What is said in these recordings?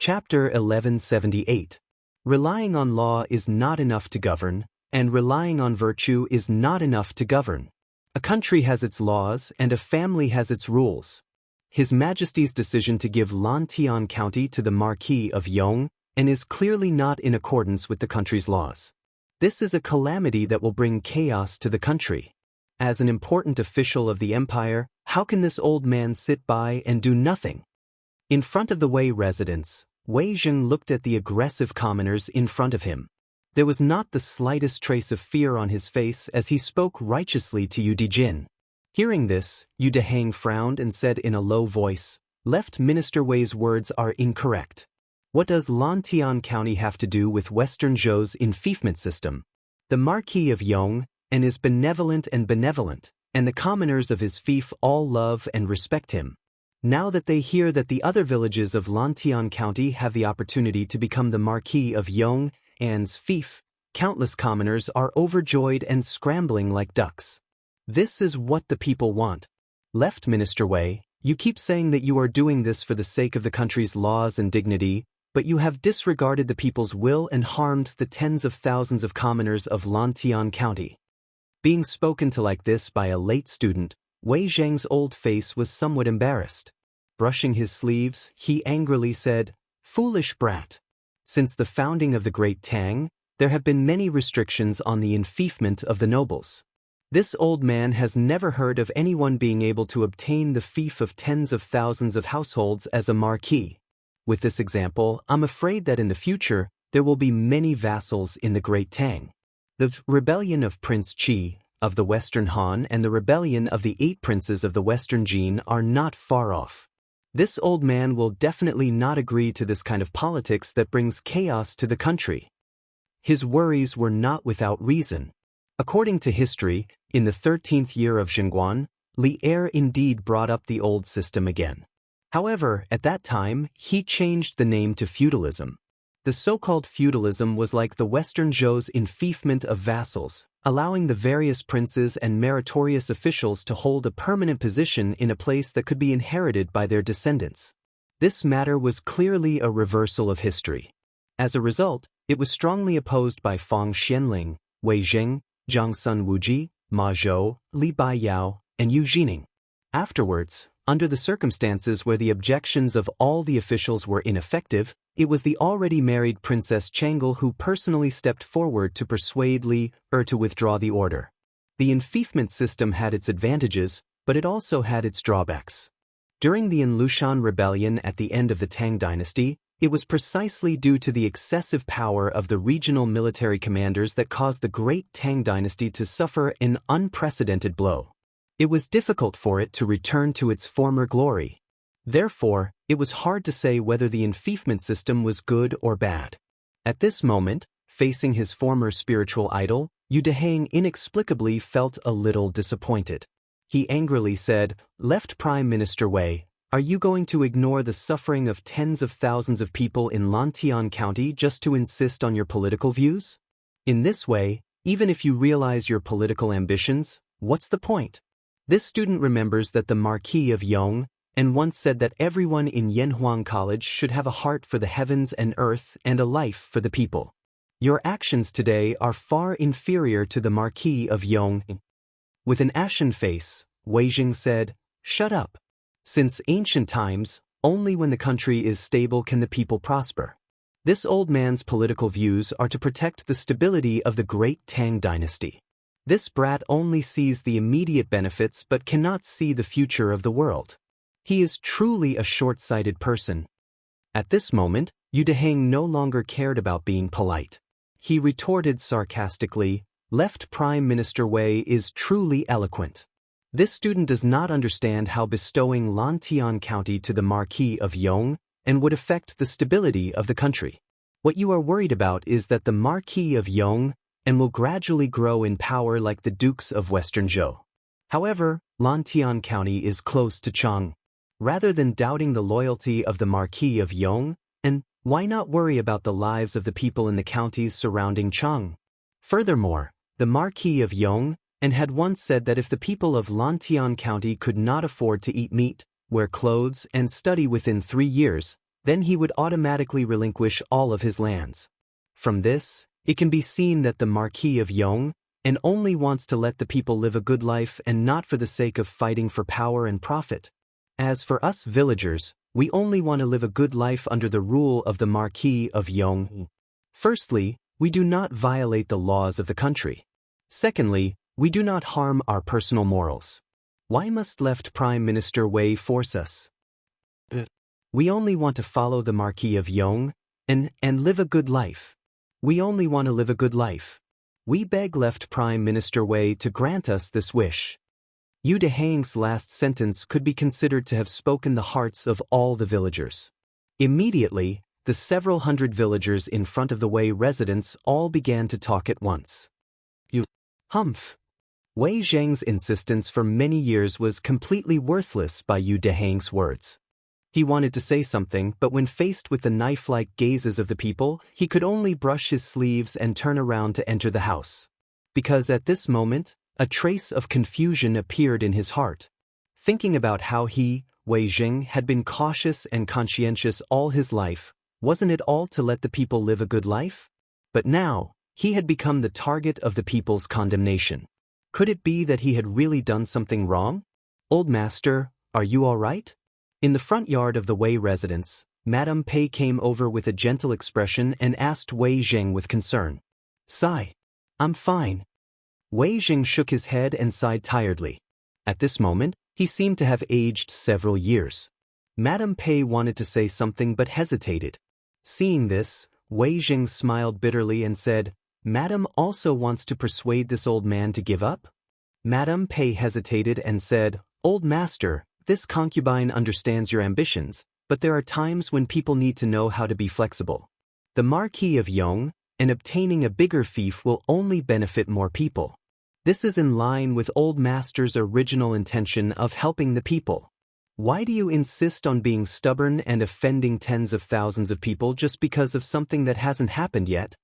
Chapter 1178. Relying on law is not enough to govern, and relying on virtue is not enough to govern. A country has its laws, and a family has its rules. His Majesty's decision to give Lantian County to the Marquis of Yong and is clearly not in accordance with the country's laws. This is a calamity that will bring chaos to the country. As an important official of the empire, how can this old man sit by and do nothing? In front of the Wei residence, Wei Zheng looked at the aggressive commoners in front of him. There was not the slightest trace of fear on his face as he spoke righteously to Yu Dijin. Hearing this, Yu Dehang frowned and said in a low voice, "Left Minister Wei's words are incorrect. What does Lantian County have to do with Western Zhou's enfeoffment system? The Marquis of Yong and is benevolent, and the commoners of his fief all love and respect him. Now that they hear that the other villages of Lantian County have the opportunity to become the Marquis of Yong and's fief, countless commoners are overjoyed and scrambling like ducks. This is what the people want. Left Minister Wei, you keep saying that you are doing this for the sake of the country's laws and dignity, but you have disregarded the people's will and harmed the tens of thousands of commoners of Lantian County." Being spoken to like this by a late student, Wei Zheng's old face was somewhat embarrassed. Brushing his sleeves, he angrily said, "Foolish brat. Since the founding of the Great Tang, there have been many restrictions on the enfeoffment of the nobles. This old man has never heard of anyone being able to obtain the fief of tens of thousands of households as a marquis. With this example, I'm afraid that in the future, there will be many vassals in the Great Tang. The rebellion of Prince Qi of the Western Han and the rebellion of the 8 princes of the Western Jin are not far off. This old man will definitely not agree to this kind of politics that brings chaos to the country." His worries were not without reason. According to history, in the 13th year of Zhengguan, Li Er indeed brought up the old system again. However, at that time, he changed the name to feudalism. The so-called feudalism was like the Western Zhou's enfeoffment of vassals, allowing the various princes and meritorious officials to hold a permanent position in a place that could be inherited by their descendants. This matter was clearly a reversal of history. As a result, it was strongly opposed by Fang Xianling, Wei Zheng, Zhang Sun Wuji, Ma Zhou, Li Baiyao, and Yu Jining. Afterwards, under the circumstances where the objections of all the officials were ineffective, it was the already married Princess Changel who personally stepped forward to persuade Li Er to withdraw the order. The enfeoffment system had its advantages, but it also had its drawbacks. During the Enlushan rebellion at the end of the Tang dynasty, it was precisely due to the excessive power of the regional military commanders that caused the Great Tang dynasty to suffer an unprecedented blow. It was difficult for it to return to its former glory. Therefore, it was hard to say whether the enfeoffment system was good or bad. At this moment, facing his former spiritual idol, Yu Dehang inexplicably felt a little disappointed. He angrily said, "Left Prime Minister Wei, are you going to ignore the suffering of tens of thousands of people in Lantian County just to insist on your political views? In this way, even if you realize your political ambitions, what's the point?" This student remembers that the Marquis of Yong and once said that everyone in Yanhuang College should have a heart for the heavens and earth and a life for the people. Your actions today are far inferior to the Marquis of Yong. With an ashen face, Wei Zheng said, "Shut up. Since ancient times, only when the country is stable can the people prosper. This old man's political views are to protect the stability of the Great Tang dynasty. This brat only sees the immediate benefits but cannot see the future of the world. He is truly a short-sighted person." At this moment, Yu Dehang no longer cared about being polite. He retorted sarcastically, "Left Prime Minister Wei is truly eloquent. This student does not understand how bestowing Lantian County to the Marquis of Yong and would affect the stability of the country. What you are worried about is that the Marquis of Yong and will gradually grow in power like the Dukes of Western Zhou. However, Lantian County is close to Chang. Rather than doubting the loyalty of the Marquis of Yong, and why not worry about the lives of the people in the counties surrounding Chang? Furthermore, the Marquis of Yong and had once said that if the people of Lantian County could not afford to eat meat, wear clothes, and study within 3 years, then he would automatically relinquish all of his lands. From this, it can be seen that the Marquis of Yong and only wants to let the people live a good life and not for the sake of fighting for power and profit. As for us villagers, we only want to live a good life under the rule of the Marquis of Yong. Firstly, we do not violate the laws of the country. Secondly, we do not harm our personal morals. Why must left Prime Minister Wei force us? We only want to follow the Marquis of Yong and live a good life. We only want to live a good life. We beg left Prime Minister Wei to grant us this wish. Yu Dehang's last sentence could be considered to have spoken the hearts of all the villagers. Immediately, the several hundred villagers in front of the Wei residence all began to talk at once. Humph! Wei Zheng's insistence for many years was completely worthless by Yu Dehang's words. He wanted to say something, but when faced with the knife-like gazes of the people, he could only brush his sleeves and turn around to enter the house. Because at this moment, a trace of confusion appeared in his heart. Thinking about how he, Wei Zheng, had been cautious and conscientious all his life, wasn't it all to let the people live a good life? But now, he had become the target of the people's condemnation. Could it be that he had really done something wrong? Old master, are you all right? In the front yard of the Wei residence, Madame Pei came over with a gentle expression and asked Wei Zheng with concern. Sigh. I'm fine. Wei Zheng shook his head and sighed tiredly. At this moment, he seemed to have aged several years. Madame Pei wanted to say something but hesitated. Seeing this, Wei Zheng smiled bitterly and said, Madame also wants to persuade this old man to give up? Madame Pei hesitated and said, Old master, this concubine understands your ambitions, but there are times when people need to know how to be flexible. The Marquis of Yong, and obtaining a bigger fief will only benefit more people. This is in line with old master's original intention of helping the people. Why do you insist on being stubborn and offending tens of thousands of people just because of something that hasn't happened yet?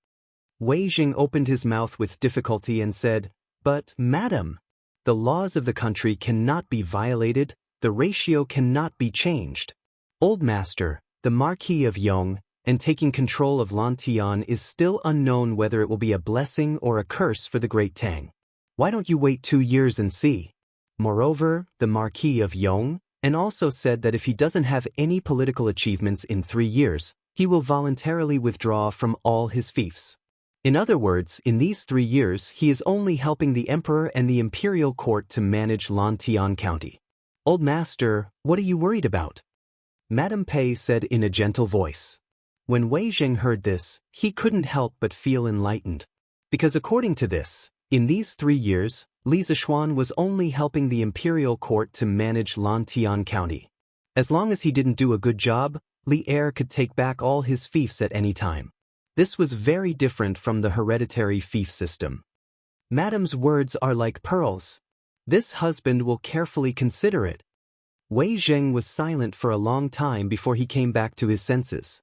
Wei Zheng opened his mouth with difficulty and said, But, madam, the laws of the country cannot be violated, the ratio cannot be changed. Old master, the Marquis of Yong, and taking control of Lantian is still unknown whether it will be a blessing or a curse for the Great Tang. Why don't you wait 2 years and see? Moreover, the Marquis of Yong, and also said that if he doesn't have any political achievements in 3 years, he will voluntarily withdraw from all his fiefs. In other words, in these 3 years he is only helping the emperor and the imperial court to manage Lantian County. Old master, what are you worried about? Madame Pei said in a gentle voice. When Wei Zheng heard this, he couldn't help but feel enlightened. Because according to this, in these 3 years, Li Zishuan was only helping the imperial court to manage Lantian County. As long as he didn't do a good job, Li Er could take back all his fiefs at any time. This was very different from the hereditary fief system. Madame's words are like pearls. This husband will carefully consider it. Wei Zheng was silent for a long time before he came back to his senses.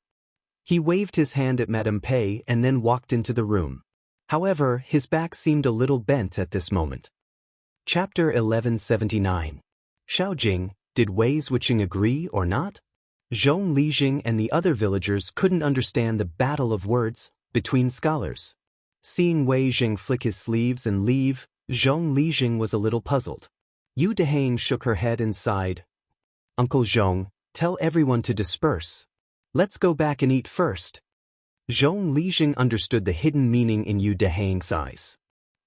He waved his hand at Madame Pei and then walked into the room. However, his back seemed a little bent at this moment. Chapter 1179. Shaojing, did Wei Zwicheng agree or not? Zhong Lijing and the other villagers couldn't understand the battle of words between scholars. Seeing Wei Zheng flick his sleeves and leave, Zhong Lijing was a little puzzled. Yu Dehang shook her head and sighed. Uncle Zhong, tell everyone to disperse. Let's go back and eat first. Zhong Lijing understood the hidden meaning in Yu Dehang's eyes.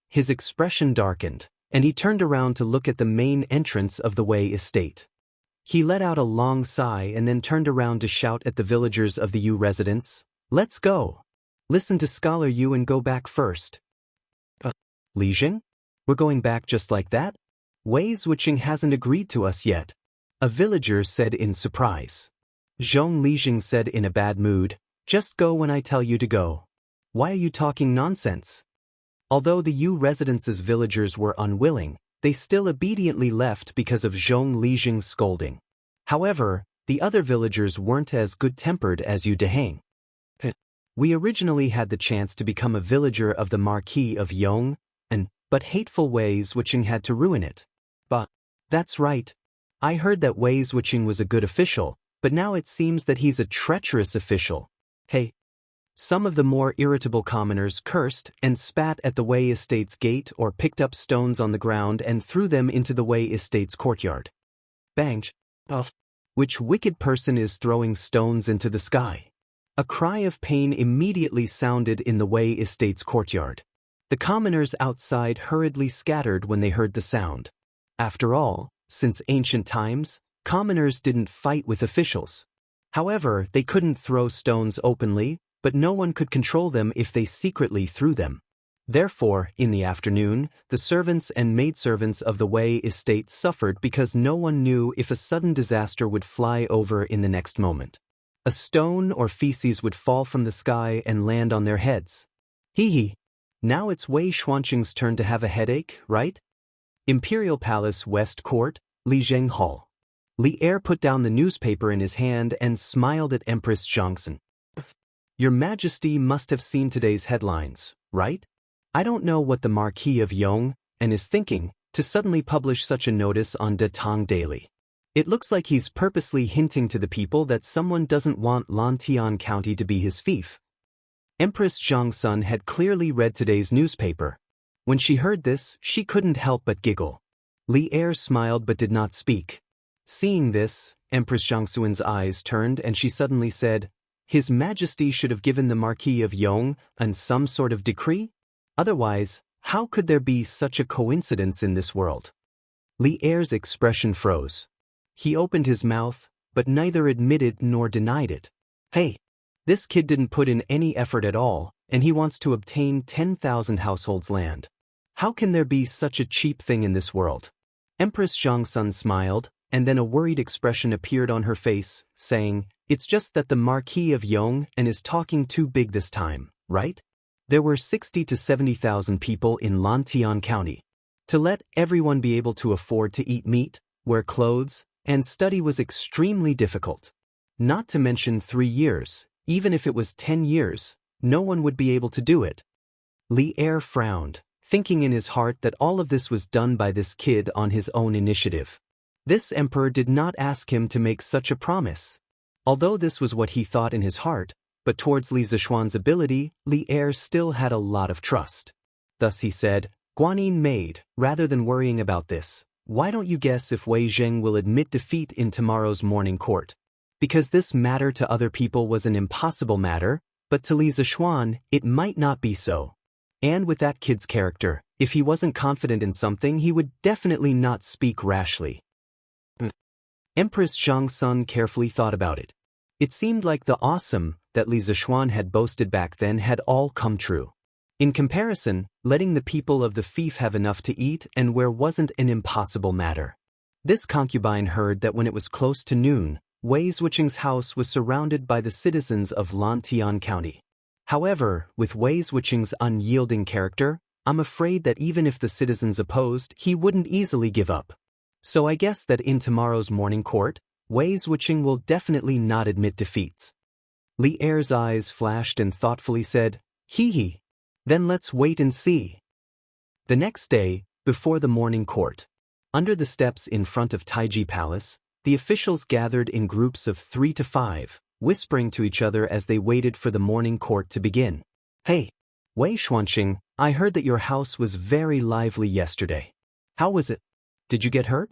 His expression darkened, and he turned around to look at the main entrance of the Wei estate. He let out a long sigh and then turned around to shout at the villagers of the Yu residence, Let's go! Listen to Scholar Yu and go back first. Lijing? We're going back just like that? Wei Zwicheng hasn't agreed to us yet. A villager said in surprise. Zhong Lijing said in a bad mood, Just go when I tell you to go. Why are you talking nonsense? Although the Yu residence's villagers were unwilling, they still obediently left because of Zhong Lijing's scolding. However, the other villagers weren't as good-tempered as Yu Dehang. We originally had the chance to become a villager of the Marquis of Yong, but hateful Wei Zwicheng had to ruin it. But that's right. I heard that Wei Zwicheng was a good official, but now it seems that he's a treacherous official. Hey. Some of the more irritable commoners cursed and spat at the Wei estate's gate or picked up stones on the ground and threw them into the Wei estate's courtyard. Bang! Which wicked person is throwing stones into the sky? A cry of pain immediately sounded in the Wei estate's courtyard. The commoners outside hurriedly scattered when they heard the sound. After all, since ancient times, commoners didn't fight with officials. However, they couldn't throw stones openly, but no one could control them if they secretly threw them. Therefore, in the afternoon, the servants and maidservants of the Wei estate suffered because no one knew if a sudden disaster would fly over in the next moment. A stone or feces would fall from the sky and land on their heads. Hee. Now it's Wei Xuanqing's turn to have a headache, right? Imperial Palace West Court, Lijiang Hall. Li Er put down the newspaper in his hand and smiled at Empress Jiangxun. Your Majesty must have seen today's headlines, right? I don't know what the Marquis of Yong is thinking to suddenly publish such a notice on De Tong Daily. It looks like he's purposely hinting to the people that someone doesn't want Lantian County to be his fief. Empress Jiangxun had clearly read today's newspaper. When she heard this, she couldn't help but giggle. Li Er smiled but did not speak. Seeing this, Empress Jiangxun's eyes turned and she suddenly said, His Majesty should have given the Marquis of Yong some sort of decree? Otherwise, how could there be such a coincidence in this world? Li Er's expression froze. He opened his mouth, but neither admitted nor denied it. Hey, this kid didn't put in any effort at all, and he wants to obtain 10,000 households land. How can there be such a cheap thing in this world? Empress Jiangxun smiled, and then a worried expression appeared on her face, saying, It's just that the Marquis of Yong is talking too big this time, right? There were 60 to 70,000 people in Lantian County. To let everyone be able to afford to eat meat, wear clothes, and study was extremely difficult. Not to mention 3 years, even if it was 10 years, no one would be able to do it. Li Er frowned, thinking in his heart that all of this was done by this kid on his own initiative. This emperor did not ask him to make such a promise. Although this was what he thought in his heart, but towards Li Zishuan's ability, Li Er still had a lot of trust. Thus he said, Guanyin maid, rather than worrying about this, why don't you guess if Wei Zheng will admit defeat in tomorrow's morning court? Because this matter to other people was an impossible matter, but to Li Zishuan, it might not be so. And with that kid's character, if he wasn't confident in something, he would definitely not speak rashly. Empress Jiangxun carefully thought about it. It seemed like the awesome that Li Zishuan had boasted back then had all come true. In comparison, letting the people of the fief have enough to eat and wear wasn't an impossible matter. This concubine heard that when it was close to noon, Wei Zwicheng's house was surrounded by the citizens of Lantian County. However, with Wei Zwicheng's unyielding character, I'm afraid that even if the citizens opposed, he wouldn't easily give up. So I guess that in tomorrow's morning court, Wei Zwicheng will definitely not admit defeats. Li Er's eyes flashed and thoughtfully said, Hee. Then let's wait and see. The next day, before the morning court, under the steps in front of Taiji Palace, the officials gathered in groups of 3 to 5, whispering to each other as they waited for the morning court to begin. Hey, Wei Xuanqing, I heard that your house was very lively yesterday. How was it? Did you get hurt?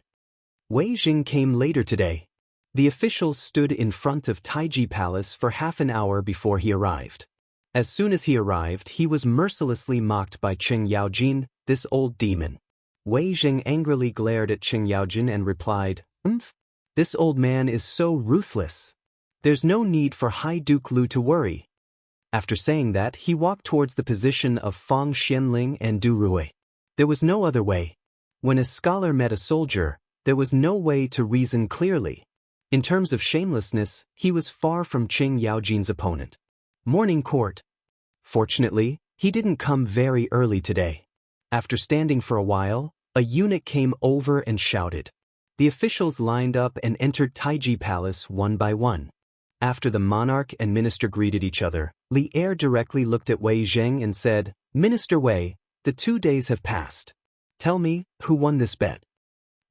Wei Jing came later today. The officials stood in front of Taiji Palace for half an hour before he arrived. As soon as he arrived, he was mercilessly mocked by Qing Yaojin, this old demon. Wei Jing angrily glared at Qing Yaojin and replied, This old man is so ruthless. There's no need for High Duke Lu to worry. After saying that, he walked towards the position of Fang Xianling and Du Rui. There was no other way. When a scholar met a soldier, there was no way to reason clearly. In terms of shamelessness, he was far from Qing Yaojin's opponent. Morning court. Fortunately, he didn't come very early today. After standing for a while, a eunuch came over and shouted. The officials lined up and entered Taiji Palace one by one. After the monarch and minister greeted each other, Li Er directly looked at Wei Zheng and said, Minister Wei, the 2 days have passed. Tell me, who won this bet?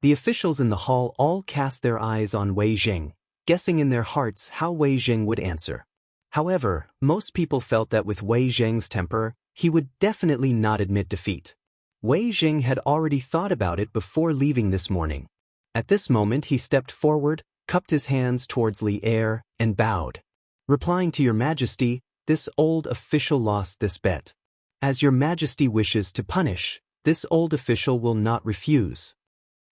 The officials in the hall all cast their eyes on Wei Zheng, guessing in their hearts how Wei Zheng would answer. However, most people felt that with Wei Zheng's temper, he would definitely not admit defeat. Wei Zheng had already thought about it before leaving this morning. At this moment he stepped forward, cupped his hands towards Li Er, and bowed. Replying to Your Majesty, this old official lost this bet. As Your Majesty wishes to punish, this old official will not refuse.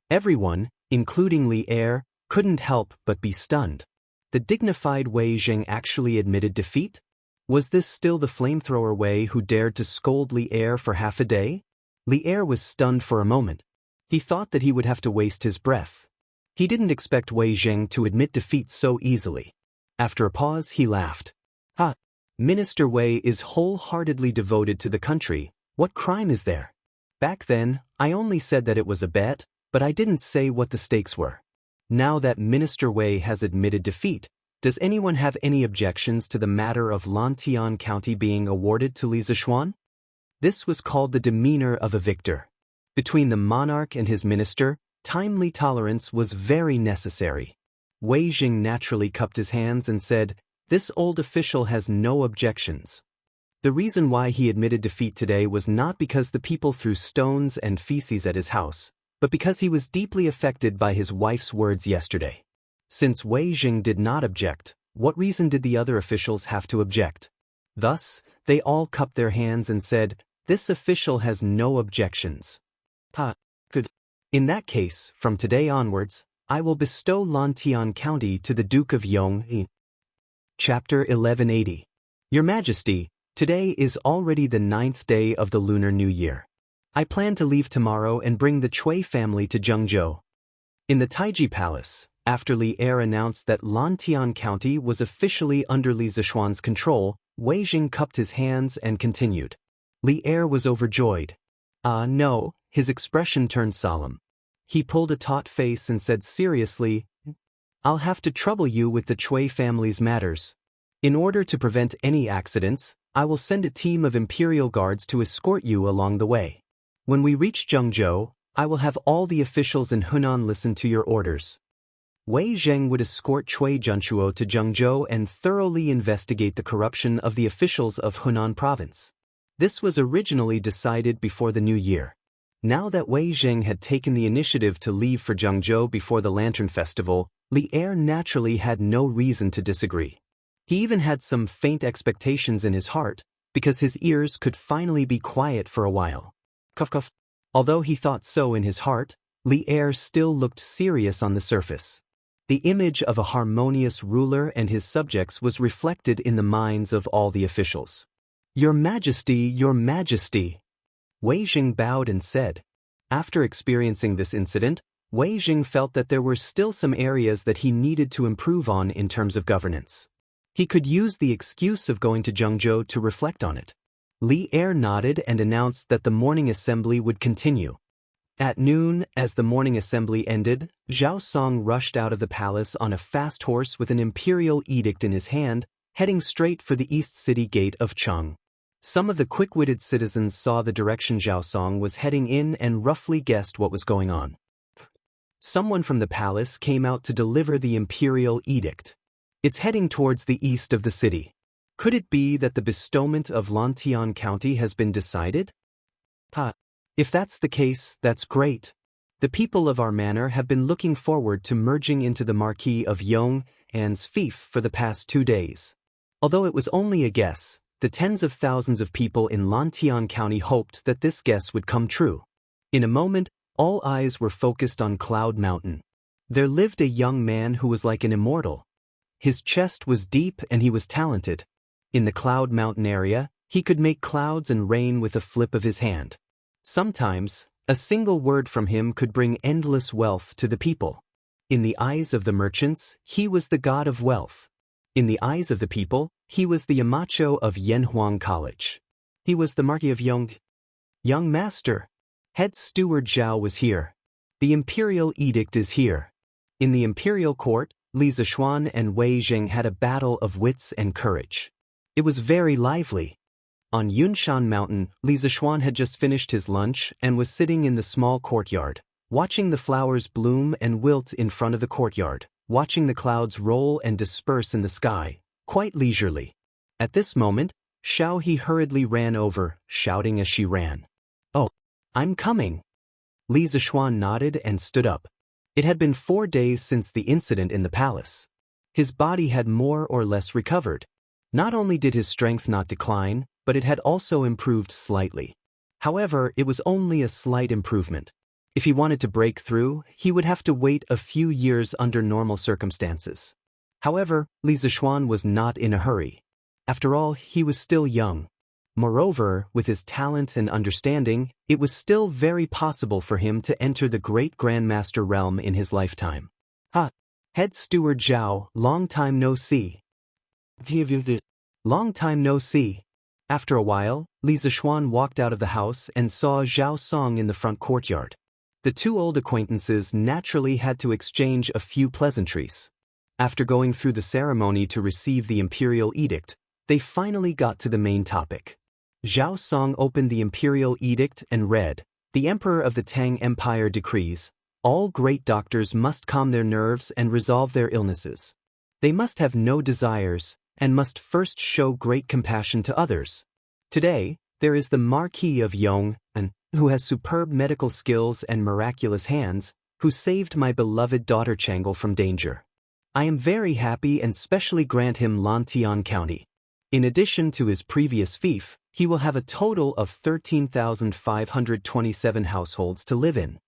Everyone, including Li Er, couldn't help but be stunned. The dignified Wei Zheng actually admitted defeat? Was this still the flamethrower Wei who dared to scold Li Er for half a day? Li Er was stunned for a moment. He thought that he would have to waste his breath. He didn't expect Wei Zheng to admit defeat so easily. After a pause, he laughed. Ha! Minister Wei is wholeheartedly devoted to the country. What crime is there? Back then, I only said that it was a bet, but I didn't say what the stakes were. Now that Minister Wei has admitted defeat, does anyone have any objections to the matter of Lantian County being awarded to Li Zishuan? This was called the demeanor of a victor. Between the monarch and his minister, timely tolerance was very necessary. Wei Zheng naturally cupped his hands and said, "This old official has no objections." The reason why he admitted defeat today was not because the people threw stones and feces at his house, but because he was deeply affected by his wife's words yesterday. Since Wei Zheng did not object, what reason did the other officials have to object? Thus, they all cupped their hands and said, "This official has no objections." Good. In that case, from today onwards, I will bestow Lantian County to the Duke of Jianghu. Chapter 1180. Your Majesty, today is already the 9th day of the Lunar New Year. I plan to leave tomorrow and bring the Cui family to Jianghu. In the Taiji Palace, after Li Er announced that Lantian County was officially under Li Zishuan's control, Wei Zheng cupped his hands and continued. Li Er was overjoyed. No, his expression turned solemn. He pulled a taut face and said seriously, "I'll have to trouble you with the Cui family's matters. In order to prevent any accidents, I will send a team of imperial guards to escort you along the way. When we reach Jianghu, I will have all the officials in Hunan listen to your orders." Wei Zheng would escort Cui Junchuo to Jianghu and thoroughly investigate the corruption of the officials of Hunan province. This was originally decided before the new year. Now that Wei Zheng had taken the initiative to leave for Jianghu before the Lantern Festival, Li Er naturally had no reason to disagree. He even had some faint expectations in his heart, because his ears could finally be quiet for a while. Cough cough. Although he thought so in his heart, Li Er still looked serious on the surface. The image of a harmonious ruler and his subjects was reflected in the minds of all the officials. Your Majesty, Your Majesty. Wei Zheng bowed and said. After experiencing this incident, Wei Zheng felt that there were still some areas that he needed to improve on in terms of governance. He could use the excuse of going to Jianghu to reflect on it. Li Er nodded and announced that the morning assembly would continue. At noon, as the morning assembly ended, Zhao Song rushed out of the palace on a fast horse with an imperial edict in his hand, heading straight for the east city gate of Cheng. Some of the quick-witted citizens saw the direction Zhao Song was heading in and roughly guessed what was going on. Someone from the palace came out to deliver the imperial edict. It's heading towards the east of the city. Could it be that the bestowment of Lantian County has been decided? If that's the case, that's great. The people of our manor have been looking forward to merging into the Marquis of Yong'an's fief for the past 2 days. Although it was only a guess, the tens of thousands of people in Lantian County hoped that this guess would come true. In a moment, all eyes were focused on Cloud Mountain. There lived a young man who was like an immortal. His chest was deep and he was talented. In the Cloud Mountain area, he could make clouds and rain with a flip of his hand. Sometimes, a single word from him could bring endless wealth to the people. In the eyes of the merchants, he was the god of wealth. In the eyes of the people, he was the Yamacho of Yanhuang College. He was the Marquis of Young Master. Head Steward Zhao was here. The imperial edict is here. In the imperial court, Li Zishuan and Wei Zheng had a battle of wits and courage. It was very lively. On Yunshan Mountain, Li Zishuan had just finished his lunch and was sitting in the small courtyard, watching the flowers bloom and wilt in front of the courtyard, watching the clouds roll and disperse in the sky, quite leisurely. At this moment, Xiao He hurriedly ran over, shouting as she ran. "Oh, I'm coming." Li Zixuan nodded and stood up. It had been 4 days since the incident in the palace. His body had more or less recovered. Not only did his strength not decline, but it had also improved slightly. However, it was only a slight improvement. If he wanted to break through, he would have to wait a few years under normal circumstances. However, Li Zixuan was not in a hurry. After all, he was still young. Moreover, with his talent and understanding, it was still very possible for him to enter the great Grandmaster realm in his lifetime. Head Steward Zhao, long time no see. Long time no see. After a while, Li Zixuan walked out of the house and saw Zhao Song in the front courtyard. The two old acquaintances naturally had to exchange a few pleasantries. After going through the ceremony to receive the imperial edict, they finally got to the main topic. Zhao Song opened the imperial edict and read, "The Emperor of the Tang Empire decrees, all great doctors must calm their nerves and resolve their illnesses. They must have no desires, and must first show great compassion to others. Today, there is the Marquis of Yong, who has superb medical skills and miraculous hands, who saved my beloved daughter Changle from danger. I am very happy and specially grant him Lantian County. In addition to his previous fief, he will have a total of 13,527 households to live in.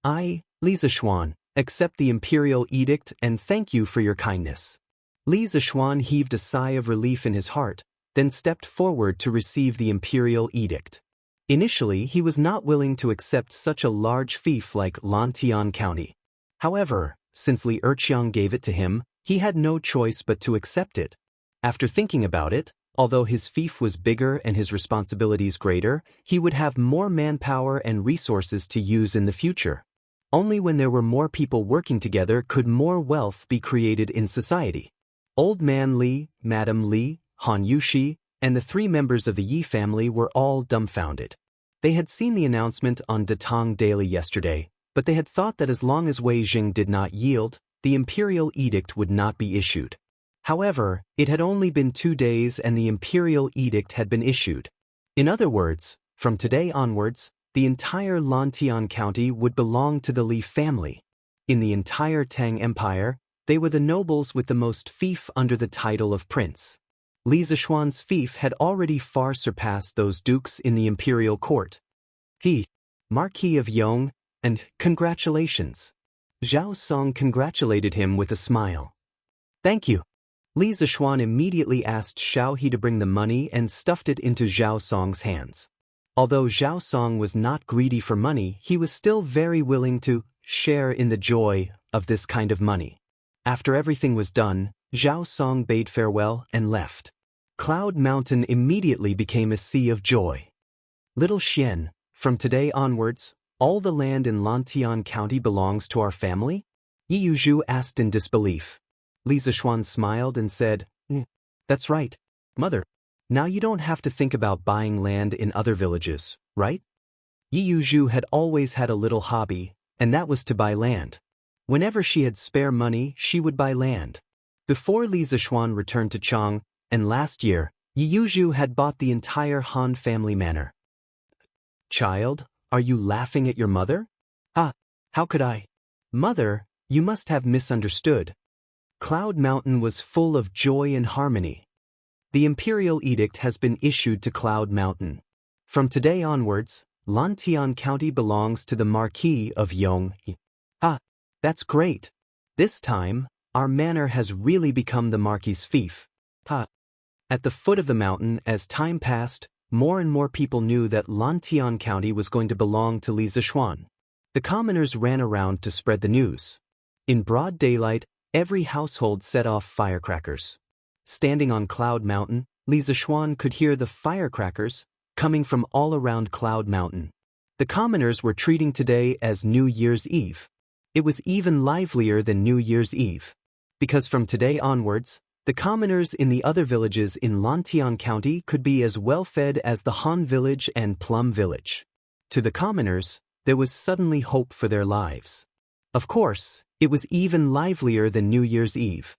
I, Li Zixuan, accept the imperial edict and thank you for your kindness." Li Zixuan heaved a sigh of relief in his heart, then stepped forward to receive the imperial edict. Initially, he was not willing to accept such a large fief like Lantian County. However, since Li Erqiang gave it to him, he had no choice but to accept it. After thinking about it, although his fief was bigger and his responsibilities greater, he would have more manpower and resources to use in the future. Only when there were more people working together could more wealth be created in society. Old Man Li, Madam Li, Han Yushi, and the 3 members of the Yi family were all dumbfounded. They had seen the announcement on Datang Daily yesterday, but they had thought that as long as Wei Jing did not yield, the imperial edict would not be issued. However, it had only been 2 days and the imperial edict had been issued. In other words, from today onwards, the entire Lantian County would belong to the Li family. In the entire Tang Empire, they were the nobles with the most fief under the title of prince. Li Zixuan's fief had already far surpassed those dukes in the imperial court. He, Marquis of Yong, and congratulations. Zhao Song congratulated him with a smile. Thank you. Li Zixuan immediately asked Xiao He to bring the money and stuffed it into Zhao Song's hands. Although Zhao Song was not greedy for money, he was still very willing to share in the joy of this kind of money. After everything was done, Zhao Song bade farewell and left. Cloud Mountain immediately became a sea of joy. Little Xian, from today onwards, all the land in Lantian County belongs to our family? Yi Yuzhu asked in disbelief. Li Zixuan smiled and said, That's right, Mother. Now you don't have to think about buying land in other villages, right? Yi Yuzhu had always had a little hobby, and that was to buy land. Whenever she had spare money, she would buy land. Before Li Zixuan returned to Chang, and last year, Yi Yuzhu had bought the entire Han family manor. Child, are you laughing at your mother? How could I? Mother, you must have misunderstood. Cloud Mountain was full of joy and harmony. The imperial edict has been issued to Cloud Mountain. From today onwards, Lantian County belongs to the Marquis of Yong. That's great. This time, our manor has really become the Marquis's fief. At the foot of the mountain, as time passed, more and more people knew that Lantian County was going to belong to Li Zixuan. The commoners ran around to spread the news. In broad daylight, every household set off firecrackers. Standing on Cloud Mountain, Li Zixuan could hear the firecrackers coming from all around Cloud Mountain. The commoners were treating today as New Year's Eve. It was even livelier than New Year's Eve. Because from today onwards, the commoners in the other villages in Lantian County could be as well-fed as the Han village and Plum village. To the commoners, there was suddenly hope for their lives. Of course, it was even livelier than New Year's Eve.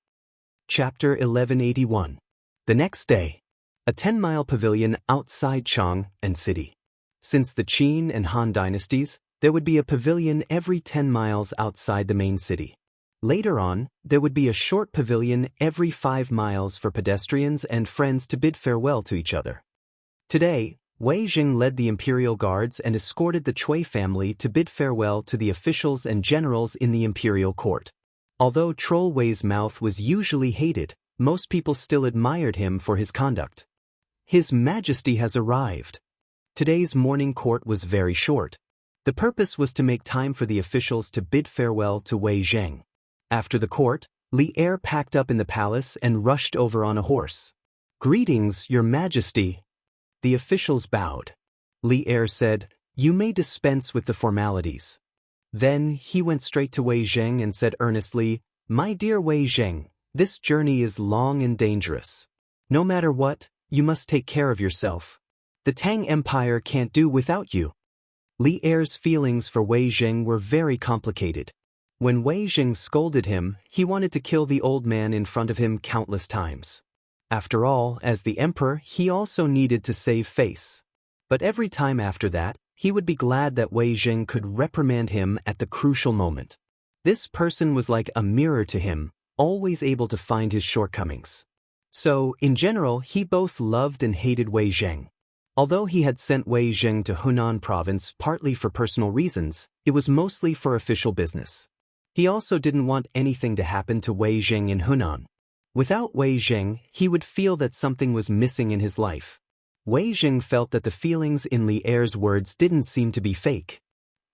Chapter 1181. The next day. A 10-mile pavilion outside Chang'an city. Since the Qin and Han dynasties, there would be a pavilion every 10 miles outside the main city. Later on, there would be a short pavilion every 5 miles for pedestrians and friends to bid farewell to each other. Today, Wei Jing led the imperial guards and escorted the Cui family to bid farewell to the officials and generals in the imperial court. Although Troll Wei's mouth was usually hated, most people still admired him for his conduct. His Majesty has arrived. Today's morning court was very short. The purpose was to make time for the officials to bid farewell to Wei Zheng. After the court, Li Er packed up in the palace and rushed over on a horse. "Greetings, Your Majesty." The officials bowed. Li Er said, "You may dispense with the formalities." Then he went straight to Wei Zheng and said earnestly, "My dear Wei Zheng, this journey is long and dangerous. No matter what, you must take care of yourself. The Tang Empire can't do without you." Li Er's feelings for Wei Zheng were very complicated. When Wei Zheng scolded him, he wanted to kill the old man in front of him countless times. After all, as the emperor, he also needed to save face. But every time after that, he would be glad that Wei Zheng could reprimand him at the crucial moment. This person was like a mirror to him, always able to find his shortcomings. So, in general, he both loved and hated Wei Zheng. Although he had sent Wei Zheng to Hunan province partly for personal reasons, it was mostly for official business. He also didn't want anything to happen to Wei Zheng in Hunan. Without Wei Zheng, he would feel that something was missing in his life. Wei Zheng felt that the feelings in Li Er's words didn't seem to be fake.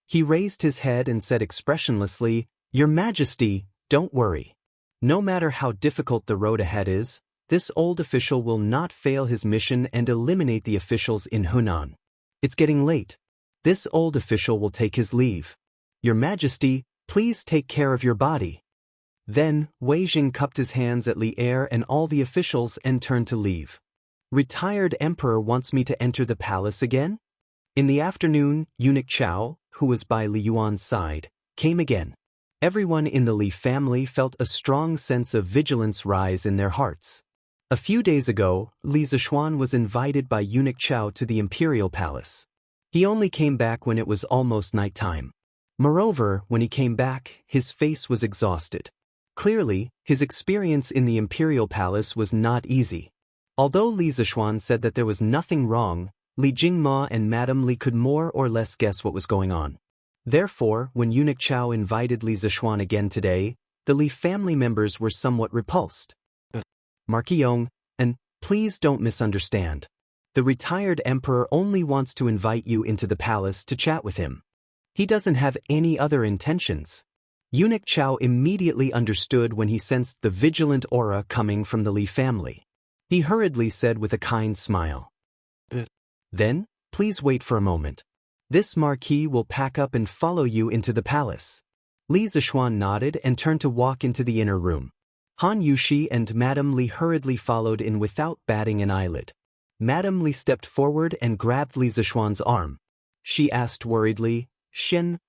He raised his head and said expressionlessly, "Your Majesty, don't worry. No matter how difficult the road ahead is, this old official will not fail his mission and eliminate the officials in Hunan. It's getting late. This old official will take his leave. Your Majesty, please take care of your body." Then, Wei Jing cupped his hands at Li Er and all the officials and turned to leave. "Retired emperor wants me to enter the palace again?" In the afternoon, eunuch Chao, who was by Li Yuan's side, came again. Everyone in the Li family felt a strong sense of vigilance rise in their hearts. A few days ago, Li Zishuan was invited by eunuch Chao to the imperial palace. He only came back when it was almost nighttime. Moreover, when he came back, his face was exhausted. Clearly, his experience in the imperial palace was not easy. Although Li Zishuan said that there was nothing wrong, Li Jingma and Madame Li could more or less guess what was going on. Therefore, when eunuch Chao invited Li Zishuan again today, the Li family members were somewhat repulsed. "Marquis, and please don't misunderstand. The retired emperor only wants to invite you into the palace to chat with him. He doesn't have any other intentions." Eunuch Chao immediately understood when he sensed the vigilant aura coming from the Li family. He hurriedly said with a kind smile, "Then, please wait for a moment. This marquis will pack up and follow you into the palace." Li Zishuan nodded and turned to walk into the inner room. Han Yushi and Madame Li hurriedly followed in without batting an eyelid. Madame Li stepped forward and grabbed Li Zishuan's arm. She asked worriedly, "Shen,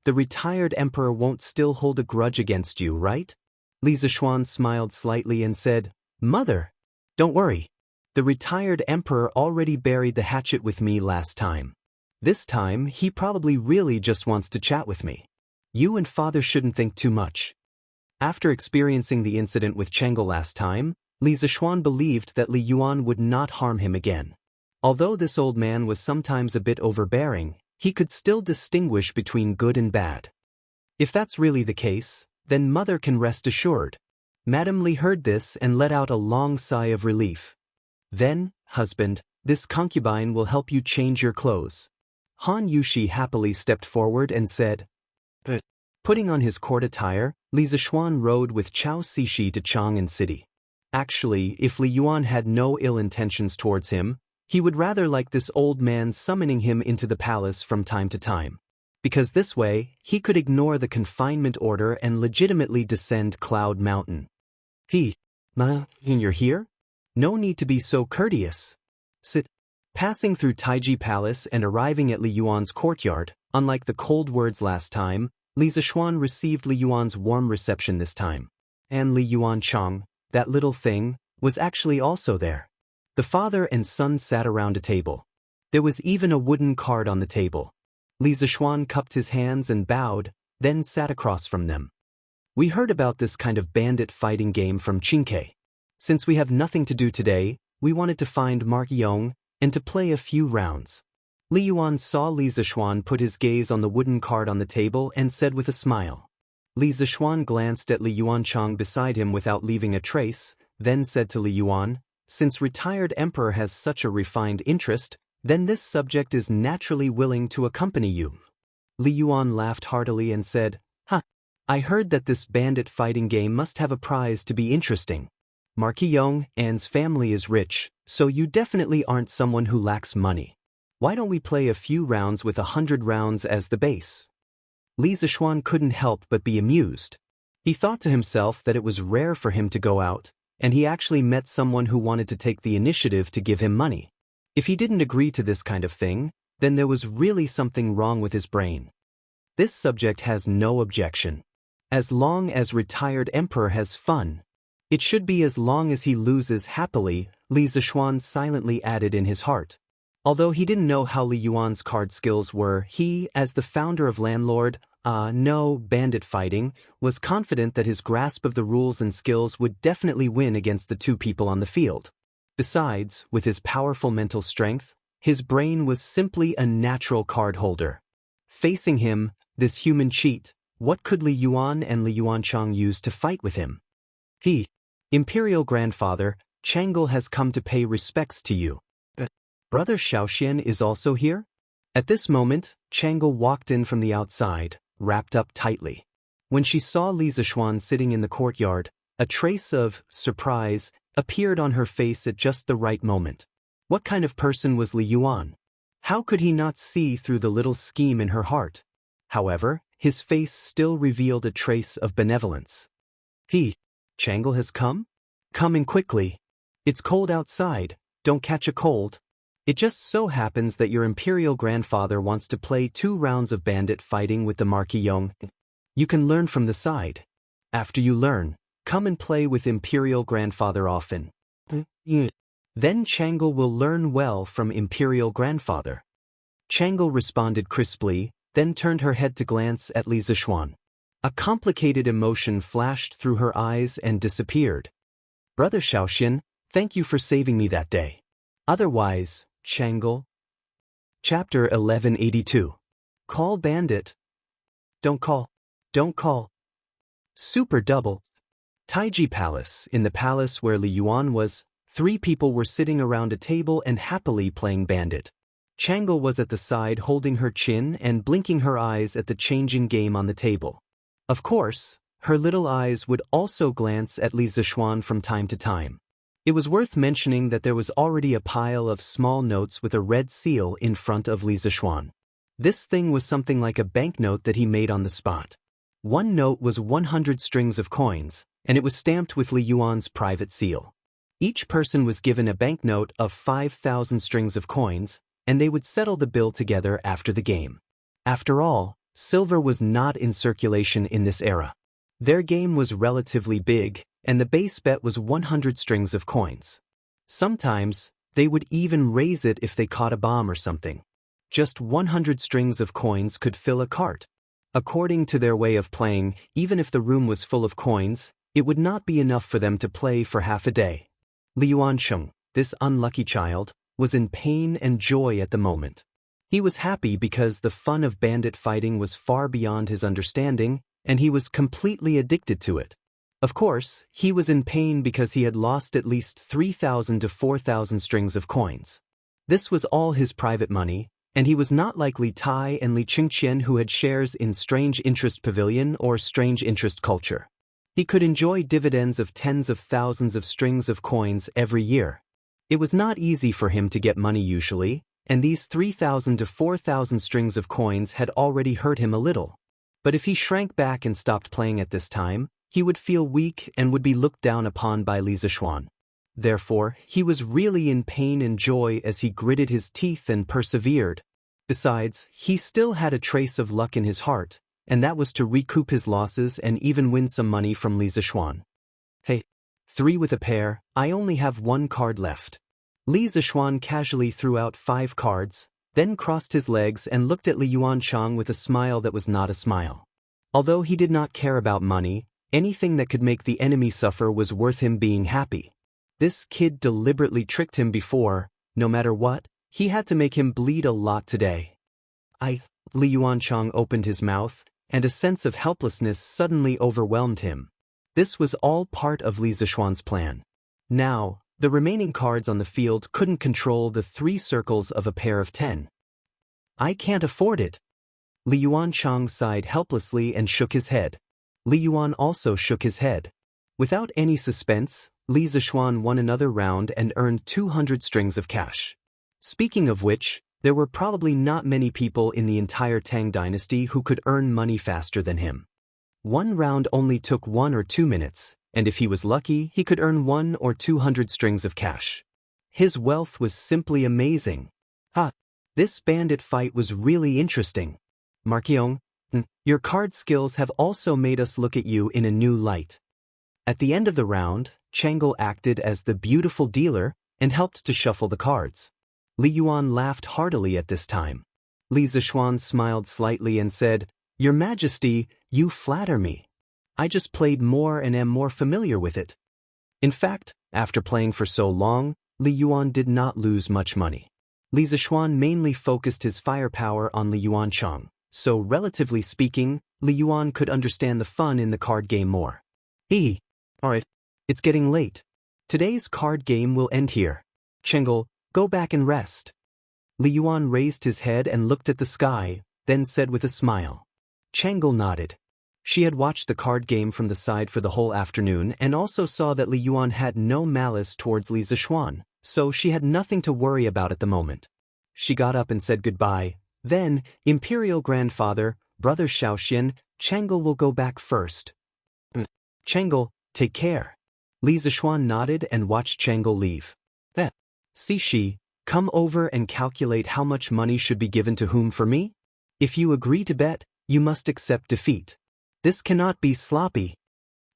the retired emperor won't still hold a grudge against you, right?" Li Zishuan smiled slightly and said, "Mother, don't worry. The retired emperor already buried the hatchet with me last time. This time, he probably really just wants to chat with me. You and father shouldn't think too much." After experiencing the incident with Chengel last time, Li Zishuan believed that Li Yuan would not harm him again. Although this old man was sometimes a bit overbearing, he could still distinguish between good and bad. If that's really the case, then mother can rest assured. Madame Li heard this and let out a long sigh of relief. "Then, husband, this concubine will help you change your clothes." Han Yushi happily stepped forward and said, "But," putting on his court attire, Li Zishuan rode with Chao Cixi to Chang'an city. Actually, if Li Yuan had no ill intentions towards him, he would rather like this old man summoning him into the palace from time to time. Because this way, he could ignore the confinement order and legitimately descend Cloud Mountain. You're here? No need to be so courteous. Sit." Passing through Taiji Palace and arriving at Li Yuan's courtyard, unlike the cold words last time, Li Zishuan received Li Yuan's warm reception this time. And Li Yuanchang, that little thing, was actually also there. The father and son sat around a table. There was even a wooden card on the table. Li Zishuan cupped his hands and bowed, then sat across from them. We heard about this kind of bandit fighting game from Qingke. Since we have nothing to do today, we wanted to find Mark Yong and to play a few rounds. Li Yuan saw Li Zishuan put his gaze on the wooden card on the table and said with a smile. Li Zishuan glanced at Li Yuanchang beside him without leaving a trace, then said to Li Yuan, "Since retired emperor has such a refined interest, then this subject is naturally willing to accompany you." Li Yuan laughed heartily and said, "Huh, I heard that this bandit fighting game must have a prize to be interesting. Marquis Yong An's family is rich, so you definitely aren't someone who lacks money. Why don't we play a few rounds with 100 rounds as the base?" Li Zishuan couldn't help but be amused. He thought to himself that it was rare for him to go out, and he actually met someone who wanted to take the initiative to give him money. If he didn't agree to this kind of thing, then there was really something wrong with his brain. This subject has no objection. As long as retired emperor has fun. It should be as long as he loses happily, Li Zishuan silently added in his heart. Although he didn't know how Li Yuan's card skills were, he, as the founder of Landlord, no bandit fighting, was confident that his grasp of the rules and skills would definitely win against the two people on the field. Besides, with his powerful mental strength, his brain was simply a natural card holder. Facing him, this human cheat, what could Li Yuan and Li Yuanchang use to fight with him? Imperial grandfather, Chang'e has come to pay respects to you. Brother Xiaoxian is also here? At this moment, Chang'e walked in from the outside, wrapped up tightly. When she saw Li Zishuan sitting in the courtyard, a trace of surprise appeared on her face at just the right moment. What kind of person was Li Yuan? How could he not see through the little scheme in her heart? However, his face still revealed a trace of benevolence. Chang'e has come? Come in quickly. It's cold outside, don't catch a cold. It just so happens that your imperial grandfather wants to play 2 rounds of bandit fighting with the Marquis Yong. You can learn from the side. After you learn, come and play with imperial grandfather often. Then Chang'e will learn well from imperial grandfather. Chang'e responded crisply, then turned her head to glance at Li Zishuan. A complicated emotion flashed through her eyes and disappeared. Brother Xiaoxian, thank you for saving me that day. Otherwise, Chang'e. Chapter 1182. Call bandit. Don't call. Don't call. Super double. Taiji Palace. In the palace where Li Yuan was, 3 people were sitting around a table and happily playing bandit. Chang'e was at the side holding her chin and blinking her eyes at the changing game on the table. Of course, her little eyes would also glance at Li Zishuan from time to time. It was worth mentioning that there was already a pile of small notes with a red seal in front of Li Zishuan. This thing was something like a banknote that he made on the spot. One note was 100 strings of coins, and it was stamped with Li Yuan's private seal. Each person was given a banknote of 5,000 strings of coins, and they would settle the bill together after the game. After all, silver was not in circulation in this era. Their game was relatively big, and the base bet was 100 strings of coins. Sometimes, they would even raise it if they caught a bomb or something. Just 100 strings of coins could fill a cart. According to their way of playing, even if the room was full of coins, it would not be enough for them to play for half a day. Li Yuansheng, this unlucky child, was in pain and joy at the moment. He was happy because the fun of bandit fighting was far beyond his understanding, and he was completely addicted to it. Of course, he was in pain because he had lost at least 3,000 to 4,000 strings of coins. This was all his private money, and he was not like Li Tai and Li Qingqian who had shares in Strange Interest Pavilion or Strange Interest Culture. He could enjoy dividends of tens of thousands of strings of coins every year. It was not easy for him to get money usually, and these 3,000 to 4,000 strings of coins had already hurt him a little. But if he shrank back and stopped playing at this time, he would feel weak and would be looked down upon by Li Zishuan. Therefore, he was really in pain and joy as he gritted his teeth and persevered. Besides, he still had a trace of luck in his heart, and that was to recoup his losses and even win some money from Li Zishuan. Hey, 3 with a pair, I only have 1 card left. Li Zishuan casually threw out 5 cards, then crossed his legs and looked at Li Yuanchang with a smile that was not a smile. Although he did not care about money, anything that could make the enemy suffer was worth him being happy. This kid deliberately tricked him before, no matter what, he had to make him bleed a lot today. Li Yuanchang opened his mouth, and a sense of helplessness suddenly overwhelmed him. This was all part of Li Zishuan's plan. Now, the remaining cards on the field couldn't control the 3 circles of a pair of 10. I can't afford it. Li Yuanchang sighed helplessly and shook his head. Li Yuan also shook his head. Without any suspense, Li Zishuan won another round and earned 200 strings of cash. Speaking of which, there were probably not many people in the entire Tang dynasty who could earn money faster than him. 1 round only took 1 or 2 minutes, and if he was lucky, he could earn 1 or 200 strings of cash. His wealth was simply amazing. This bandit fight was really interesting. Marquion, your card skills have also made us look at you in a new light. At the end of the round, Chang'e acted as the beautiful dealer and helped to shuffle the cards. Li Yuan laughed heartily at this time. Li Zishuan smiled slightly and said, Your Majesty, you flatter me. I just played more and am more familiar with it. In fact, after playing for so long, Li Yuan did not lose much money. Li Zishuan mainly focused his firepower on Li Yuanchang, so relatively speaking, Li Yuan could understand the fun in the card game more. Alright, it's getting late. Today's card game will end here. Chang'e, go back and rest. Li Yuan raised his head and looked at the sky, then said with a smile. Chang'e nodded. She had watched the card game from the side for the whole afternoon and also saw that Li Yuan had no malice towards Li Zishuan, so she had nothing to worry about at the moment. She got up and said goodbye. Then, Imperial Grandfather, Brother Shaoxian, Chang'e will go back first. Chang'e, take care. Li Zishuan nodded and watched Chang'e leave. Cixi, come over and calculate how much money should be given to whom for me? If you agree to bet, you must accept defeat. This cannot be sloppy.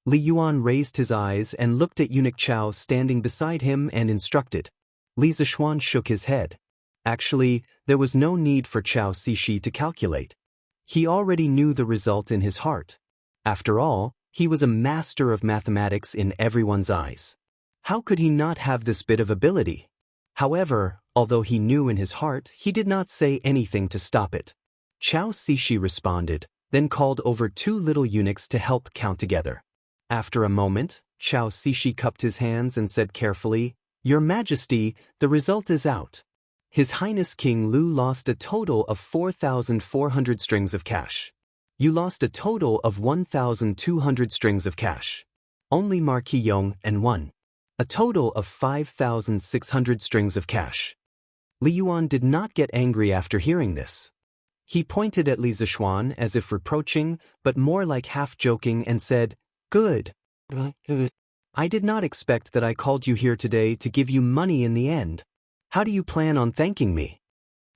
Li Yuan raised his eyes and looked at eunuch Chao standing beside him and instructed. Li Zishuan shook his head. Actually, there was no need for Chao Cixi to calculate. He already knew the result in his heart. After all, he was a master of mathematics in everyone's eyes. How could he not have this bit of ability? However, although he knew in his heart, he did not say anything to stop it. Chao Cixi responded, then called over 2 little eunuchs to help count together. After a moment, Chao Cixi cupped his hands and said carefully, Your Majesty, the result is out. His Highness King Lu lost a total of 4,400 strings of cash. You lost a total of 1,200 strings of cash. Only Marquis Yong and won. A total of 5,600 strings of cash. Li Yuan did not get angry after hearing this. He pointed at Li Zishuan as if reproaching, but more like half-joking and said, Good. I did not expect that I called you here today to give you money in the end. How do you plan on thanking me?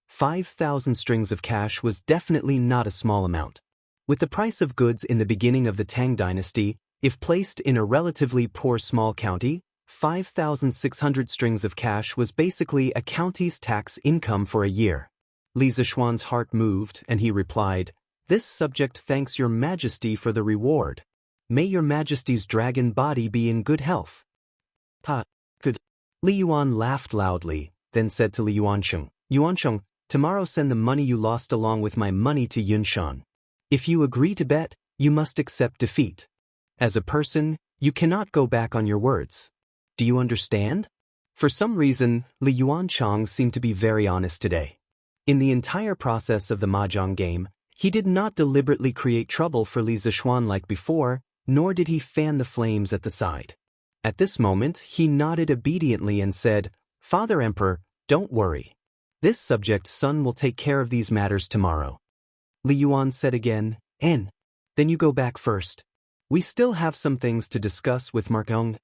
5,000 strings of cash was definitely not a small amount. With the price of goods in the beginning of the Tang dynasty, if placed in a relatively poor small county, 5,600 strings of cash was basically a county's tax income for a year. Li Zishuan's heart moved, and he replied, This subject thanks your Majesty for the reward. May your Majesty's dragon body be in good health. Good. Li Yuan laughed loudly, then said to Li Yuancheng, Yuancheng, tomorrow send the money you lost along with my money to Yunshan. If you agree to bet, you must accept defeat. As a person, you cannot go back on your words. Do you understand? For some reason, Li Yuancheng seemed to be very honest today. In the entire process of the mahjong game, he did not deliberately create trouble for Li Zishuan like before, nor did he fan the flames at the side. At this moment, he nodded obediently and said, Father Emperor, don't worry. This subject's son will take care of these matters tomorrow. Li Yuan said again, Then you go back first. We still have some things to discuss with Marquion.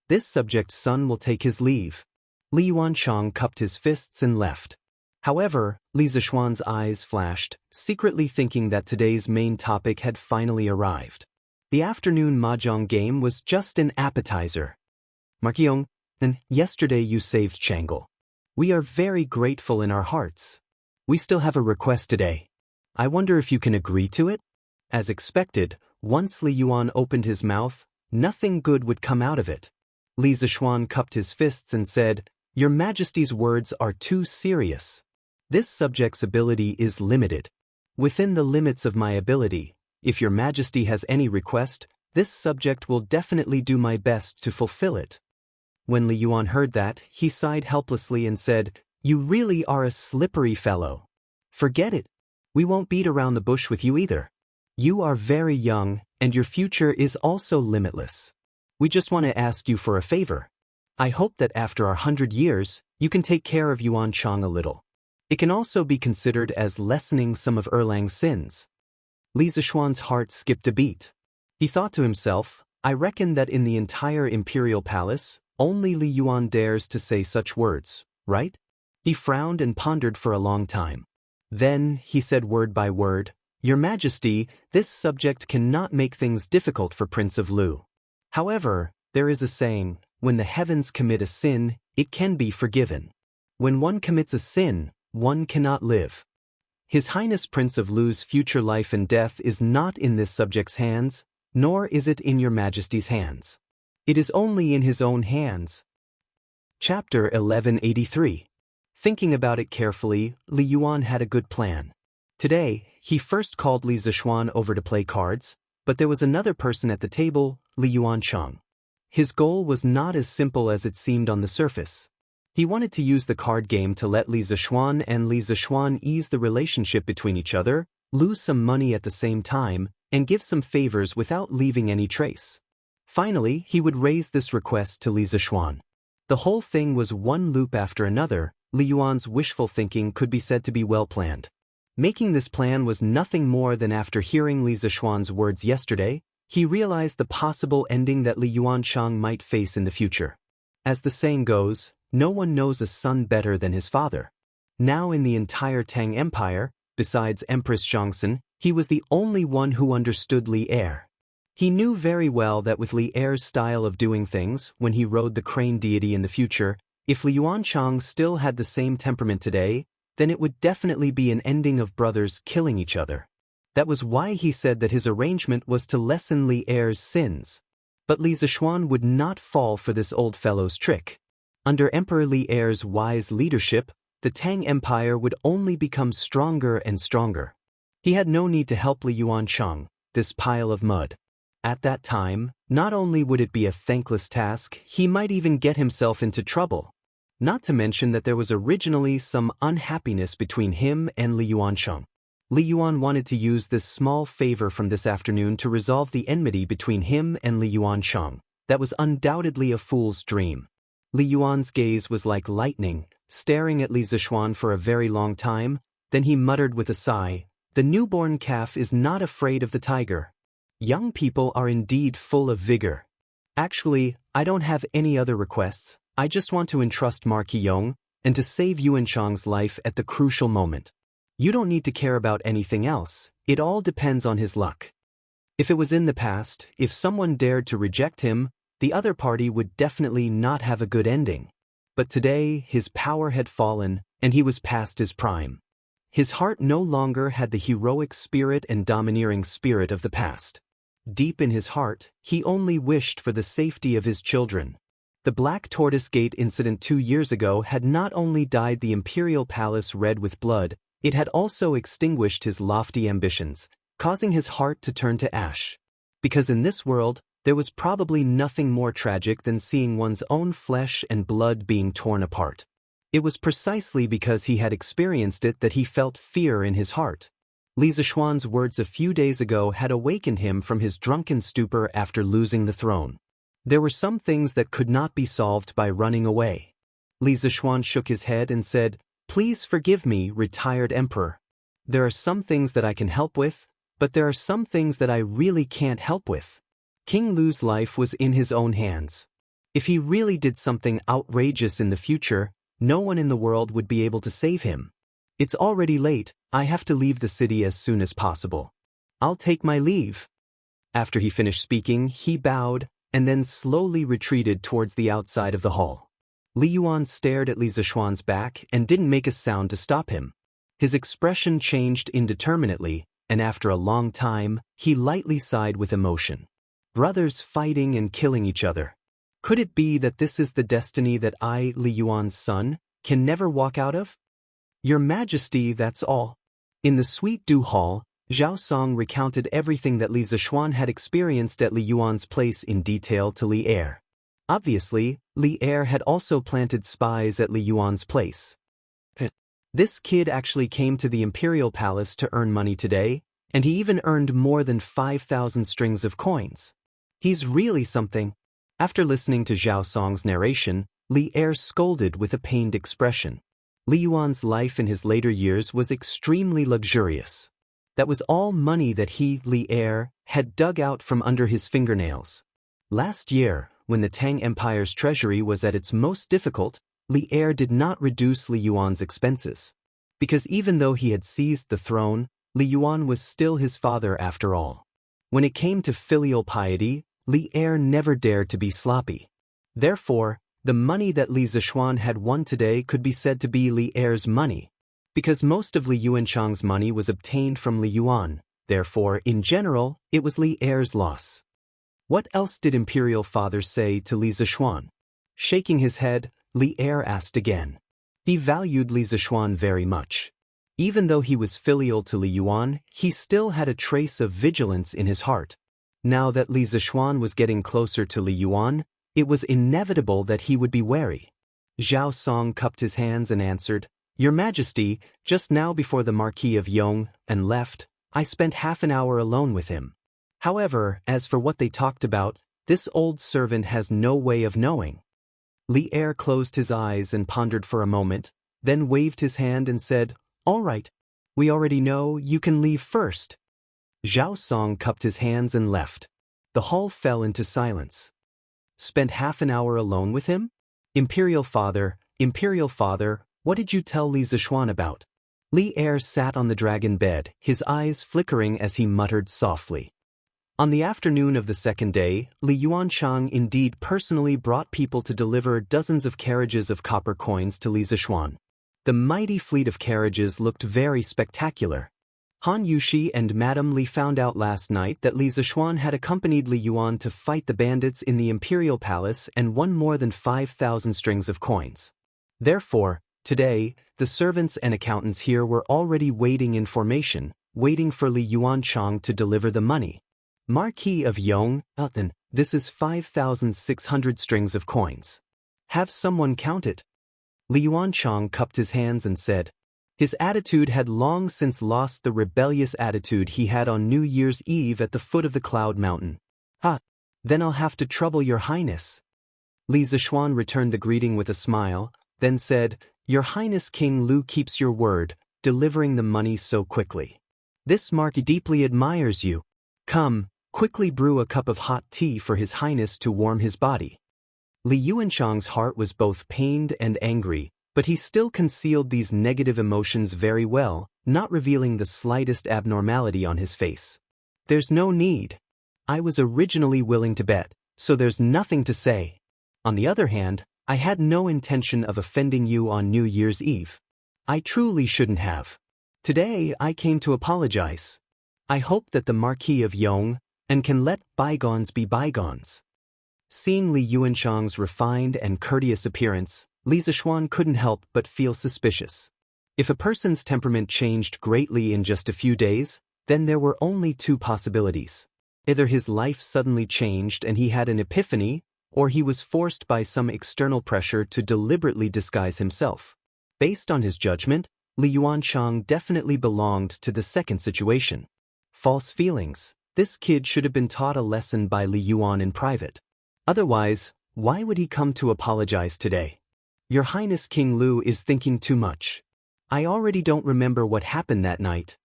This subject's son will take his leave. Li Yuancheng cupped his fists and left. However, Li Zixuan's eyes flashed, secretly thinking that today's main topic had finally arrived. The afternoon mahjong game was just an appetizer. Markyong, and yesterday you saved Chang'e. We are very grateful in our hearts. We still have a request today. I wonder if you can agree to it? As expected, once Li Yuan opened his mouth, nothing good would come out of it. Li Zixuan cupped his fists and said, "Your Majesty's words are too serious. This subject's ability is limited. Within the limits of my ability, if your Majesty has any request, this subject will definitely do my best to fulfill it." When Li Yuan heard that, he sighed helplessly and said, "You really are a slippery fellow. Forget it. We won't beat around the bush with you either. You are very young, and your future is also limitless. We just want to ask you for a favor. I hope that after our 100 years, you can take care of Yuan Chang a little. It can also be considered as lessening some of Erlang's sins." Li Zixuan's heart skipped a beat. He thought to himself, "I reckon that in the entire imperial palace, only Li Yuan dares to say such words, right?" He frowned and pondered for a long time. Then, he said word by word, "Your Majesty, this subject cannot make things difficult for Prince of Lu. However, there is a saying, when the heavens commit a sin, it can be forgiven. When one commits a sin, one cannot live. His Highness Prince of Lu's future life and death is not in this subject's hands, nor is it in your Majesty's hands. It is only in his own hands." Chapter 1183. Thinking about it carefully, Li Yuan had a good plan. Today, he first called Li Zixuan over to play cards, but there was another person at the table, Li Yuan Chang. His goal was not as simple as it seemed on the surface. He wanted to use the card game to let Li Zixuan and Li Zixuan ease the relationship between each other, lose some money at the same time, and give some favors without leaving any trace. Finally, he would raise this request to Li Zixuan. The whole thing was one loop after another. Li Yuan's wishful thinking could be said to be well planned. Making this plan was nothing more than after hearing Li Zixuan's words yesterday, he realized the possible ending that Li Yuan Chang might face in the future. As the saying goes, no one knows a son better than his father. Now in the entire Tang Empire, besides Empress Zhongxin, he was the only one who understood Li Er. He knew very well that with Li Er's style of doing things, when he rode the crane deity in the future, if Li Yuan Chang still had the same temperament today, then it would definitely be an ending of brothers killing each other. That was why he said that his arrangement was to lessen Li Er's sins. But Li Zixuan would not fall for this old fellow's trick. Under Emperor Li Er's wise leadership, the Tang Empire would only become stronger and stronger. He had no need to help Li Yuan Chang, this pile of mud. At that time, not only would it be a thankless task, he might even get himself into trouble. Not to mention that there was originally some unhappiness between him and Li Yuan Chang. Li Yuan wanted to use this small favor from this afternoon to resolve the enmity between him and Li Yuan Chang. That was undoubtedly a fool's dream. Li Yuan's gaze was like lightning, staring at Li Zixuan for a very long time, then he muttered with a sigh, "The newborn calf is not afraid of the tiger. Young people are indeed full of vigor. Actually, I don't have any other requests. I just want to entrust Ma Qiyong and to save Yuan Chang's life at the crucial moment. You don't need to care about anything else, it all depends on his luck." If it was in the past, if someone dared to reject him, the other party would definitely not have a good ending. But today, his power had fallen, and he was past his prime. His heart no longer had the heroic spirit and domineering spirit of the past. Deep in his heart, he only wished for the safety of his children. The Black Tortoise Gate incident 2 years ago had not only dyed the imperial palace red with blood, it had also extinguished his lofty ambitions, causing his heart to turn to ash. Because in this world, there was probably nothing more tragic than seeing one's own flesh and blood being torn apart. It was precisely because he had experienced it that he felt fear in his heart. Li Zixuan's words a few days ago had awakened him from his drunken stupor after losing the throne. There were some things that could not be solved by running away. Li Zixuan shook his head and said, "Please forgive me, retired emperor. There are some things that I can help with, but there are some things that I really can't help with." King Lu's life was in his own hands. If he really did something outrageous in the future, no one in the world would be able to save him. It's already late, I have to leave the city as soon as possible. I'll take my leave. After he finished speaking, he bowed, and then slowly retreated towards the outside of the hall. Li Yuan stared at Li Zishuan's back and didn't make a sound to stop him. His expression changed indeterminately, and after a long time, he lightly sighed with emotion. Brothers fighting and killing each other. Could it be that this is the destiny that I, Li Yuan's son, can never walk out of? Your Majesty, that's all. In the Sweet Dew Hall, Zhao Song recounted everything that Li Zishuan had experienced at Li Yuan's place in detail to Li Er. Obviously, Li Er had also planted spies at Li Yuan's place. This kid actually came to the Imperial Palace to earn money today, and he even earned more than 5,000 strings of coins. He's really something. After listening to Zhao Song's narration, Li Er scolded with a pained expression. Li Yuan's life in his later years was extremely luxurious. That was all money that he, Li Er, had dug out from under his fingernails. Last year, when the Tang Empire's treasury was at its most difficult, Li Er did not reduce Li Yuan's expenses. Because even though he had seized the throne, Li Yuan was still his father after all. When it came to filial piety, Li Er never dared to be sloppy. Therefore, the money that Li Zishuan had won today could be said to be Li Er's money. Because most of Li Yuanchang's money was obtained from Li Yuan, therefore, in general, it was Li Er's loss. What else did Imperial Father say to Li Zishuan? Shaking his head, Li Er asked again. He valued Li Zishuan very much. Even though he was filial to Li Yuan, he still had a trace of vigilance in his heart. Now that Li Zishuan was getting closer to Li Yuan, it was inevitable that he would be wary. Zhao Song cupped his hands and answered, Your Majesty, just now before the Marquis of Yong and left, I spent half an hour alone with him. However, as for what they talked about, this old servant has no way of knowing. Li Er closed his eyes and pondered for a moment, then waved his hand and said, All right, we already know, you can leave first. Zhao Song cupped his hands and left. The hall fell into silence. Spent half an hour alone with him? Imperial Father, what did you tell Li Zishuan about? Li Er sat on the dragon bed, his eyes flickering as he muttered softly. On the afternoon of the second day, Li Yuanchang indeed personally brought people to deliver dozens of carriages of copper coins to Li Zishuan. The mighty fleet of carriages looked very spectacular. Han Yushi and Madame Li found out last night that Li Zishuan had accompanied Li Yuan to fight the bandits in the Imperial Palace and won more than 5,000 strings of coins. Therefore, today, the servants and accountants here were already waiting in formation, waiting for Li Yuanchang to deliver the money. Marquis of Yong, then, this is 5,600 strings of coins. Have someone count it. Li Yuanchang cupped his hands and said. His attitude had long since lost the rebellious attitude he had on New Year's Eve at the foot of the Cloud Mountain. Then I'll have to trouble your highness. Li Zishuan returned the greeting with a smile, then said, Your Highness King Lu keeps your word, delivering the money so quickly. This marquis deeply admires you. Come, quickly brew a cup of hot tea for His Highness to warm his body. Li Yuanchang's heart was both pained and angry, but he still concealed these negative emotions very well, not revealing the slightest abnormality on his face. There's no need. I was originally willing to bet, so there's nothing to say. On the other hand, I had no intention of offending you on New Year's Eve. I truly shouldn't have. Today I came to apologize. I hope that the Marquis of Yong and can let bygones be bygones. Seeing Li Yuanchang's refined and courteous appearance, Li Zishuan couldn't help but feel suspicious. If a person's temperament changed greatly in just a few days, then there were only two possibilities. Either his life suddenly changed and he had an epiphany, or he was forced by some external pressure to deliberately disguise himself. Based on his judgment, Li Yuanchang definitely belonged to the second situation. False feelings. This kid should have been taught a lesson by Li Yuan in private. Otherwise, why would he come to apologize today? Your Highness King Lu is thinking too much. I already don't remember what happened that night.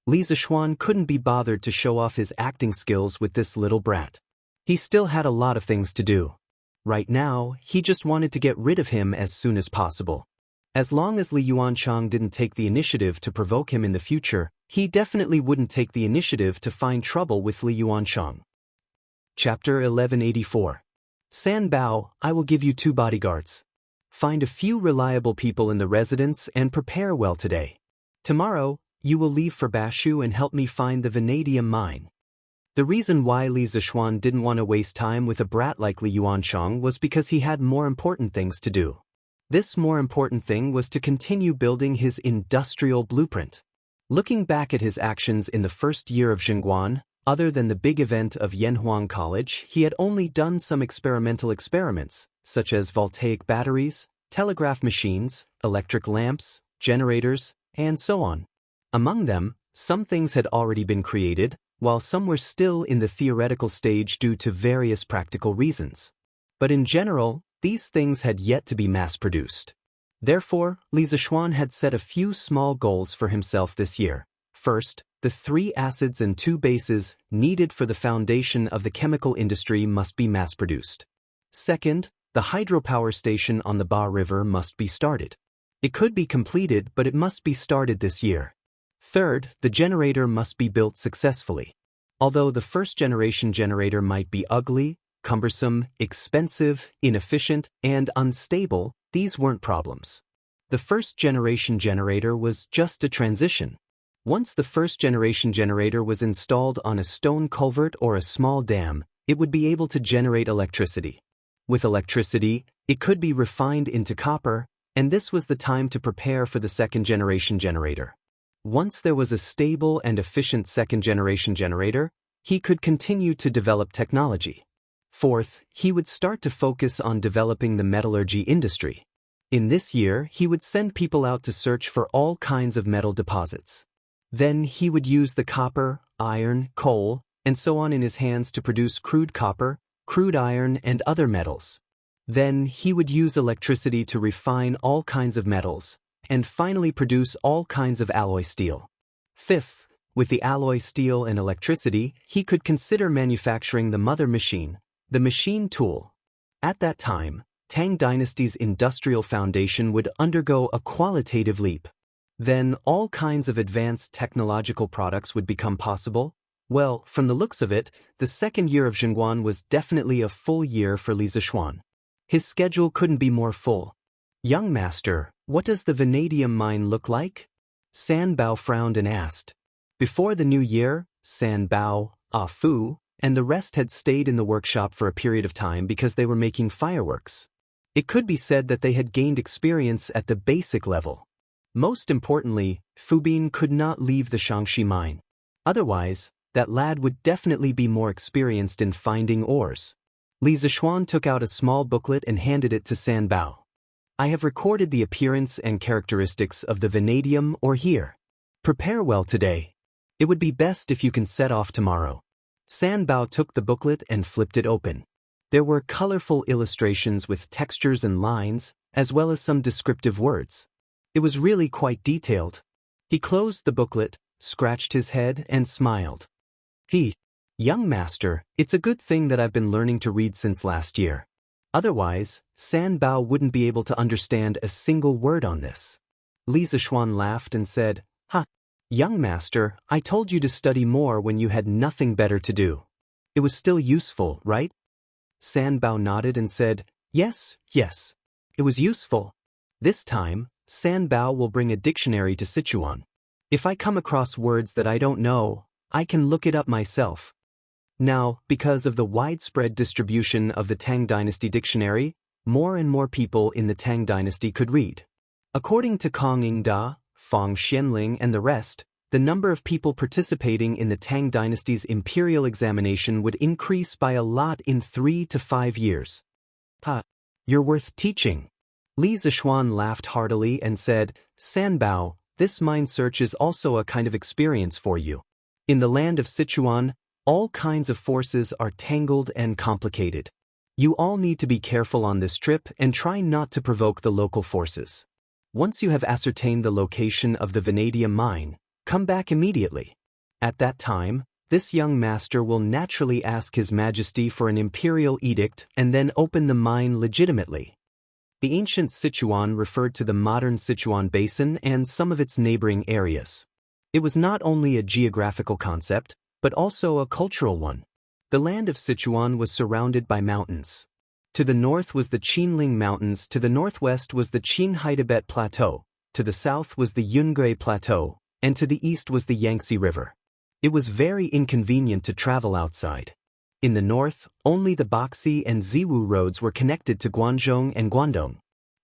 Li Zishuan couldn't be bothered to show off his acting skills with this little brat. He still had a lot of things to do. Right now, he just wanted to get rid of him as soon as possible. As long as Li Yuanchang didn't take the initiative to provoke him in the future, he definitely wouldn't take the initiative to find trouble with Li Yuanchang. Chapter 1184. San Bao, I will give you 2 bodyguards. Find a few reliable people in the residence and prepare well today. Tomorrow, you will leave for Bashu and help me find the vanadium mine. The reason why Li Zishuan didn't want to waste time with a brat like Li Yuanchang was because he had more important things to do. This more important thing was to continue building his industrial blueprint. Looking back at his actions in the first year of Zhengguan, other than the big event of Yanhuang College, he had only done some experimental experiments, such as voltaic batteries, telegraph machines, electric lamps, generators, and so on. Among them, some things had already been created, while some were still in the theoretical stage due to various practical reasons. But in general, these things had yet to be mass-produced. Therefore, Li Zishuan had set a few small goals for himself this year. First, the 3 acids and 2 bases needed for the foundation of the chemical industry must be mass-produced. Second, the hydropower station on the Ba River must be started. It could be completed, but it must be started this year. Third, the generator must be built successfully. Although the first-generation generator might be ugly, cumbersome, expensive, inefficient, and unstable, these weren't problems. The first-generation generator was just a transition. Once the first-generation generator was installed on a stone culvert or a small dam, it would be able to generate electricity. With electricity, it could be refined into copper, and this was the time to prepare for the second-generation generator. Once there was a stable and efficient second-generation generator, he could continue to develop technology. Fourth, he would start to focus on developing the metallurgy industry. In this year, he would send people out to search for all kinds of metal deposits. Then he would use the copper, iron, coal, and so on in his hands to produce crude copper, crude iron, and other metals. Then he would use electricity to refine all kinds of metals, and finally produce all kinds of alloy steel. Fifth, with the alloy steel and electricity, he could consider manufacturing the mother machine, the machine tool. At that time, Tang Dynasty's industrial foundation would undergo a qualitative leap. Then all kinds of advanced technological products would become possible. Well, from the looks of it, the second year of Zhengguan was definitely a full year for Li Zishuan. His schedule couldn't be more full. Young master, what does the vanadium mine look like? San Bao frowned and asked. Before the new year, San Bao, Ah Fu, and the rest had stayed in the workshop for a period of time because they were making fireworks. It could be said that they had gained experience at the basic level. Most importantly, Fubin could not leave the Shangxi mine. Otherwise, that lad would definitely be more experienced in finding ores. Li Zishuan took out a small booklet and handed it to San Bao. I have recorded the appearance and characteristics of the vanadium ore here. Prepare well today. It would be best if you can set off tomorrow. San Bao took the booklet and flipped it open. There were colorful illustrations with textures and lines, as well as some descriptive words. It was really quite detailed. He closed the booklet, scratched his head, and smiled. Young master, it's a good thing that I've been learning to read since last year. Otherwise, San Bao wouldn't be able to understand a single word on this. Li Zishuan laughed and said, Young master, I told you to study more when you had nothing better to do. It was still useful, right? San Bao nodded and said, Yes. It was useful. This time, San Bao will bring a dictionary to Sichuan. If I come across words that I don't know, I can look it up myself. Now, because of the widespread distribution of the Tang Dynasty dictionary, more and more people in the Tang Dynasty could read. According to Kong Yingda, Fang Xianling, and the rest, the number of people participating in the Tang Dynasty's imperial examination would increase by a lot in 3 to 5 years. You're worth teaching. Li Zishuan laughed heartily and said, San Bao, this mind search is also a kind of experience for you. In the land of Sichuan, all kinds of forces are tangled and complicated. You all need to be careful on this trip and try not to provoke the local forces. Once you have ascertained the location of the vanadium mine, come back immediately. At that time, this young master will naturally ask His Majesty for an imperial edict and then open the mine legitimately. The ancient Sichuan referred to the modern Sichuan Basin and some of its neighboring areas. It was not only a geographical concept, but also a cultural one. The land of Sichuan was surrounded by mountains. To the north was the Qinling Mountains, to the northwest was the Qinghai Tibet Plateau, to the south was the Yungui Plateau, and to the east was the Yangtze River. It was very inconvenient to travel outside. In the north, only the Baxi and Ziwu roads were connected to Guangzhou and Guangdong.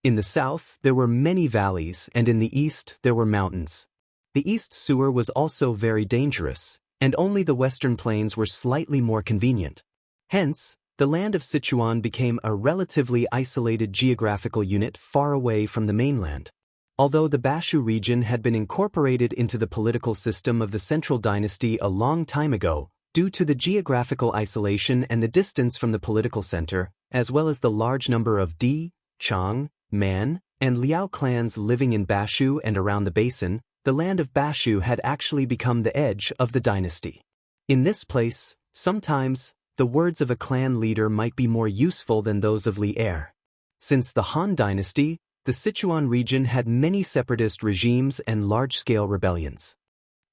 In the south, there were many valleys, and in the east, there were mountains. The east sewer was also very dangerous, and only the western plains were slightly more convenient. Hence, the land of Sichuan became a relatively isolated geographical unit far away from the mainland. Although the Bashu region had been incorporated into the political system of the Central Dynasty a long time ago, due to the geographical isolation and the distance from the political center, as well as the large number of Di, Chang, Man, and Liao clans living in Bashu and around the basin, the land of Bashu had actually become the edge of the dynasty. In this place, sometimes, the words of a clan leader might be more useful than those of Li Er. Since the Han Dynasty, the Sichuan region had many separatist regimes and large-scale rebellions.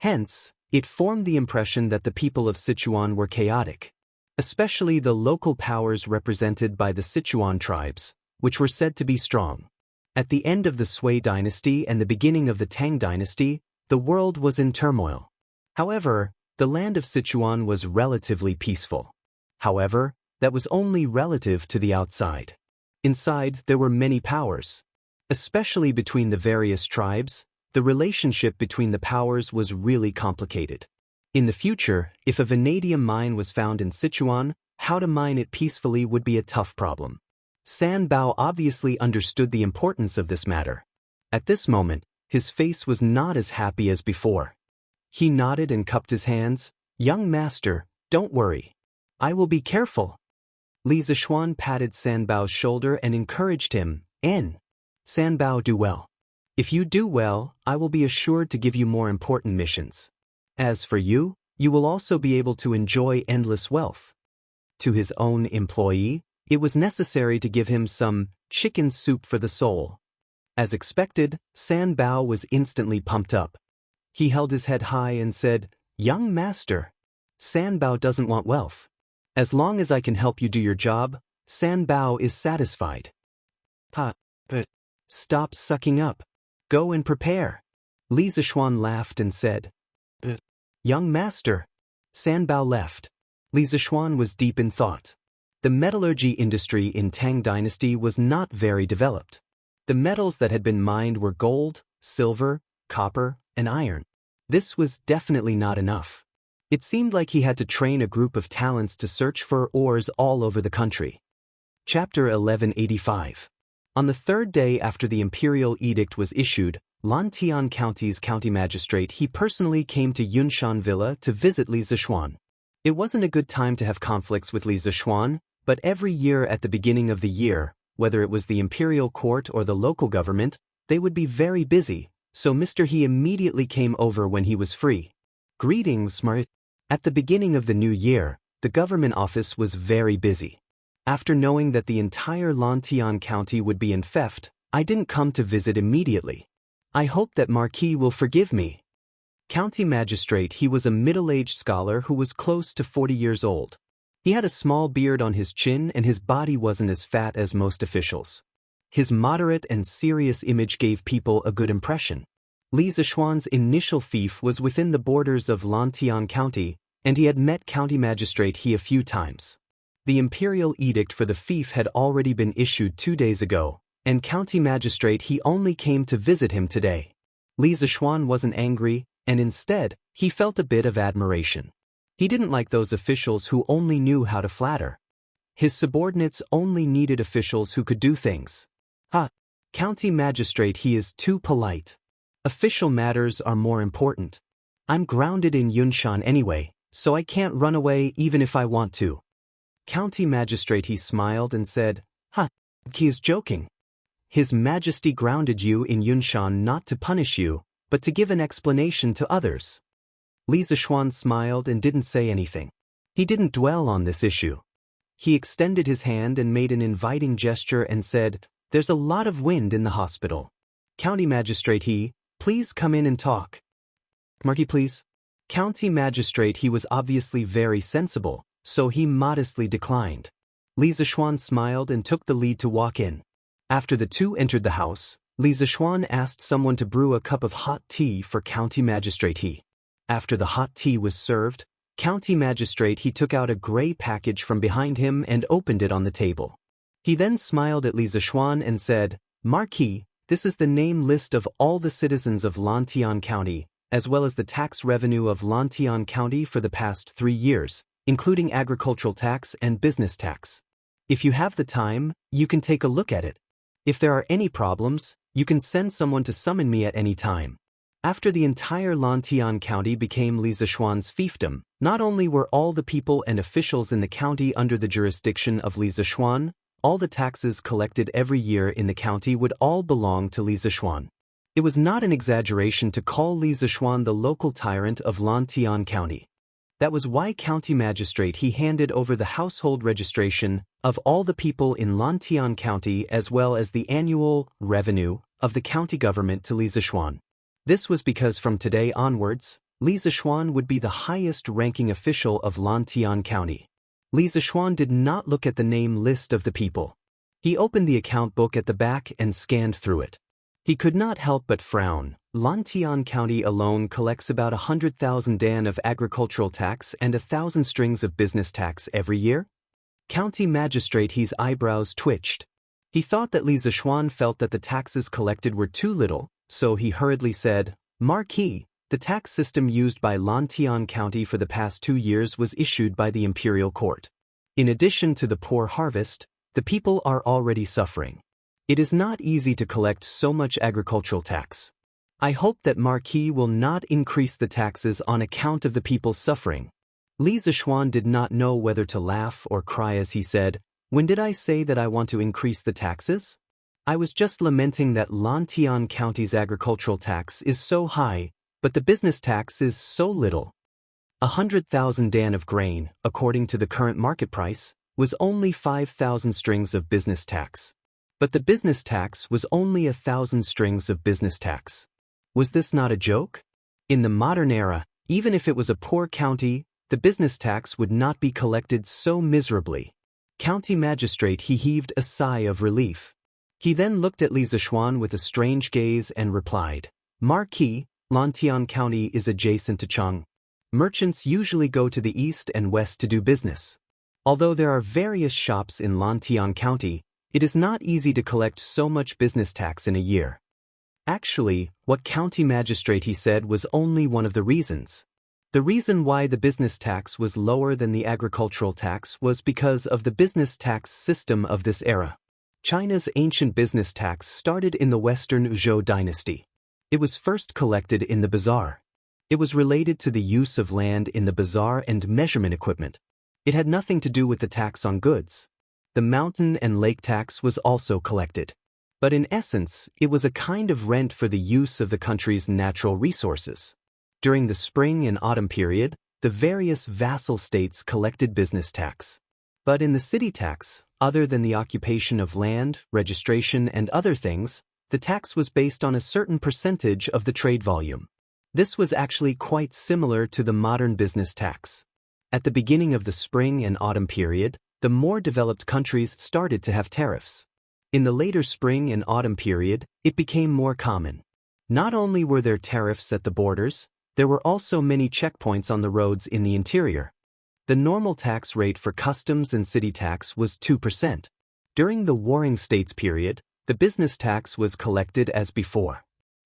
Hence, it formed the impression that the people of Sichuan were chaotic, especially the local powers represented by the Sichuan tribes, which were said to be strong. At the end of the Sui dynasty and the beginning of the Tang dynasty, the world was in turmoil. However, the land of Sichuan was relatively peaceful. However, that was only relative to the outside. Inside, there were many powers. Especially between the various tribes, the relationship between the powers was really complicated. In the future, if a vanadium mine was found in Sichuan, how to mine it peacefully would be a tough problem. San Bao obviously understood the importance of this matter. At this moment, his face was not as happy as before. He nodded and cupped his hands. "Young master, don't worry. I will be careful." Li Zishuan patted San Bao's shoulder and encouraged him. San Bao, do well. If you do well, I will be assured to give you more important missions. As for you, you will also be able to enjoy endless wealth. To his own employee, it was necessary to give him some chicken soup for the soul. As expected, San Bao was instantly pumped up. He held his head high and said, "Young master, San Bao doesn't want wealth. As long as I can help you do your job, San Bao is satisfied." But stop sucking up. Go and prepare. Li Zishuan laughed and said, "Young master." San Bao left. Li Zishuan was deep in thought. The metallurgy industry in Tang Dynasty was not very developed. The metals that had been mined were gold, silver, copper, and iron. This was definitely not enough. It seemed like he had to train a group of talents to search for ores all over the country. Chapter 1185. On the third day after the imperial edict was issued, Lantian County's county magistrate he personally came to Yunshan Villa to visit Li Zishuan. It wasn't a good time to have conflicts with Li Zishuan, but every year at the beginning of the year, whether it was the imperial court or the local government, they would be very busy, so Mr. He immediately came over when he was free. "Greetings, Smart." At the beginning of the new year, the government office was very busy. After knowing that the entire Lantian County would be in theft, I didn't come to visit immediately. I hope that Marquis will forgive me. County magistrate he was a middle-aged scholar who was close to 40 years old. He had a small beard on his chin and his body wasn't as fat as most officials. His moderate and serious image gave people a good impression. Li Zishuan's initial fief was within the borders of Lantian County, and he had met county magistrate he a few times. The imperial edict for the fief had already been issued 2 days ago, and county magistrate he only came to visit him today. Li Zishuan wasn't angry, and instead, he felt a bit of admiration. He didn't like those officials who only knew how to flatter. His subordinates only needed officials who could do things. County magistrate he is too polite. Official matters are more important. I'm grounded in Yunshan anyway, so I can't run away even if I want to. County magistrate he smiled and said, He is joking. His Majesty grounded you in Yunshan not to punish you, but to give an explanation to others. Li Zishuan smiled and didn't say anything. He didn't dwell on this issue. He extended his hand and made an inviting gesture and said, There's a lot of wind in the hospital. County magistrate he, please come in and talk. Marquis, please. County magistrate he was obviously very sensible, so he modestly declined. Li Zishuan smiled and took the lead to walk in. After the two entered the house, Li Zishuan asked someone to brew a cup of hot tea for County magistrate he. After the hot tea was served, County magistrate he took out a gray package from behind him and opened it on the table. He then smiled at Li Zishuan and said, Marquis, this is the name list of all the citizens of Lantian County, as well as the tax revenue of Lantian County for the past 3 years, including agricultural tax and business tax. If you have the time, you can take a look at it. If there are any problems, you can send someone to summon me at any time. After the entire Lantian County became Li Zishuan's fiefdom, not only were all the people and officials in the county under the jurisdiction of Li Zishuan, all the taxes collected every year in the county would all belong to Li Zishuan. It was not an exaggeration to call Li Zishuan the local tyrant of Lantian County. That was why County Magistrate he handed over the household registration of all the people in Lantian County as well as the annual revenue of the county government to Li Zishuan. This was because from today onwards, Li Zishuan would be the highest-ranking official of Lantian County. Li Zishuan did not look at the name list of the people. He opened the account book at the back and scanned through it. He could not help but frown. Lantian County alone collects about 100,000 dan of agricultural tax and 1,000 strings of business tax every year. County Magistrate he's eyebrows twitched. He thought that Li Zishuan felt that the taxes collected were too little, so he hurriedly said, Marquis, the tax system used by Lantian County for the past 2 years was issued by the imperial court. In addition to the poor harvest, the people are already suffering. It is not easy to collect so much agricultural tax. I hope that Marquis will not increase the taxes on account of the people's suffering. Li Zishuan did not know whether to laugh or cry as he said, When did I say that I want to increase the taxes? I was just lamenting that Lantian County's agricultural tax is so high, but the business tax is so little. 100,000 dan of grain, according to the current market price, was only 5,000 strings of business tax. But the business tax was only 1,000 strings of business tax. Was this not a joke? In the modern era, even if it was a poor county, the business tax would not be collected so miserably. County Magistrate he heaved a sigh of relief. He then looked at Li Zishuan with a strange gaze and replied, Marquis, Lantian County is adjacent to Cheng. Merchants usually go to the east and west to do business. Although there are various shops in Lantian County, it is not easy to collect so much business tax in a year. Actually, what County Magistrate he said was only one of the reasons. The reason why the business tax was lower than the agricultural tax was because of the business tax system of this era. China's ancient business tax started in the Western Zhou dynasty. It was first collected in the bazaar. It was related to the use of land in the bazaar and measurement equipment. It had nothing to do with the tax on goods. The mountain and lake tax was also collected. But in essence, it was a kind of rent for the use of the country's natural resources. During the spring and autumn period, the various vassal states collected business tax. But in the city tax, other than the occupation of land, registration, and other things, the tax was based on a certain percentage of the trade volume. This was actually quite similar to the modern business tax. At the beginning of the spring and autumn period, the more developed countries started to have tariffs. In the later spring and autumn period, it became more common. Not only were there tariffs at the borders, there were also many checkpoints on the roads in the interior. The normal tax rate for customs and city tax was 2%. During the Warring States period, the business tax was collected as before.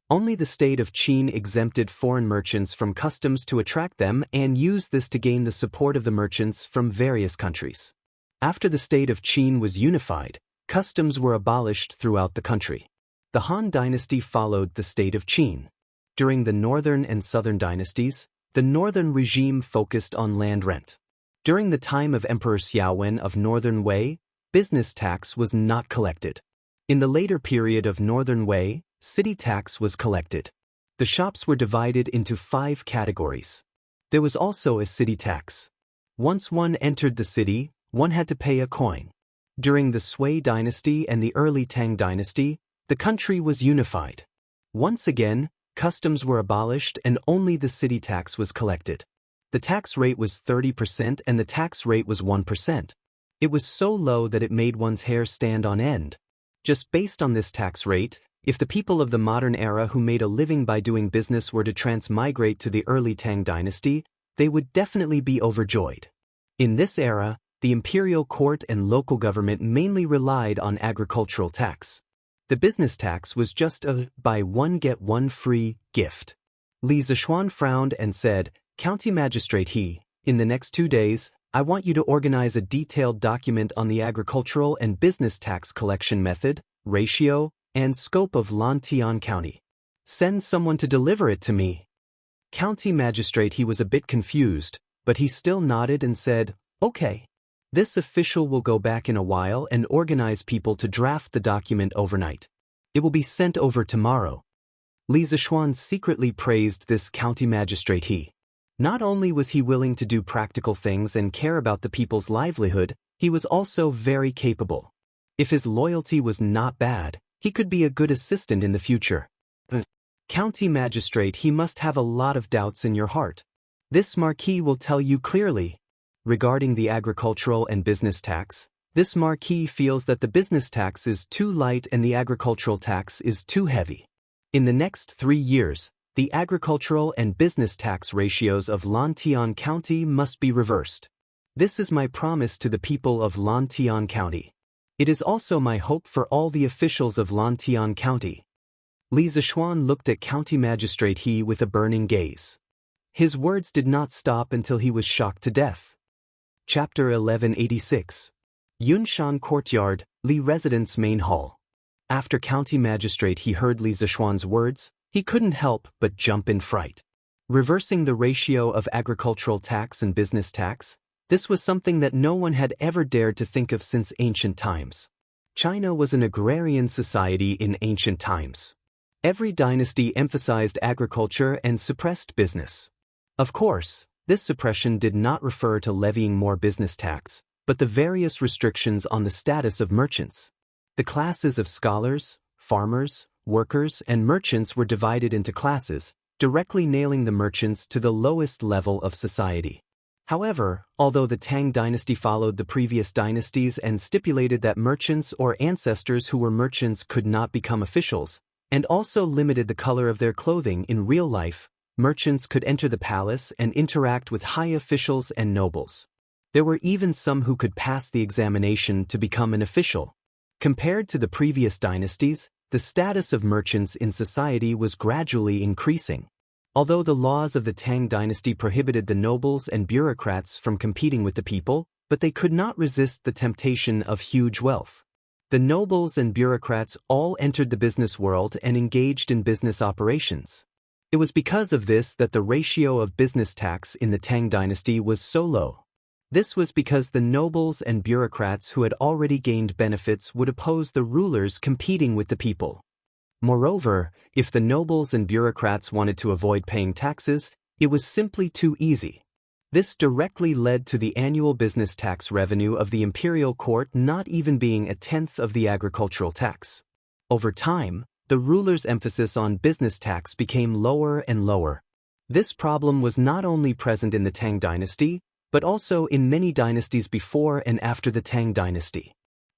Only the state of Qin exempted foreign merchants from customs to attract them and used this to gain the support of the merchants from various countries. After the state of Qin was unified, customs were abolished throughout the country. The Han dynasty followed the state of Qin. During the northern and southern dynasties, the northern regime focused on land rent. During the time of Emperor Xiaowen of Northern Wei, business tax was not collected. In the later period of Northern Wei, city tax was collected. The shops were divided into 5 categories. There was also a city tax. Once one entered the city, one had to pay a coin. During the Sui dynasty and the early Tang dynasty, the country was unified. Once again, customs were abolished and only the city tax was collected. The tax rate was 30% and the tax rate was 1%. It was so low that it made one's hair stand on end. Just based on this tax rate, if the people of the modern era who made a living by doing business were to transmigrate to the early Tang dynasty, they would definitely be overjoyed. In this era, the imperial court and local government mainly relied on agricultural tax. The business tax was just a buy one get one free gift. Li Zishuan frowned and said, "County Magistrate He, in the next 2 days, I want you to organize a detailed document on the agricultural and business tax collection method, ratio, and scope of Lantian County. Send someone to deliver it to me." County Magistrate He was a bit confused, but he still nodded and said, "Okay. This official will go back in a while and organize people to draft the document overnight. It will be sent over tomorrow." Li Zishuan secretly praised this county magistrate He. Not only was he willing to do practical things and care about the people's livelihood, he was also very capable. If his loyalty was not bad, he could be a good assistant in the future. County magistrate He must have a lot of doubts in your heart. This marquis will tell you clearly. Regarding the agricultural and business tax, this marquis feels that the business tax is too light and the agricultural tax is too heavy. In the next 3 years, the agricultural and business tax ratios of Lantian County must be reversed. This is my promise to the people of Lantian County. It is also my hope for all the officials of Lantian County. Li Zishuan looked at County Magistrate He with a burning gaze. His words did not stop until he was shocked to death. Chapter 1186. Yunshan Courtyard, Li Residence Main Hall. After County Magistrate He heard Li Zishuan's words, he couldn't help but jump in fright. Reversing the ratio of agricultural tax and business tax, this was something that no one had ever dared to think of since ancient times. China was an agrarian society in ancient times. Every dynasty emphasized agriculture and suppressed business. Of course, this suppression did not refer to levying more business tax, but the various restrictions on the status of merchants. The classes of scholars, farmers, workers, and merchants were divided into classes, directly nailing the merchants to the lowest level of society. However, although the Tang dynasty followed the previous dynasties and stipulated that merchants or ancestors who were merchants could not become officials, and also limited the color of their clothing in real life, merchants could enter the palace and interact with high officials and nobles. There were even some who could pass the examination to become an official. Compared to the previous dynasties, the status of merchants in society was gradually increasing. Although the laws of the Tang dynasty prohibited the nobles and bureaucrats from competing with the people, but they could not resist the temptation of huge wealth. The nobles and bureaucrats all entered the business world and engaged in business operations. It was because of this that the ratio of business tax in the Tang dynasty was so low. This was because the nobles and bureaucrats who had already gained benefits would oppose the rulers competing with the people. Moreover, if the nobles and bureaucrats wanted to avoid paying taxes, it was simply too easy. This directly led to the annual business tax revenue of the imperial court not even being a tenth of the agricultural tax. Over time, the ruler's emphasis on business tax became lower and lower. This problem was not only present in the Tang dynasty, but also in many dynasties before and after the Tang dynasty.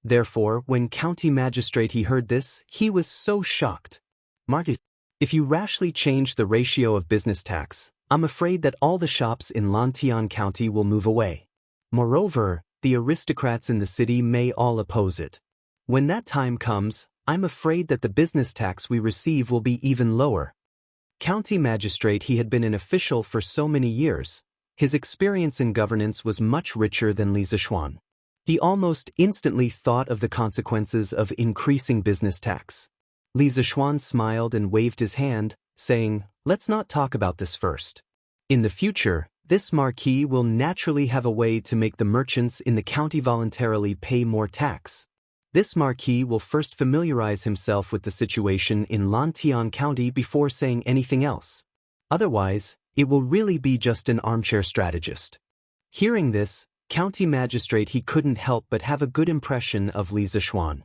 Therefore, when County Magistrate He heard this, he was so shocked. "Marquis, if you rashly change the ratio of business tax, I'm afraid that all the shops in Lantian County will move away. Moreover, the aristocrats in the city may all oppose it. When that time comes, I'm afraid that the business tax we receive will be even lower." County Magistrate He had been an official for so many years. His experience in governance was much richer than Li Zishuan. He almost instantly thought of the consequences of increasing business tax. Li Zishuan smiled and waved his hand, saying, "Let's not talk about this first. In the future, this marquis will naturally have a way to make the merchants in the county voluntarily pay more tax. This marquis will first familiarize himself with the situation in Lantian County before saying anything else. Otherwise, it will really be just an armchair strategist." Hearing this, county magistrate he couldn't help but have a good impression of Li Zishuan.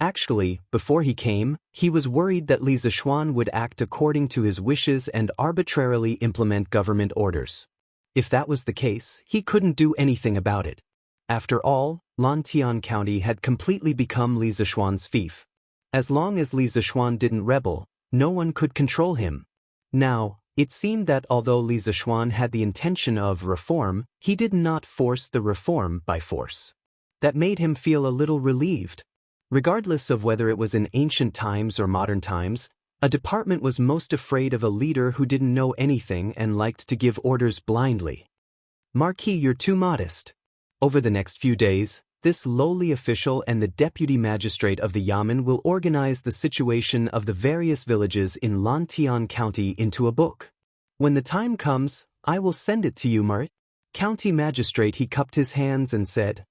Actually, before he came, he was worried that Li Zishuan would act according to his wishes and arbitrarily implement government orders. If that was the case, he couldn't do anything about it. After all, Lantian County had completely become Li Zishuan's fief. As long as Li Zishuan didn't rebel, no one could control him. Now, it seemed that although Li Zishuan had the intention of reform, he did not force the reform by force. That made him feel a little relieved. Regardless of whether it was in ancient times or modern times, a department was most afraid of a leader who didn't know anything and liked to give orders blindly. Marquis, you're too modest. Over the next few days, this lowly official and the deputy magistrate of the Yamen will organize the situation of the various villages in Lantian County into a book. When the time comes, I will send it to you, Mart. County magistrate, he cupped his hands and said.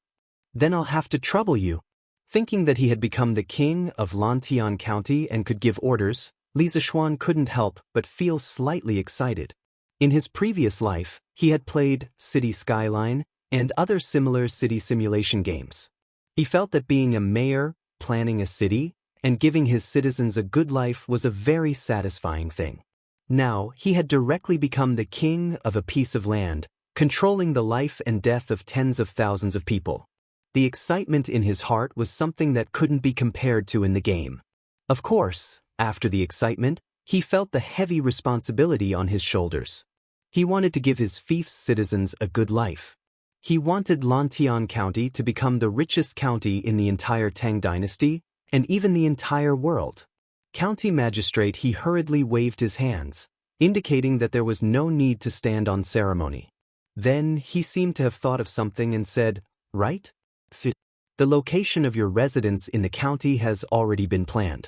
Then I'll have to trouble you. Thinking that he had become the king of Lantian County and could give orders, Li Zishuan couldn't help but feel slightly excited. In his previous life, he had played City Skyline and other similar city simulation games. He felt that being a mayor, planning a city, and giving his citizens a good life was a very satisfying thing. Now, he had directly become the king of a piece of land, controlling the life and death of tens of thousands of people. The excitement in his heart was something that couldn't be compared to in the game. Of course, after the excitement, he felt the heavy responsibility on his shoulders. He wanted to give his fief's citizens a good life. He wanted Lantian County to become the richest county in the entire Tang dynasty, and even the entire world. County magistrate, he hurriedly waved his hands, indicating that there was no need to stand on ceremony. Then, he seemed to have thought of something and said, right? The location of your residence in the county has already been planned.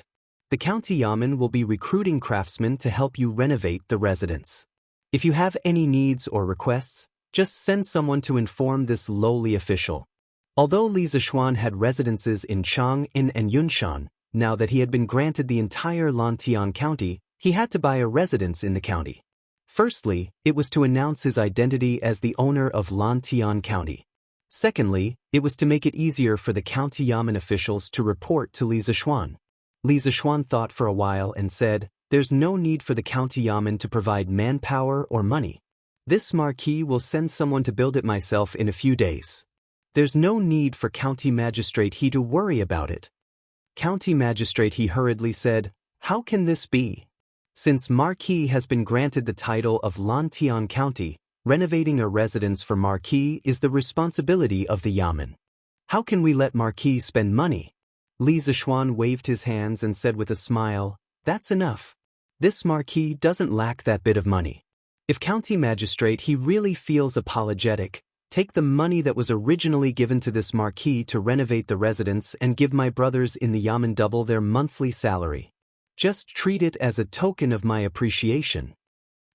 The county yamen will be recruiting craftsmen to help you renovate the residence. If you have any needs or requests, just send someone to inform this lowly official. Although Li Zishuan had residences in Chang'an and Yunshan, now that he had been granted the entire Lantian County, he had to buy a residence in the county. Firstly, it was to announce his identity as the owner of Lantian County. Secondly, it was to make it easier for the county yamen officials to report to Li Zishuan. Li Zishuan thought for a while and said, there's no need for the county yamen to provide manpower or money. This marquee will send someone to build it myself in a few days. There's no need for county magistrate he to worry about it. County magistrate, he hurriedly said, how can this be? Since Marquis has been granted the title of Lantian County, renovating a residence for Marquis is the responsibility of the yamen. How can we let Marquis spend money? Li Zishuan waved his hands and said with a smile, that's enough. This Marquis doesn't lack that bit of money. If county magistrate he really feels apologetic, take the money that was originally given to this Marquis to renovate the residence and give my brothers in the yamen double their monthly salary. Just treat it as a token of my appreciation.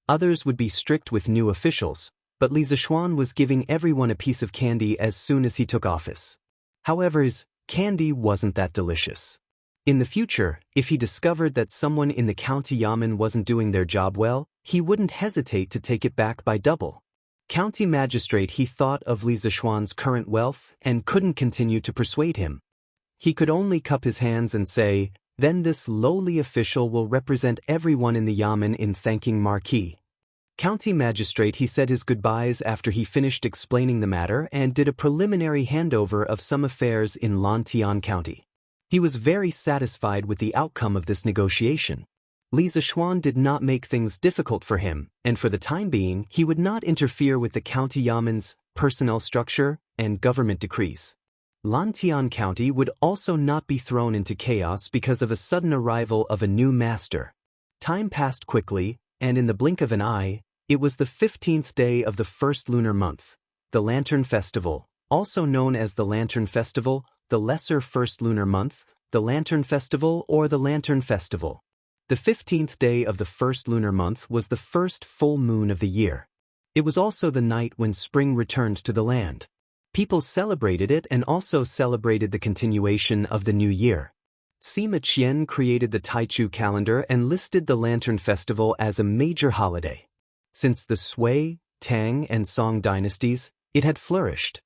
Others would be strict with new officials, but Li Zishuan was giving everyone a piece of candy as soon as he took office. However, his candy wasn't that delicious. In the future, if he discovered that someone in the county yamen wasn't doing their job well, he wouldn't hesitate to take it back by double. County magistrate, he thought of Li Zishuan's current wealth and couldn't continue to persuade him. He could only cup his hands and say, then this lowly official will represent everyone in the yamen in thanking Marquis. County magistrate, he said his goodbyes after he finished explaining the matter and did a preliminary handover of some affairs in Lantian County. He was very satisfied with the outcome of this negotiation. Li Zishuan did not make things difficult for him, and for the time being, he would not interfere with the county yamen's personnel structure and government decrees. Lantian County would also not be thrown into chaos because of a sudden arrival of a new master. Time passed quickly, and in the blink of an eye, it was the 15th day of the first lunar month, the Lantern Festival, also known as the Lantern Festival, the Lesser First Lunar Month, the Lantern Festival, or the Lantern Festival. The 15th day of the first lunar month was the first full moon of the year. It was also the night when spring returned to the land. People celebrated it and also celebrated the continuation of the new year. Sima Qian created the Taichu calendar and listed the Lantern Festival as a major holiday. Since the Sui, Tang, and Song dynasties, it had flourished.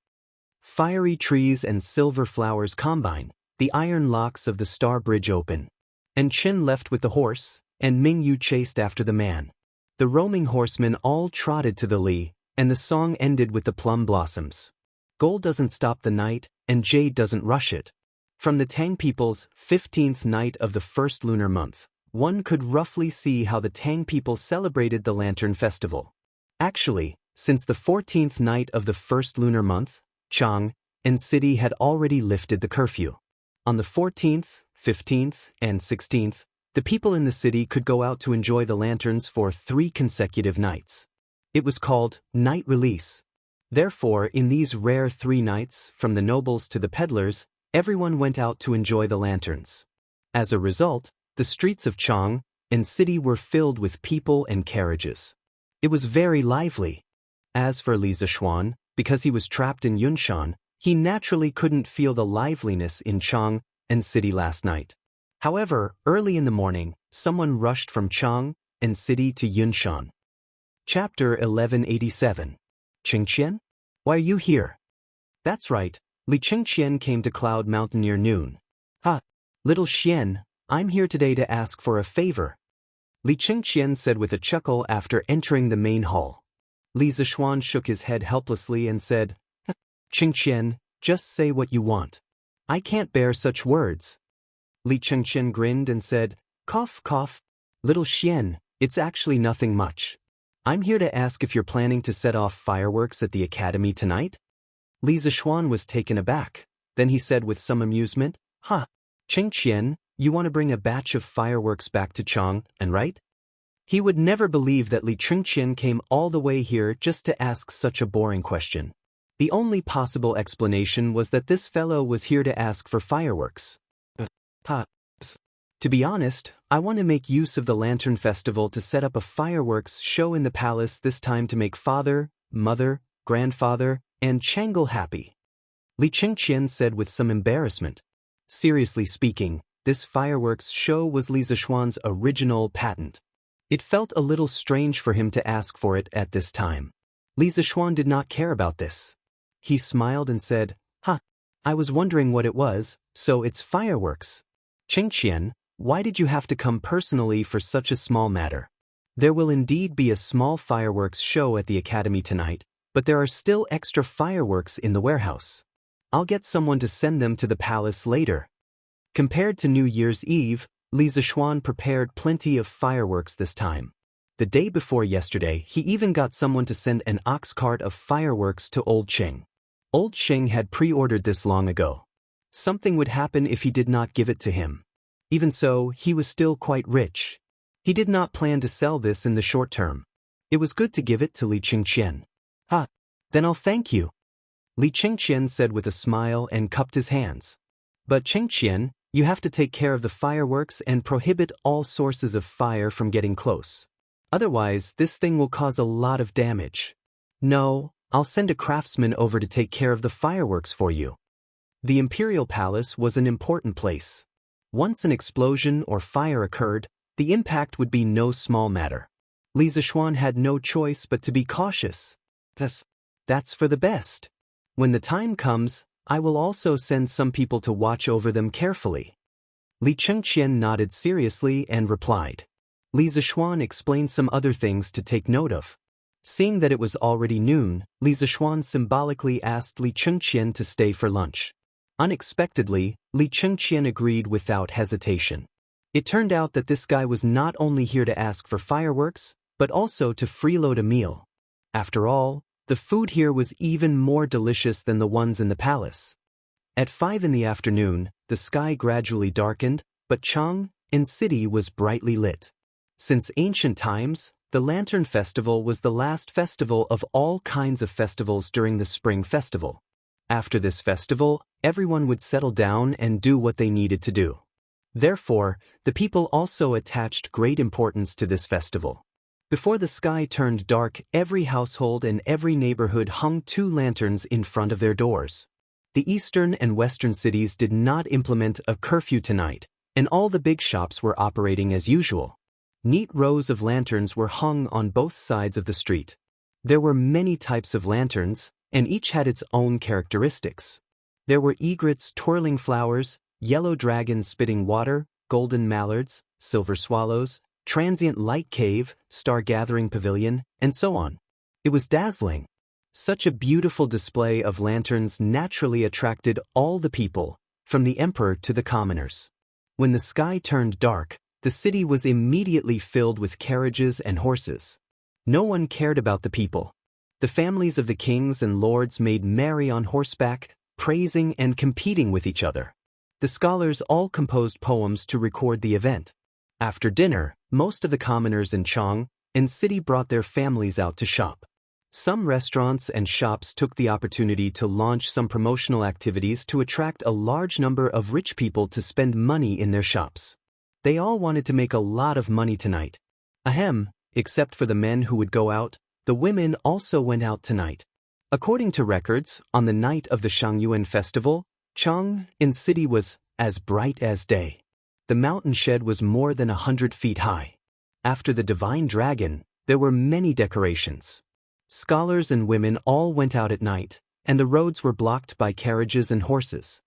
Fiery trees and silver flowers combine, the iron locks of the star bridge open. And Qin left with the horse, and Ming Yu chased after the man. The roaming horsemen all trotted to the Li, and the song ended with the plum blossoms. Gold doesn't stop the night, and jade doesn't rush it. From the Tang people's 15th night of the first lunar month, one could roughly see how the Tang people celebrated the Lantern Festival. Actually, since the 14th night of the first lunar month, Chang and city had already lifted the curfew. On the 14th, 15th, and 16th, the people in the city could go out to enjoy the lanterns for 3 consecutive nights. It was called night release. Therefore, in these rare 3 nights, from the nobles to the peddlers, everyone went out to enjoy the lanterns. As a result, the streets of Chang and city were filled with people and carriages. It was very lively. As for Li Zishuan, because he was trapped in Yunshan, he naturally couldn't feel the liveliness in Chang and city last night. However, early in the morning, someone rushed from Chang and city to Yunshan. Chapter 1187. Qingqian? Why are you here? That's right, Li Qingqian came to Cloud Mountain near noon. Little Xian, I'm here today to ask for a favor. Li Qingqian said with a chuckle after entering the main hall. Li Zishuan shook his head helplessly and said, Qingqian, just say what you want. I can't bear such words. Li Qingqian grinned and said, cough, cough. Little Xian, it's actually nothing much. I'm here to ask if you're planning to set off fireworks at the academy tonight? Li Zishuan was taken aback. Then he said with some amusement, Qingqian, you want to bring a batch of fireworks back to Chang, and right? He would never believe that Li Qingqian came all the way here just to ask such a boring question. The only possible explanation was that this fellow was here to ask for fireworks. To be honest, I want to make use of the Lantern Festival to set up a fireworks show in the palace, this time to make father, mother, grandfather, and Chang'e happy. Li Qingqian said with some embarrassment. Seriously speaking, this fireworks show was Li Zishuan's original patent. It felt a little strange for him to ask for it at this time. Li Zishuan did not care about this. He smiled and said, I was wondering what it was, so it's fireworks. Qingqian, why did you have to come personally for such a small matter? There will indeed be a small fireworks show at the academy tonight, but there are still extra fireworks in the warehouse. I'll get someone to send them to the palace later. Compared to New Year's Eve, Li Zishuan prepared plenty of fireworks this time. The day before yesterday, he even got someone to send an ox cart of fireworks to Old Cheng. Old Cheng had pre-ordered this long ago. Something would happen if he did not give it to him. Even so, he was still quite rich. He did not plan to sell this in the short term. It was good to give it to Li Qingqian. Then I'll thank you. Li Qingqian said with a smile and cupped his hands. But Qingqian, you have to take care of the fireworks and prohibit all sources of fire from getting close. Otherwise, this thing will cause a lot of damage. No, I'll send a craftsman over to take care of the fireworks for you. The Imperial Palace was an important place. Once an explosion or fire occurred, the impact would be no small matter. Li Zishuan had no choice but to be cautious. That's for the best. When the time comes, I will also send some people to watch over them carefully. Li Qingqian nodded seriously and replied. Li Zishuan explained some other things to take note of. Seeing that it was already noon, Li Zishuan symbolically asked Li Qingqian to stay for lunch. Unexpectedly, Li Qingqian agreed without hesitation. It turned out that this guy was not only here to ask for fireworks, but also to freeload a meal. After all, the food here was even more delicious than the ones in the palace. At 5 in the afternoon, the sky gradually darkened, but Chang and city was brightly lit. Since ancient times, the Lantern Festival was the last festival of all kinds of festivals during the Spring Festival. After this festival, everyone would settle down and do what they needed to do. Therefore, the people also attached great importance to this festival. Before the sky turned dark, every household and every neighborhood hung 2 lanterns in front of their doors. The eastern and western cities did not implement a curfew tonight, and all the big shops were operating as usual. Neat rows of lanterns were hung on both sides of the street. There were many types of lanterns, and each had its own characteristics. There were egrets twirling flowers, yellow dragons spitting water, golden mallards, silver swallows, transient light cave, star-gathering pavilion, and so on. It was dazzling. Such a beautiful display of lanterns naturally attracted all the people, from the emperor to the commoners. When the sky turned dark, the city was immediately filled with carriages and horses. No one cared about the people. The families of the kings and lords made merry on horseback, praising and competing with each other. The scholars all composed poems to record the event. After dinner, most of the commoners in Chang and city brought their families out to shop. Some restaurants and shops took the opportunity to launch some promotional activities to attract a large number of rich people to spend money in their shops. They all wanted to make a lot of money tonight. Ahem, except for the men who would go out, the women also went out tonight. According to records, on the night of the Shangyuan festival, Chang in city was as bright as day. The mountain shed was more than 100 feet high. After the divine dragon, there were many decorations. Scholars and women all went out at night, and the roads were blocked by carriages and horses.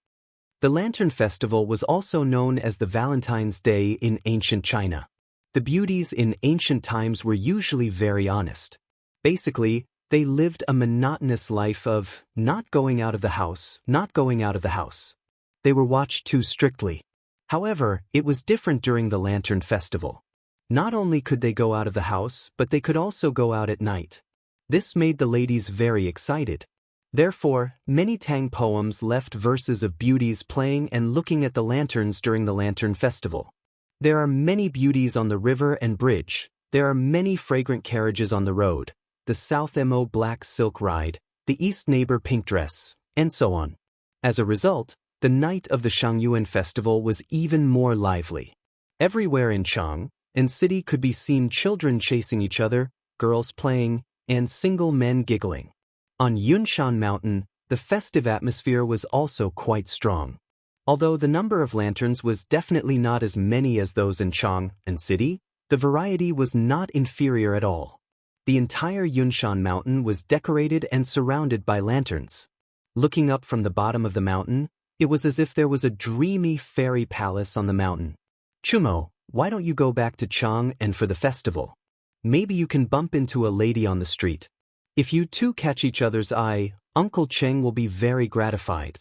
The Lantern Festival was also known as the Valentine's Day in ancient China. The beauties in ancient times were usually very honest. Basically, they lived a monotonous life of not going out of the house, not going out of the house. They were watched too strictly. However, it was different during the Lantern Festival. Not only could they go out of the house, but they could also go out at night. This made the ladies very excited. Therefore, many Tang poems left verses of beauties playing and looking at the lanterns during the Lantern Festival. There are many beauties on the river and bridge. There are many fragrant carriages on the road, the South Mo black silk ride, the East neighbor pink dress, and so on. As a result, the night of the Shangyuan festival was even more lively. Everywhere in Chang and city could be seen children chasing each other, girls playing, and single men giggling. On Yunshan Mountain, the festive atmosphere was also quite strong. Although the number of lanterns was definitely not as many as those in Chang and city, the variety was not inferior at all. The entire Yunshan Mountain was decorated and surrounded by lanterns. Looking up from the bottom of the mountain, it was as if there was a dreamy fairy palace on the mountain. Chumo, why don't you go back to Chang and for the festival? Maybe you can bump into a lady on the street. If you two catch each other's eye, Uncle Cheng will be very gratified.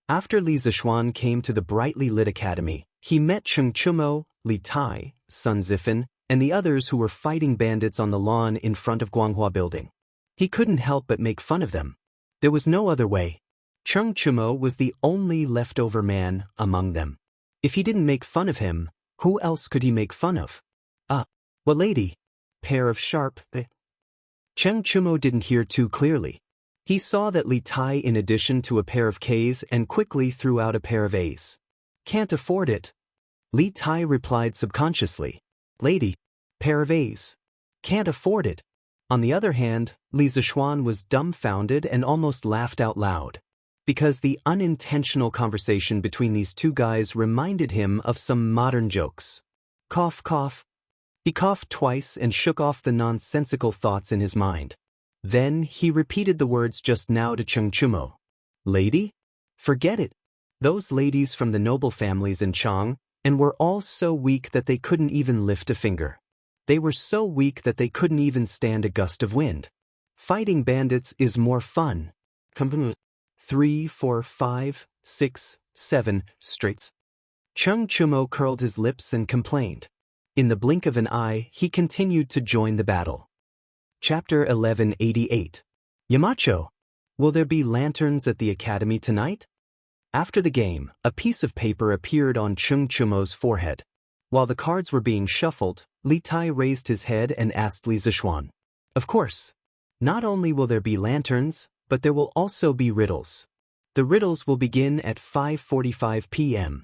After Li Zishuan came to the brightly lit academy, he met Cheng Chumo, Li Tai, Sun Zifan, and the others who were fighting bandits on the lawn in front of Guanghua Building. He couldn't help but make fun of them. There was no other way. Cheng Chumo was the only leftover man among them. If he didn't make fun of him, who else could he make fun of? What lady? Pair of sharp. Cheng Chumo didn't hear too clearly. He saw that Li Tai in addition to a pair of Ks and quickly threw out a pair of As. Can't afford it. Li Tai replied subconsciously. Lady. Pair of As. Can't afford it. On the other hand, Li Zishuan was dumbfounded and almost laughed out loud. Because the unintentional conversation between these two guys reminded him of some modern jokes. Cough, cough. He coughed twice and shook off the nonsensical thoughts in his mind. Then he repeated the words just now to Cheng Chumo. Lady? Forget it. Those ladies from the noble families in Chang and were all so weak that they couldn't even lift a finger. They were so weak that they couldn't even stand a gust of wind. Fighting bandits is more fun. 3, 4, 5, 6, 7 straights. Cheng Chumo curled his lips and complained. In the blink of an eye, he continued to join the battle. Chapter 1188. Yamacho, will there be lanterns at the academy tonight? After the game, a piece of paper appeared on Cheng Chumo's forehead. While the cards were being shuffled, Li Tai raised his head and asked Li Zishuan. Of course. Not only will there be lanterns, but there will also be riddles. The riddles will begin at 5:45 p.m.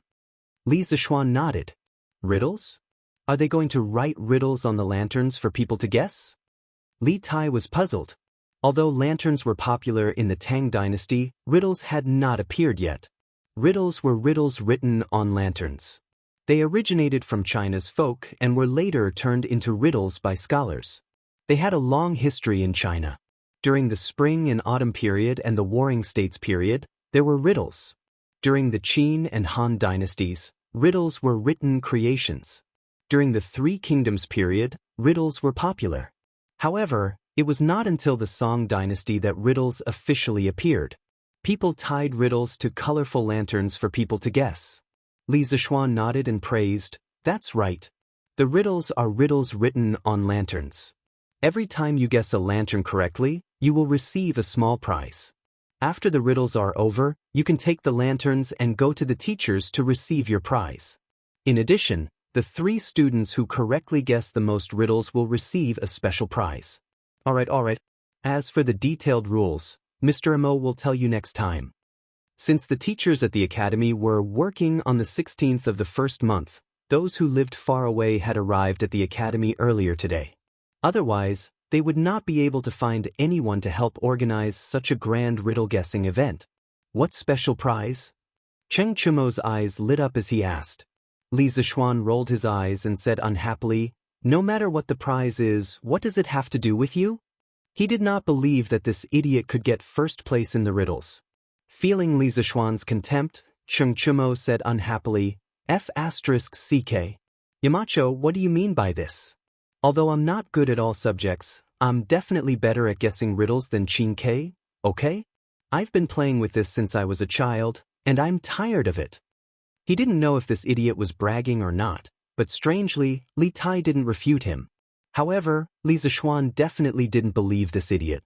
Li Zishuan nodded. Riddles? Are they going to write riddles on the lanterns for people to guess? Li Tai was puzzled. Although lanterns were popular in the Tang dynasty, riddles had not appeared yet. Riddles were riddles written on lanterns. They originated from China's folk and were later turned into riddles by scholars. They had a long history in China. During the spring and autumn period and the Warring States period, there were riddles. During the Qin and Han dynasties, riddles were written creations. During the Three Kingdoms period, riddles were popular. However, it was not until the Song dynasty that riddles officially appeared. People tied riddles to colorful lanterns for people to guess. Li Zixuan nodded and praised, "That's right. The riddles are riddles written on lanterns. Every time you guess a lantern correctly, you will receive a small prize. After the riddles are over, you can take the lanterns and go to the teachers to receive your prize. In addition, the 3 students who correctly guess the most riddles will receive a special prize." Alright. As for the detailed rules, Mr. Mo will tell you next time. Since the teachers at the academy were working on the 16th of the first month, those who lived far away had arrived at the academy earlier today. Otherwise, they would not be able to find anyone to help organize such a grand riddle-guessing event. What special prize? Cheng Chumo's eyes lit up as he asked. Li Zixuan rolled his eyes and said unhappily, "No matter what the prize is, what does it have to do with you?" He did not believe that this idiot could get first place in the riddles. Feeling Li Zixuan's contempt, Cheng Chumo said unhappily, "F***CK. Yamacho, what do you mean by this? Although I'm not good at all subjects, I'm definitely better at guessing riddles than Qin K, okay? I've been playing with this since I was a child, and I'm tired of it." He didn't know if this idiot was bragging or not, but strangely, Li Tai didn't refute him. However, Li Zixuan definitely didn't believe this idiot.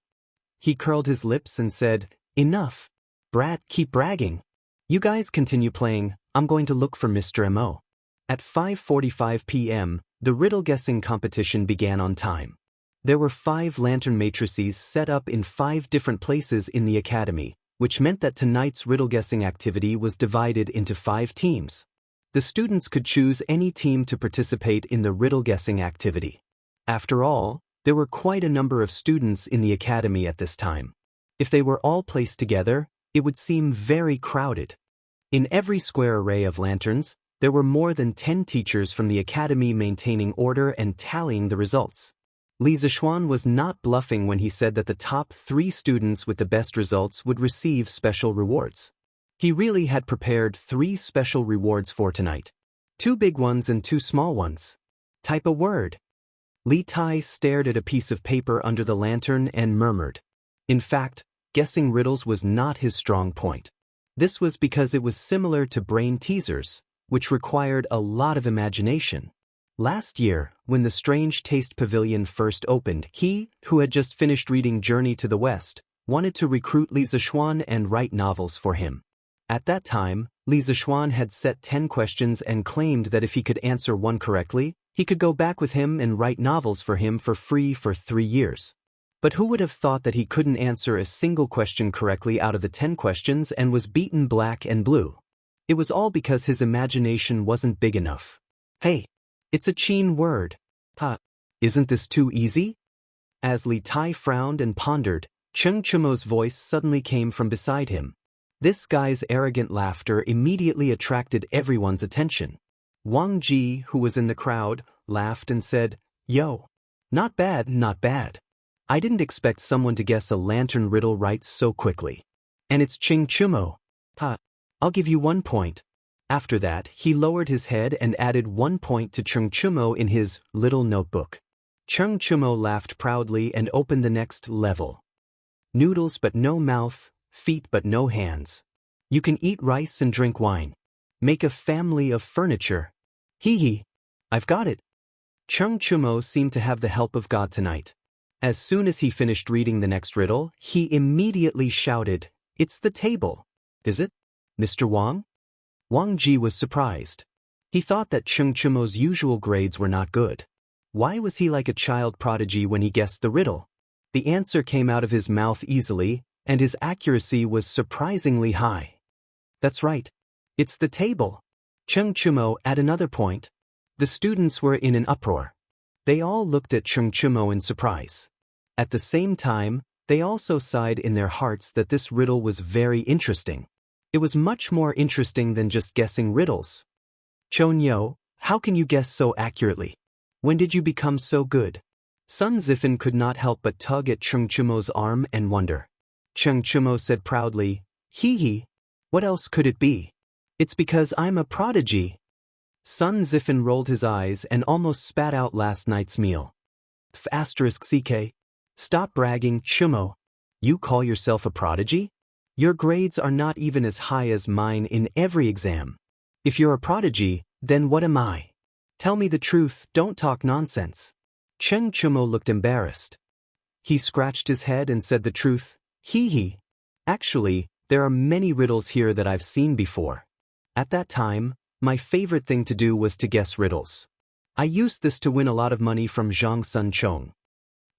He curled his lips and said, "Enough. Brat, keep bragging. You guys continue playing, I'm going to look for Mr. Mo." At 5:45 p.m., the riddle-guessing competition began on time. There were 5 lantern matrices set up in 5 different places in the academy, which meant that tonight's riddle-guessing activity was divided into 5 teams. The students could choose any team to participate in the riddle-guessing activity. After all, there were quite a number of students in the academy at this time. If they were all placed together, it would seem very crowded. In every square array of lanterns, there were more than 10 teachers from the academy maintaining order and tallying the results. Li Zixuan was not bluffing when he said that the top 3 students with the best results would receive special rewards. He really had prepared 3 special rewards for tonight. 2 big ones and 2 small ones. Type a word. Li Tai stared at a piece of paper under the lantern and murmured. In fact, guessing riddles was not his strong point. This was because it was similar to brain teasers, which required a lot of imagination. Last year, when the Strange Taste Pavilion first opened, he, who had just finished reading Journey to the West, wanted to recruit Li Zixuan and write novels for him. At that time, Li Zixuan had set 10 questions and claimed that if he could answer one correctly, he could go back with him and write novels for him for free for 3 years. But who would have thought that he couldn't answer a single question correctly out of the 10 questions and was beaten black and blue? It was all because his imagination wasn't big enough. Hey, it's a Qin word. Isn't this too easy? As Li Tai frowned and pondered, Cheng Chumo's voice suddenly came from beside him. This guy's arrogant laughter immediately attracted everyone's attention. Wang Ji, who was in the crowd, laughed and said, "Yo, not bad, not bad. I didn't expect someone to guess a lantern riddle right so quickly. And it's Cheng Chumo. I'll give you 1 point." After that, he lowered his head and added 1 point to Cheng Chumo in his little notebook. Cheng Chumo laughed proudly and opened the next level. Noodles but no mouth, feet but no hands. You can eat rice and drink wine. Make a family of furniture. Hee. I've got it. Cheng Chumo seemed to have the help of God tonight. As soon as he finished reading the next riddle, he immediately shouted, "It's the table." "Is it, Mr. Wang?" Wang Ji was surprised. He thought that Cheng Chumo's usual grades were not good. Why was he like a child prodigy when he guessed the riddle? The answer came out of his mouth easily, and his accuracy was surprisingly high. That's right. It's the table. Cheng Chumo at another point. The students were in an uproar. They all looked at Cheng Chumo in surprise. At the same time, they also sighed in their hearts that this riddle was very interesting. It was much more interesting than just guessing riddles. "Chonyo, how can you guess so accurately? When did you become so good?" Sun Zifan could not help but tug at Cheng Chumo's arm and wonder. Cheng Chumo said proudly, "Hee hee. What else could it be? It's because I'm a prodigy." Sun Zifan rolled his eyes and almost spat out last night's meal. *CK. Stop bragging, Chumo. You call yourself a prodigy? Your grades are not even as high as mine in every exam. If you're a prodigy, then what am I? Tell me the truth, don't talk nonsense. Cheng Chumo looked embarrassed. He scratched his head and said the truth. Hee hee. Actually, there are many riddles here that I've seen before. At that time, my favorite thing to do was to guess riddles. I used this to win a lot of money from Zhang Sun Chong.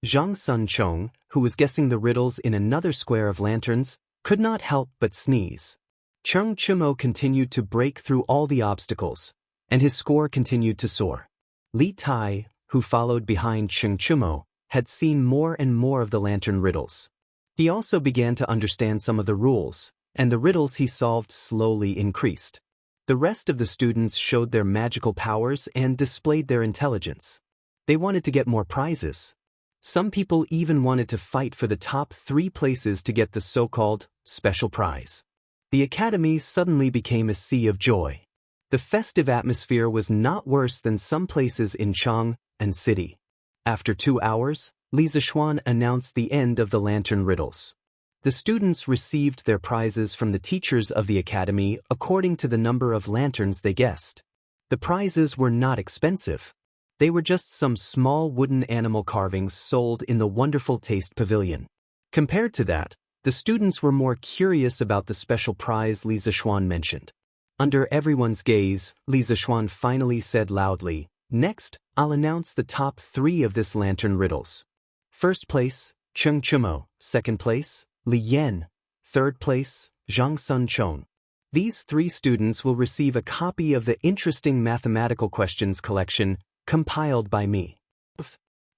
Zhang Sun Chong, who was guessing the riddles in another square of lanterns, could not help but sneeze. Cheng Chumo continued to break through all the obstacles, and his score continued to soar. Li Tai, who followed behind Cheng Chumo, had seen more and more of the lantern riddles. He also began to understand some of the rules, and the riddles he solved slowly increased. The rest of the students showed their magical powers and displayed their intelligence. They wanted to get more prizes. Some people even wanted to fight for the top 3 places to get the so-called special prize. The academy suddenly became a sea of joy. The festive atmosphere was not worse than some places in Chang and city. After 2 hours, Li Zishuan announced the end of the lantern riddles. The students received their prizes from the teachers of the academy according to the number of lanterns they guessed. The prizes were not expensive. They were just some small wooden animal carvings sold in the Wonderful Taste Pavilion. Compared to that, the students were more curious about the special prize Li Zishuan mentioned. Under everyone's gaze, Li Zishuan finally said loudly, "Next, I'll announce the top 3 of this lantern riddles. First place, Cheng Chumo. Second place, Li Yan. Third place, Zhang Sun Chong. These 3 students will receive a copy of the interesting mathematical questions collection compiled by me."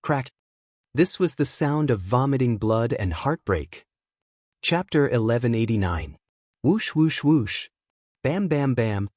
Crack. This was the sound of vomiting blood and heartbreak. Chapter 1189. Whoosh whoosh whoosh. Bam bam bam.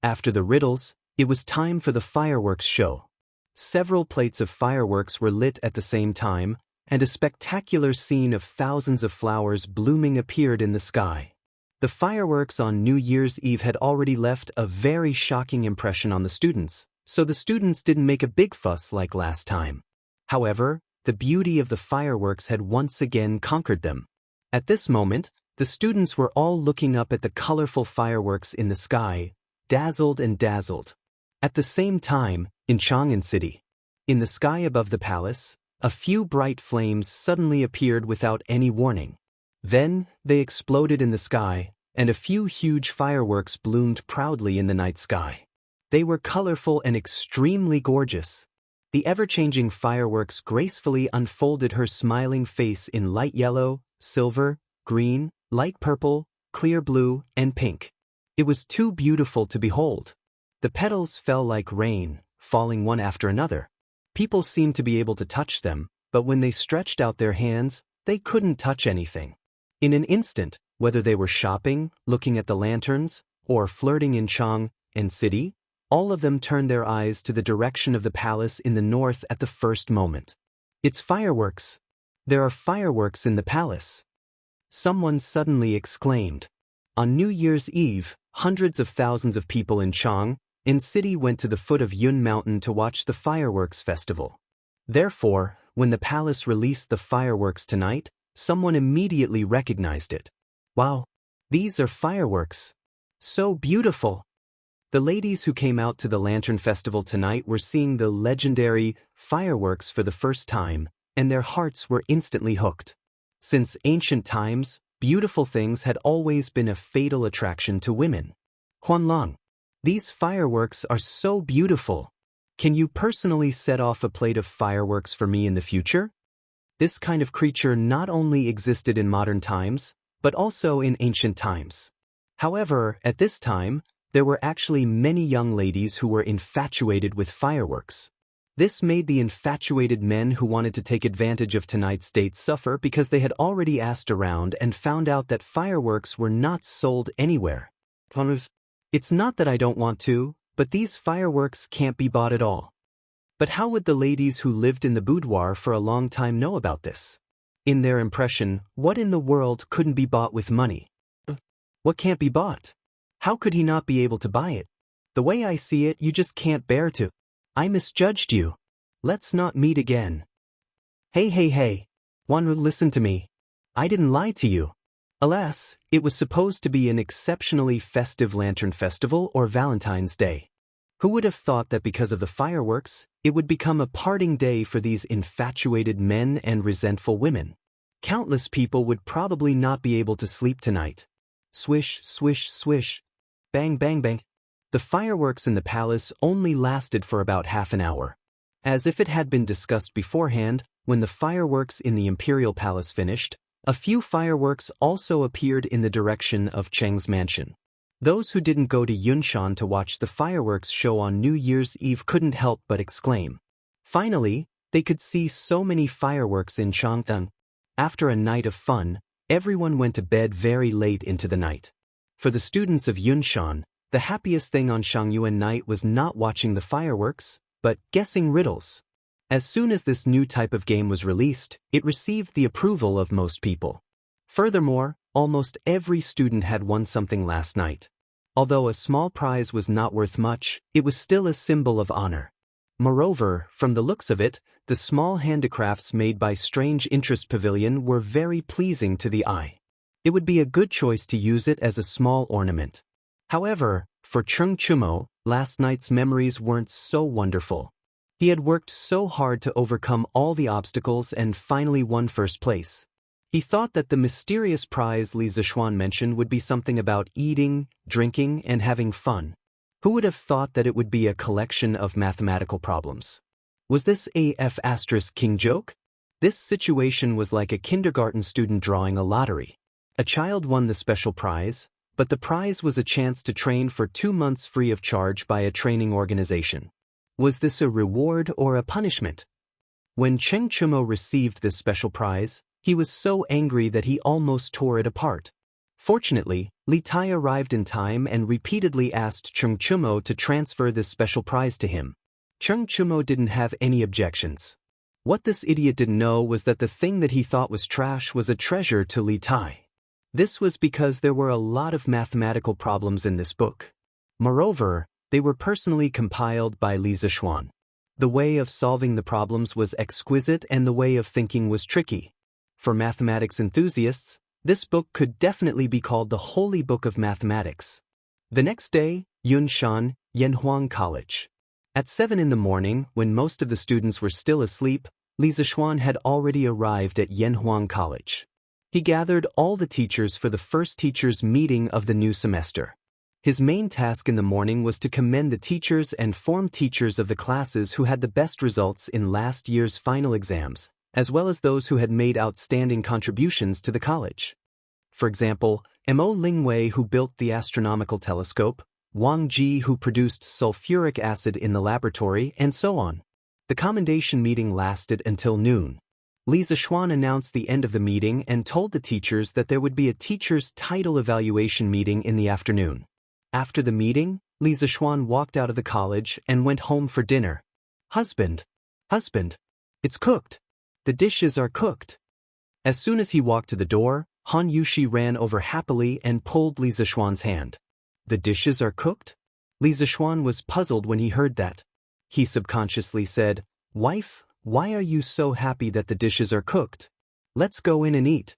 After the riddles, it was time for the fireworks show. Several plates of fireworks were lit at the same time, and a spectacular scene of thousands of flowers blooming appeared in the sky. The fireworks on New Year's Eve had already left a very shocking impression on the students, so the students didn't make a big fuss like last time. However, the beauty of the fireworks had once again conquered them. At this moment, the students were all looking up at the colorful fireworks in the sky, dazzled and dazzled. At the same time, in Chang'an City, in the sky above the palace, a few bright flames suddenly appeared without any warning. Then, they exploded in the sky, and a few huge fireworks bloomed proudly in the night sky. They were colorful and extremely gorgeous. The ever-changing fireworks gracefully unfolded her smiling face in light yellow, silver, green, light purple, clear blue, and pink. It was too beautiful to behold. The petals fell like rain, falling one after another. People seemed to be able to touch them, but when they stretched out their hands, they couldn't touch anything. In an instant, whether they were shopping, looking at the lanterns, or flirting in Chang'an City, all of them turned their eyes to the direction of the palace in the north at the first moment. "It's fireworks! There are fireworks in the palace!" Someone suddenly exclaimed. On New Year's Eve, hundreds of thousands of people in Chang'an City went to the foot of Yun Mountain to watch the fireworks festival. Therefore, when the palace released the fireworks tonight, someone immediately recognized it. "Wow! These are fireworks! So beautiful!" The ladies who came out to the Lantern Festival tonight were seeing the legendary fireworks for the first time, and their hearts were instantly hooked. Since ancient times, beautiful things had always been a fatal attraction to women. "Huanlang, these fireworks are so beautiful. Can you personally set off a plate of fireworks for me in the future?" This kind of creature not only existed in modern times, but also in ancient times. However, at this time, there were actually many young ladies who were infatuated with fireworks. This made the infatuated men who wanted to take advantage of tonight's date suffer because they had already asked around and found out that fireworks were not sold anywhere. "It's not that I don't want to, but these fireworks can't be bought at all." But how would the ladies who lived in the boudoir for a long time know about this? In their impression, what in the world couldn't be bought with money? What can't be bought? How could he not be able to buy it? The way I see it, you just can't bear to. I misjudged you. Let's not meet again. Hey. Wanru, listen to me. I didn't lie to you. Alas, it was supposed to be an exceptionally festive lantern festival or Valentine's Day. Who would have thought that because of the fireworks, it would become a parting day for these infatuated men and resentful women? Countless people would probably not be able to sleep tonight. Swish, swish, swish. Bang, bang, bang. The fireworks in the palace only lasted for about half an hour. As if it had been discussed beforehand, when the fireworks in the imperial palace finished, a few fireworks also appeared in the direction of Cheng's mansion. Those who didn't go to Yunshan to watch the fireworks show on New Year's Eve couldn't help but exclaim. Finally, they could see so many fireworks in Changthang. After a night of fun, everyone went to bed very late into the night. For the students of Yunshan, the happiest thing on Shangyuan night was not watching the fireworks, but guessing riddles. As soon as this new type of game was released, it received the approval of most people. Furthermore, almost every student had won something last night. Although a small prize was not worth much, it was still a symbol of honor. Moreover, from the looks of it, the small handicrafts made by Strange Interest Pavilion were very pleasing to the eye. It would be a good choice to use it as a small ornament. However, for Cheng Chumo, last night's memories weren't so wonderful. He had worked so hard to overcome all the obstacles and finally won first place. He thought that the mysterious prize Li Zishuan mentioned would be something about eating, drinking, and having fun. Who would have thought that it would be a collection of mathematical problems? Was this a F***king joke? This situation was like a kindergarten student drawing a lottery. A child won the special prize, but the prize was a chance to train for 2 months free of charge by a training organization. Was this a reward or a punishment? When Cheng Chumo received this special prize, he was so angry that he almost tore it apart. Fortunately, Li Tai arrived in time and repeatedly asked Cheng Chumo to transfer this special prize to him. Cheng Chumo didn't have any objections. What this idiot didn't know was that the thing that he thought was trash was a treasure to Li Tai. This was because there were a lot of mathematical problems in this book. Moreover, they were personally compiled by Li Zishuan. The way of solving the problems was exquisite and the way of thinking was tricky. For mathematics enthusiasts, this book could definitely be called the Holy Book of Mathematics. The next day, Yunshan, Yanhuang College. At 7 in the morning, when most of the students were still asleep, Li Zishuan had already arrived at Yanhuang College. He gathered all the teachers for the first teachers' meeting of the new semester. His main task in the morning was to commend the teachers and form teachers of the classes who had the best results in last year's final exams, as well as those who had made outstanding contributions to the college. For example, Mo Lingwei, who built the astronomical telescope, Wang Ji, who produced sulfuric acid in the laboratory, and so on. The commendation meeting lasted until noon. Li Zishuan announced the end of the meeting and told the teachers that there would be a teacher's title evaluation meeting in the afternoon. After the meeting, Li Zishuan walked out of the college and went home for dinner. Husband, it's cooked. The dishes are cooked. As soon as he walked to the door, Han Yushi ran over happily and pulled Li Zishuan's hand. The dishes are cooked? Li Zishuan was puzzled when he heard that. He subconsciously said, "Wife, why are you so happy that the dishes are cooked? Let's go in and eat."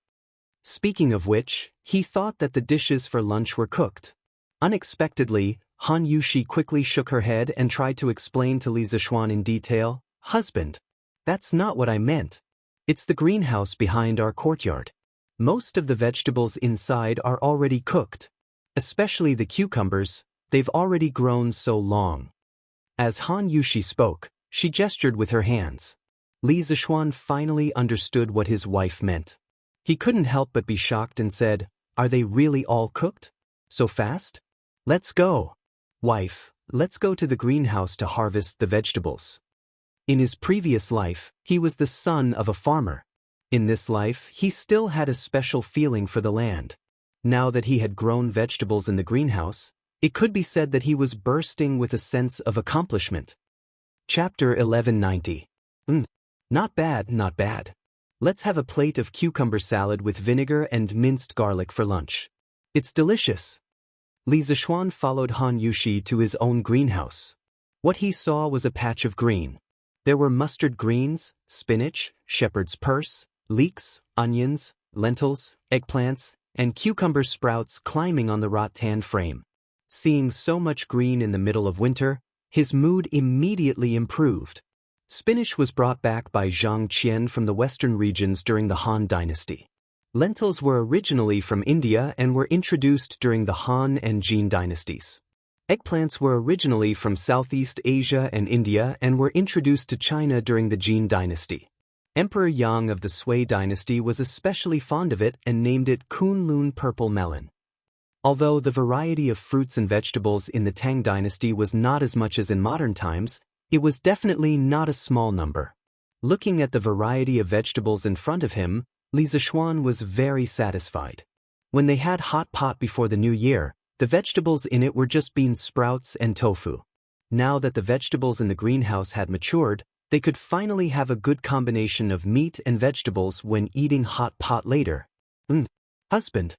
Speaking of which, he thought that the dishes for lunch were cooked. Unexpectedly, Han Yushi quickly shook her head and tried to explain to Li Zishuan in detail, "Husband, that's not what I meant. It's the greenhouse behind our courtyard. Most of the vegetables inside are already cooked. Especially the cucumbers, they've already grown so long." As Han Yushi spoke, she gestured with her hands. Li Zishuan finally understood what his wife meant. He couldn't help but be shocked and said, "Are they really all cooked? So fast? Let's go. Wife, let's go to the greenhouse to harvest the vegetables." In his previous life, he was the son of a farmer. In this life, he still had a special feeling for the land. Now that he had grown vegetables in the greenhouse, it could be said that he was bursting with a sense of accomplishment. Chapter 1190. Not bad, not bad. Let's have a plate of cucumber salad with vinegar and minced garlic for lunch. It's delicious. Li Zishuan followed Han Yushi to his own greenhouse. What he saw was a patch of green. There were mustard greens, spinach, shepherd's purse, leeks, onions, lentils, eggplants, and cucumber sprouts climbing on the rattan frame. Seeing so much green in the middle of winter, his mood immediately improved. Spinach was brought back by Zhang Qian from the western regions during the Han dynasty. Lentils were originally from India and were introduced during the Han and Jin dynasties. Eggplants were originally from Southeast Asia and India and were introduced to China during the Jin dynasty. Emperor Yang of the Sui dynasty was especially fond of it and named it Kunlun purple melon. Although the variety of fruits and vegetables in the Tang dynasty was not as much as in modern times, it was definitely not a small number. Looking at the variety of vegetables in front of him, Li Zishuan was very satisfied. When they had hot pot before the new year, the vegetables in it were just bean sprouts and tofu. Now that the vegetables in the greenhouse had matured, they could finally have a good combination of meat and vegetables when eating hot pot later. Husband.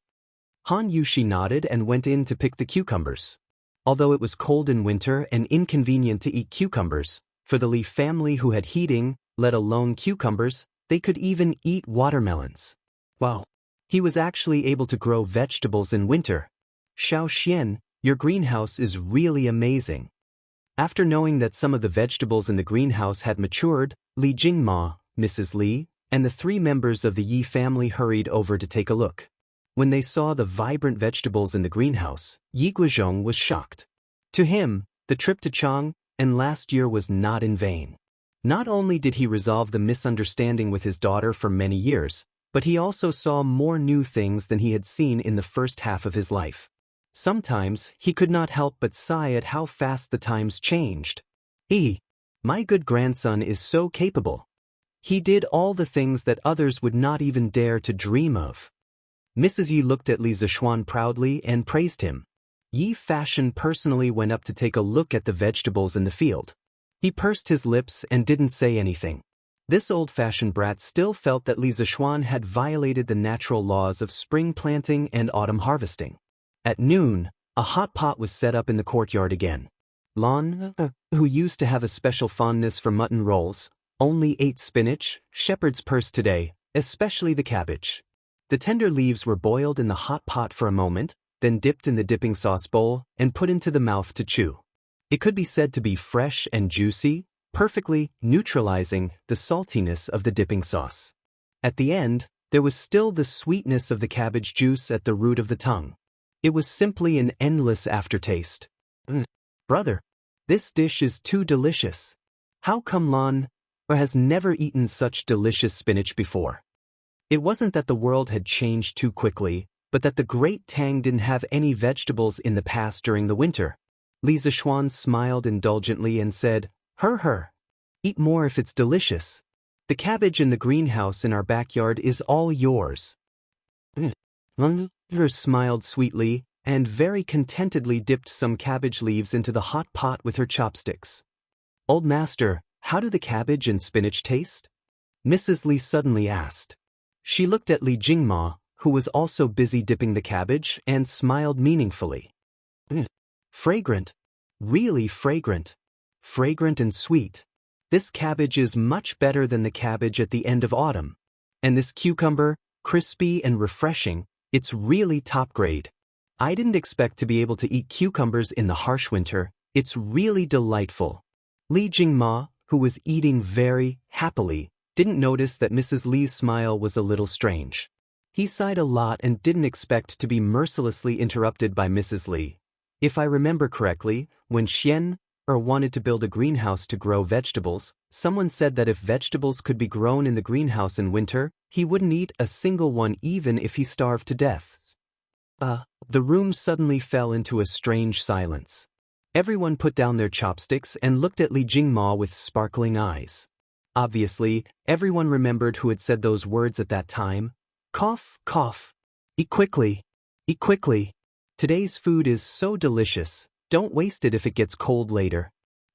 Han Yushi nodded and went in to pick the cucumbers. Although it was cold in winter and inconvenient to eat cucumbers, for the Li family who had heating, let alone cucumbers, they could even eat watermelons. Wow! He was actually able to grow vegetables in winter. Xiao Xian, your greenhouse is really amazing. After knowing that some of the vegetables in the greenhouse had matured, Li Jingma, Mrs. Li, and the 3 members of the Yi family hurried over to take a look. When they saw the vibrant vegetables in the greenhouse, Yi Guizhong was shocked. To him, the trip to Chang and last year was not in vain. Not only did he resolve the misunderstanding with his daughter for many years, but he also saw more new things than he had seen in the first half of his life. Sometimes he could not help but sigh at how fast the times changed. My good grandson is so capable. He did all the things that others would not even dare to dream of. Mrs. Yi looked at Li Zishuan proudly and praised him. Yi Fashion personally went up to take a look at the vegetables in the field. He pursed his lips and didn't say anything. This old-fashioned brat still felt that Li Zishuan had violated the natural laws of spring planting and autumn harvesting. At noon, a hot pot was set up in the courtyard again. Lan, who used to have a special fondness for mutton rolls, only ate spinach, shepherd's purse today, especially the cabbage. The tender leaves were boiled in the hot pot for a moment, then dipped in the dipping sauce bowl and put into the mouth to chew. It could be said to be fresh and juicy, perfectly neutralizing the saltiness of the dipping sauce. At the end, there was still the sweetness of the cabbage juice at the root of the tongue. It was simply an endless aftertaste. Brother, this dish is too delicious. How come Lan has never eaten such delicious spinach before? It wasn't that the world had changed too quickly, but that the great Tang didn't have any vegetables in the past during the winter. Li Zishuan smiled indulgently and said, Eat more if it's delicious. The cabbage in the greenhouse in our backyard is all yours. Lan smiled sweetly and very contentedly dipped some cabbage leaves into the hot pot with her chopsticks. Old master, how do the cabbage and spinach taste? Mrs. Li suddenly asked. She looked at Li Jingma, who was also busy dipping the cabbage, and smiled meaningfully. Fragrant. Really fragrant. Fragrant and sweet. This cabbage is much better than the cabbage at the end of autumn. And this cucumber, crispy and refreshing, it's really top grade. I didn't expect to be able to eat cucumbers in the harsh winter. It's really delightful. Li Jingma, who was eating very happily, didn't notice that Mrs. Li's smile was a little strange. He sighed a lot and didn't expect to be mercilessly interrupted by Mrs. Li. If I remember correctly, when Xian wanted to build a greenhouse to grow vegetables, someone said that if vegetables could be grown in the greenhouse in winter, he wouldn't eat a single one even if he starved to death. The room suddenly fell into a strange silence. Everyone put down their chopsticks and looked at Li Jingma with sparkling eyes. Obviously, everyone remembered who had said those words at that time. Cough, cough. Eat quickly. Eat quickly. Today's food is so delicious, don't waste it if it gets cold later.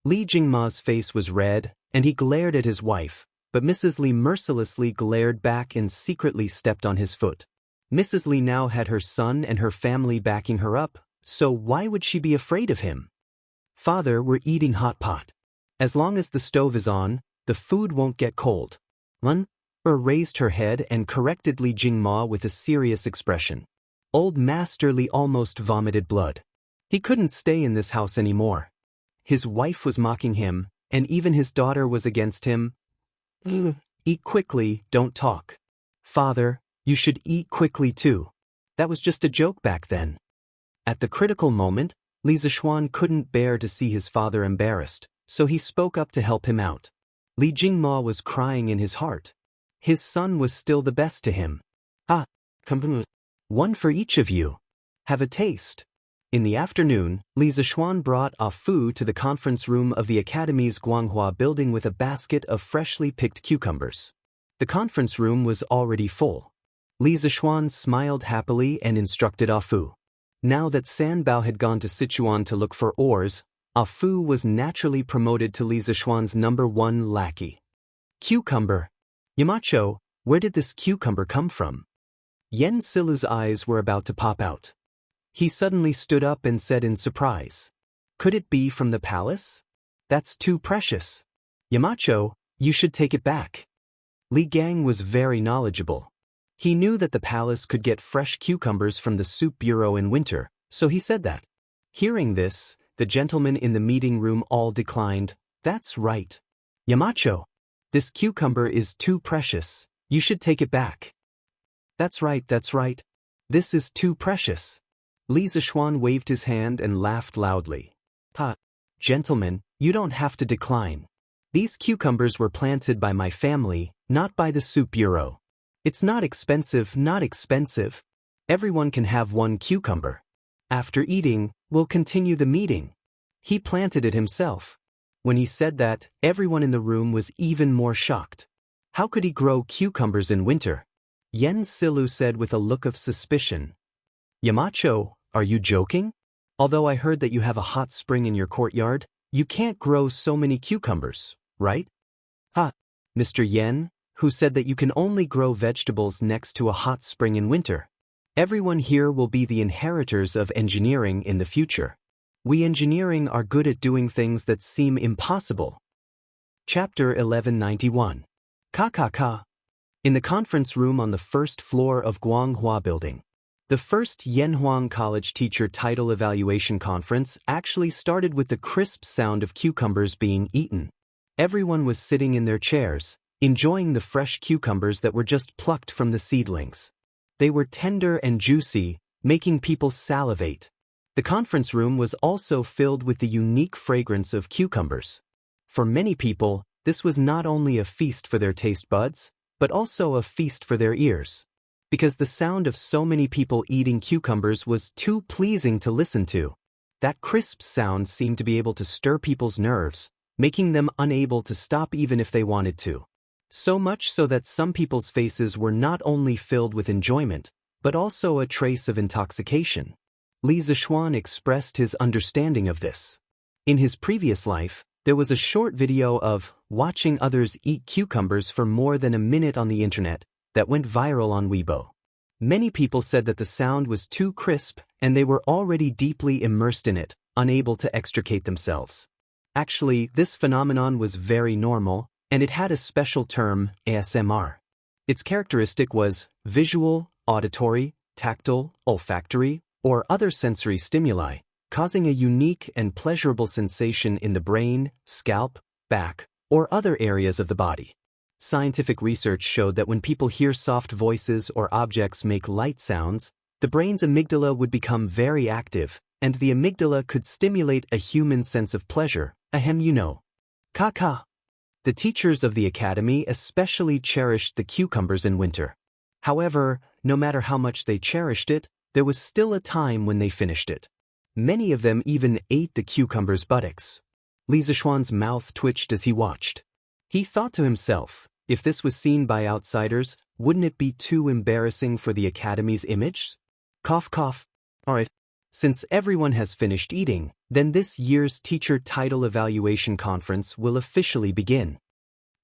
Li Jingma's face was red, and he glared at his wife, but Mrs. Li mercilessly glared back and secretly stepped on his foot. Mrs. Li now had her son and her family backing her up, so why would she be afraid of him? Father, we're eating hot pot. As long as the stove is on, the food won't get cold. Lun raised her head and corrected Li Jingma with a serious expression. Old Master Li almost vomited blood. He couldn't stay in this house anymore. His wife was mocking him, and even his daughter was against him. Eat quickly, don't talk. Father, you should eat quickly too. That was just a joke back then. At the critical moment, Li Zishuan couldn't bear to see his father embarrassed, so he spoke up to help him out. Li Jingma was crying in his heart. His son was still the best to him. Come, one for each of you. Have a taste. In the afternoon, Li Zishuan brought Fu to the conference room of the Academy's Guanghua building with a basket of freshly picked cucumbers. The conference room was already full. Li Zishuan smiled happily and instructed Fu. Now that Sanbao had gone to Sichuan to look for ores, Fu was naturally promoted to Li Zishuan's #1 lackey. Cucumber. Yamacho, where did this cucumber come from? Yen Silu's eyes were about to pop out. He suddenly stood up and said in surprise, "Could it be from the palace? That's too precious. Yamacho, you should take it back." Li Gang was very knowledgeable. He knew that the palace could get fresh cucumbers from the soup bureau in winter, so he said that. Hearing this, the gentlemen in the meeting room all declined. "That's right. Yamacho, this cucumber is too precious. You should take it back." That's right. This is too precious." Li Zishuan waved his hand and laughed loudly. Gentlemen, you don't have to decline. These cucumbers were planted by my family, not by the soup bureau. It's not expensive. Everyone can have one cucumber. After eating, we'll continue the meeting. He planted it himself. When he said that, everyone in the room was even more shocked. How could he grow cucumbers in winter? Yen Silu said with a look of suspicion. Yamacho, are you joking? Although I heard that you have a hot spring in your courtyard, you can't grow so many cucumbers, right? Mr. Yen, who said that you can only grow vegetables next to a hot spring in winter. Everyone here will be the inheritors of engineering in the future. We engineering are good at doing things that seem impossible. Chapter 1191. Ka. In the conference room on the first floor of Guanghua Building. The first Yanhuang College Teacher Title Evaluation Conference actually started with the crisp sound of cucumbers being eaten. Everyone was sitting in their chairs, enjoying the fresh cucumbers that were just plucked from the seedlings. They were tender and juicy, making people salivate. The conference room was also filled with the unique fragrance of cucumbers. For many people, this was not only a feast for their taste buds, but also a feast for their ears. Because the sound of so many people eating cucumbers was too pleasing to listen to. That crisp sound seemed to be able to stir people's nerves, making them unable to stop even if they wanted to. So much so that some people's faces were not only filled with enjoyment, but also a trace of intoxication. Li Zishuan expressed his understanding of this. In his previous life, there was a short video of watching others eat cucumbers for more than a minute on the internet that went viral on Weibo. Many people said that the sound was too crisp and they were already deeply immersed in it, unable to extricate themselves. Actually, this phenomenon was very normal, and it had a special term, ASMR. Its characteristic was visual, auditory, tactile, olfactory, or other sensory stimuli, causing a unique and pleasurable sensation in the brain, scalp, back, or other areas of the body. Scientific research showed that when people hear soft voices or objects make light sounds, the brain's amygdala would become very active, and the amygdala could stimulate a human sense of pleasure, Ka. The teachers of the academy especially cherished the cucumbers in winter. However, no matter how much they cherished it, there was still a time when they finished it. Many of them even ate the cucumber's buttocks. Li Zishuan's mouth twitched as he watched. He thought to himself, if this was seen by outsiders, wouldn't it be too embarrassing for the academy's image? Cough. Alright. Since everyone has finished eating, then this year's teacher title evaluation conference will officially begin.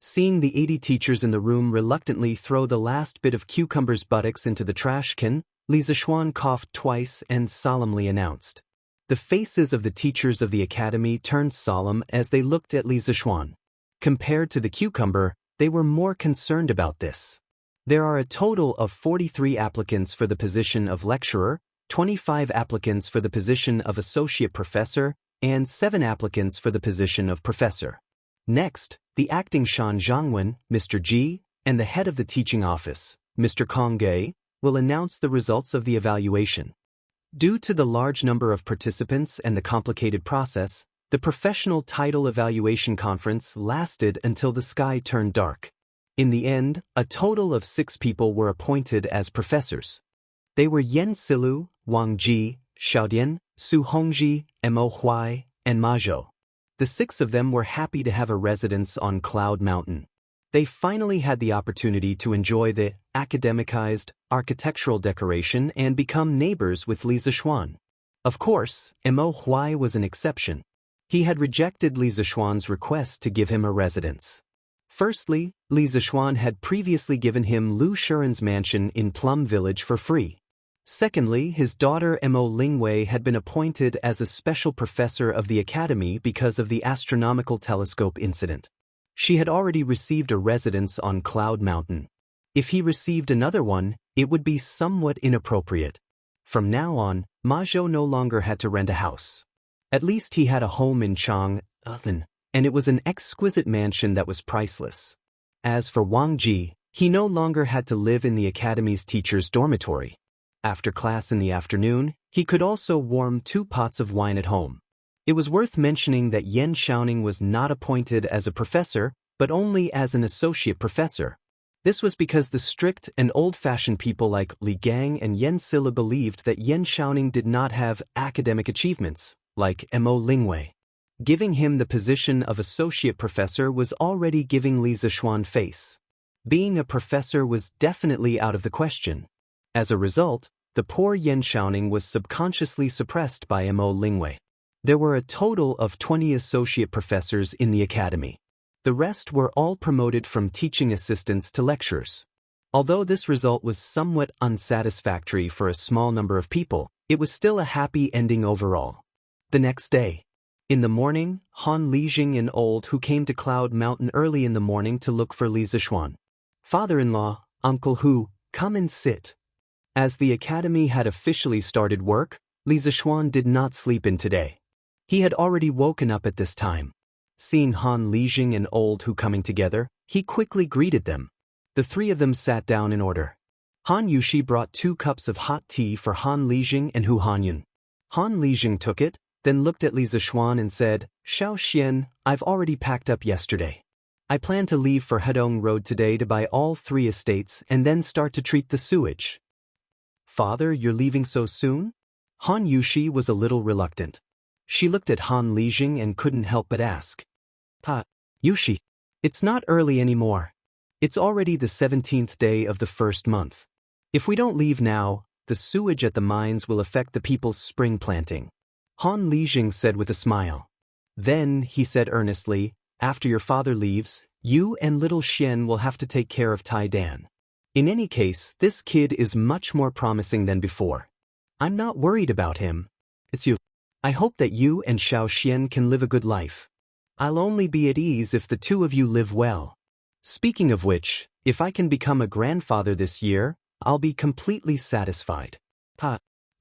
Seeing the 80 teachers in the room reluctantly throw the last bit of cucumber's buttocks into the trash can, Li Zixuan coughed twice and solemnly announced. The faces of the teachers of the academy turned solemn as they looked at Li Zixuan. Compared to the cucumber, they were more concerned about this. There are a total of 43 applicants for the position of lecturer, 25 applicants for the position of associate professor, and 7 applicants for the position of professor. Next, the acting Shan Zhangwen, Mr. Ji, and the head of the teaching office, Mr. Kong Ge, will announce the results of the evaluation. Due to the large number of participants and the complicated process, the professional title evaluation conference lasted until the sky turned dark. In the end, a total of 6 people were appointed as professors. They were Yen Silu, Wang Ji, Xiaodian, Su Hongji, Mo Huai, and Ma Zhou. The 6 of them were happy to have a residence on Cloud Mountain. They finally had the opportunity to enjoy the academicized, architectural decoration and become neighbors with Li Zixuan. Of course, Mo Huai was an exception. He had rejected Li Zixuan's request to give him a residence. Firstly, Li Zixuan had previously given him Lu Shuren's mansion in Plum Village for free. Secondly, his daughter Mo Lingwei had been appointed as a special professor of the academy because of the astronomical telescope incident. She had already received a residence on Cloud Mountain. If he received another one, it would be somewhat inappropriate. From now on, Ma Zhou no longer had to rent a house. At least he had a home in Jianghu, and it was an exquisite mansion that was priceless. As for Wang Ji, he no longer had to live in the academy's teacher's dormitory. After class in the afternoon, he could also warm 2 pots of wine at home. It was worth mentioning that Yen Xiaoning was not appointed as a professor, but only as an associate professor. This was because the strict and old-fashioned people like Li Gang and Yen Silla believed that Yen Xiaoning did not have academic achievements, like Mo Lingwei. Giving him the position of associate professor was already giving Li Zixuan face. Being a professor was definitely out of the question. As a result, the poor Yen Xiaoning was subconsciously suppressed by Mo Lingwei. There were a total of 20 associate professors in the academy. The rest were all promoted from teaching assistants to lecturers. Although this result was somewhat unsatisfactory for a small number of people, it was still a happy ending overall. The next day. In the morning, Han Lijing and Old Hu came to Cloud Mountain early in the morning to look for Li Zixuan. Father-in-law, Uncle Hu, come and sit. As the academy had officially started work, Li Zixuan did not sleep in today. He had already woken up at this time. Seeing Han Lijing and Old Hu coming together, he quickly greeted them. The 3 of them sat down in order. Han Yushi brought 2 cups of hot tea for Han Lijing and Hu Hanyun. Han Lijing took it, then looked at Li Zixuan and said, "Xiao Xian, I've already packed up yesterday. I plan to leave for Hedong Road today to buy all 3 estates and then start to treat the sewage." "Father, you're leaving so soon?" Han Yushi was a little reluctant. She looked at Han Lijing and couldn't help but ask. Yushi, it's not early anymore. It's already the 17th day of the 1st month. If we don't leave now, the sewage at the mines will affect the people's spring planting." Han Lijing said with a smile. Then, he said earnestly, "After your father leaves, you and little Xian will have to take care of Tai Dan. In any case, this kid is much more promising than before. I'm not worried about him. It's you. I hope that you and Xiao Xian can live a good life. I'll only be at ease if the 2 of you live well. Speaking of which, if I can become a grandfather this year, I'll be completely satisfied."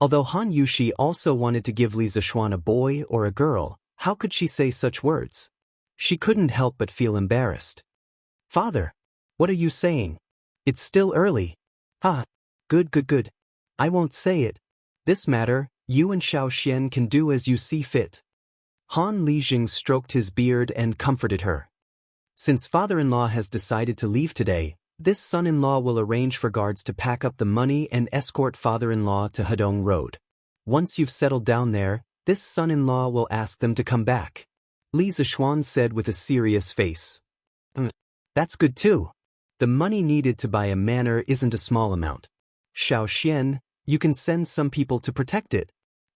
Although Han Yushi also wanted to give Li Zixuan a boy or a girl, how could she say such words? She couldn't help but feel embarrassed. "Father, what are you saying? It's still early." Good. I won't say it. This matter, you and Xiao Xian can do as you see fit." Han Lijing stroked his beard and comforted her. Since father-in-law has decided to leave today, this son-in-law will arrange for guards to pack up the money and escort father-in-law to Hedong Road. Once you've settled down there, this son-in-law will ask them to come back. Li Zixuan said with a serious face. That's good too. The money needed to buy a manor isn't a small amount. Xiao Xian, you can send some people to protect it."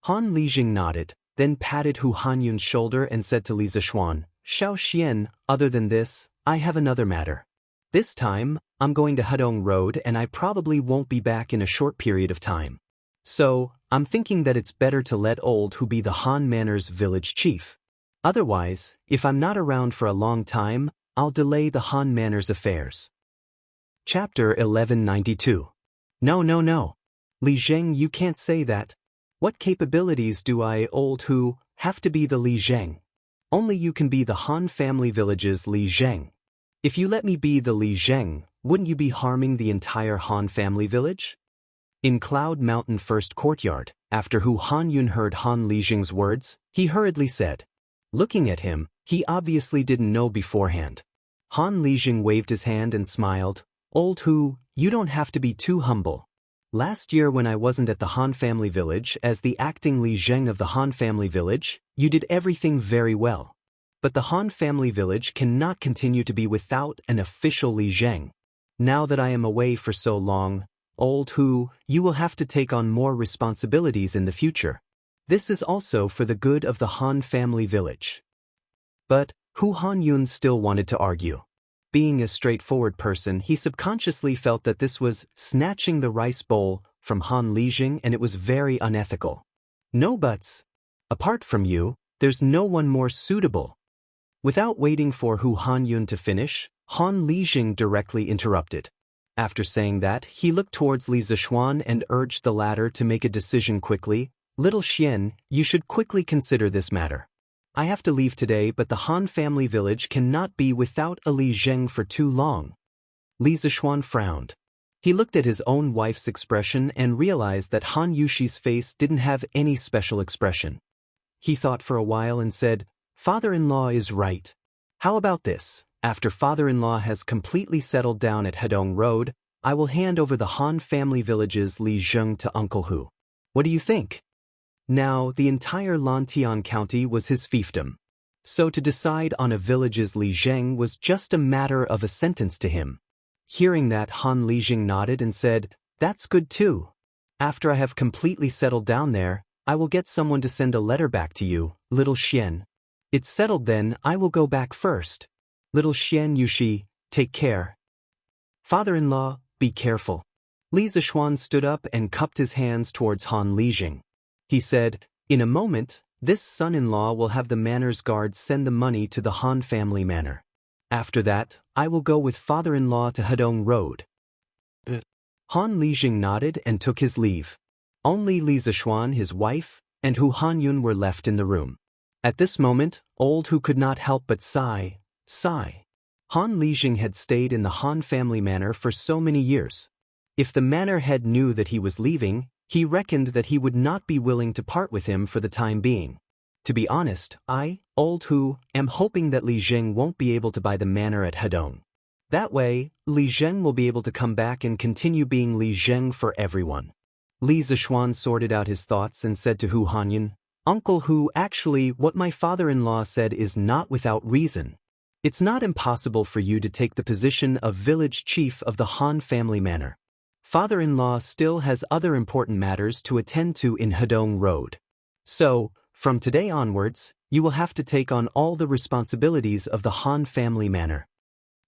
Han Lijing nodded, then patted Hu Hanyun's shoulder and said to Li Zishuan, Xiao Xian, other than this, I have another matter. This time, I'm going to Hedong Road and I probably won't be back in a short period of time. So, I'm thinking that it's better to let Old Hu be the Han Manor's village chief. Otherwise, if I'm not around for a long time, I'll delay the Han Manor's affairs. Chapter 1192. No. Li Zheng, you can't say that. What capabilities do I, Old Hu, have to be the Li Zheng? Only you can be the Han family village's Li Zheng. If you let me be the Li Zheng, wouldn't you be harming the entire Han family village? In Cloud Mountain First Courtyard, after Hu Hanyun heard Han Lijing's words, he hurriedly said. Looking at him, he obviously didn't know beforehand. Han Lijing waved his hand and smiled. Old Hu, you don't have to be too humble. Last year when I wasn't at the Han family village as the acting Li Zheng of the Han family village, you did everything very well. But the Han family village cannot continue to be without an official Li Zheng. Now that I am away for so long, Old Hu, you will have to take on more responsibilities in the future. This is also for the good of the Han family village. But Hu Hanyun still wanted to argue. Being a straightforward person, he subconsciously felt that this was snatching the rice bowl from Han Lijing and it was very unethical. No buts. Apart from you, there's no one more suitable. Without waiting for Hu Hanyun to finish, Han Lijing directly interrupted. After saying that, he looked towards Li Zishuan and urged the latter to make a decision quickly. Little Xian, you should quickly consider this matter. I have to leave today, but the Han family village cannot be without a Li Zheng for too long. Li Zishuan frowned. He looked at his own wife's expression and realized that Han Yushi's face didn't have any special expression. He thought for a while and said, Father-in-law is right. How about this? After father-in-law has completely settled down at Hedong Road, I will hand over the Han family village's Li Zheng to Uncle Hu. What do you think? Now, the entire Lantian County was his fiefdom. So to decide on a village's Li Zheng was just a matter of a sentence to him. Hearing that, Han Lijing nodded and said, That's good too. After I have completely settled down there, I will get someone to send a letter back to you, little Xian. It's settled then, I will go back first. Little Xian Yushi, take care. Father-in-law, be careful. Li Zishuan stood up and cupped his hands towards Han Lijing. He said, In a moment, this son-in-law will have the manor's guards send the money to the Han family manor. After that, I will go with father-in-law to Hedong Road. Han Lijing nodded and took his leave. Only Li Zishuan, his wife, and Hu Hanyun were left in the room. At this moment, Old Hu could not help but sigh. Han Lijing had stayed in the Han family manor for so many years. If the manor head knew that he was leaving, he reckoned that he would not be willing to part with him for the time being. To be honest, I, Old Hu, am hoping that Li Zheng won't be able to buy the manor at Hedong. That way, Li Zheng will be able to come back and continue being Li Zheng for everyone. Li Zishuan sorted out his thoughts and said to Hu Hanyun, Uncle Hu, actually, what my father-in-law said is not without reason. It's not impossible for you to take the position of village chief of the Han family manor. Father-in-law still has other important matters to attend to in Hedong Road. So, from today onwards, you will have to take on all the responsibilities of the Han family manor.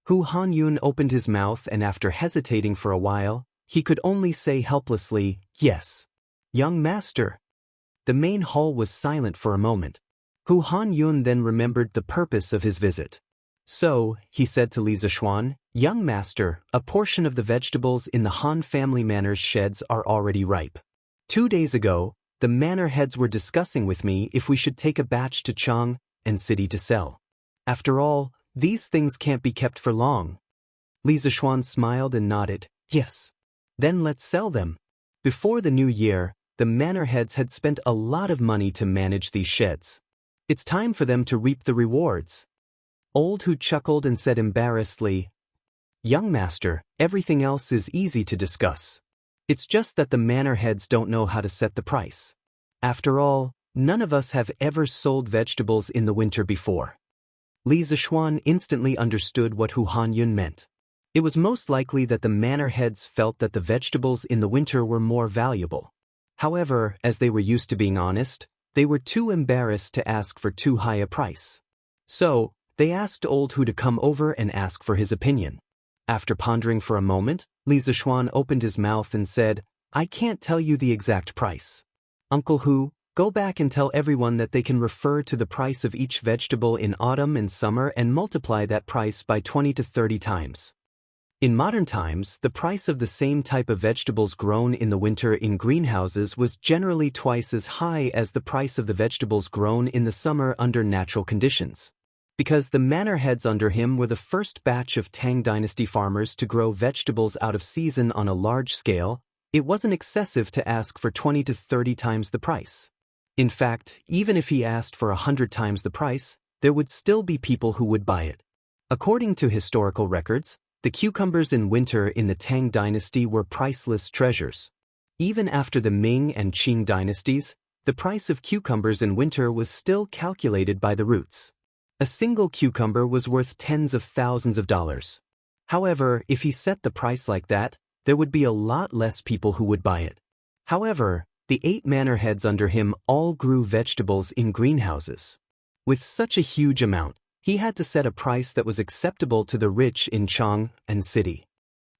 Hu Hanyun opened his mouth and after hesitating for a while, he could only say helplessly, Yes. Young master. The main hall was silent for a moment. Hu Hanyun then remembered the purpose of his visit. So, he said to Li Zishuan, Young master, a portion of the vegetables in the Han family manor's sheds are already ripe. 2 days ago, the manor heads were discussing with me if we should take a batch to Chang and city to sell. After all, these things can't be kept for long. Li Zishuan smiled and nodded, Yes. Then let's sell them. Before the new year, the manor heads had spent a lot of money to manage these sheds. It's time for them to reap the rewards. Old Hu chuckled and said embarrassedly, Young master, everything else is easy to discuss. It's just that the manor heads don't know how to set the price. After all, none of us have ever sold vegetables in the winter before. Li Zishuan instantly understood what Hu Hanyun meant. It was most likely that the manor heads felt that the vegetables in the winter were more valuable. However, as they were used to being honest, they were too embarrassed to ask for too high a price. So, they asked Old Hu to come over and ask for his opinion. After pondering for a moment, Li Zishuan opened his mouth and said, "I can't tell you the exact price. Uncle Hu, go back and tell everyone that they can refer to the price of each vegetable in autumn and summer and multiply that price by 20 to 30 times. In modern times, the price of the same type of vegetables grown in the winter in greenhouses was generally twice as high as the price of the vegetables grown in the summer under natural conditions. Because the manor heads under him were the first batch of Tang Dynasty farmers to grow vegetables out of season on a large scale, it wasn't excessive to ask for 20 to 30 times the price. In fact, even if he asked for 100 times the price, there would still be people who would buy it. According to historical records, the cucumbers in winter in the Tang Dynasty were priceless treasures. Even after the Ming and Qing dynasties, the price of cucumbers in winter was still calculated by the roots. A single cucumber was worth tens of thousands of dollars. However, if he set the price like that, there would be a lot less people who would buy it. However, the 8 manor heads under him all grew vegetables in greenhouses. With such a huge amount, he had to set a price that was acceptable to the rich in Chang and city.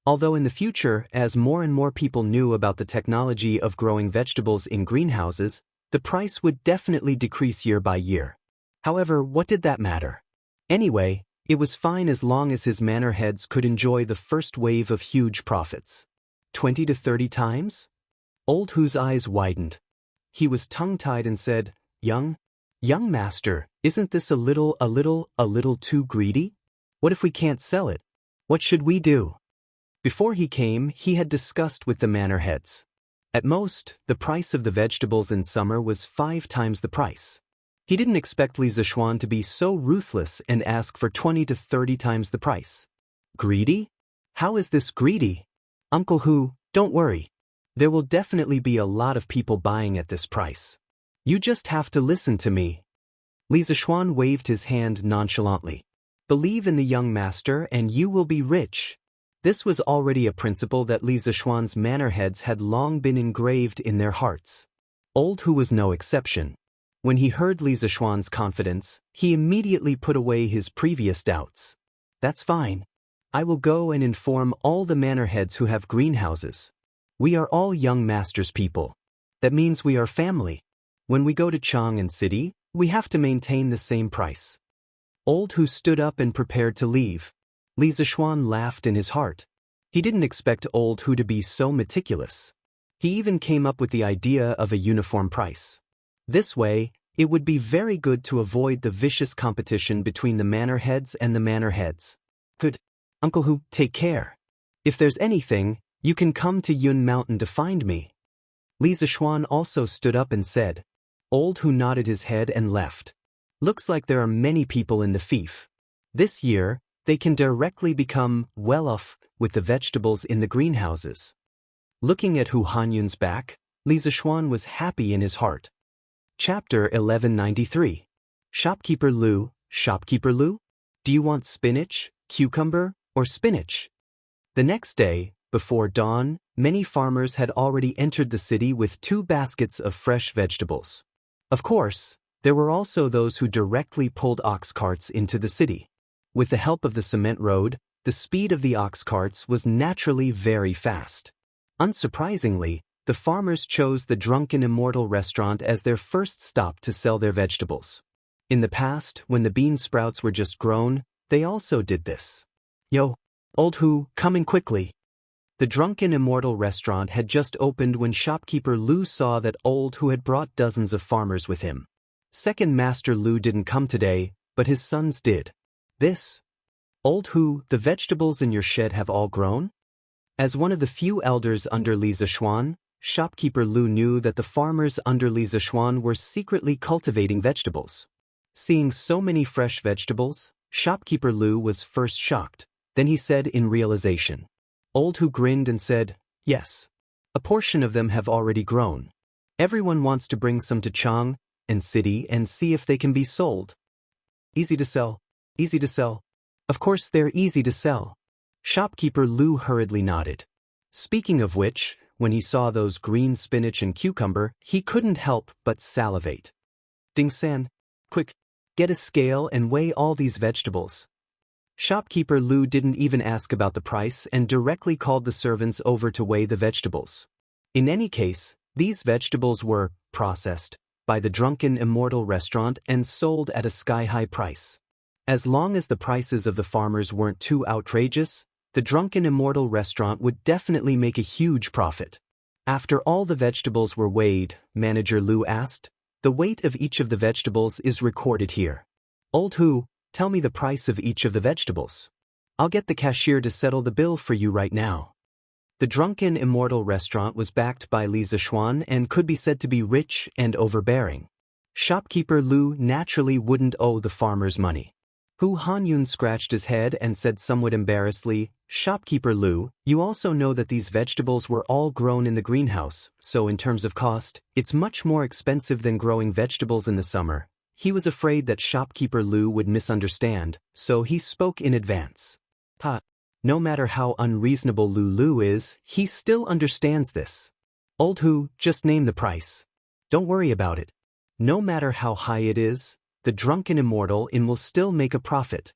Although in the future, as more and more people knew about the technology of growing vegetables in greenhouses, the price would definitely decrease year by year. However, what did that matter? Anyway, it was fine as long as his manor heads could enjoy the first wave of huge profits. 20 to 30 times? Old Hu's eyes widened. He was tongue-tied and said, Young master, isn't this a little too greedy? What if we can't sell it? What should we do?" Before he came, he had discussed with the manor heads. At most, the price of the vegetables in summer was 5 times the price. He didn't expect Li Zishuan to be so ruthless and ask for 20 to 30 times the price. Greedy? How is this greedy? Uncle Hu, don't worry. There will definitely be a lot of people buying at this price. You just have to listen to me. Li Zishuan waved his hand nonchalantly. Believe in the young master and you will be rich. This was already a principle that Li Zishuan's manor heads had long been engraved in their hearts. Old Hu was no exception. When he heard Li Zishuan's confidence, he immediately put away his previous doubts. That's fine. I will go and inform all the manor heads who have greenhouses. We are all young master's people. That means we are family. When we go to Chang and city, we have to maintain the same price. Old Hu stood up and prepared to leave. Li Zishuan laughed in his heart. He didn't expect Old Hu to be so meticulous. He even came up with the idea of a uniform price. This way, it would be very good to avoid the vicious competition between the manor heads and the manor heads. Good. Uncle Hu, take care. If there's anything, you can come to Yun Mountain to find me. Li Zishuan also stood up and said. Old Hu nodded his head and left. Looks like there are many people in the fief. This year, they can directly become well off with the vegetables in the greenhouses. Looking at Hu Hanyun's back, Li Zishuan was happy in his heart. Chapter 1193. Shopkeeper Lu, do you want spinach, cucumber, or spinach? The next day, before dawn, many farmers had already entered the city with 2 baskets of fresh vegetables. Of course, there were also those who directly pulled ox carts into the city. With the help of the cement road, the speed of the ox carts was naturally very fast. Unsurprisingly, the farmers chose the drunken Immortal restaurant as their first stop to sell their vegetables. In the past, when the bean sprouts were just grown, they also did this. Yo, Old Hu, coming quickly. The drunken Immortal restaurant had just opened when shopkeeper Lu saw that Old Hu had brought dozens of farmers with him. Second Master Lu didn't come today, but his sons did. This? Old Hu, the vegetables in your shed have all grown? As one of the few elders under Li Zishuan, shopkeeper Lu knew that the farmers under Li Zishuan were secretly cultivating vegetables. Seeing so many fresh vegetables, shopkeeper Lu was first shocked. Then he said in realization. Old Hu grinned and said, Yes. A portion of them have already grown. Everyone wants to bring some to Chang and city and see if they can be sold. Easy to sell. Easy to sell. Of course they're easy to sell. Shopkeeper Lu hurriedly nodded. Speaking of which, when he saw those green spinach and cucumber, he couldn't help but salivate. Ding-san, quick, get a scale and weigh all these vegetables. Shopkeeper Lu didn't even ask about the price and directly called the servants over to weigh the vegetables. In any case, these vegetables were processed by the drunken Immortal restaurant and sold at a sky-high price. As long as the prices of the farmers weren't too outrageous, the drunken Immortal restaurant would definitely make a huge profit. After all the vegetables were weighed, Manager Lu asked, the weight of each of the vegetables is recorded here. Old Hu, tell me the price of each of the vegetables. I'll get the cashier to settle the bill for you right now. The drunken Immortal restaurant was backed by Li Zixuan and could be said to be rich and overbearing. Shopkeeper Lu naturally wouldn't owe the farmers money. Hu Hanyun scratched his head and said somewhat embarrassedly, Shopkeeper Lu, you also know that these vegetables were all grown in the greenhouse, so in terms of cost, it's much more expensive than growing vegetables in the summer. He was afraid that Shopkeeper Lu would misunderstand, so he spoke in advance. No matter how unreasonable Lu is, he still understands this. Old Hu, just name the price. Don't worry about it. No matter how high it is, the drunken Immortal will still make a profit.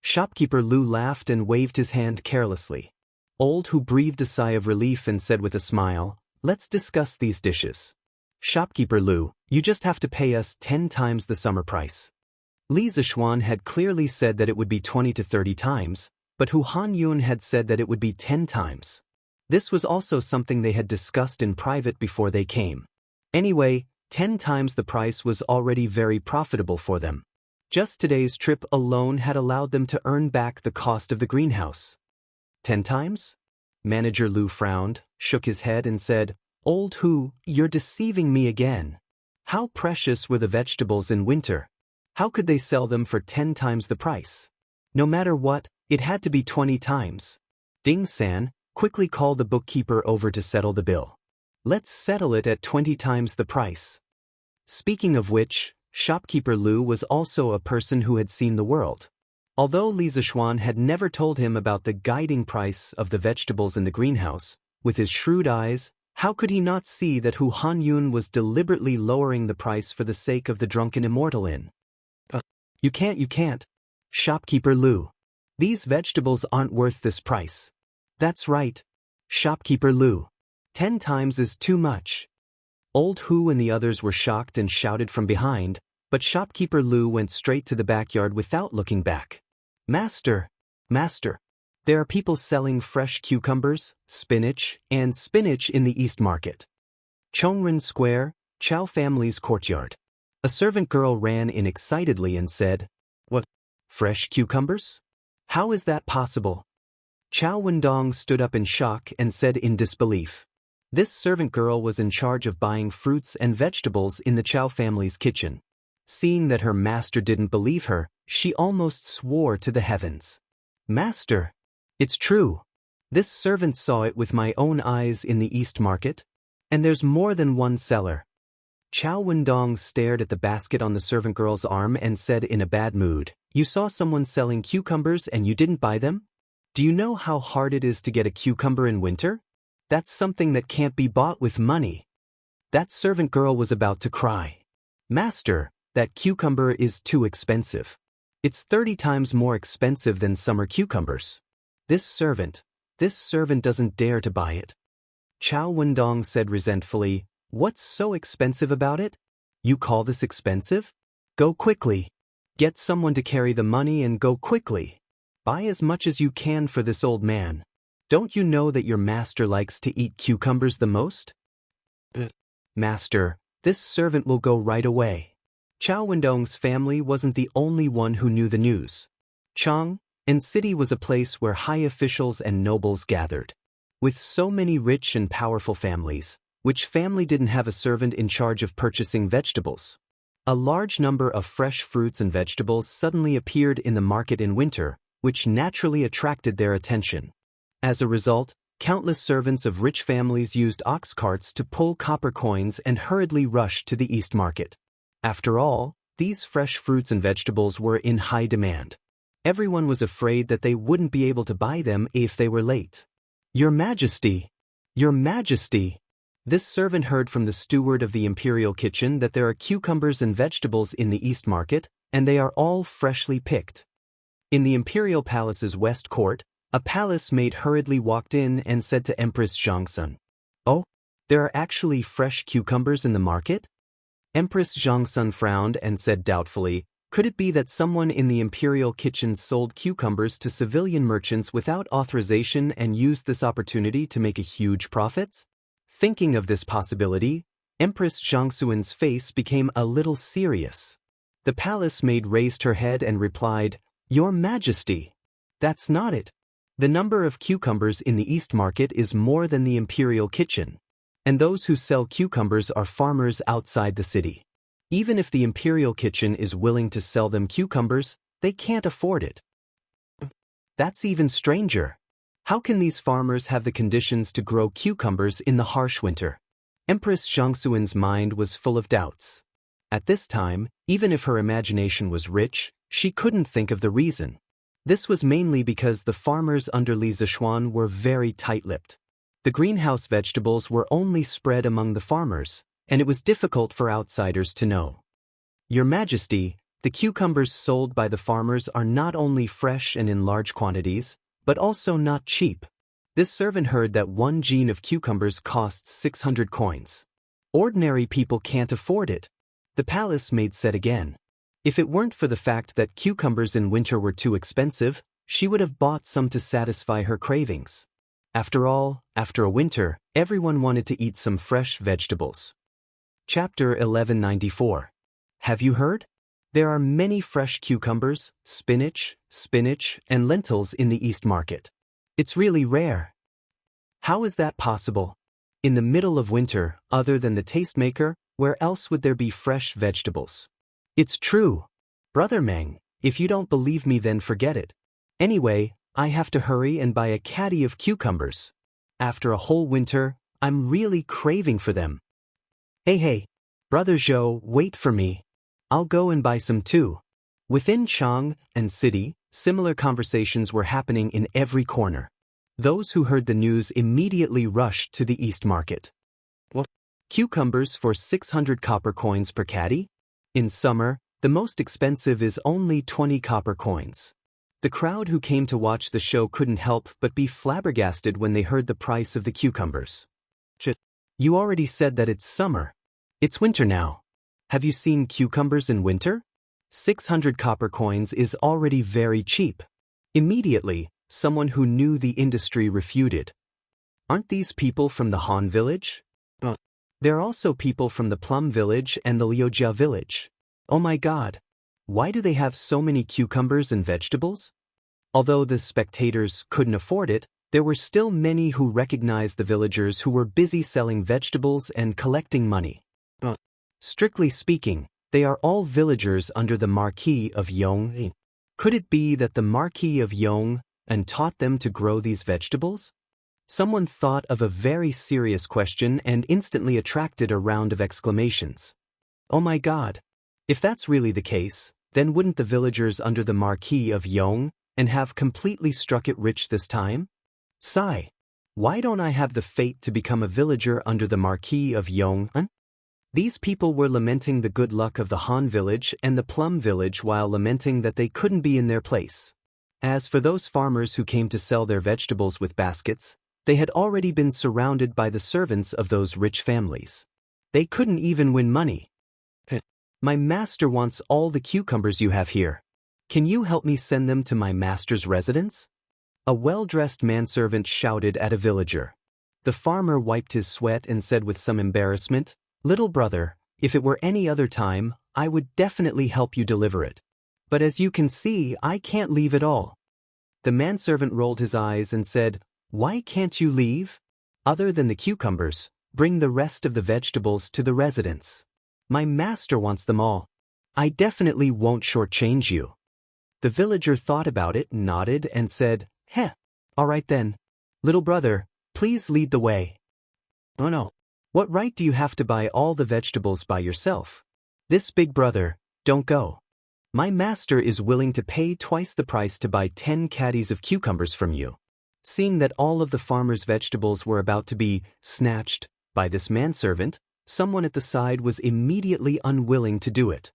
Shopkeeper Lu laughed and waved his hand carelessly. Old Hu breathed a sigh of relief and said with a smile, let's discuss these dishes. Shopkeeper Lu, you just have to pay us 10 times the summer price. Li Zixuan had clearly said that it would be 20 to 30 times, but Hu Hanyun had said that it would be 10 times. This was also something they had discussed in private before they came. Anyway, 10 times the price was already very profitable for them. Just today's trip alone had allowed them to earn back the cost of the greenhouse. 10 times? Manager Lu frowned, shook his head and said, Old Hu, you're deceiving me again. How precious were the vegetables in winter? How could they sell them for 10 times the price? No matter what, it had to be 20 times. Ding-san, quickly call the bookkeeper over to settle the bill. Let's settle it at 20 times the price. Speaking of which, Shopkeeper Lu was also a person who had seen the world. Although Li Zixuan had never told him about the guiding price of the vegetables in the greenhouse, with his shrewd eyes, how could he not see that Hu Hanyun was deliberately lowering the price for the sake of the drunken Immortal inn? You can't. Shopkeeper Lu. These vegetables aren't worth this price. That's right. Shopkeeper Lu. 10 times is too much. Old Hu and the others were shocked and shouted from behind, but Shopkeeper Lu went straight to the backyard without looking back. Master! There are people selling fresh cucumbers, spinach in the East Market. Chongren Square, Chow family's courtyard. A servant girl ran in excitedly and said, What? Fresh cucumbers? How is that possible? Chow Wendong stood up in shock and said in disbelief. This servant girl was in charge of buying fruits and vegetables in the Chow family's kitchen. Seeing that her master didn't believe her, she almost swore to the heavens. Master! It's true. This servant saw it with my own eyes in the East Market. And there's more than one seller. Chow Wendong stared at the basket on the servant girl's arm and said in a bad mood, You saw someone selling cucumbers and you didn't buy them? Do you know how hard it is to get a cucumber in winter? That's something that can't be bought with money. That servant girl was about to cry. Master, that cucumber is too expensive. It's 30 times more expensive than summer cucumbers. This servant doesn't dare to buy it. Chow Wendong said resentfully, What's so expensive about it? You call this expensive? Go quickly. Get someone to carry the money and go quickly. Buy as much as you can for this old man. Don't you know that your master likes to eat cucumbers the most? Master, this servant will go right away. Chow Wendong's family wasn't the only one who knew the news. Chang'an City was a place where high officials and nobles gathered. With so many rich and powerful families, which family didn't have a servant in charge of purchasing vegetables? A large number of fresh fruits and vegetables suddenly appeared in the market in winter, which naturally attracted their attention. As a result, countless servants of rich families used ox carts to pull copper coins and hurriedly rushed to the East Market. After all, these fresh fruits and vegetables were in high demand. Everyone was afraid that they wouldn't be able to buy them if they were late. Your Majesty! Your Majesty! This servant heard from the steward of the imperial kitchen that there are cucumbers and vegetables in the East Market, and they are all freshly picked. In the imperial palace's west court, a palace maid hurriedly walked in and said to Empress Jianghu, "Oh, there are actually fresh cucumbers in the market?" Empress Jianghu frowned and said doubtfully, "Could it be that someone in the imperial kitchen sold cucumbers to civilian merchants without authorization and used this opportunity to make a huge profits?" Thinking of this possibility, Empress Jianghu's face became a little serious. The palace maid raised her head and replied, "Your Majesty, that's not it. The number of cucumbers in the East Market is more than the imperial kitchen, and those who sell cucumbers are farmers outside the city. Even if the imperial kitchen is willing to sell them cucumbers, they can't afford it." That's even stranger. How can these farmers have the conditions to grow cucumbers in the harsh winter? Empress Jianghu's mind was full of doubts. At this time, even if her imagination was rich, she couldn't think of the reason. This was mainly because the farmers under Li Zishuan were very tight-lipped. The greenhouse vegetables were only spread among the farmers, and it was difficult for outsiders to know. "Your Majesty, the cucumbers sold by the farmers are not only fresh and in large quantities, but also not cheap." This servant heard that 1 jean of cucumbers costs 600 coins. Ordinary people can't afford it. The palace maid said again. If it weren't for the fact that cucumbers in winter were too expensive, she would have bought some to satisfy her cravings. After all, after a winter, everyone wanted to eat some fresh vegetables. Chapter 1194. Have you heard? There are many fresh cucumbers, spinach, and lentils in the East Market. It's really rare. How is that possible? In the middle of winter, other than the tastemaker, where else would there be fresh vegetables? It's true. Brother Meng, if you don't believe me then forget it. Anyway, I have to hurry and buy a caddy of cucumbers. After a whole winter, I'm really craving for them. Hey, Brother Zhou, wait for me. I'll go and buy some too. Within Chang and city, similar conversations were happening in every corner. Those who heard the news immediately rushed to the East Market. What? Cucumbers for 600 copper coins per caddy? In summer, the most expensive is only 20 copper coins. The crowd who came to watch the show couldn't help but be flabbergasted when they heard the price of the cucumbers. You already said that it's summer. It's winter now. Have you seen cucumbers in winter? 600 copper coins is already very cheap. Immediately, someone who knew the industry refuted. Aren't these people from the Han village? They're also people from the Plum village and the Liujia village. Oh my God! Why do they have so many cucumbers and vegetables? Although the spectators couldn't afford it, there were still many who recognized the villagers who were busy selling vegetables and collecting money. Strictly speaking, they are all villagers under the Marquis of Yong. Could it be that the Marquis of Yong taught them to grow these vegetables? Someone thought of a very serious question and instantly attracted a round of exclamations. Oh my God! If that's really the case, then wouldn't the villagers under the Marquis of Yong have completely struck it rich this time? Sigh. Why don't I have the fate to become a villager under the Marquis of Yong? These people were lamenting the good luck of the Han village and the Plum village while lamenting that they couldn't be in their place. As for those farmers who came to sell their vegetables with baskets, they had already been surrounded by the servants of those rich families. They couldn't even win money. My master wants all the cucumbers you have here. Can you help me send them to my master's residence? A well-dressed manservant shouted at a villager. The farmer wiped his sweat and said with some embarrassment, "Little brother, if it were any other time, I would definitely help you deliver it. But as you can see, I can't leave at all." The manservant rolled his eyes and said, "Why can't you leave? Other than the cucumbers, bring the rest of the vegetables to the residence. My master wants them all. I definitely won't shortchange you." The villager thought about it, nodded, and said, All right then. Little brother, please lead the way." "Oh no. What right do you have to buy all the vegetables by yourself? This big brother, don't go. My master is willing to pay twice the price to buy 10 caddies of cucumbers from you." Seeing that all of the farmer's vegetables were about to be snatched by this manservant, someone at the side was immediately unwilling to do it.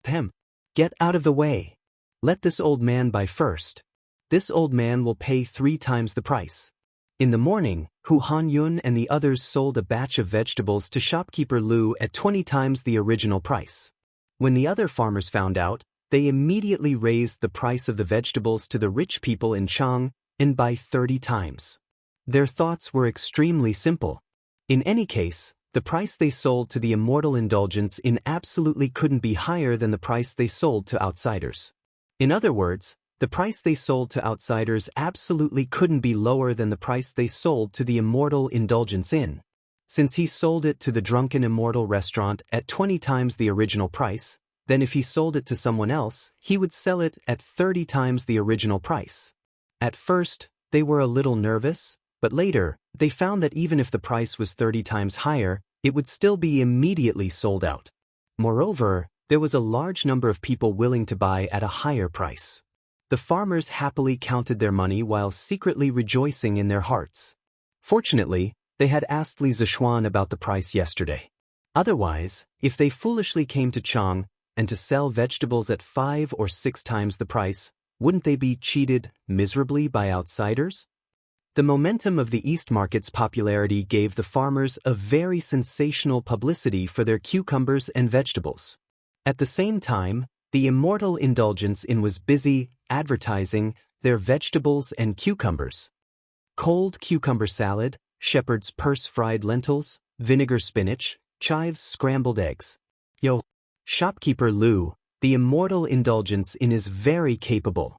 Hem! Get out of the way! Let this old man buy first. This old man will pay 3 times the price. In the morning, Hu Hanyun and the others sold a batch of vegetables to shopkeeper Lu at 20 times the original price. When the other farmers found out, they immediately raised the price of the vegetables to the rich people in Chang and by 30 times. Their thoughts were extremely simple. In any case, the price they sold to the Immortal Indulgence in absolutely couldn't be higher than the price they sold to outsiders. In other words, the price they sold to outsiders absolutely couldn't be lower than the price they sold to the Immortal Indulgence Inn. Since he sold it to the Drunken Immortal restaurant at 20 times the original price, then if he sold it to someone else, he would sell it at 30 times the original price. At first, they were a little nervous, but later, they found that even if the price was 30 times higher, it would still be immediately sold out. Moreover, there was a large number of people willing to buy at a higher price. The farmers happily counted their money while secretly rejoicing in their hearts. Fortunately, they had asked Li Zishuan about the price yesterday. Otherwise, if they foolishly came to Chang and to sell vegetables at 5 or 6 times the price, wouldn't they be cheated miserably by outsiders? The momentum of the East Market's popularity gave the farmers a very sensational publicity for their cucumbers and vegetables. At the same time, the Immortal Indulgence Inn was busy advertising their vegetables and cucumbers. Cold cucumber salad, shepherd's purse fried lentils, vinegar spinach, chives scrambled eggs. Yo! Shopkeeper Lu, the Immortal Indulgence Inn is very capable.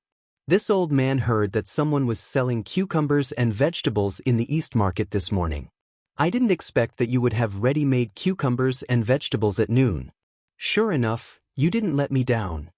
This old man heard that someone was selling cucumbers and vegetables in the East Market this morning. I didn't expect that you would have ready-made cucumbers and vegetables at noon. Sure enough, you didn't let me down.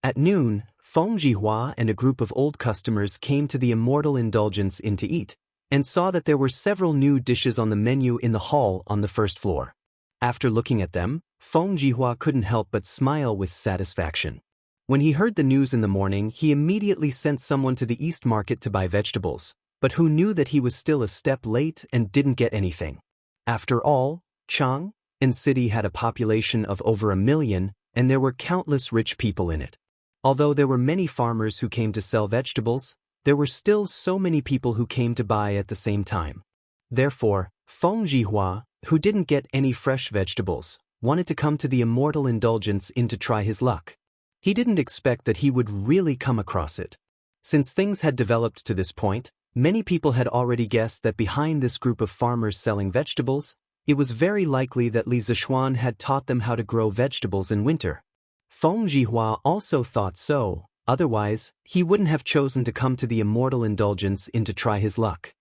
At noon, Feng Jihua and a group of old customers came to the Immortal Indulgence Inn to eat, and saw that there were several new dishes on the menu in the hall on the first floor. After looking at them, Feng Jihua couldn't help but smile with satisfaction. When he heard the news in the morning, he immediately sent someone to the East Market to buy vegetables, but who knew that he was still a step late and didn't get anything. After all, Chang and city had a population of over 1 million, and there were countless rich people in it. Although there were many farmers who came to sell vegetables, there were still so many people who came to buy at the same time. Therefore, Feng Jihua, who didn't get any fresh vegetables, wanted to come to the Immortal Indulgence Inn to try his luck. He didn't expect that he would really come across it. Since things had developed to this point, many people had already guessed that behind this group of farmers selling vegetables, it was very likely that Li Zishuan had taught them how to grow vegetables in winter. Feng Jihua also thought so, otherwise, he wouldn't have chosen to come to the Immortal Indulgence Inn to try his luck.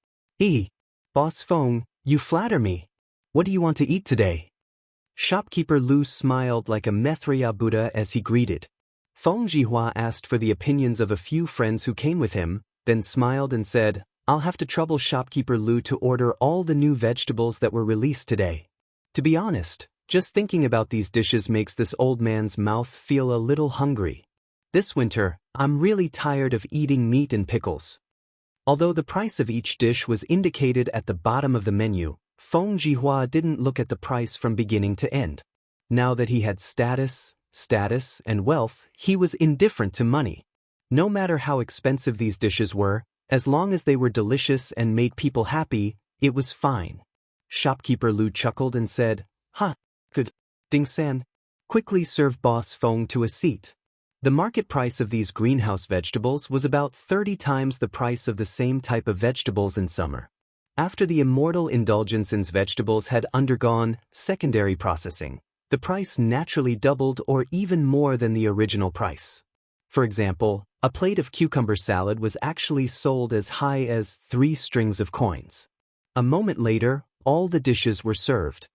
Boss Feng, you flatter me. What do you want to eat today? Shopkeeper Lu smiled like a Maitreya Buddha as he greeted. Feng Jihua asked for the opinions of a few friends who came with him, then smiled and said, I'll have to trouble shopkeeper Lu to order all the new vegetables that were released today. To be honest, just thinking about these dishes makes this old man's mouth feel a little hungry. This winter, I'm really tired of eating meat and pickles. Although the price of each dish was indicated at the bottom of the menu, Feng Jihua didn't look at the price from beginning to end. Now that he had status, and wealth, he was indifferent to money. No matter how expensive these dishes were, as long as they were delicious and made people happy, it was fine. Shopkeeper Lu chuckled and said, good. Ding-san, quickly serve Boss Feng to a seat. The market price of these greenhouse vegetables was about 30 times the price of the same type of vegetables in summer. After the Immortal Indulgence Inn's vegetables had undergone secondary processing, the price naturally doubled or even more than the original price. For example, a plate of cucumber salad was actually sold as high as 3 strings of coins. A moment later, all the dishes were served.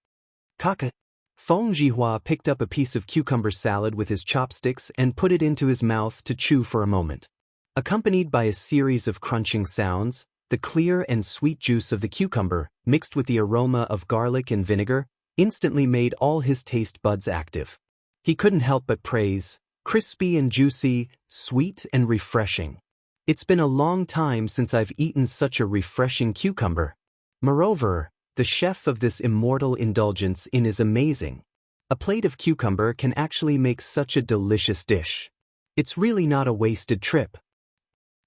Feng Jihua picked up a piece of cucumber salad with his chopsticks and put it into his mouth to chew for a moment. Accompanied by a series of crunching sounds, the clear and sweet juice of the cucumber, mixed with the aroma of garlic and vinegar, instantly made all his taste buds active. He couldn't help but praise, crispy and juicy, sweet and refreshing. It's been a long time since I've eaten such a refreshing cucumber. Moreover, the chef of this immortal indulgence is amazing. A plate of cucumber can actually make such a delicious dish. It's really not a wasted trip.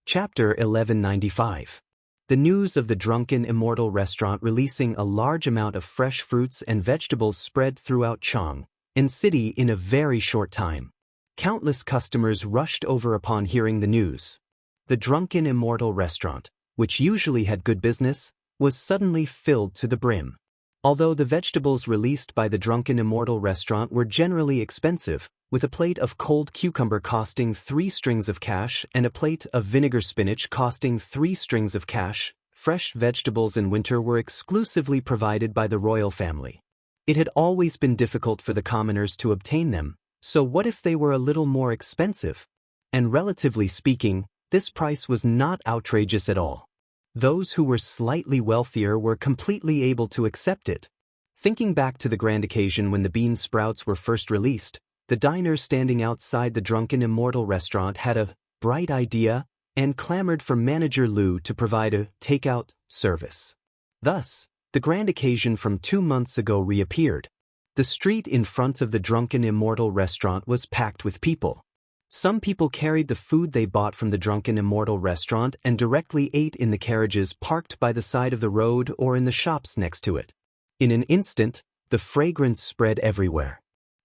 Chapter 1195. The news of the drunken Immortal restaurant releasing a large amount of fresh fruits and vegetables spread throughout Jianghu city in a very short time. Countless customers rushed over upon hearing the news. The drunken Immortal restaurant, which usually had good business, was suddenly filled to the brim. Although the vegetables released by the drunken Immortal restaurant were generally expensive, with a plate of cold cucumber costing 3 strings of cash and a plate of vinegar spinach costing 3 strings of cash, fresh vegetables in winter were exclusively provided by the royal family. It had always been difficult for the commoners to obtain them, so what if they were a little more expensive? And relatively speaking, this price was not outrageous at all. Those who were slightly wealthier were completely able to accept it. Thinking back to the grand occasion when the bean sprouts were first released, the diners standing outside the drunken Immortal restaurant had a bright idea and clamored for Manager Liu to provide a takeout service. Thus, the grand occasion from 2 months ago reappeared. The street in front of the drunken Immortal restaurant was packed with people. Some people carried the food they bought from the drunken Immortal restaurant and directly ate in the carriages parked by the side of the road or in the shops next to it. In an instant, the fragrance spread everywhere.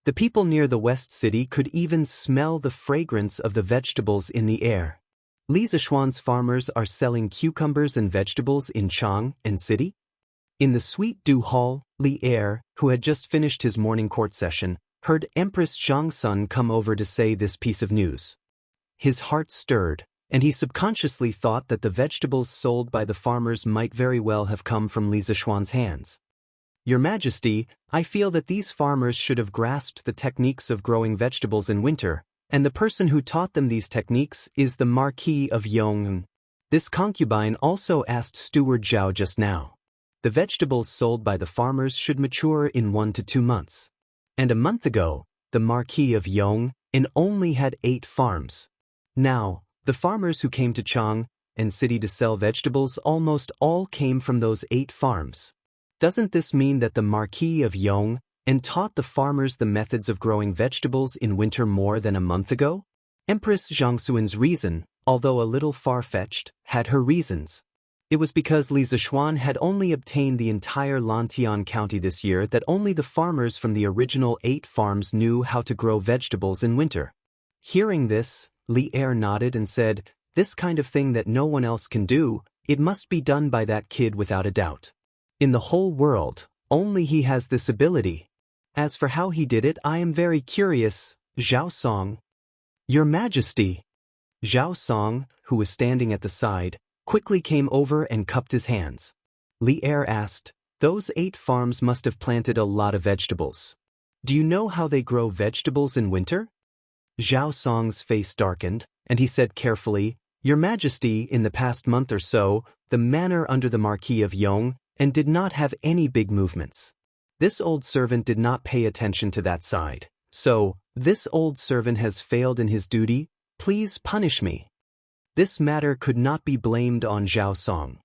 The people near the West City could even smell the fragrance of the vegetables in the air. Li Zishuan's farmers are selling cucumbers and vegetables in Jianghu City? In the Sweet Dew Hall, Li Er, who had just finished his morning court session, heard Empress Zhangsun come over to say this piece of news. His heart stirred, and he subconsciously thought that the vegetables sold by the farmers might very well have come from Li Zishuan's hands. Your Majesty, I feel that these farmers should have grasped the techniques of growing vegetables in winter, and the person who taught them these techniques is the Marquis of Jianghu. This concubine also asked Steward Zhao just now. The vegetables sold by the farmers should mature in 1 to 2 months. And a month ago, the Marquis of Jianghu only had 8 farms. Now, the farmers who came to Jianghu city to sell vegetables almost all came from those 8 farms. Doesn't this mean that the Marquis of Jianghu taught the farmers the methods of growing vegetables in winter more than a month ago? Empress Zhangsuan's reason, although a little far-fetched, had her reasons. It was because Li Zishuan had only obtained the entire Lantian County this year that only the farmers from the original 8 farms knew how to grow vegetables in winter. Hearing this, Li Er nodded and said, "This kind of thing that no one else can do, it must be done by that kid without a doubt. In the whole world, only he has this ability. As for how he did it, I am very curious." Zhao Song. "Your Majesty." Zhao Song, who was standing at the side, quickly came over and cupped his hands. Li Er asked, "Those 8 farms must have planted a lot of vegetables. Do you know how they grow vegetables in winter?" Zhao Song's face darkened, and he said carefully, "Your Majesty, in the past month or so, the manor under the Marquis of Jianghu did not have any big movements. This old servant did not pay attention to that side. So, this old servant has failed in his duty. Please punish me." This matter could not be blamed on Zhao Song.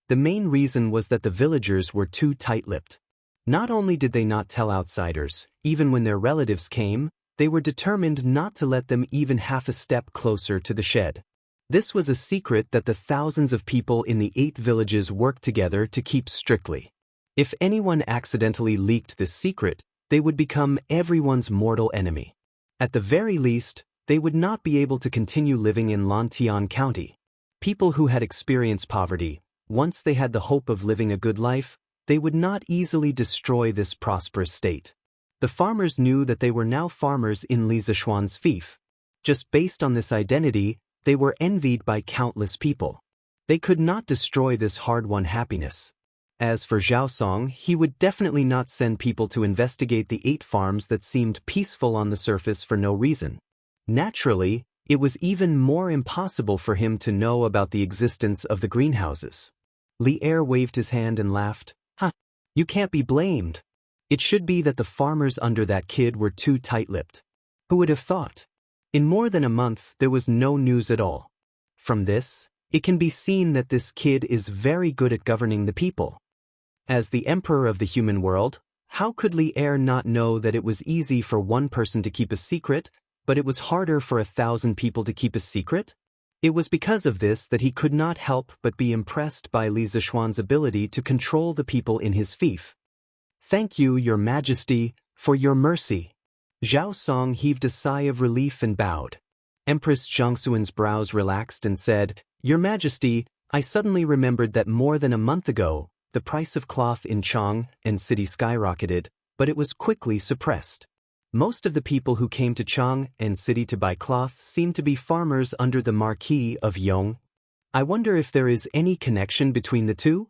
The main reason was that the villagers were too tight-lipped. Not only did they not tell outsiders, even when their relatives came, they were determined not to let them even half a step closer to the shed. This was a secret that the thousands of people in the 8 villages worked together to keep strictly. If anyone accidentally leaked this secret, they would become everyone's mortal enemy. At the very least, they would not be able to continue living in Lantian County. People who had experienced poverty, once they had the hope of living a good life, they would not easily destroy this prosperous state. The farmers knew that they were now farmers in Li Zishuan's fief. Just based on this identity, they were envied by countless people. They could not destroy this hard-won happiness. As for Zhao Song, he would definitely not send people to investigate the 8 farms that seemed peaceful on the surface for no reason. Naturally, it was even more impossible for him to know about the existence of the greenhouses. Li Er waved his hand and laughed. "Ha! You can't be blamed. It should be that the farmers under that kid were too tight-lipped. Who would have thought?" In more than a month, there was no news at all. From this, it can be seen that this kid is very good at governing the people. As the emperor of the human world, how could Li Er not know that it was easy for one person to keep a secret, but it was harder for 1,000 people to keep a secret? It was because of this that he could not help but be impressed by Li Zishuan's ability to control the people in his fief. "Thank you, your majesty, for your mercy." Zhao Song heaved a sigh of relief and bowed. Empress Jianghu's brows relaxed and said, "Your majesty, I suddenly remembered that more than a month ago, the price of cloth in Chang and city skyrocketed, but it was quickly suppressed. Most of the people who came to Chang and city to buy cloth seemed to be farmers under the Marquis of Yong. I wonder if there is any connection between the two?"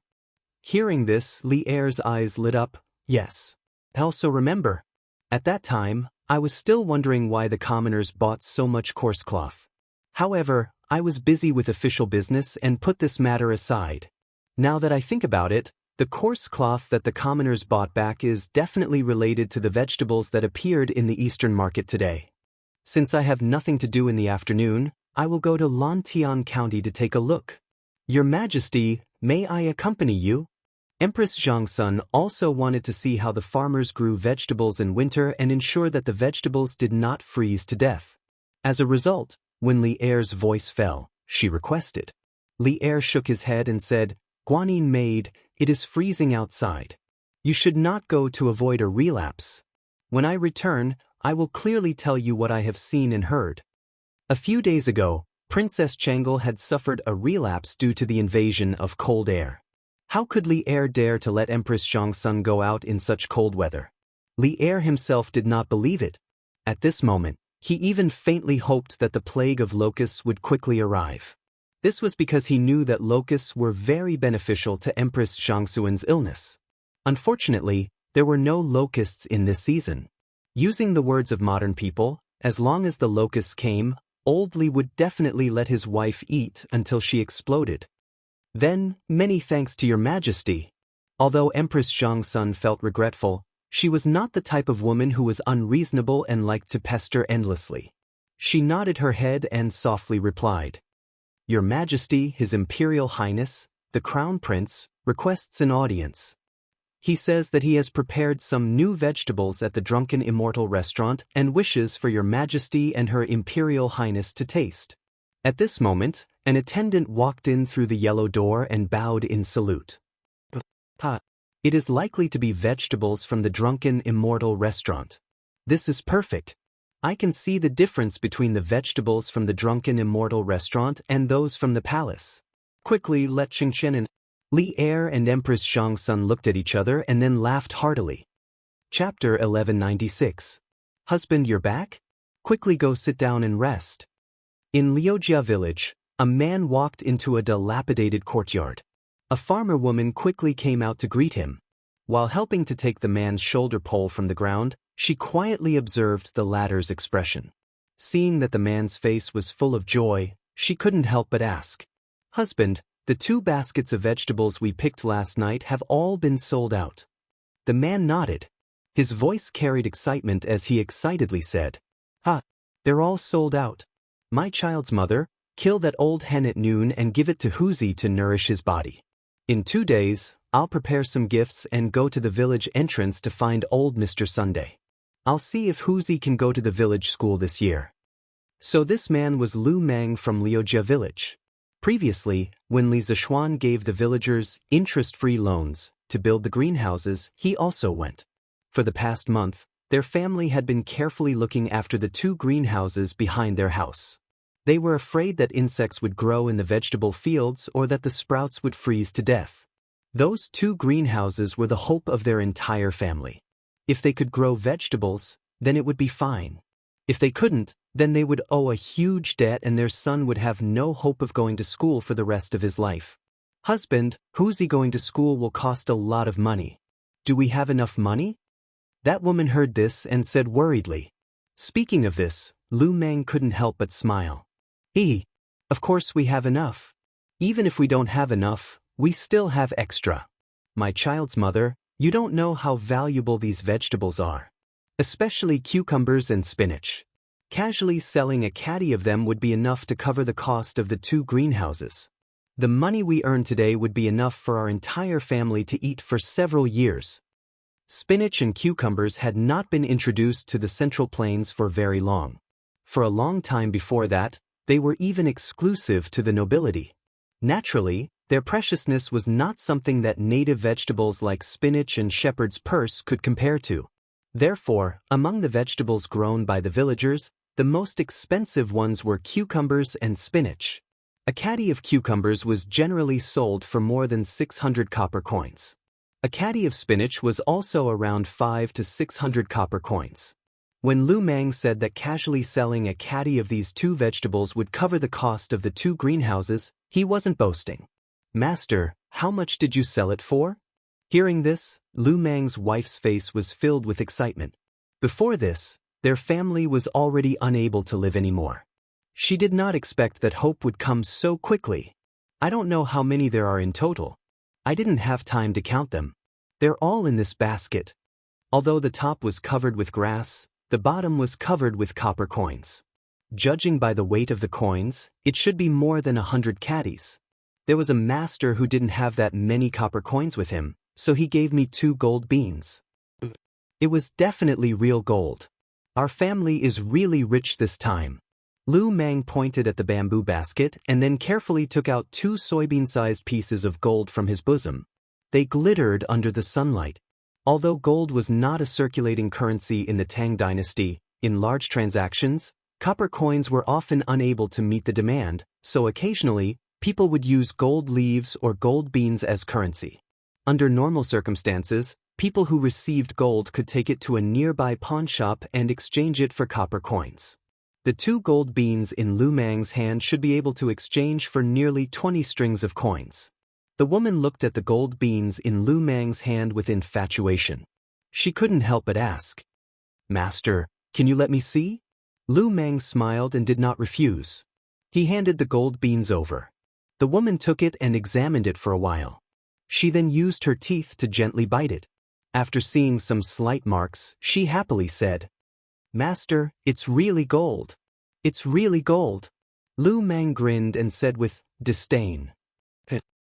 Hearing this, Li Er's eyes lit up. "Yes. I also remember. At that time, I was still wondering why the commoners bought so much coarse cloth. However, I was busy with official business and put this matter aside. Now that I think about it, the coarse cloth that the commoners bought back is definitely related to the vegetables that appeared in the eastern market today. Since I have nothing to do in the afternoon, I will go to Lantian County to take a look. Your Majesty, may I accompany you?" Empress Zhangsun also wanted to see how the farmers grew vegetables in winter and ensure that the vegetables did not freeze to death. As a result, when Li Er's voice fell, she requested. Li Er shook his head and said, "Guanyin maid, it is freezing outside. You should not go to avoid a relapse. When I return, I will clearly tell you what I have seen and heard." A few days ago, Princess Changel had suffered a relapse due to the invasion of cold air. How could Li Er dare to let Empress Zhangsun go out in such cold weather? Li Er himself did not believe it. At this moment, he even faintly hoped that the plague of locusts would quickly arrive. This was because he knew that locusts were very beneficial to Empress Zhangsuan's illness. Unfortunately, there were no locusts in this season. Using the words of modern people, as long as the locusts came, old Li would definitely let his wife eat until she exploded. Then, many thanks to your majesty. Although Empress Zhangsun felt regretful, she was not the type of woman who was unreasonable and liked to pester endlessly. She nodded her head and softly replied, "Your Majesty, His Imperial Highness, the Crown Prince, requests an audience. He says that he has prepared some new vegetables at the Drunken Immortal restaurant and wishes for your Majesty and Her Imperial Highness to taste." At this moment, an attendant walked in through the yellow door and bowed in salute. It is likely to be vegetables from the Drunken Immortal restaurant. This is perfect. I can see the difference between the vegetables from the Drunken Immortal restaurant and those from the palace. Quickly let Qingchen and Li Er and Empress Zhangsun looked at each other and then laughed heartily. Chapter 1196. Husband, you're back? Quickly go sit down and rest. In Liujia village, a man walked into a dilapidated courtyard. A farmer woman quickly came out to greet him. While helping to take the man's shoulder pole from the ground, she quietly observed the latter's expression. Seeing that the man's face was full of joy, she couldn't help but ask, "Husband, the 2 baskets of vegetables we picked last night have all been sold out." The man nodded. His voice carried excitement as he excitedly said, They're all sold out. My child's mother, kill that old hen at noon and give it to Huzi to nourish his body. In 2 days, I'll prepare some gifts and go to the village entrance to find old Mr. Sunday. I'll see if Huzi can go to the village school this year." So this man was Lu Meng from Liujia village. Previously, when Li Zishuan gave the villagers interest-free loans to build the greenhouses, he also went. For the past month, their family had been carefully looking after the 2 greenhouses behind their house. They were afraid that insects would grow in the vegetable fields or that the sprouts would freeze to death. Those 2 greenhouses were the hope of their entire family. If they could grow vegetables, then it would be fine. If they couldn't, then they would owe a huge debt and their son would have no hope of going to school for the rest of his life. "Husband, who's he going to school will cost a lot of money. Do we have enough money?" That woman heard this and said worriedly. Speaking of this, Lu Meng couldn't help but smile. Of course we have enough. Even if we don't have enough, we still have extra. My child's mother, you don't know how valuable these vegetables are. Especially cucumbers and spinach. Casually selling a caddy of them would be enough to cover the cost of the 2 greenhouses. The money we earn today would be enough for our entire family to eat for several years. Spinach and cucumbers had not been introduced to the Central Plains for very long. For a long time before that, they were even exclusive to the nobility. Naturally, their preciousness was not something that native vegetables like spinach and shepherd's purse could compare to. Therefore, among the vegetables grown by the villagers, the most expensive ones were cucumbers and spinach. A caddy of cucumbers was generally sold for more than 600 copper coins. A caddy of spinach was also around 500 to 600 copper coins. When Lu Mang said that casually selling a caddy of these 2 vegetables would cover the cost of the 2 greenhouses, he wasn't boasting. "Master, how much did you sell it for?" Hearing this, Lu Mang's wife's face was filled with excitement. Before this, their family was already unable to live anymore. She did not expect that hope would come so quickly. "I don't know how many there are in total. I didn't have time to count them. They're all in this basket." Although the top was covered with grass, the bottom was covered with copper coins. Judging by the weight of the coins, it should be more than 100 caddies. There was a master who didn't have that many copper coins with him, so he gave me 2 gold beans. It was definitely real gold. Our family is really rich this time. Lu Mang pointed at the bamboo basket and then carefully took out 2 soybean-sized pieces of gold from his bosom. They glittered under the sunlight. Although gold was not a circulating currency in the Tang dynasty, in large transactions, copper coins were often unable to meet the demand, so occasionally, people would use gold leaves or gold beans as currency. Under normal circumstances, people who received gold could take it to a nearby pawn shop and exchange it for copper coins. The 2 gold beans in Lu Mang's hand should be able to exchange for nearly 20 strings of coins. The woman looked at the gold beans in Lu Mang's hand with infatuation. She couldn't help but ask, "Master, can you let me see?" Lu Mang smiled and did not refuse. He handed the gold beans over. The woman took it and examined it for a while. She then used her teeth to gently bite it. After seeing some slight marks, she happily said, "Master, it's really gold. It's really gold." Lu Mang grinned and said with disdain,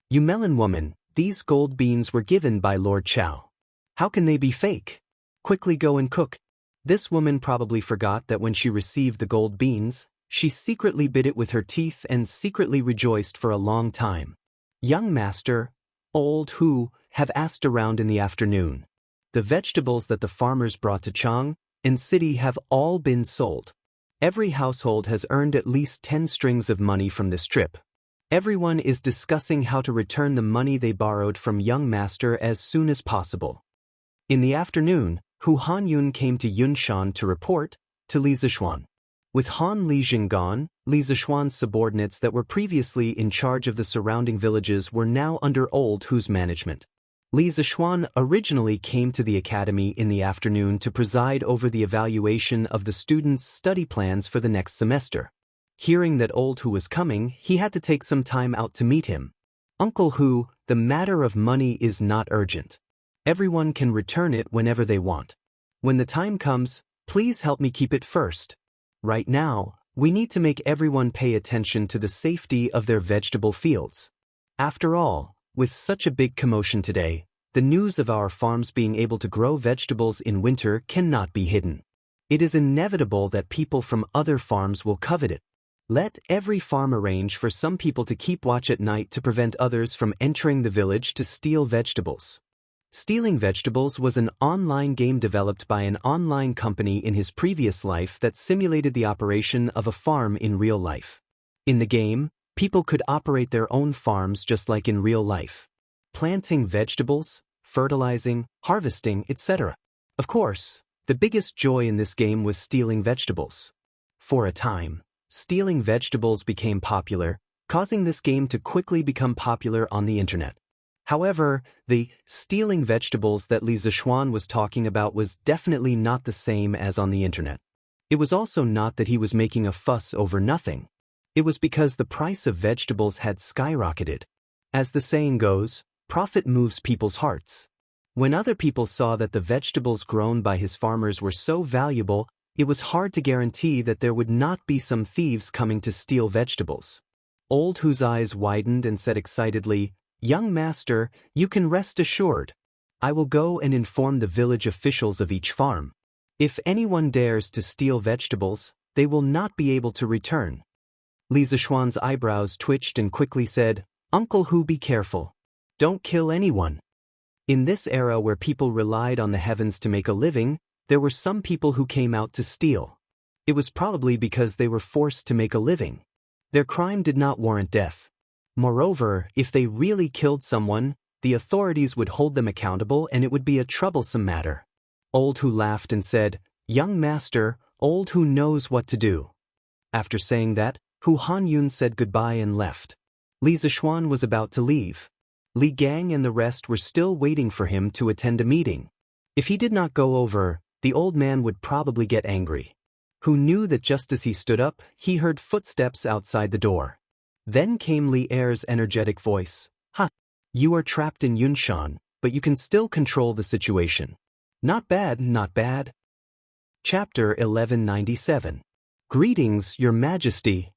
"You melon woman, these gold beans were given by Lord Chow. How can they be fake? Quickly go and cook." This woman probably forgot that when she received the gold beans, she secretly bit it with her teeth and secretly rejoiced for a long time. Young master, old who, have asked around in the afternoon. The vegetables that the farmers brought to Chang and city have all been sold. Every household has earned at least 10 strings of money from this trip. Everyone is discussing how to return the money they borrowed from young master as soon as possible. In the afternoon, Hu Hanyun came to Yunshan to report to Li Zishuan. With Han Li Jing gone, Li Zishuan's subordinates that were previously in charge of the surrounding villages were now under old Hu's management. Li Zishuan originally came to the academy in the afternoon to preside over the evaluation of the students' study plans for the next semester. Hearing that old Hu was coming, he had to take some time out to meet him. "Uncle Hu, the matter of money is not urgent. Everyone can return it whenever they want. When the time comes, please help me keep it first. Right now, we need to make everyone pay attention to the safety of their vegetable fields. After all, with such a big commotion today, the news of our farms being able to grow vegetables in winter cannot be hidden. It is inevitable that people from other farms will covet it. Let every farm arrange for some people to keep watch at night to prevent others from entering the village to steal vegetables." Stealing vegetables was an online game developed by an online company in his previous life that simulated the operation of a farm in real life. In the game, people could operate their own farms just like in real life, planting vegetables, fertilizing, harvesting, etc. Of course, the biggest joy in this game was stealing vegetables. For a time, stealing vegetables became popular, causing this game to quickly become popular on the internet. However, the stealing vegetables that Li Zishuan was talking about was definitely not the same as on the internet. It was also not that he was making a fuss over nothing. It was because the price of vegetables had skyrocketed. As the saying goes, profit moves people's hearts. When other people saw that the vegetables grown by his farmers were so valuable, it was hard to guarantee that there would not be some thieves coming to steal vegetables. Old Hu's eyes widened and said excitedly, "Young master, you can rest assured. I will go and inform the village officials of each farm. If anyone dares to steal vegetables, they will not be able to return." Li Zishuan's eyebrows twitched and quickly said, "Uncle Hu, be careful. Don't kill anyone." In this era where people relied on the heavens to make a living, there were some people who came out to steal. It was probably because they were forced to make a living. Their crime did not warrant death. Moreover, if they really killed someone, the authorities would hold them accountable and it would be a troublesome matter. Old Hu laughed and said, "Young master, Old Hu knows what to do." After saying that, Hu Hanyun said goodbye and left. Li Zishuan was about to leave. Li Gang and the rest were still waiting for him to attend a meeting. If he did not go over, the old man would probably get angry. Hu knew that just as he stood up, he heard footsteps outside the door. Then came Li Er's energetic voice. "Ha! You are trapped in Yunshan, but you can still control the situation. Not bad, not bad." Chapter 1197. Greetings, Your Majesty.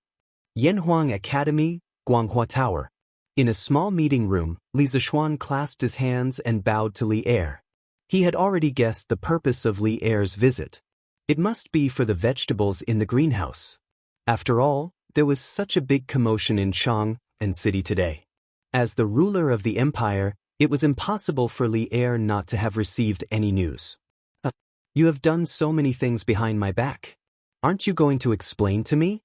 Yanhuang Academy, Guanghua Tower. In a small meeting room, Li Zishuan clasped his hands and bowed to Li Er. He had already guessed the purpose of Li Er's visit. It must be for the vegetables in the greenhouse. After all, there was such a big commotion in Chang and city today. As the ruler of the empire, it was impossible for Li Er not to have received any news. You have done so many things behind my back. Aren't you going to explain to me?"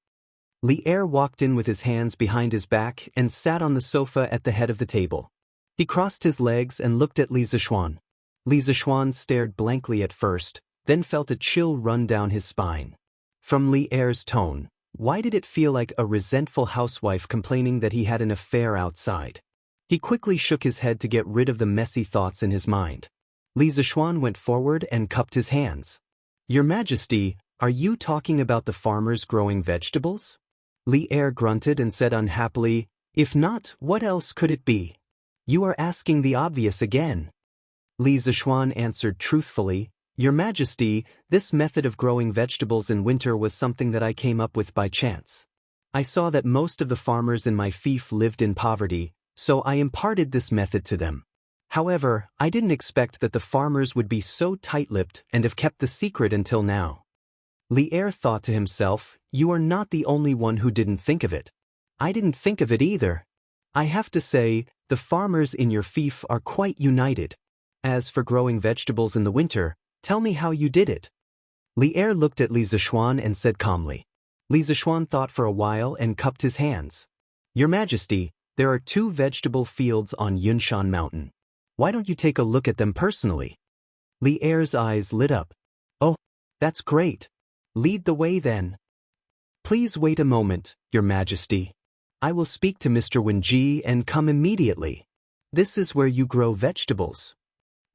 Li Er walked in with his hands behind his back and sat on the sofa at the head of the table. He crossed his legs and looked at Li Zishuan. Li Zishuan stared blankly at first, then felt a chill run down his spine. From Li Er's tone, why did it feel like a resentful housewife complaining that he had an affair outside? He quickly shook his head to get rid of the messy thoughts in his mind. Li Zishuan went forward and cupped his hands. "Your Majesty, are you talking about the farmers growing vegetables?" Li Er grunted and said unhappily, "If not, what else could it be? You are asking the obvious again." Li Zishuan answered truthfully, "Your Majesty, this method of growing vegetables in winter was something that I came up with by chance. I saw that most of the farmers in my fief lived in poverty, so I imparted this method to them. However, I didn't expect that the farmers would be so tight-lipped and have kept the secret until now." Li Er thought to himself, "You are not the only one who didn't think of it. I didn't think of it either. I have to say, the farmers in your fief are quite united. As for growing vegetables in the winter, tell me how you did it." Li Er looked at Li Zishuan and said calmly. Li Zishuan thought for a while and cupped his hands. "Your Majesty, there are 2 vegetable fields on Yunshan Mountain. Why don't you take a look at them personally?" Li Er's eyes lit up. "Oh, that's great. Lead the way then." "Please wait a moment, Your Majesty. I will speak to Mr. Wenji and come immediately. This is where you grow vegetables."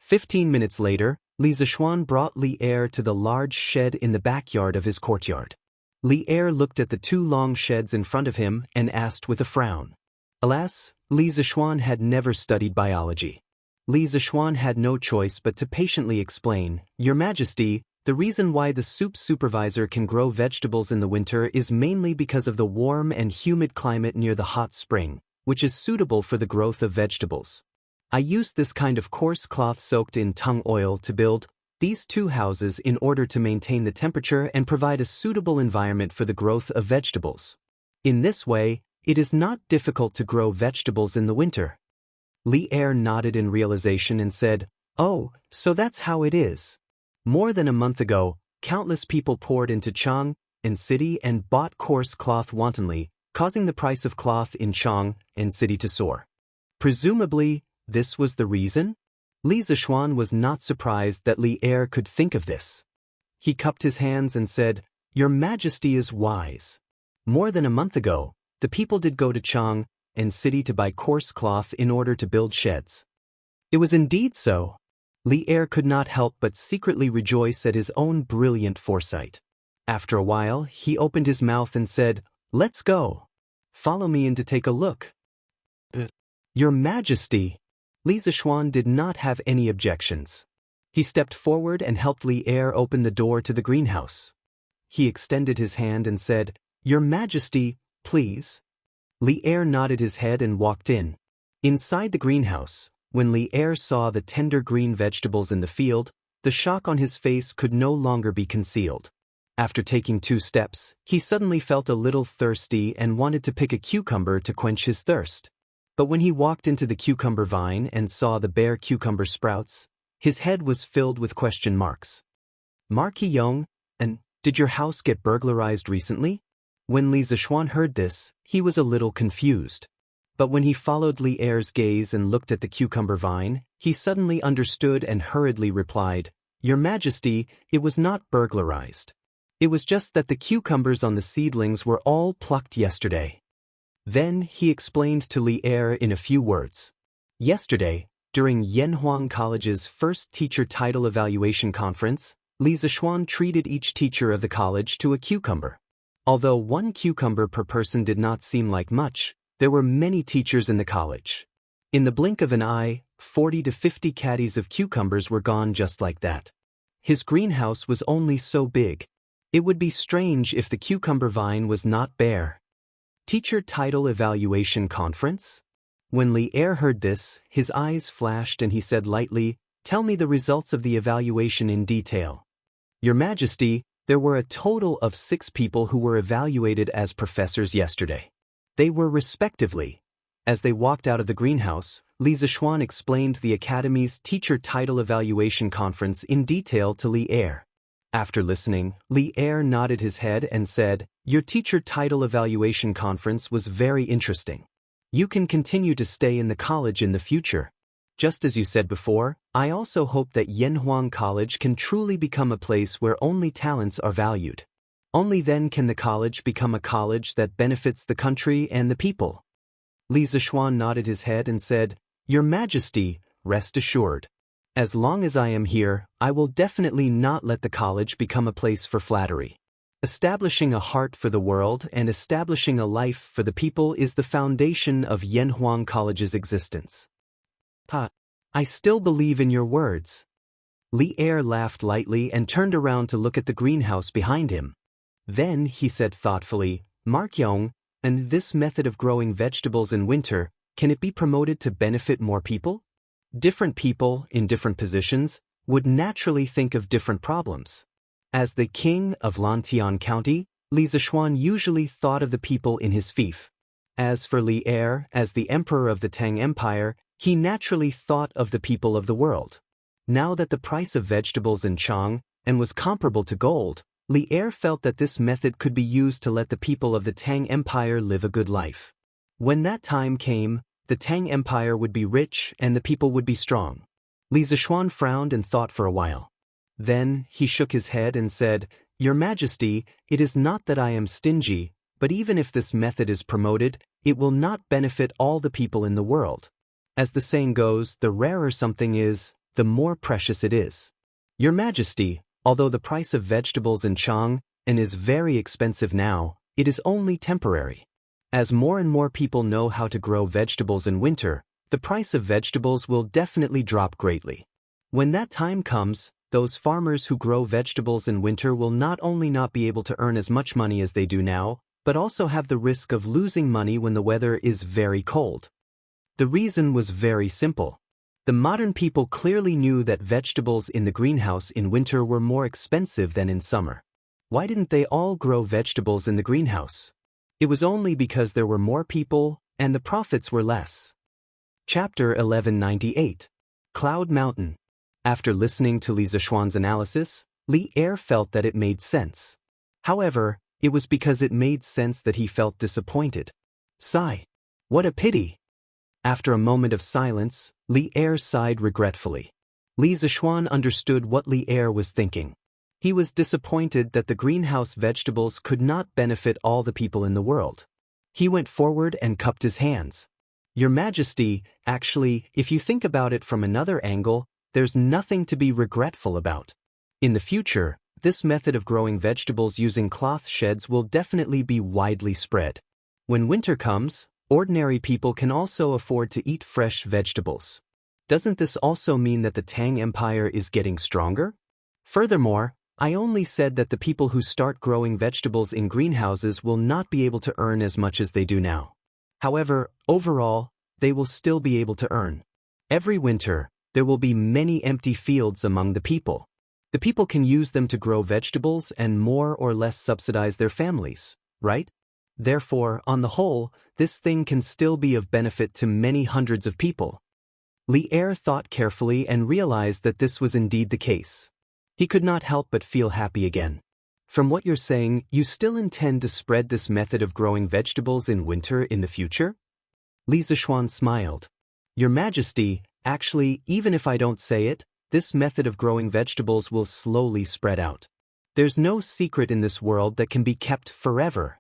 15 minutes later, Li Zishuan brought Li Er to the large shed in the backyard of his courtyard. Li Er looked at the 2 long sheds in front of him and asked with a frown. Alas, Li Zishuan had never studied biology. Li Zishuan had no choice but to patiently explain, "Your Majesty, the reason why the soup supervisor can grow vegetables in the winter is mainly because of the warm and humid climate near the hot spring, which is suitable for the growth of vegetables. I used this kind of coarse cloth soaked in tung oil to build these 2 houses in order to maintain the temperature and provide a suitable environment for the growth of vegetables. In this way, it is not difficult to grow vegetables in the winter." Li Er nodded in realization and said, "Oh, so that's how it is." More than a month ago, countless people poured into Chang and city and bought coarse cloth wantonly, causing the price of cloth in Chang and city to soar. Presumably, this was the reason? Li Zishuan was not surprised that Li Er could think of this. He cupped his hands and said, "Your Majesty is wise. More than a month ago, the people did go to Chang and city to buy coarse cloth in order to build sheds." It was indeed so. Li Er could not help but secretly rejoice at his own brilliant foresight. After a while, he opened his mouth and said, "Let's go. Follow me in to take a look." "Your Majesty." Li Zishuan did not have any objections. He stepped forward and helped Li Er open the door to the greenhouse. he extended his hand and said, "Your Majesty, please." Li Er nodded his head and walked in. Inside the greenhouse, when Li Er saw the tender green vegetables in the field, the shock on his face could no longer be concealed. After taking 2 steps, he suddenly felt a little thirsty and wanted to pick a cucumber to quench his thirst. But when he walked into the cucumber vine and saw the bare cucumber sprouts, his head was filled with question marks. "Marquis Yong, and did your house get burglarized recently?" When Li Zishuan heard this, he was a little confused. But when he followed Li Er's gaze and looked at the cucumber vine, he suddenly understood and hurriedly replied, "Your Majesty, it was not burglarized. It was just that the cucumbers on the seedlings were all plucked yesterday." Then he explained to Li Er in a few words. Yesterday, during Yanhuang College's first teacher title evaluation conference, Li Zishuan treated each teacher of the college to a cucumber. Although 1 cucumber per person did not seem like much, there were many teachers in the college. In the blink of an eye, 40 to 50 caddies of cucumbers were gone just like that. His greenhouse was only so big. It would be strange if the cucumber vine was not bare. Teacher title evaluation conference? When Li Er heard this, his eyes flashed and he said lightly, "Tell me the results of the evaluation in detail." "Your Majesty, there were a total of 6 people who were evaluated as professors yesterday. They were respectively." As they walked out of the greenhouse, Li Zishuan explained the Academy's teacher title evaluation conference in detail to Li Er. After listening, Li Er nodded his head and said, "Your teacher title evaluation conference was very interesting. You can continue to stay in the college in the future. Just as you said before, I also hope that Yanhuang College can truly become a place where only talents are valued. Only then can the college become a college that benefits the country and the people." Li Zishuan nodded his head and said, "Your Majesty, rest assured. As long as I am here, I will definitely not let the college become a place for flattery. Establishing a heart for the world and establishing a life for the people is the foundation of Yanhuang College's existence." "I still believe in your words." Li Er laughed lightly and turned around to look at the greenhouse behind him. Then he said thoughtfully, "Mark Yong, and this method of growing vegetables in winter, can it be promoted to benefit more people?" Different people, in different positions, would naturally think of different problems. As the king of Lantian County, Li Zishuan usually thought of the people in his fief. As for Li Er, as the emperor of the Tang Empire, he naturally thought of the people of the world. Now that the price of vegetables in Chang and was comparable to gold, Li Er felt that this method could be used to let the people of the Tang Empire live a good life. When that time came, the Tang Empire would be rich and the people would be strong. Li Zishuan frowned and thought for a while. Then he shook his head and said, "Your Majesty, it is not that I am stingy, but even if this method is promoted, it will not benefit all the people in the world. As the saying goes, the rarer something is, the more precious it is. Your Majesty, although the price of vegetables in Chang and is very expensive now, it is only temporary. As more and more people know how to grow vegetables in winter, the price of vegetables will definitely drop greatly. When that time comes, those farmers who grow vegetables in winter will not only not be able to earn as much money as they do now, but also have the risk of losing money when the weather is very cold." The reason was very simple. The modern people clearly knew that vegetables in the greenhouse in winter were more expensive than in summer. Why didn't they all grow vegetables in the greenhouse? It was only because there were more people and the profits were less. Chapter 1198. Cloud Mountain. After listening to Li Zishuan's analysis, Li Er felt that it made sense. However, it was because it made sense that he felt disappointed. Sigh. What a pity. After a moment of silence, Li Er sighed regretfully. Li Zishuan understood what Li Er was thinking. He was disappointed that the greenhouse vegetables could not benefit all the people in the world. He went forward and cupped his hands. "Your Majesty, actually, if you think about it from another angle, there's nothing to be regretful about. In the future, this method of growing vegetables using cloth sheds will definitely be widely spread. When winter comes, ordinary people can also afford to eat fresh vegetables. Doesn't this also mean that the Tang Empire is getting stronger? Furthermore, I only said that the people who start growing vegetables in greenhouses will not be able to earn as much as they do now. However, overall, they will still be able to earn. Every winter, there will be many empty fields among the people. The people can use them to grow vegetables and more or less subsidize their families, right? Therefore, on the whole, this thing can still be of benefit to many hundreds of people. Li Er thought carefully and realized that this was indeed the case. He could not help but feel happy again. From what you're saying, you still intend to spread this method of growing vegetables in winter in the future? Li Zishuan smiled. Your Majesty, actually, even if I don't say it, this method of growing vegetables will slowly spread out. There's no secret in this world that can be kept forever.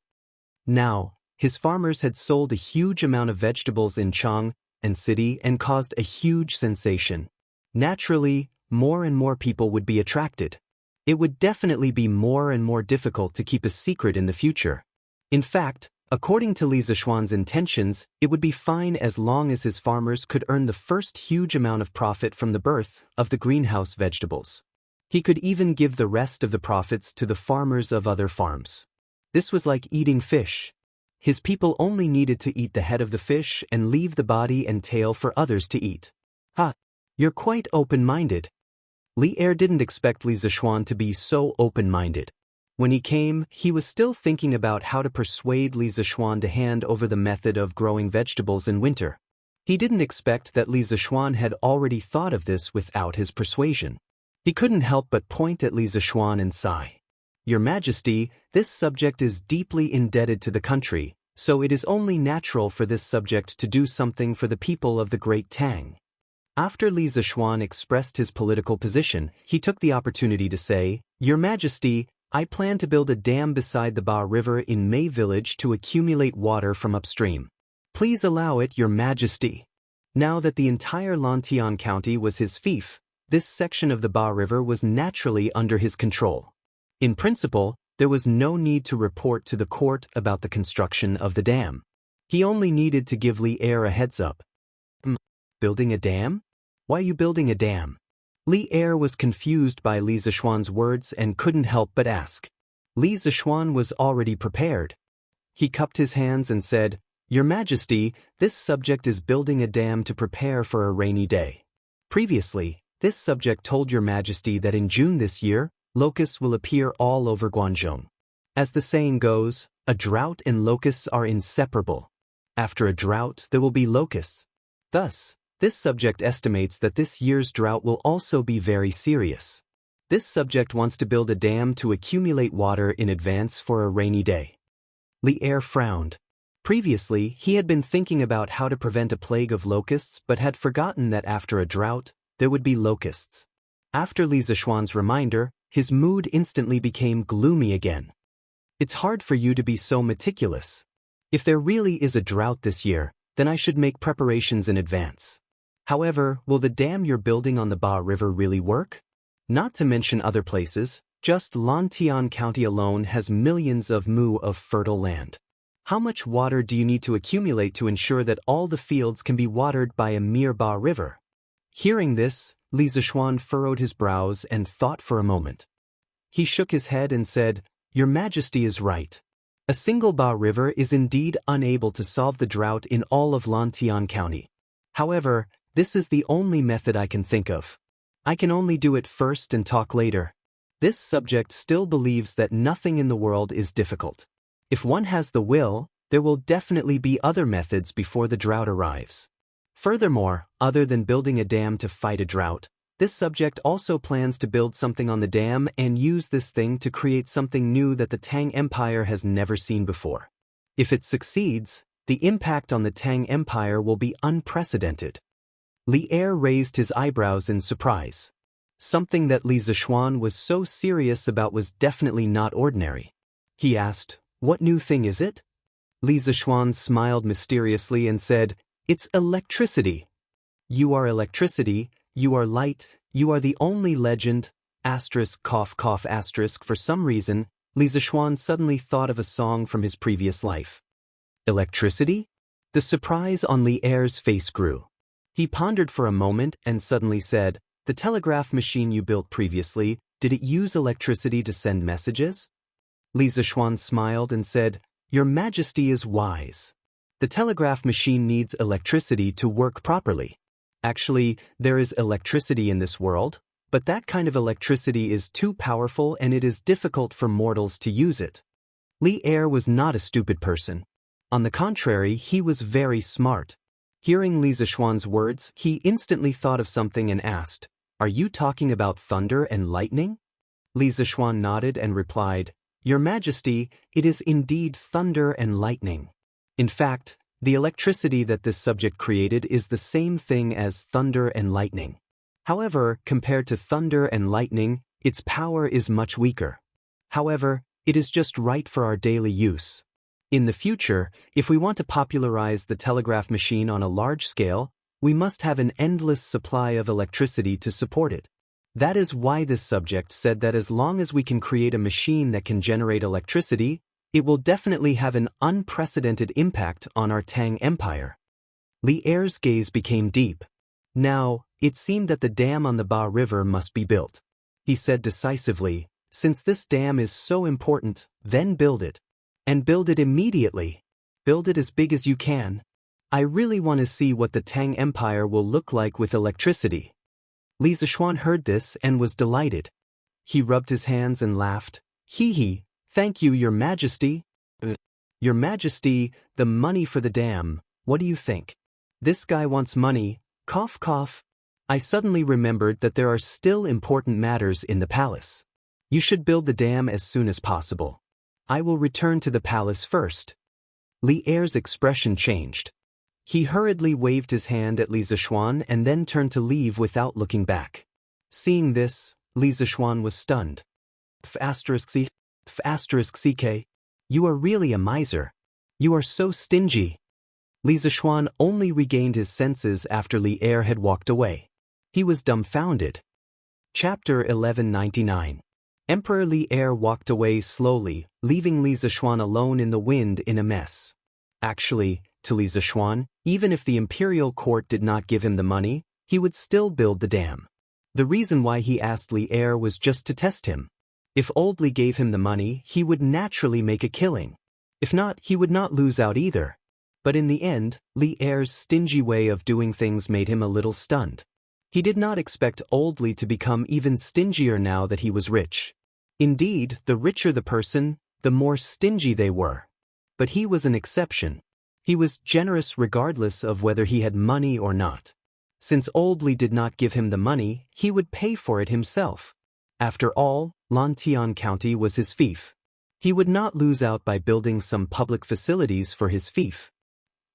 Now, his farmers had sold a huge amount of vegetables in Chang and city and caused a huge sensation. Naturally, more and more people would be attracted. It would definitely be more and more difficult to keep a secret in the future. In fact, according to Li Zishuan's intentions, it would be fine as long as his farmers could earn the first huge amount of profit from the birth of the greenhouse vegetables. He could even give the rest of the profits to the farmers of other farms. This was like eating fish. His people only needed to eat the head of the fish and leave the body and tail for others to eat. Ha! You're quite open-minded. Li Er didn't expect Li Zishuan to be so open-minded. When he came, he was still thinking about how to persuade Li Zishuan to hand over the method of growing vegetables in winter. He didn't expect that Li Zishuan had already thought of this without his persuasion. He couldn't help but point at Li Zishuan and sigh. Your Majesty, this subject is deeply indebted to the country, so it is only natural for this subject to do something for the people of the Great Tang. After Li Zishuan expressed his political position, he took the opportunity to say, Your Majesty, I plan to build a dam beside the Ba River in Mei Village to accumulate water from upstream. Please allow it, Your Majesty. Now that the entire Lantian County was his fief, this section of the Ba River was naturally under his control. In principle, there was no need to report to the court about the construction of the dam. He only needed to give Li Er a heads-up. Building a dam? Why are you building a dam? Li Er was confused by Li Zishuan's words and couldn't help but ask. Li Zishuan was already prepared. He cupped his hands and said, Your Majesty, this subject is building a dam to prepare for a rainy day. Previously, this subject told Your Majesty that in June this year, locusts will appear all over Guangzhou. As the saying goes, a drought and locusts are inseparable. After a drought, there will be locusts. Thus, this subject estimates that this year's drought will also be very serious. This subject wants to build a dam to accumulate water in advance for a rainy day. Li Er frowned. Previously, he had been thinking about how to prevent a plague of locusts but had forgotten that after a drought, there would be locusts. After Li Zishuan's reminder, his mood instantly became gloomy again. It's hard for you to be so meticulous. If there really is a drought this year, then I should make preparations in advance. However, will the dam you're building on the Ba River really work? Not to mention other places, just Lantian County alone has millions of mu of fertile land. How much water do you need to accumulate to ensure that all the fields can be watered by a mere Ba River? Hearing this, Li Zishuan furrowed his brows and thought for a moment. He shook his head and said, Your Majesty is right. A single Ba River is indeed unable to solve the drought in all of Lantian County. However, this is the only method I can think of. I can only do it first and talk later. This subject still believes that nothing in the world is difficult. If one has the will, there will definitely be other methods before the drought arrives. Furthermore, other than building a dam to fight a drought, this subject also plans to build something on the dam and use this thing to create something new that the Tang Empire has never seen before. If it succeeds, the impact on the Tang Empire will be unprecedented. Li Er raised his eyebrows in surprise. Something that Li Zishuan was so serious about was definitely not ordinary. He asked, What new thing is it? Li Zishuan smiled mysteriously and said, It's electricity. You are electricity, you are light, you are the only legend, asterisk cough cough asterisk. For some reason, Li Zishuan suddenly thought of a song from his previous life. Electricity? The surprise on Li Er's face grew. He pondered for a moment and suddenly said, The telegraph machine you built previously, Did it use electricity to send messages? Li Zishuan smiled and said, Your Majesty is wise. The telegraph machine needs electricity to work properly. Actually, there is electricity in this world, but that kind of electricity is too powerful and it is difficult for mortals to use it. Li Er was not a stupid person. On the contrary, he was very smart. Hearing Li Zishuan's words, he instantly thought of something and asked, Are you talking about thunder and lightning? Li Zishuan nodded and replied, Your Majesty, it is indeed thunder and lightning. In fact, the electricity that this subject created is the same thing as thunder and lightning. However, compared to thunder and lightning, its power is much weaker. However, it is just right for our daily use. In the future, if we want to popularize the telegraph machine on a large scale, we must have an endless supply of electricity to support it. That is why this subject said that as long as we can create a machine that can generate electricity, it will definitely have an unprecedented impact on our Tang Empire. Li Er's gaze became deep. Now, it seemed that the dam on the Ba River must be built. He said decisively, Since this dam is so important, then build it. And build it immediately. Build it as big as you can. I really want to see what the Tang Empire will look like with electricity. Li Zishuan heard this and was delighted. He rubbed his hands and laughed. Hee, thank you, Your Majesty. Your Majesty, the money for the dam, what do you think? This guy wants money, cough cough. I suddenly remembered that there are still important matters in the palace. You should build the dam as soon as possible. I will return to the palace first. Li Er's expression changed. He hurriedly waved his hand at Li Zishuan and then turned to leave without looking back. Seeing this, Li Zishuan was stunned. **CK, you are really a miser. You are so stingy. Li Zishuan only regained his senses after Li Er had walked away. He was dumbfounded. Chapter 1199. Emperor Li Er walked away slowly, leaving Li Zishuan alone in the wind in a mess. Actually, to Li Zishuan, even if the imperial court did not give him the money, he would still build the dam. The reason why he asked Li Er was just to test him. If Old Li gave him the money, he would naturally make a killing. If not, he would not lose out either. But in the end, Li Er's stingy way of doing things made him a little stunned. He did not expect Old Li to become even stingier now that he was rich. Indeed, the richer the person, the more stingy they were. But he was an exception. He was generous regardless of whether he had money or not. Since Old Li did not give him the money, he would pay for it himself. After all, Lantian County was his fief. He would not lose out by building some public facilities for his fief.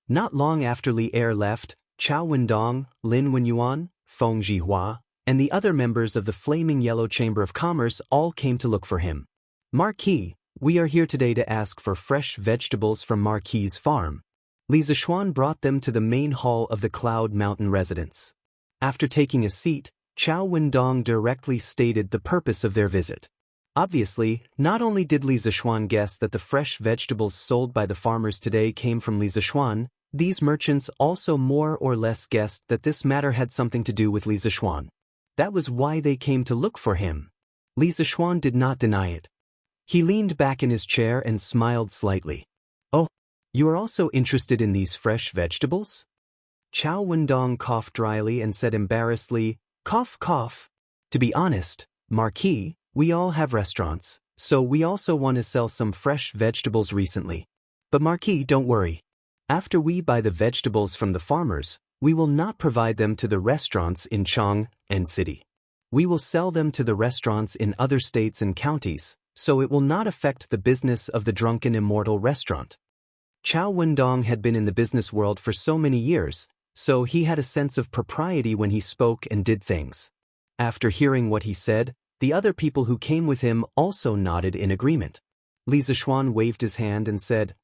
Not long after Li Er left, Chao Wendong, Lin Wenyuan, Feng Jihua, and the other members of the Flaming Yellow Chamber of Commerce all came to look for him. Marquis, we are here today to ask for fresh vegetables from Marquis's farm. Li Zishuan brought them to the main hall of the Cloud Mountain residence. After taking a seat, Chao Wendong directly stated the purpose of their visit. Obviously, not only did Li Zishuan guess that the fresh vegetables sold by the farmers today came from Li Zishuan, these merchants also more or less guessed that this matter had something to do with Li Zishuan. That was why they came to look for him. Li Zishuan did not deny it. He leaned back in his chair and smiled slightly. Oh, you are also interested in these fresh vegetables? Chao Wendong coughed dryly and said embarrassedly, cough cough. To be honest, Marquis, we all have restaurants, so we also want to sell some fresh vegetables recently. But Marquis, don't worry. After we buy the vegetables from the farmers, we will not provide them to the restaurants in Chang and City. We will sell them to the restaurants in other states and counties, so it will not affect the business of the Drunken Immortal restaurant. Chao Wendong had been in the business world for so many years, so he had a sense of propriety when he spoke and did things. After hearing what he said, the other people who came with him also nodded in agreement. Li Zishuan waved his hand and said,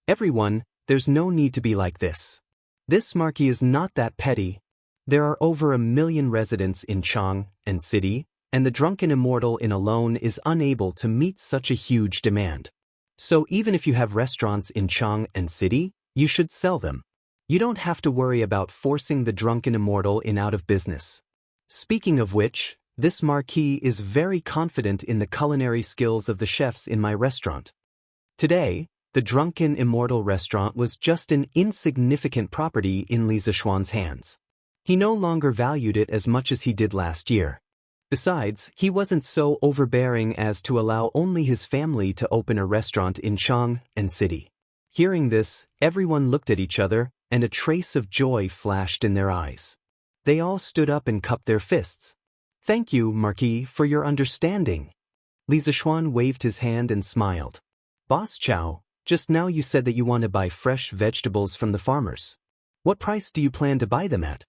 everyone, there's no need to be like this. This Marquis is not that petty. There are over 1 million residents in Chang and City, and the Drunken Immortal in alone is unable to meet such a huge demand. So even if you have restaurants in Chang and City, you should sell them. You don't have to worry about forcing the Drunken Immortal in out of business. Speaking of which, This marquis is very confident in the culinary skills of the chefs in my restaurant. Today, the drunken Immortal restaurant was just an insignificant property in Li Zishuan's hands. He no longer valued it as much as he did last year. Besides, he wasn't so overbearing as to allow only his family to open a restaurant in Jianghu and city. Hearing this, everyone looked at each other, and a trace of joy flashed in their eyes. They all stood up and cupped their fists. "Thank you, Marquis, for your understanding." Li Zishuan waved his hand and smiled. "Boss Chow, just now you said that you want to buy fresh vegetables from the farmers. What price do you plan to buy them at?"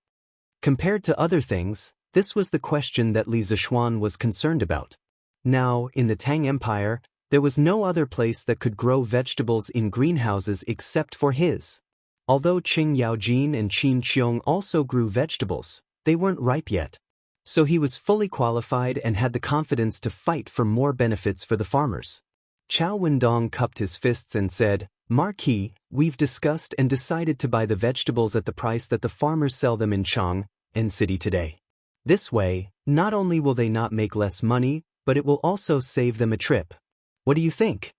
Compared to other things, this was the question that Li Zishuan was concerned about. Now, in the Tang Empire, there was no other place that could grow vegetables in greenhouses except for his. Although Qing Yaojin and Qin Qiong also grew vegetables, they weren't ripe yet. So he was fully qualified and had the confidence to fight for more benefits for the farmers. Chao Wendong cupped his fists and said, "Marquis, we've discussed and decided to buy the vegetables at the price that the farmers sell them in Jianghu and city today. This way, not only will they not make less money, but it will also save them a trip. What do you think?"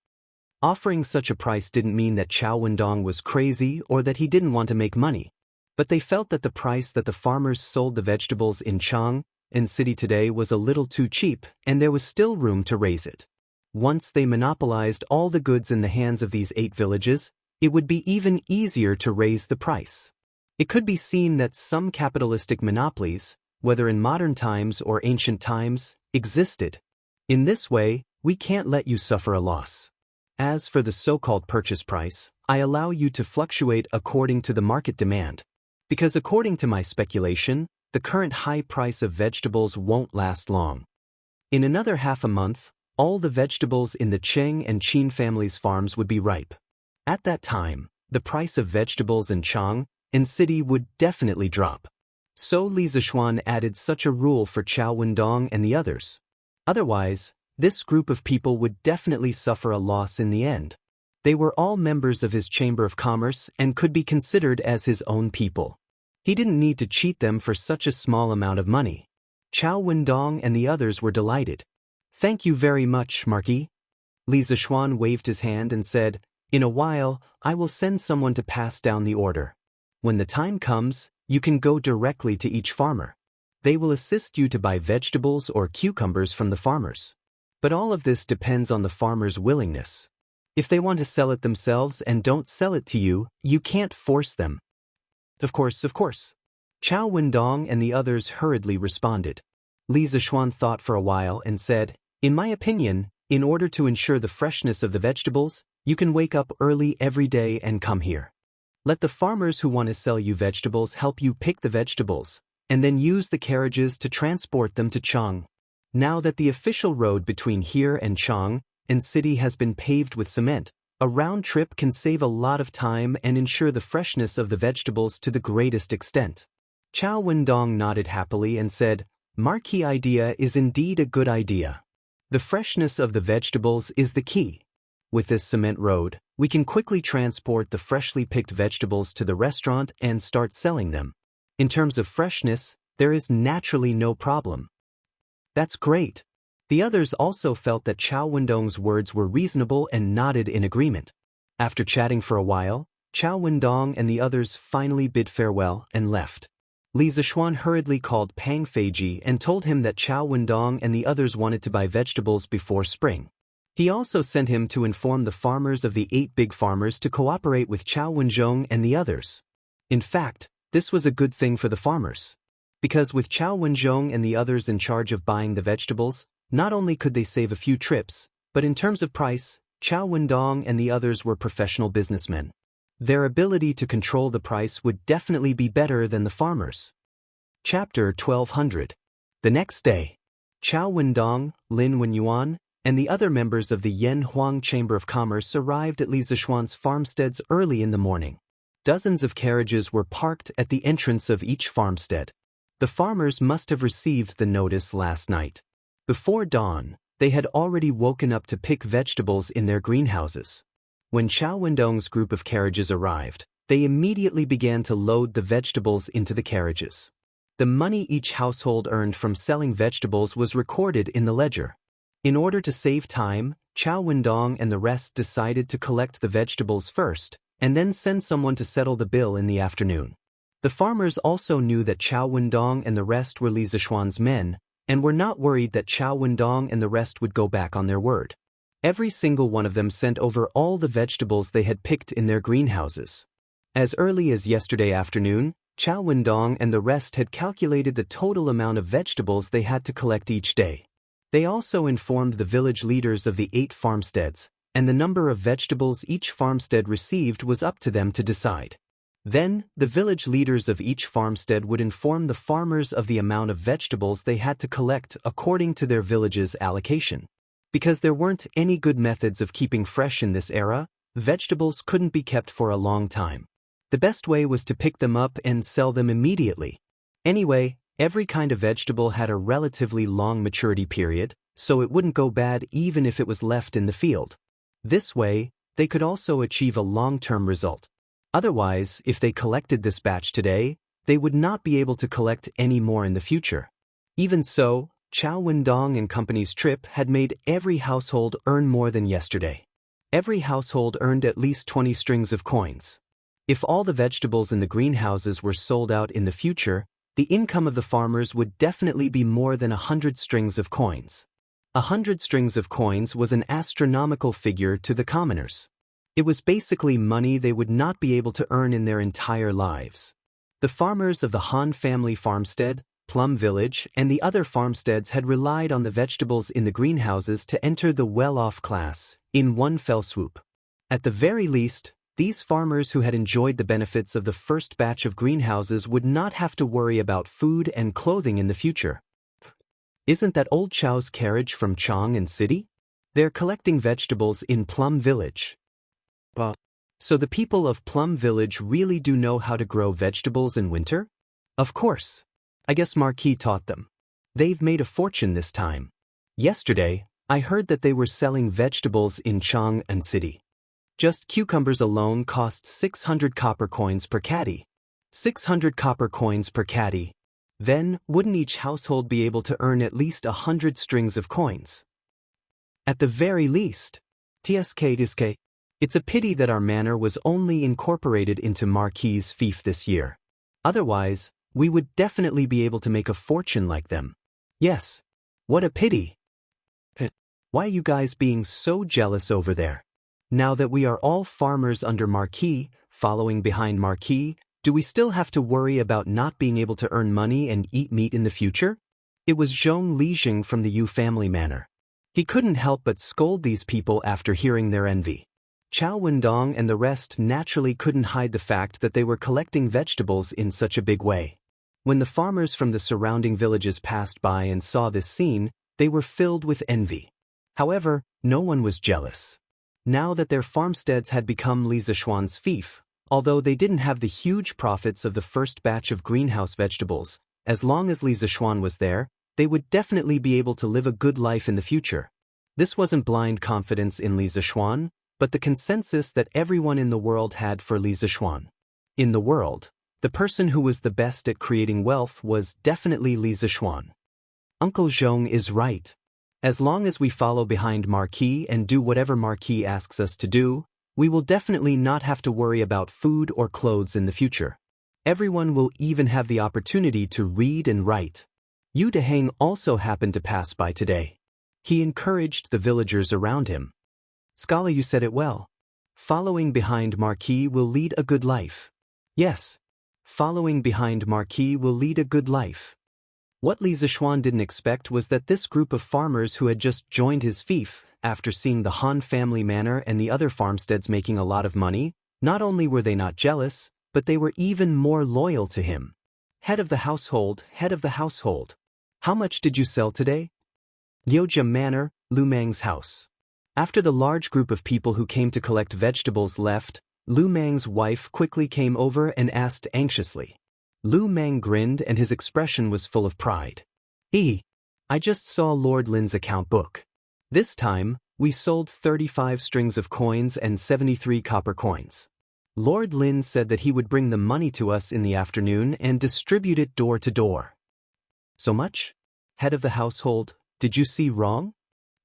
Offering such a price didn't mean that Chao Wendong was crazy or that he didn't want to make money. But they felt that the price that the farmers sold the vegetables in Jianghu and city today was a little too cheap, and there was still room to raise it. Once they monopolized all the goods in the hands of these 8 villages, it would be even easier to raise the price. It could be seen that some capitalistic monopolies, whether in modern times or ancient times, existed. In this way, we can't let you suffer a loss. As for the so-called purchase price, I allow you to fluctuate according to the market demand. Because according to my speculation, the current high price of vegetables won't last long. In another half a month, all the vegetables in the Cheng and Qin families' farms would be ripe. At that time, the price of vegetables in Jianghu and city would definitely drop. So Li Zishuan added such a rule for Chao Wendong and the others. Otherwise, this group of people would definitely suffer a loss in the end. They were all members of his Chamber of Commerce and could be considered as his own people. He didn't need to cheat them for such a small amount of money. Chao Wendong and the others were delighted. "Thank you very much, Marquis." Li Zishuan waved his hand and said, "In a while, I will send someone to pass down the order. When the time comes, you can go directly to each farmer. They will assist you to buy vegetables or cucumbers from the farmers. But all of this depends on the farmer's willingness. If they want to sell it themselves and don't sell it to you, you can't force them." Of course. Chao Wendong and the others hurriedly responded. Li Zishuan thought for a while and said, "In my opinion, in order to ensure the freshness of the vegetables, you can wake up early every day and come here. Let the farmers who want to sell you vegetables help you pick the vegetables, and then use the carriages to transport them to Jianghu. Now that the official road between here and Jianghu and city has been paved with cement, a round trip can save a lot of time and ensure the freshness of the vegetables to the greatest extent." Chao Wendong nodded happily and said, "Marquis idea is indeed a good idea. The freshness of the vegetables is the key. With this cement road, we can quickly transport the freshly picked vegetables to the restaurant and start selling them. In terms of freshness, there is naturally no problem." "That's great." The others also felt that Chao Wendong's words were reasonable and nodded in agreement. After chatting for a while, Chao Wendong and the others finally bid farewell and left. Li Zishuan hurriedly called Pang Feiji and told him that Chao Wendong and the others wanted to buy vegetables before spring. He also sent him to inform the farmers of the 8 big farmers to cooperate with Chao Wenzhong and the others. In fact, this was a good thing for the farmers. Because with Chao Wenzhong and the others in charge of buying the vegetables, not only could they save a few trips, but in terms of price, Chao Wendong and the others were professional businessmen. Their ability to control the price would definitely be better than the farmers. Chapter 1200. The next day, Chao Wendong, Lin Wenyuan, and the other members of the Yan Huang Chamber of Commerce arrived at Li Zishuan's farmsteads early in the morning. Dozens of carriages were parked at the entrance of each farmstead. The farmers must have received the notice last night. Before dawn, they had already woken up to pick vegetables in their greenhouses. When Chao Wendong's group of carriages arrived, they immediately began to load the vegetables into the carriages. The money each household earned from selling vegetables was recorded in the ledger. In order to save time, Chao Wendong and the rest decided to collect the vegetables first, and then send someone to settle the bill in the afternoon. The farmers also knew that Chao Wendong and the rest were Li Zishuan's men, and were not worried that Chao Wendong and the rest would go back on their word. Every single one of them sent over all the vegetables they had picked in their greenhouses. As early as yesterday afternoon, Chao Wendong and the rest had calculated the total amount of vegetables they had to collect each day. They also informed the village leaders of the 8 farmsteads, and the number of vegetables each farmstead received was up to them to decide. Then, the village leaders of each farmstead would inform the farmers of the amount of vegetables they had to collect according to their village's allocation. Because there weren't any good methods of keeping fresh in this era, vegetables couldn't be kept for a long time. The best way was to pick them up and sell them immediately. Anyway, every kind of vegetable had a relatively long maturity period, so it wouldn't go bad even if it was left in the field. This way, they could also achieve a long-term result. Otherwise, if they collected this batch today, they would not be able to collect any more in the future. Even so, Chao Wendong and Company's trip had made every household earn more than yesterday. Every household earned at least 20 strings of coins. If all the vegetables in the greenhouses were sold out in the future, the income of the farmers would definitely be more than 100 strings of coins. 100 strings of coins was an astronomical figure to the commoners. It was basically money they would not be able to earn in their entire lives. The farmers of the Han family farmstead, Plum Village, and the other farmsteads had relied on the vegetables in the greenhouses to enter the well-off class in one fell swoop. At the very least, these farmers who had enjoyed the benefits of the first batch of greenhouses would not have to worry about food and clothing in the future. Isn't that old Chao's carriage from Chang'an City? They're collecting vegetables in Plum Village. So the people of Plum Village really do know how to grow vegetables in winter? Of course. I guess Marquis taught them. They've made a fortune this time. Yesterday, I heard that they were selling vegetables in Chang'an City. Just cucumbers alone cost 600 copper coins per caddy. 600 copper coins per caddy. Then, wouldn't each household be able to earn at least 100 strings of coins? At the very least. TSK. It's a pity that our manor was only incorporated into Marquis' fief this year. Otherwise, we would definitely be able to make a fortune like them. Yes. What a pity. Why are you guys being so jealous over there? Now that we are all farmers under Marquis, following behind Marquis, do we still have to worry about not being able to earn money and eat meat in the future? It was Zhong Lijing from the Yu family manor. He couldn't help but scold these people after hearing their envy. Chao Wendong and the rest naturally couldn't hide the fact that they were collecting vegetables in such a big way. When the farmers from the surrounding villages passed by and saw this scene, they were filled with envy. However, no one was jealous. Now that their farmsteads had become Li Zishuan's fief, although they didn't have the huge profits of the first batch of greenhouse vegetables, as long as Li Zishuan was there, they would definitely be able to live a good life in the future. This wasn't blind confidence in Li Zishuan, but the consensus that everyone in the world had for Li Zishuan. In the world, the person who was the best at creating wealth was definitely Li Zishuan. Uncle Zhong is right. As long as we follow behind Marquis and do whatever Marquis asks us to do, we will definitely not have to worry about food or clothes in the future. Everyone will even have the opportunity to read and write. Yu Deheng also happened to pass by today. He encouraged the villagers around him. Scala, you said it well. Following behind Marquis will lead a good life. Yes. Following behind Marquis will lead a good life. What Li Zishuan didn't expect was that this group of farmers who had just joined his fief, after seeing the Han family manor and the other farmsteads making a lot of money, not only were they not jealous, but they were even more loyal to him. Head of the household, head of the household. How much did you sell today? Liujia Manor, Lu Mang's house. After the large group of people who came to collect vegetables left, Lu Mang's wife quickly came over and asked anxiously. Lu Mang grinned and his expression was full of pride. I just saw Lord Lin's account book. This time, we sold 35 strings of coins and 73 copper coins. Lord Lin said that he would bring the money to us in the afternoon and distribute it door to door. So much? Head of the household, did you see wrong?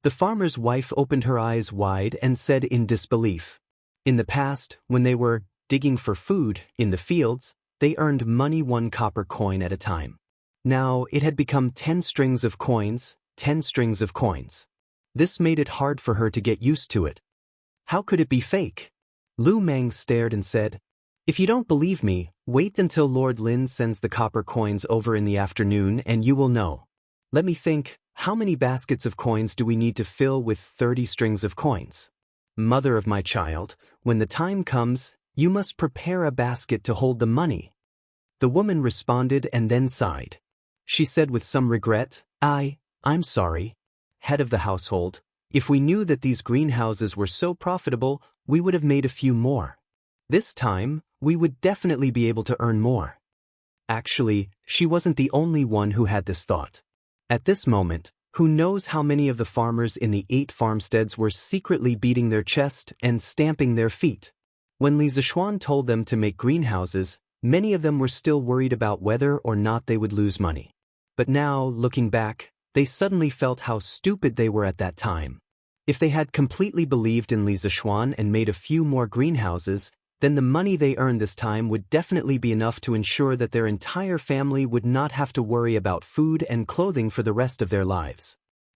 The farmer's wife opened her eyes wide and said in disbelief. In the past, when they were digging for food in the fields, they earned money 1 copper coin at a time. Now it had become 10 strings of coins, 10 strings of coins. This made it hard for her to get used to it. How could it be fake? Lu Meng stared and said, "If you don't believe me, wait until Lord Lin sends the copper coins over in the afternoon and you will know. Let me think, how many baskets of coins do we need to fill with 30 strings of coins? Mother of my child, when the time comes, you must prepare a basket to hold the money." The woman responded and then sighed. She said with some regret, I'm sorry. Head of the household, if we knew that these greenhouses were so profitable, we would have made a few more. This time, we would definitely be able to earn more. Actually, she wasn't the only one who had this thought. At this moment, who knows how many of the farmers in the 8 farmsteads were secretly beating their chest and stamping their feet. When Li Zishuan told them to make greenhouses, many of them were still worried about whether or not they would lose money. But now, looking back, they suddenly felt how stupid they were at that time. If they had completely believed in Li Zishuan and made a few more greenhouses, then the money they earned this time would definitely be enough to ensure that their entire family would not have to worry about food and clothing for the rest of their lives.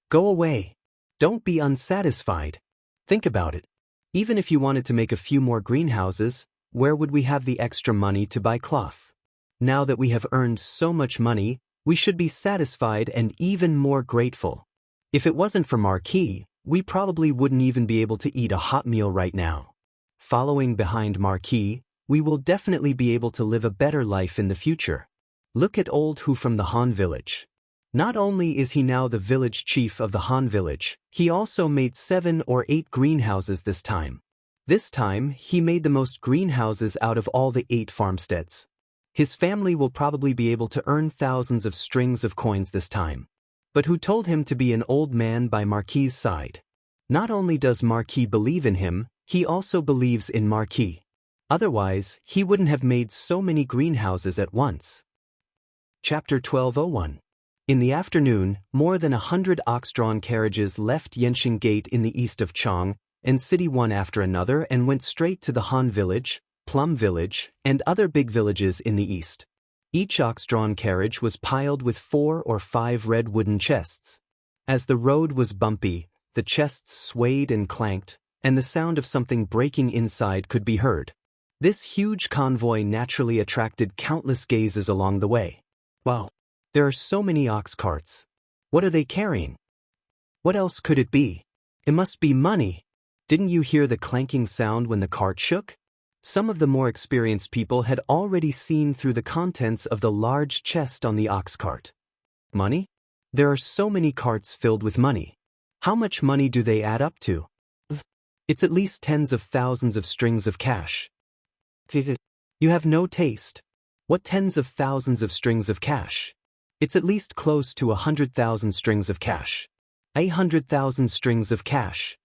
Go away. Don't be unsatisfied. Think about it. Even if you wanted to make a few more greenhouses, where would we have the extra money to buy cloth? Now that we have earned so much money, we should be satisfied and even more grateful. If it wasn't for Marquis, we probably wouldn't even be able to eat a hot meal right now. Following behind Marquis, we will definitely be able to live a better life in the future. Look at Old Hu from the Han village. Not only is he now the village chief of the Han village, he also made 7 or 8 greenhouses this time. This time, he made the most greenhouses out of all the 8 farmsteads. His family will probably be able to earn thousands of strings of coins this time. But who told him to be an old man by Marquis' side? Not only does Marquis believe in him, he also believes in Marquis. Otherwise, he wouldn't have made so many greenhouses at once. Chapter 1201. In the afternoon, more than 100 ox-drawn carriages left Yanxing Gate in the east of Chang, and city one after another and went straight to the Han village, Plum village, and other big villages in the east. Each ox-drawn carriage was piled with 4 or 5 red wooden chests. As the road was bumpy, the chests swayed and clanked, and the sound of something breaking inside could be heard. This huge convoy naturally attracted countless gazes along the way. Wow, there are so many ox carts. What are they carrying? What else could it be? It must be money. Didn't you hear the clanking sound when the cart shook? Some of the more experienced people had already seen through the contents of the large chest on the ox cart. Money? There are so many carts filled with money. How much money do they add up to? It's at least tens of thousands of strings of cash. You have no taste. What tens of thousands of strings of cash? It's at least close to 100,000 strings of cash. 100,000 strings of cash.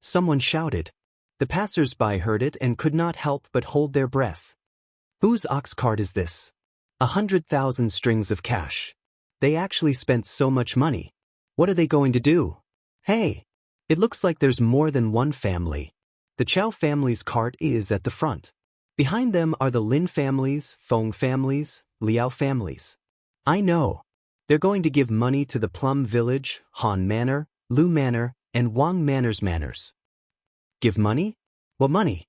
Someone shouted. The passers-by heard it and could not help but hold their breath. Whose ox cart is this? 100,000 strings of cash. They actually spent so much money. What are they going to do? Hey! It looks like there's more than one family. The Chow family's cart is at the front. Behind them are the Lin families, Feng families, Liao families. I know. They're going to give money to the Plum Village, Han Manor, Lu Manor, and Wang Manor's manors. Give money? What money?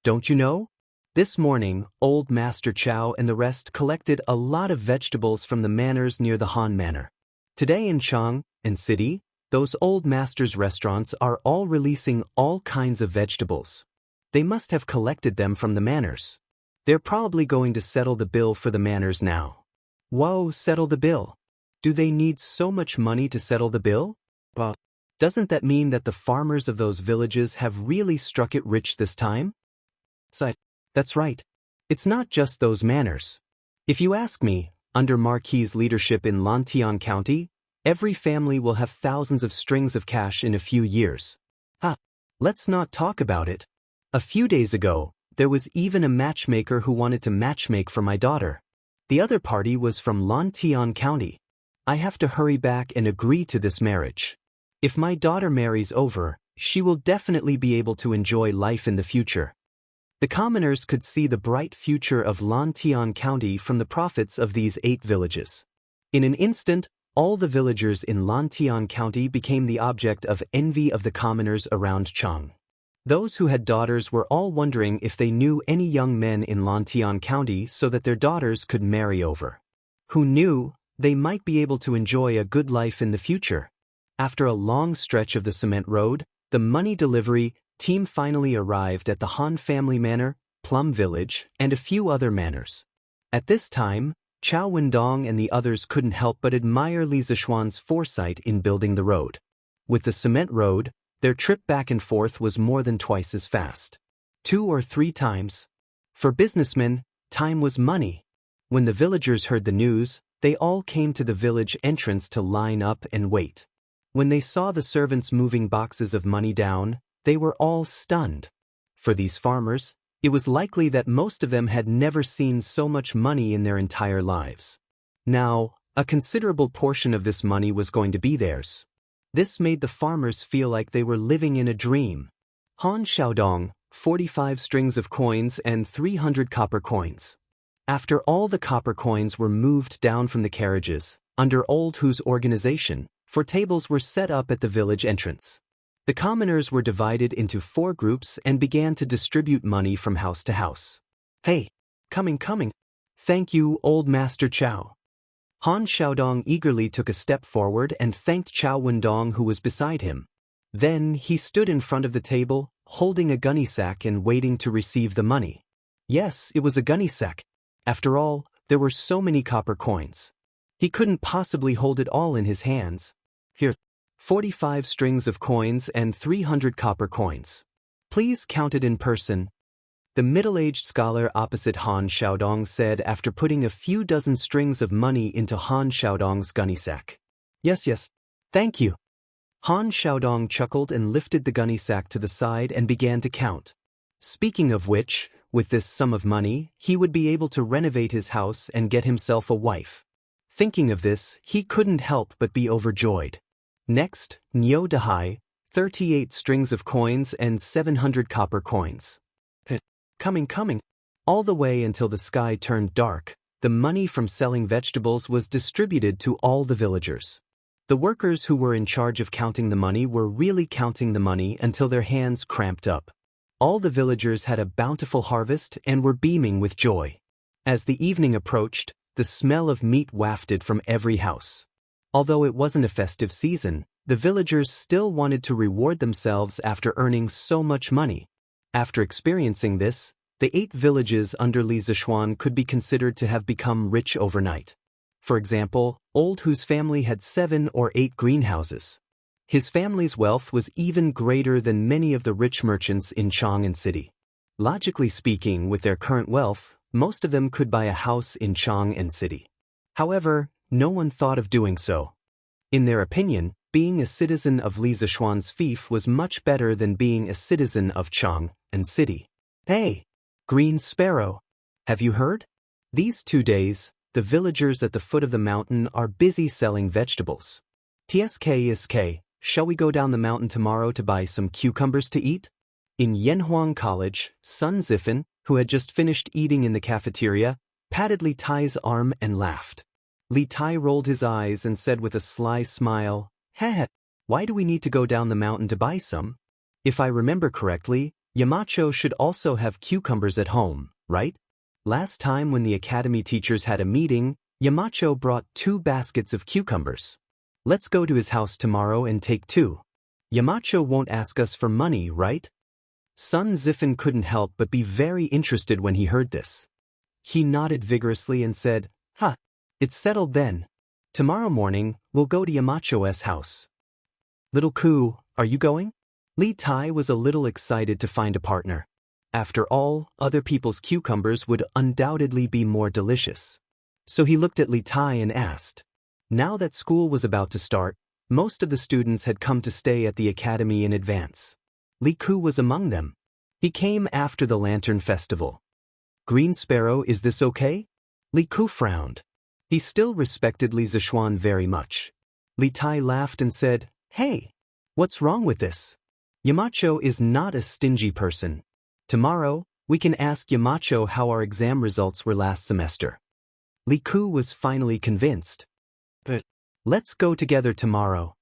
Don't you know? This morning, old Master Chow and the rest collected a lot of vegetables from the manors near the Han Manor. Today in Chang and City, those old masters' restaurants are all releasing all kinds of vegetables. They must have collected them from the manors. They're probably going to settle the bill for the manors now. Whoa, settle the bill. Do they need so much money to settle the bill? Well, doesn't that mean that the farmers of those villages have really struck it rich this time? That's right. It's not just those manors. If you ask me, under Marquis' leadership in Lantian County, every family will have thousands of strings of cash in a few years. Let's not talk about it. A few days ago, There was even a matchmaker who wanted to matchmake for my daughter. The other party was from Lantian County. I have to hurry back and agree to this marriage. If my daughter marries over, she will definitely be able to enjoy life in the future. The commoners could see the bright future of Lantian County from the profits of these 8 villages. In an instant, all the villagers in Lantian County became the object of envy of the commoners around Chang. Those who had daughters were all wondering if they knew any young men in Lantian County so that their daughters could marry over. Who knew, they might be able to enjoy a good life in the future. After a long stretch of the cement road, the money delivery team finally arrived at the Han family manor, Plum Village, and a few other manors. At this time, Chao Wendong and the others couldn't help but admire Li Zishuan's foresight in building the road. With the cement road, their trip back and forth was more than twice as fast. 2 or 3 times. For businessmen, time was money. When the villagers heard the news, they all came to the village entrance to line up and wait. When they saw the servants moving boxes of money down, they were all stunned. For these farmers, it was likely that most of them had never seen so much money in their entire lives. Now, a considerable portion of this money was going to be theirs. This made the farmers feel like they were living in a dream. Han Xiaodong, 45 strings of coins and 300 copper coins. After all the copper coins were moved down from the carriages, under Old Hu's organization, 4 tables were set up at the village entrance. The commoners were divided into 4 groups and began to distribute money from house to house. Hey, coming. Thank you, old Master Chao. Han Xiaodong eagerly took a step forward and thanked Chao Wendong who was beside him. Then he stood in front of the table, holding a gunny sack and waiting to receive the money. Yes, it was a gunny sack. After all, there were so many copper coins. He couldn't possibly hold it all in his hands. Here, 45 strings of coins and 300 copper coins. Please count it in person. The middle-aged scholar opposite Han Xiaodong said after putting a few dozen strings of money into Han Xiaodong's gunny sack. Yes, thank you. Han Xiaodong chuckled and lifted the gunny sack to the side and began to count. Speaking of which, with this sum of money, he would be able to renovate his house and get himself a wife. Thinking of this, he couldn't help but be overjoyed. Next, Niu Dahai, 38 strings of coins and 700 copper coins. Coming. All the way until the sky turned dark, the money from selling vegetables was distributed to all the villagers. The workers who were in charge of counting the money were really counting the money until their hands cramped up. All the villagers had a bountiful harvest and were beaming with joy. As the evening approached, the smell of meat wafted from every house. Although it wasn't a festive season, the villagers still wanted to reward themselves after earning so much money. After experiencing this, the 8 villages under Li Zishuan could be considered to have become rich overnight. For example, Old Hu's family had 7 or 8 greenhouses. His family's wealth was even greater than many of the rich merchants in Chang'an City. Logically speaking, with their current wealth, most of them could buy a house in Chang'an City. However, no one thought of doing so. In their opinion, being a citizen of Li Zishuan's fief was much better than being a citizen of Chang'an City. Hey, Green Sparrow, have you heard? These 2 days, the villagers at the foot of the mountain are busy selling vegetables. TSK, shall we go down the mountain tomorrow to buy some cucumbers to eat? In Yanhuang College, Sun Zifan, who had just finished eating in the cafeteria, patted Li Tai's arm and laughed. Li Tai rolled his eyes and said with a sly smile, Heh, why do we need to go down the mountain to buy some? If I remember correctly, Yamacho should also have cucumbers at home, right? Last time when the academy teachers had a meeting, Yamacho brought 2 baskets of cucumbers. Let's go to his house tomorrow and take 2. Yamacho won't ask us for money, right? Sun Zifan couldn't help but be very interested when he heard this. He nodded vigorously and said, It's settled then. Tomorrow morning, we'll go to Yamacho's house. Little Ku, are you going? Li Tai was a little excited to find a partner. After all, other people's cucumbers would undoubtedly be more delicious. So he looked at Li Tai and asked. Now that school was about to start, most of the students had come to stay at the academy in advance. Li Ku was among them. He came after the Lantern Festival. Green Sparrow, is this okay? Li Ku frowned. He still respected Li Zishuan very much. Li Tai laughed and said, "Hey, what's wrong with this? Yamacho is not a stingy person. Tomorrow, we can ask Yamacho how our exam results were last semester." Li Ku was finally convinced. "But let's go together tomorrow."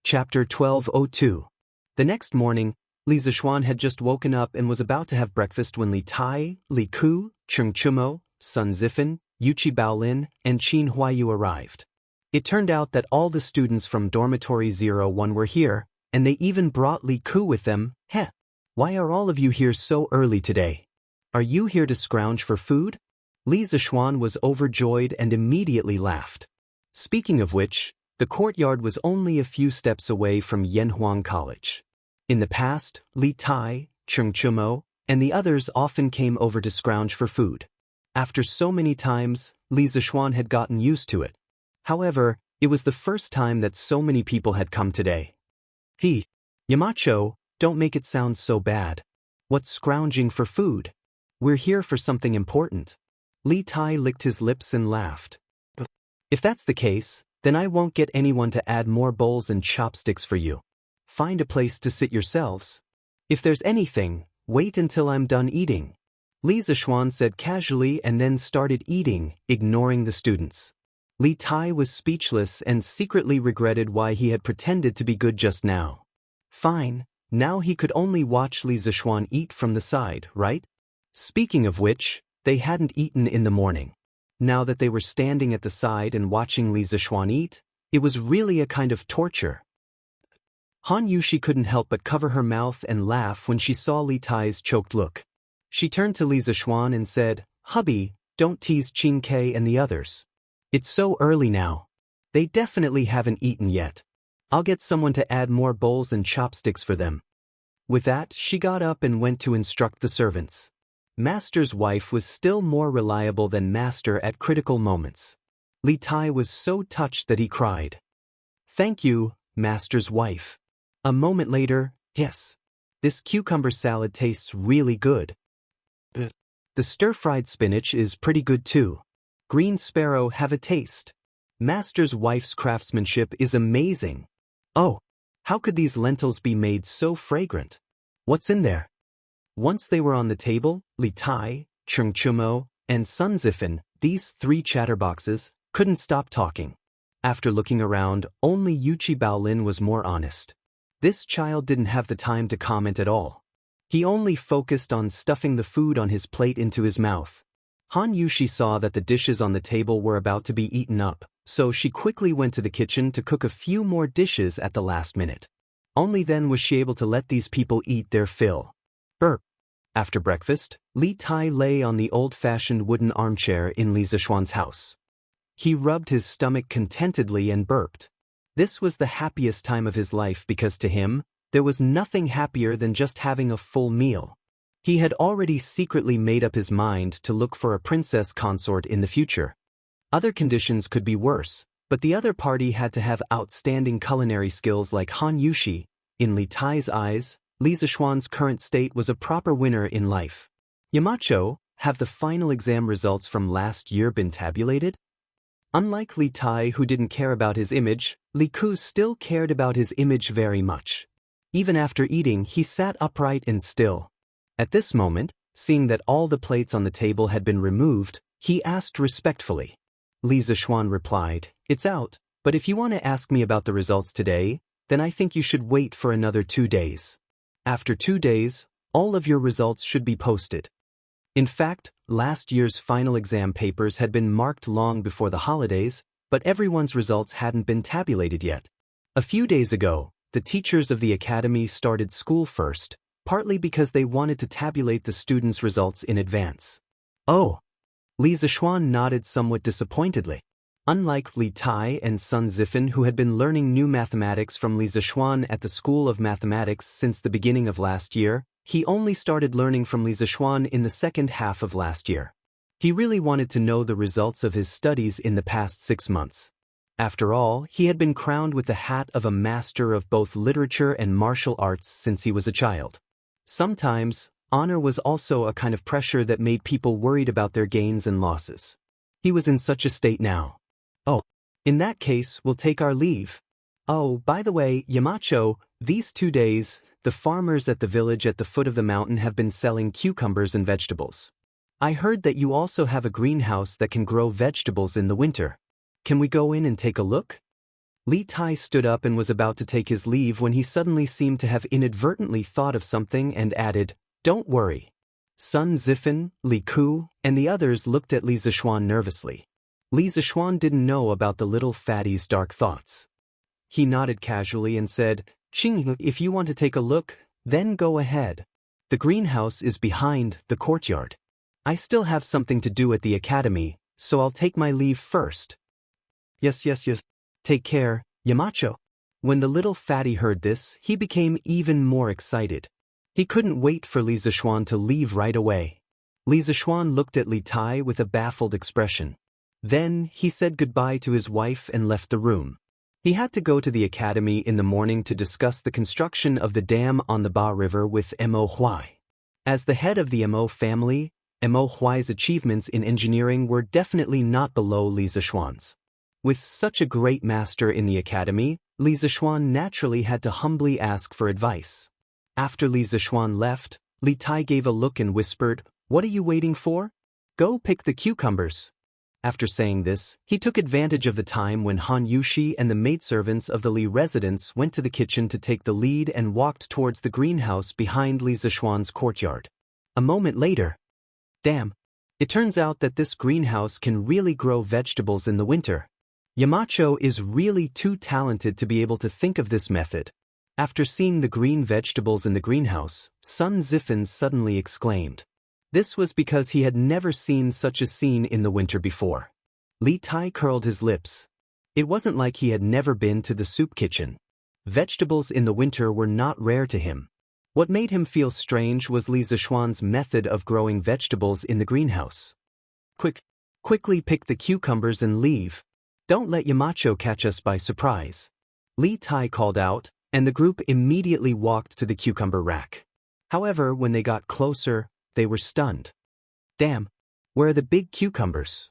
Chapter 1202. The next morning, Li Zishuan had just woken up and was about to have breakfast when Li Tai, Li Ku, Cheng Chumo, Sun Zifan, Yuchi Baolin, and Qin Huayu arrived. It turned out that all the students from Dormitory 01 were here, and they even brought Li Ku with them. "Heh, why are all of you here so early today? Are you here to scrounge for food?" Li Zishuan was overjoyed and immediately laughed. Speaking of which, the courtyard was only a few steps away from Yanhuang College. In the past, Li Tai, Cheng Chumo, and the others often came over to scrounge for food. After so many times, Li Zishuan had gotten used to it. However, it was the first time that so many people had come today. Yamacho, don't make it sound so bad. What's scrounging for food? We're here for something important. Li Tai licked his lips and laughed. If that's the case, then I won't get anyone to add more bowls and chopsticks for you. Find a place to sit yourselves. If there's anything, wait until I'm done eating. Li Zishuan said casually and then started eating, ignoring the students. Li Tai was speechless and secretly regretted why he had pretended to be good just now. Fine, now he could only watch Li Zishuan eat from the side, right? Speaking of which, they hadn't eaten in the morning. Now that they were standing at the side and watching Li Zishuan eat, it was really a kind of torture. Han Yushi couldn't help but cover her mouth and laugh when she saw Li Tai's choked look. She turned to Li Zishuan and said, "Hubby, don't tease Qin Ke and the others. It's so early now. They definitely haven't eaten yet. I'll get someone to add more bowls and chopsticks for them." With that, she got up and went to instruct the servants. Master's wife was still more reliable than Master at critical moments. Li Tai was so touched that he cried. "Thank you, Master's wife." A moment later, "Yes. This cucumber salad tastes really good. The stir-fried spinach is pretty good too. Green Sparrow, have a taste. Master's wife's craftsmanship is amazing. Oh, how could these lentils be made so fragrant? What's in there?" Once they were on the table, Li Tai, Cheng Chumo, and Sun Zifan, these three chatterboxes, couldn't stop talking. After looking around, only Yuchi Baolin was more honest. This child didn't have the time to comment at all. He only focused on stuffing the food on his plate into his mouth. Han Yushi saw that the dishes on the table were about to be eaten up, so she quickly went to the kitchen to cook a few more dishes at the last minute. Only then was she able to let these people eat their fill. Burp. After breakfast, Li Tai lay on the old-fashioned wooden armchair in Li Zishuan's house. He rubbed his stomach contentedly and burped. This was the happiest time of his life because to him, there was nothing happier than just having a full meal. He had already secretly made up his mind to look for a princess consort in the future. Other conditions could be worse, but the other party had to have outstanding culinary skills like Han Yushi. In Li Tai's eyes, Li Zishuan's current state was a proper winner in life. Yamacho, have the final exam results from last year been tabulated? Unlike Li Tai, who didn't care about his image, Li Ku still cared about his image very much. Even after eating, he sat upright and still. At this moment, seeing that all the plates on the table had been removed, he asked respectfully. Li Zishuan replied, "It's out, but if you want to ask me about the results today, then I think you should wait for another 2 days. After 2 days, all of your results should be posted." In fact, last year's final exam papers had been marked long before the holidays, but everyone's results hadn't been tabulated yet. A few days ago, the teachers of the academy started school first, partly because they wanted to tabulate the students' results in advance. Oh! Li Zishuan nodded somewhat disappointedly. Unlike Li Tai and Sun Zifan, who had been learning new mathematics from Li Zishuan at the School of Mathematics since the beginning of last year, he only started learning from Li Zishuan in the second half of last year. He really wanted to know the results of his studies in the past 6 months. After all, he had been crowned with the hat of a master of both literature and martial arts since he was a child. Sometimes, honor was also a kind of pressure that made people worried about their gains and losses. He was in such a state now. Oh, in that case, we'll take our leave. Oh, by the way, Yamacho, these 2 days, the farmers at the village at the foot of the mountain have been selling cucumbers and vegetables. I heard that you also have a greenhouse that can grow vegetables in the winter. Can we go in and take a look? Li Tai stood up and was about to take his leave when he suddenly seemed to have inadvertently thought of something and added, "Don't worry." Sun Zifan, Li Ku, and the others looked at Li Zishuan nervously. Li Zishuan didn't know about the little fatty's dark thoughts. He nodded casually and said, "Qing, if you want to take a look, then go ahead. The greenhouse is behind the courtyard. I still have something to do at the academy, so I'll take my leave first." Yes. Take care, Yamacho. When the little fatty heard this, he became even more excited. He couldn't wait for Li Zishuan to leave right away. Li Zishuan looked at Li Tai with a baffled expression. Then, he said goodbye to his wife and left the room. He had to go to the academy in the morning to discuss the construction of the dam on the Ba River with Mo Huai. As the head of the Mo family, Mo Huai's achievements in engineering were definitely not below Li Zishuan's. With such a great master in the academy, Li Zishuan naturally had to humbly ask for advice. After Li Zishuan left, Li Tai gave a look and whispered, "What are you waiting for? Go pick the cucumbers." After saying this, he took advantage of the time when Han Yushi and the maidservants of the Li residence went to the kitchen to take the lead and walked towards the greenhouse behind Li Zishuan's courtyard. A moment later, damn, it turns out that this greenhouse can really grow vegetables in the winter. Yamacho is really too talented to be able to think of this method. After seeing the green vegetables in the greenhouse, Sun Zifan suddenly exclaimed. This was because he had never seen such a scene in the winter before. Li Tai curled his lips. It wasn't like he had never been to the soup kitchen. Vegetables in the winter were not rare to him. What made him feel strange was Li Zishuan's method of growing vegetables in the greenhouse. Quickly pick the cucumbers and leave. Don't let Yamacho catch us by surprise. Li Tai called out, and the group immediately walked to the cucumber rack. However, when they got closer, they were stunned. Damn, where are the big cucumbers?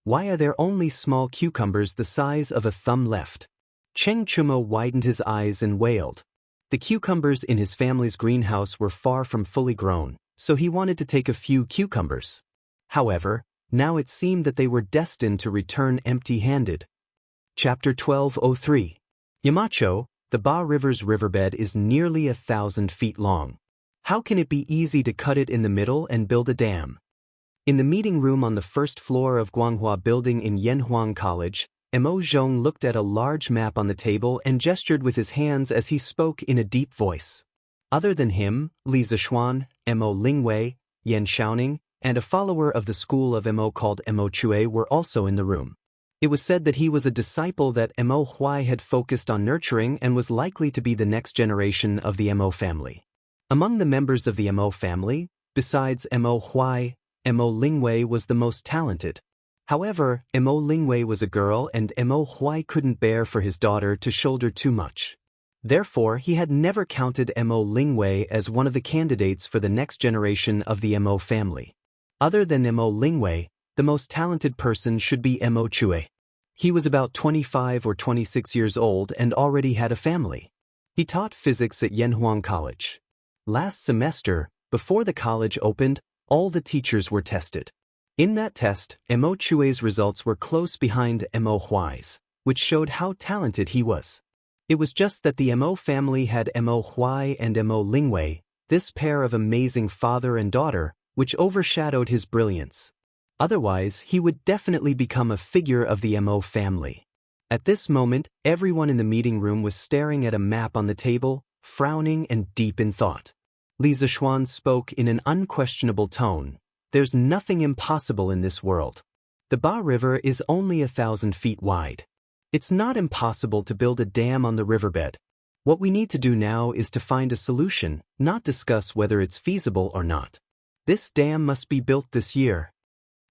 Why are there only small cucumbers the size of a thumb left? Cheng Chumo widened his eyes and wailed. The cucumbers in his family's greenhouse were far from fully grown, so he wanted to take a few cucumbers. However, now it seemed that they were destined to return empty-handed. Chapter 1203. Yamacho, the Ba River's riverbed is nearly 1,000 feet long. How can it be easy to cut it in the middle and build a dam? In the meeting room on the first floor of Guanghua Building in Yanhuang College, Mo Zhong looked at a large map on the table and gestured with his hands as he spoke in a deep voice. Other than him, Li Zishuan, Mo Lingwei, Yan Shaoning, and a follower of the school of Mo called Mo Chue were also in the room. It was said that he was a disciple that Mo Huai had focused on nurturing and was likely to be the next generation of the Mo family. Among the members of the Mo family, besides Mo Huai, Mo Lingwei was the most talented. However, Mo Lingwei was a girl and Mo Huai couldn't bear for his daughter to shoulder too much. Therefore, he had never counted Mo Lingwei as one of the candidates for the next generation of the Mo family. Other than Mo Lingwei, the most talented person should be Mo Chue. He was about 25 or 26 years old and already had a family. He taught physics at Yanhuang College. Last semester, before the college opened, all the teachers were tested. In that test, Mo Chue's results were close behind Mo Huai's, which showed how talented he was. It was just that the Mo family had Mo Huai and Mo Lingwei, this pair of amazing father and daughter, which overshadowed his brilliance. Otherwise, he would definitely become a figure of the Mo family. At this moment, everyone in the meeting room was staring at a map on the table, frowning and deep in thought. Li Zishuan spoke in an unquestionable tone. There's nothing impossible in this world. The Ba River is only 1,000 feet wide. It's not impossible to build a dam on the riverbed. What we need to do now is to find a solution, not discuss whether it's feasible or not. This dam must be built this year.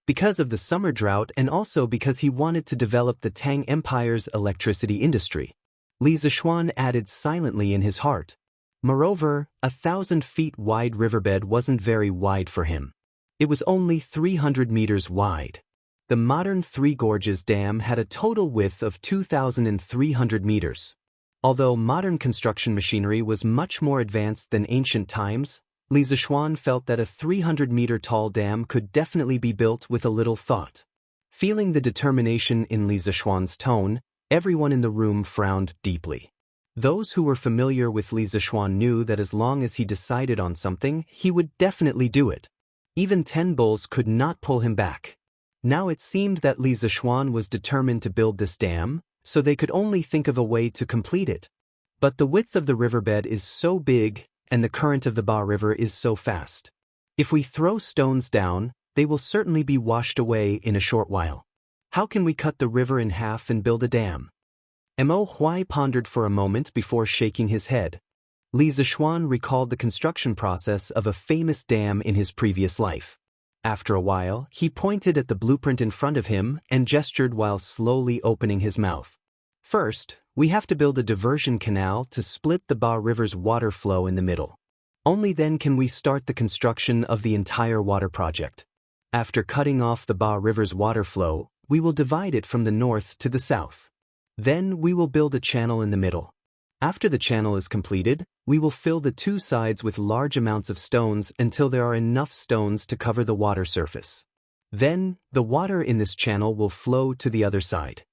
Because of the summer drought and also because he wanted to develop the Tang Empire's electricity industry. Li Zishuan added silently in his heart. Moreover, 1,000 feet wide riverbed wasn't very wide for him. It was only 300 meters wide. The modern Three Gorges Dam had a total width of 2,300 meters. Although modern construction machinery was much more advanced than ancient times, Li Zishuan felt that a 300-meter-tall dam could definitely be built with a little thought. Feeling the determination in Li Zishuan's tone, everyone in the room frowned deeply. Those who were familiar with Li Zishuan knew that as long as he decided on something, he would definitely do it. Even 10 bulls could not pull him back. Now it seemed that Li Zishuan was determined to build this dam, so they could only think of a way to complete it. But the width of the riverbed is so big, and the current of the Ba River is so fast. If we throw stones down, they will certainly be washed away in a short while. How can we cut the river in half and build a dam? Mo Huai pondered for a moment before shaking his head. Li Zishuan recalled the construction process of a famous dam in his previous life. After a while, he pointed at the blueprint in front of him and gestured while slowly opening his mouth. First, we have to build a diversion canal to split the Ba River's water flow in the middle. Only then can we start the construction of the entire water project. After cutting off the Ba River's water flow, we will divide it from the north to the south. Then we will build a channel in the middle. After the channel is completed, we will fill the two sides with large amounts of stones until there are enough stones to cover the water surface. Then, the water in this channel will flow to the other side.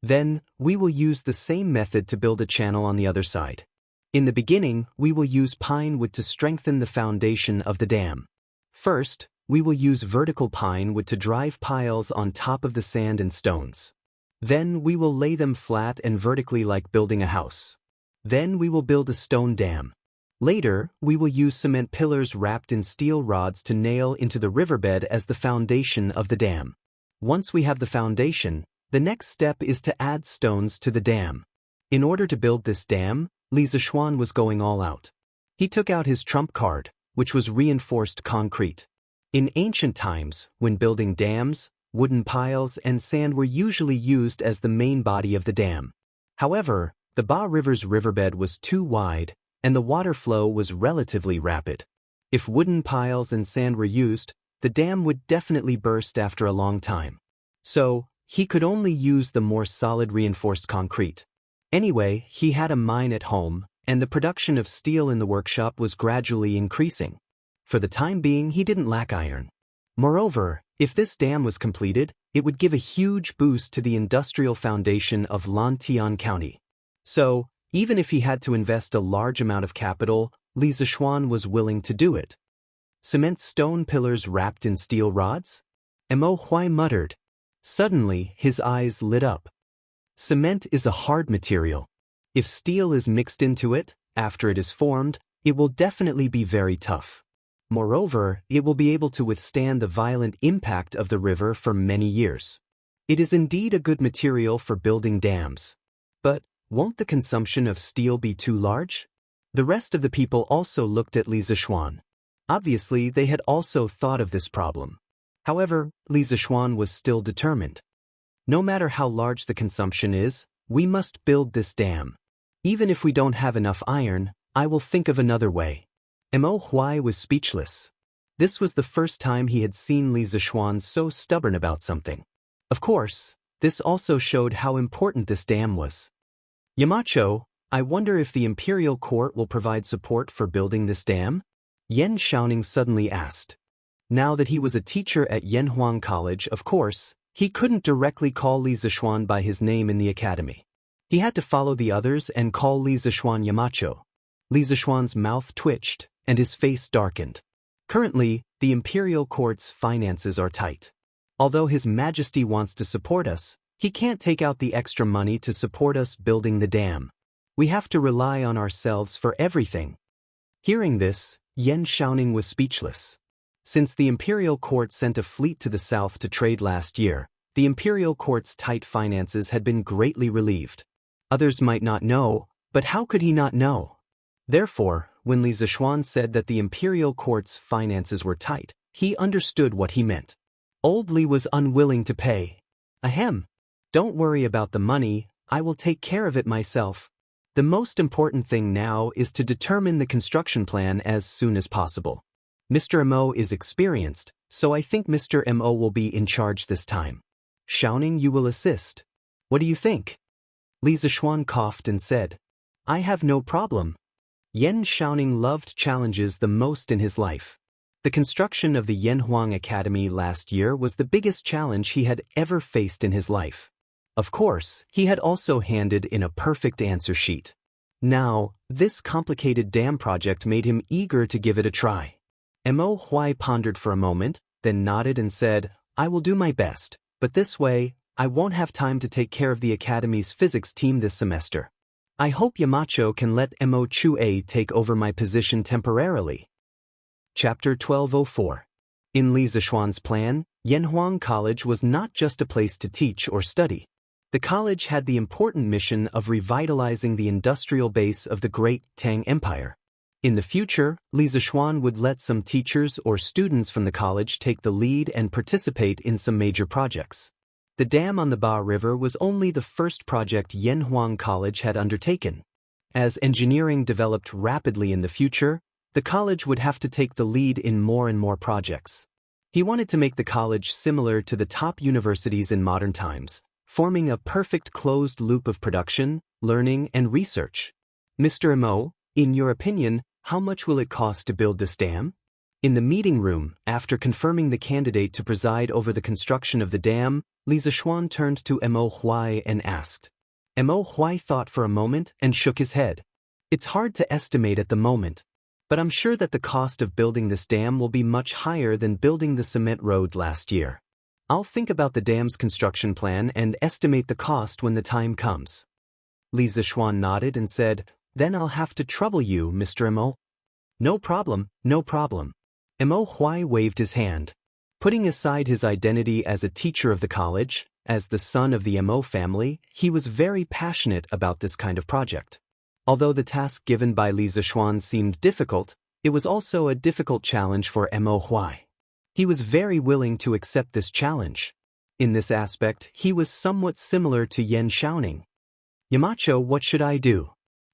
Then, we will use the same method to build a channel on the other side. In the beginning, we will use pine wood to strengthen the foundation of the dam. First, we will use vertical pine wood to drive piles on top of the sand and stones. Then we will lay them flat and vertically like building a house. Then we will build a stone dam. Later, we will use cement pillars wrapped in steel rods to nail into the riverbed as the foundation of the dam. Once we have the foundation, the next step is to add stones to the dam. In order to build this dam, Li Zishuan was going all out. He took out his trump card, which was reinforced concrete. In ancient times, when building dams, wooden piles and sand were usually used as the main body of the dam. However, the Ba River's riverbed was too wide, and the water flow was relatively rapid. If wooden piles and sand were used, the dam would definitely burst after a long time. So, he could only use the more solid reinforced concrete. Anyway, he had a mine at home, and the production of steel in the workshop was gradually increasing. For the time being, he didn't lack iron. Moreover, if this dam was completed, it would give a huge boost to the industrial foundation of Lantian County. So, even if he had to invest a large amount of capital, Li Zishuan was willing to do it. Cement stone pillars wrapped in steel rods? Mo Huai muttered. Suddenly, his eyes lit up. Cement is a hard material. If steel is mixed into it, after it is formed, it will definitely be very tough. Moreover, it will be able to withstand the violent impact of the river for many years. It is indeed a good material for building dams. But, won't the consumption of steel be too large? The rest of the people also looked at Li Zishuan. Obviously, they had also thought of this problem. However, Li Zishuan was still determined. No matter how large the consumption is, we must build this dam. Even if we don't have enough iron, I will think of another way. Mo Huai was speechless. This was the first time he had seen Li Zishuan so stubborn about something. Of course, this also showed how important this dam was. Yamacho, I wonder if the imperial court will provide support for building this dam? Yan Shaoning suddenly asked. Now that he was a teacher at Yanhuang College, of course, he couldn't directly call Li Zishuan by his name in the academy. He had to follow the others and call Li Zishuan Yamacho. Li Zishuan's mouth twitched, and his face darkened. Currently, the imperial court's finances are tight. Although His Majesty wants to support us, he can't take out the extra money to support us building the dam. We have to rely on ourselves for everything. Hearing this, Yan Shaoning was speechless. Since the imperial court sent a fleet to the south to trade last year, the imperial court's tight finances had been greatly relieved. Others might not know, but how could he not know? Therefore, when Li Zishuan said that the imperial court's finances were tight, he understood what he meant. Old Li was unwilling to pay. Ahem. Don't worry about the money, I will take care of it myself. The most important thing now is to determine the construction plan as soon as possible. Mr. Mo is experienced, so I think Mr. Mo will be in charge this time. Xiaoning, you will assist. What do you think? Li Zishuan coughed and said, I have no problem. Yan Xiaoning loved challenges the most in his life. The construction of the Yanhuang Academy last year was the biggest challenge he had ever faced in his life. Of course, he had also handed in a perfect answer sheet. Now, this complicated dam project made him eager to give it a try. Mo Huai pondered for a moment, then nodded and said, I will do my best, but this way, I won't have time to take care of the Academy's physics team this semester. I hope Yamacho can let Mo Chue take over my position temporarily. Chapter 1204. In Li Zishuan's plan, Yanhuang College was not just a place to teach or study. The college had the important mission of revitalizing the industrial base of the great Tang Empire. In the future, Li Zishuan would let some teachers or students from the college take the lead and participate in some major projects. The dam on the Ba River was only the first project Yanhuang College had undertaken. As engineering developed rapidly in the future, the college would have to take the lead in more and more projects. He wanted to make the college similar to the top universities in modern times, forming a perfect closed loop of production, learning, and research. Mr. Mo, in your opinion, how much will it cost to build this dam? In the meeting room, after confirming the candidate to preside over the construction of the dam, Li Zishuan turned to Mo Huai and asked. Mo Huai thought for a moment and shook his head. It's hard to estimate at the moment, but I'm sure that the cost of building this dam will be much higher than building the cement road last year. I'll think about the dam's construction plan and estimate the cost when the time comes. Li Zishuan nodded and said, Then I'll have to trouble you, Mr. Mo. No problem, no problem. Mo Huai waved his hand. Putting aside his identity as a teacher of the college, as the son of the Mo family, he was very passionate about this kind of project. Although the task given by Li Zishuan seemed difficult, it was also a difficult challenge for Mo Huai. He was very willing to accept this challenge. In this aspect, he was somewhat similar to Yan Xiaoning. Yamacho, what should I do?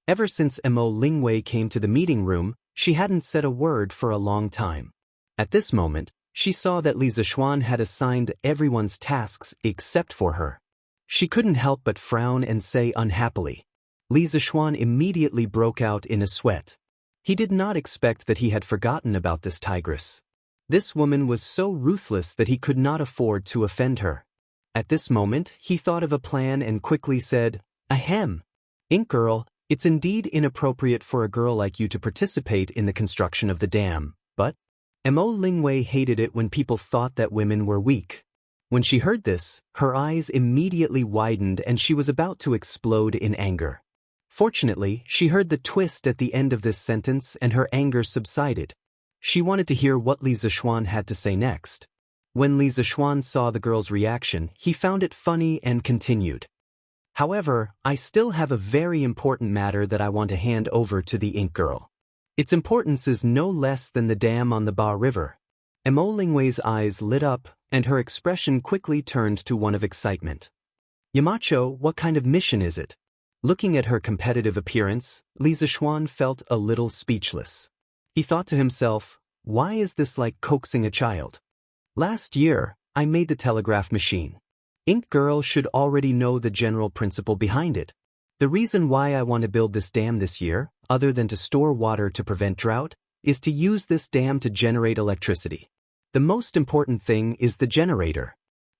Ever since Mo Lingwei came to the meeting room, she hadn't said a word for a long time. At this moment, she saw that Li Zishuan had assigned everyone's tasks except for her. She couldn't help but frown and say unhappily. Li Zishuan immediately broke out in a sweat. He did not expect that he had forgotten about this tigress. This woman was so ruthless that he could not afford to offend her. At this moment, he thought of a plan and quickly said, Ahem! Ink girl, it's indeed inappropriate for a girl like you to participate in the construction of the dam, but Mo Lingwei hated it when people thought that women were weak. When she heard this, her eyes immediately widened and she was about to explode in anger. Fortunately, she heard the twist at the end of this sentence and her anger subsided. She wanted to hear what Li Zishuan had to say next. When Li Zishuan saw the girl's reaction, he found it funny and continued. However, I still have a very important matter that I want to hand over to the Ink Girl. Its importance is no less than the dam on the Ba River. Mo Lingwei's eyes lit up, and her expression quickly turned to one of excitement. Yamacho, what kind of mission is it? Looking at her competitive appearance, Li Zishuan felt a little speechless. He thought to himself, why is this like coaxing a child? Last year, I made the telegraph machine. Ink Girl should already know the general principle behind it. The reason why I want to build this dam this year, other than to store water to prevent drought, is to use this dam to generate electricity. The most important thing is the generator.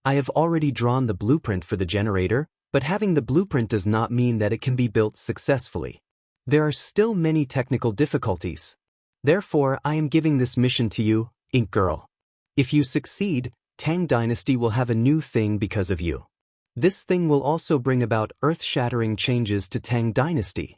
I have already drawn the blueprint for the generator, but having the blueprint does not mean that it can be built successfully. There are still many technical difficulties. Therefore, I am giving this mission to you, Ink Girl. If you succeed, Tang Dynasty will have a new thing because of you. This thing will also bring about earth-shattering changes to Tang Dynasty.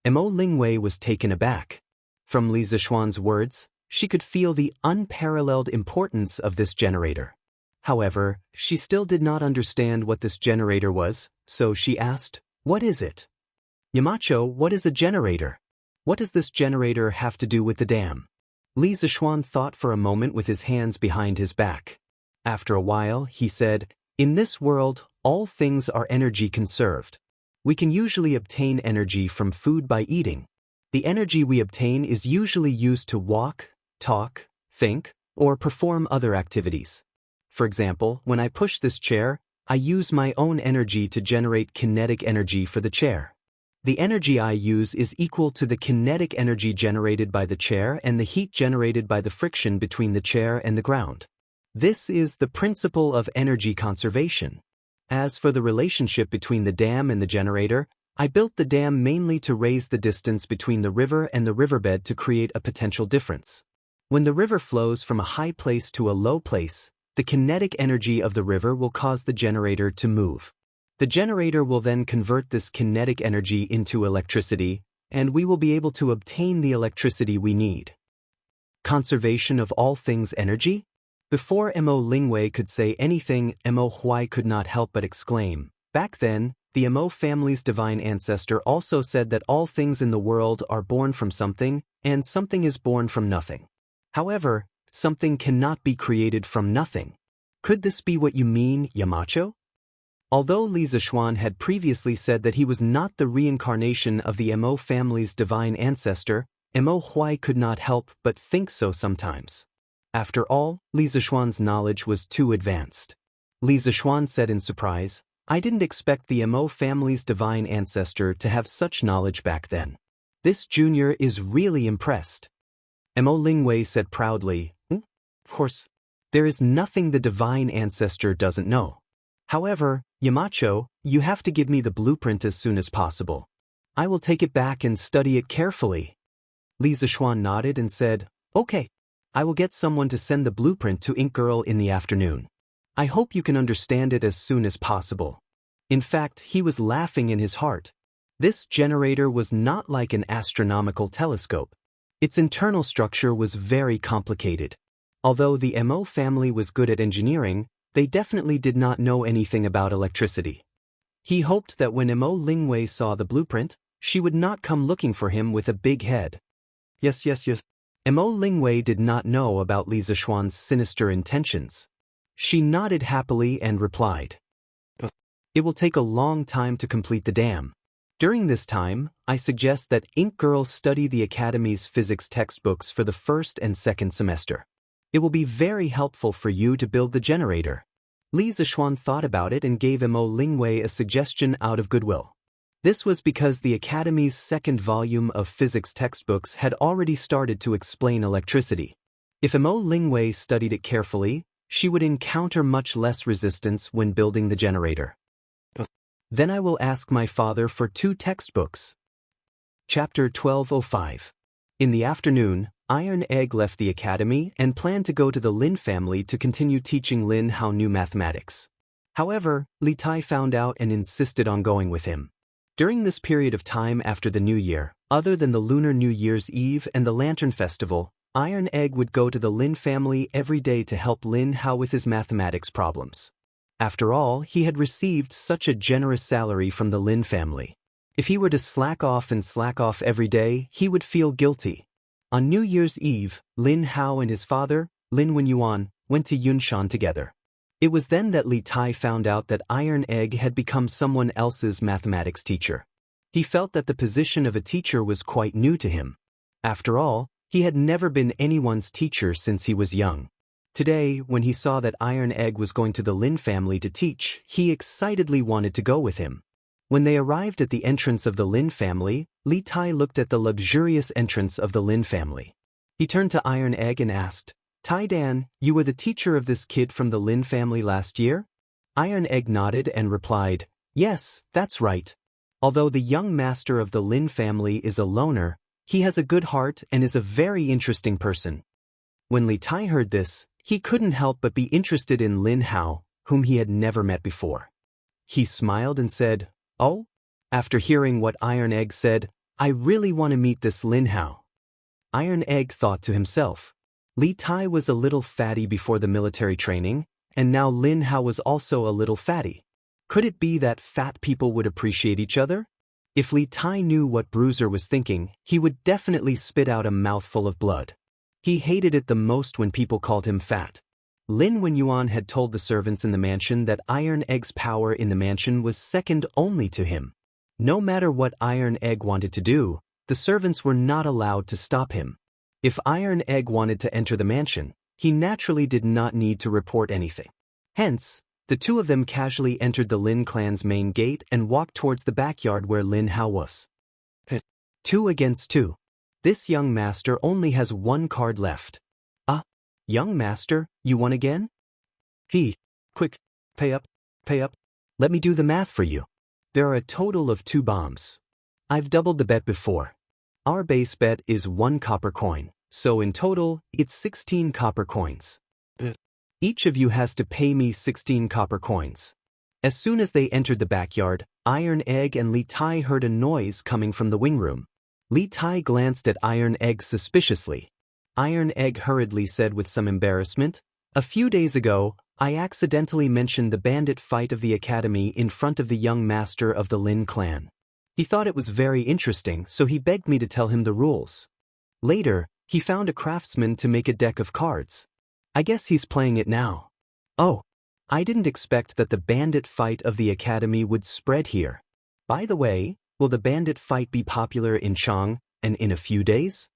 Mo Lingwei was taken aback. From Li Zishuan's words, she could feel the unparalleled importance of this generator. However, she still did not understand what this generator was, so she asked, what is it? Yamacho, what is a generator? What does this generator have to do with the dam? Li Zishuan thought for a moment with his hands behind his back. After a while, he said, in this world, all things are energy conserved. We can usually obtain energy from food by eating. The energy we obtain is usually used to walk, talk, think, or perform other activities. For example, when I push this chair, I use my own energy to generate kinetic energy for the chair. The energy I use is equal to the kinetic energy generated by the chair and the heat generated by the friction between the chair and the ground. This is the principle of energy conservation. As for the relationship between the dam and the generator, I built the dam mainly to raise the distance between the river and the riverbed to create a potential difference. When the river flows from a high place to a low place, the kinetic energy of the river will cause the generator to move. The generator will then convert this kinetic energy into electricity, and we will be able to obtain the electricity we need. Conservation of all things energy? Before Mo Lingwei could say anything, Mo Huai could not help but exclaim. Back then, the Mo family's divine ancestor also said that all things in the world are born from something, and something is born from nothing. However, something cannot be created from nothing. Could this be what you mean, Yamacho? Although Li Zishuan had previously said that he was not the reincarnation of the Mo family's divine ancestor, Mo Huai could not help but think so sometimes. After all, Li Zishuan's knowledge was too advanced. Li Zishuan said in surprise, I didn't expect the Mo family's divine ancestor to have such knowledge back then. This junior is really impressed. Mo Lingwei said proudly, Of course, there is nothing the divine ancestor doesn't know. However, Yamacho, you have to give me the blueprint as soon as possible. I will take it back and study it carefully. Li Zishuan nodded and said, Okay. I will get someone to send the blueprint to Ink Girl in the afternoon. I hope you can understand it as soon as possible. In fact, he was laughing in his heart. This generator was not like an astronomical telescope. Its internal structure was very complicated. Although the Mo family was good at engineering, they definitely did not know anything about electricity. He hoped that when Mo Lingwei saw the blueprint, she would not come looking for him with a big head. Yes. Mo Lingwei did not know about Li Zishuan's sinister intentions. She nodded happily and replied, It will take a long time to complete the dam. During this time, I suggest that Ink Girl study the Academy's physics textbooks for the first and second semester. It will be very helpful for you to build the generator. Li Zishuan thought about it and gave Mo Lingwei a suggestion out of goodwill. This was because the Academy's second volume of physics textbooks had already started to explain electricity. If Mo Lingwei studied it carefully, she would encounter much less resistance when building the generator. Then I will ask my father for 2 textbooks. Chapter 1205. In the afternoon, Iron Egg left the academy and planned to go to the Lin family to continue teaching Lin Hao new mathematics. However, Li Tai found out and insisted on going with him. During this period of time after the New Year, other than the Lunar New Year's Eve and the Lantern Festival, Iron Egg would go to the Lin family every day to help Lin Hao with his mathematics problems. After all, he had received such a generous salary from the Lin family. If he were to slack off every day, he would feel guilty. On New Year's Eve, Lin Hao and his father, Lin Wenyuan, went to Yunshan together. It was then that Li Tai found out that Iron Egg had become someone else's mathematics teacher. He felt that the position of a teacher was quite new to him. After all, he had never been anyone's teacher since he was young. Today, when he saw that Iron Egg was going to the Lin family to teach, he excitedly wanted to go with him. When they arrived at the entrance of the Lin family, Li Tai looked at the luxurious entrance of the Lin family. He turned to Iron Egg and asked, Tai Dan, you were the teacher of this kid from the Lin family last year? Iron Egg nodded and replied, Yes, that's right. Although the young master of the Lin family is a loner, he has a good heart and is a very interesting person. When Li Tai heard this, he couldn't help but be interested in Lin Hao, whom he had never met before. He smiled and said, Oh? After hearing what Iron Egg said, I really want to meet this Lin Hao. Iron Egg thought to himself. Li Tai was a little fatty before the military training, and now Lin Hao was also a little fatty. Could it be that fat people would appreciate each other? If Li Tai knew what Bruiser was thinking, he would definitely spit out a mouthful of blood. He hated it the most when people called him fat. Lin Wenyuan had told the servants in the mansion that Iron Egg's power in the mansion was second only to him. No matter what Iron Egg wanted to do, the servants were not allowed to stop him. If Iron Egg wanted to enter the mansion, he naturally did not need to report anything. Hence, the two of them casually entered the Lin clan's main gate and walked towards the backyard where Lin Hao was. 2 against 2. This young master only has 1 card left. Ah, young master, you won again? Quick, pay up. Let me do the math for you. There are a total of 2 bombs. I've doubled the bet before. Our base bet is 1 copper coin, so in total, it's 16 copper coins. Each of you has to pay me 16 copper coins. As soon as they entered the backyard, Iron Egg and Li Tai heard a noise coming from the wing room. Li Tai glanced at Iron Egg suspiciously. Iron Egg hurriedly said with some embarrassment, "A few days ago, I accidentally mentioned the bandit fight of the academy in front of the young master of the Lin clan. He thought it was very interesting, so he begged me to tell him the rules. Later, he found a craftsman to make a deck of cards. I guess he's playing it now. Oh, I didn't expect that the bandit fight of the academy would spread here. By the way, will the bandit fight be popular in Chang, and in a few days?"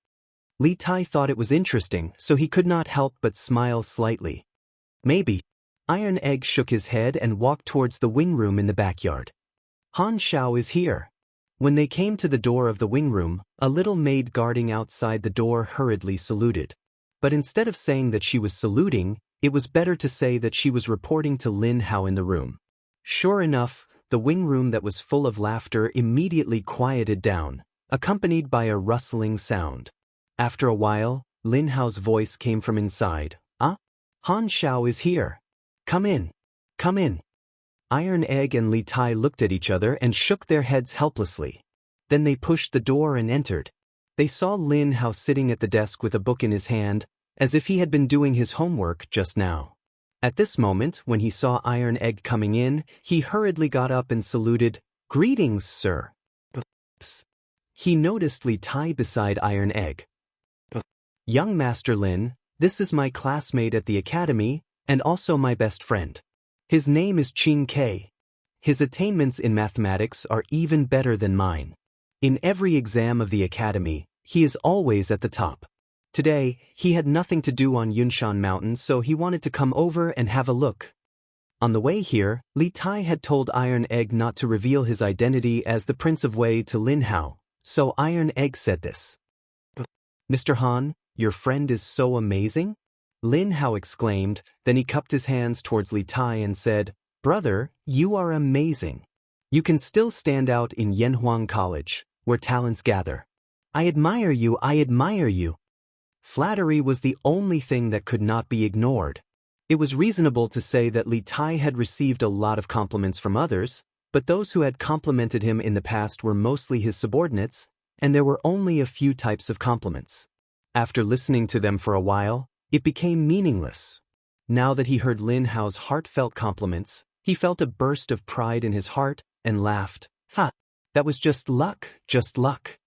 Li Tai thought it was interesting, so he could not help but smile slightly. "Maybe." Iron Egg shook his head and walked towards the wing room in the backyard. "Han Xiao is here." When they came to the door of the wing room, a little maid guarding outside the door hurriedly saluted. But instead of saying that she was saluting, it was better to say that she was reporting to Lin Hao in the room. Sure enough, the wing room that was full of laughter immediately quieted down, accompanied by a rustling sound. After a while, Lin Hao's voice came from inside. "Ah? Han Xiao is here. Come in. Come in." Iron Egg and Li Tai looked at each other and shook their heads helplessly. Then they pushed the door and entered. They saw Lin Hao sitting at the desk with a book in his hand, as if he had been doing his homework just now. At this moment, when he saw Iron Egg coming in, he hurriedly got up and saluted, "Greetings, sir." He noticed Li Tai beside Iron Egg. "Young Master Lin, this is my classmate at the academy, and also my best friend. His name is Qing Ke. His attainments in mathematics are even better than mine. In every exam of the academy, he is always at the top. Today, he had nothing to do on Yunshan Mountain, so he wanted to come over and have a look." On the way here, Li Tai had told Iron Egg not to reveal his identity as the Prince of Wei to Lin Hao, so Iron Egg said this. "Mr. Han, your friend is so amazing?" Lin Hao exclaimed, then he cupped his hands towards Li Tai and said, "Brother, you are amazing. You can still stand out in Yanhuang College, where talents gather. I admire you, I admire you." Flattery was the only thing that could not be ignored. It was reasonable to say that Li Tai had received a lot of compliments from others, but those who had complimented him in the past were mostly his subordinates, and there were only a few types of compliments. After listening to them for a while, it became meaningless. Now that he heard Lin Hao's heartfelt compliments, he felt a burst of pride in his heart and laughed. "Ha! That was just luck, just luck."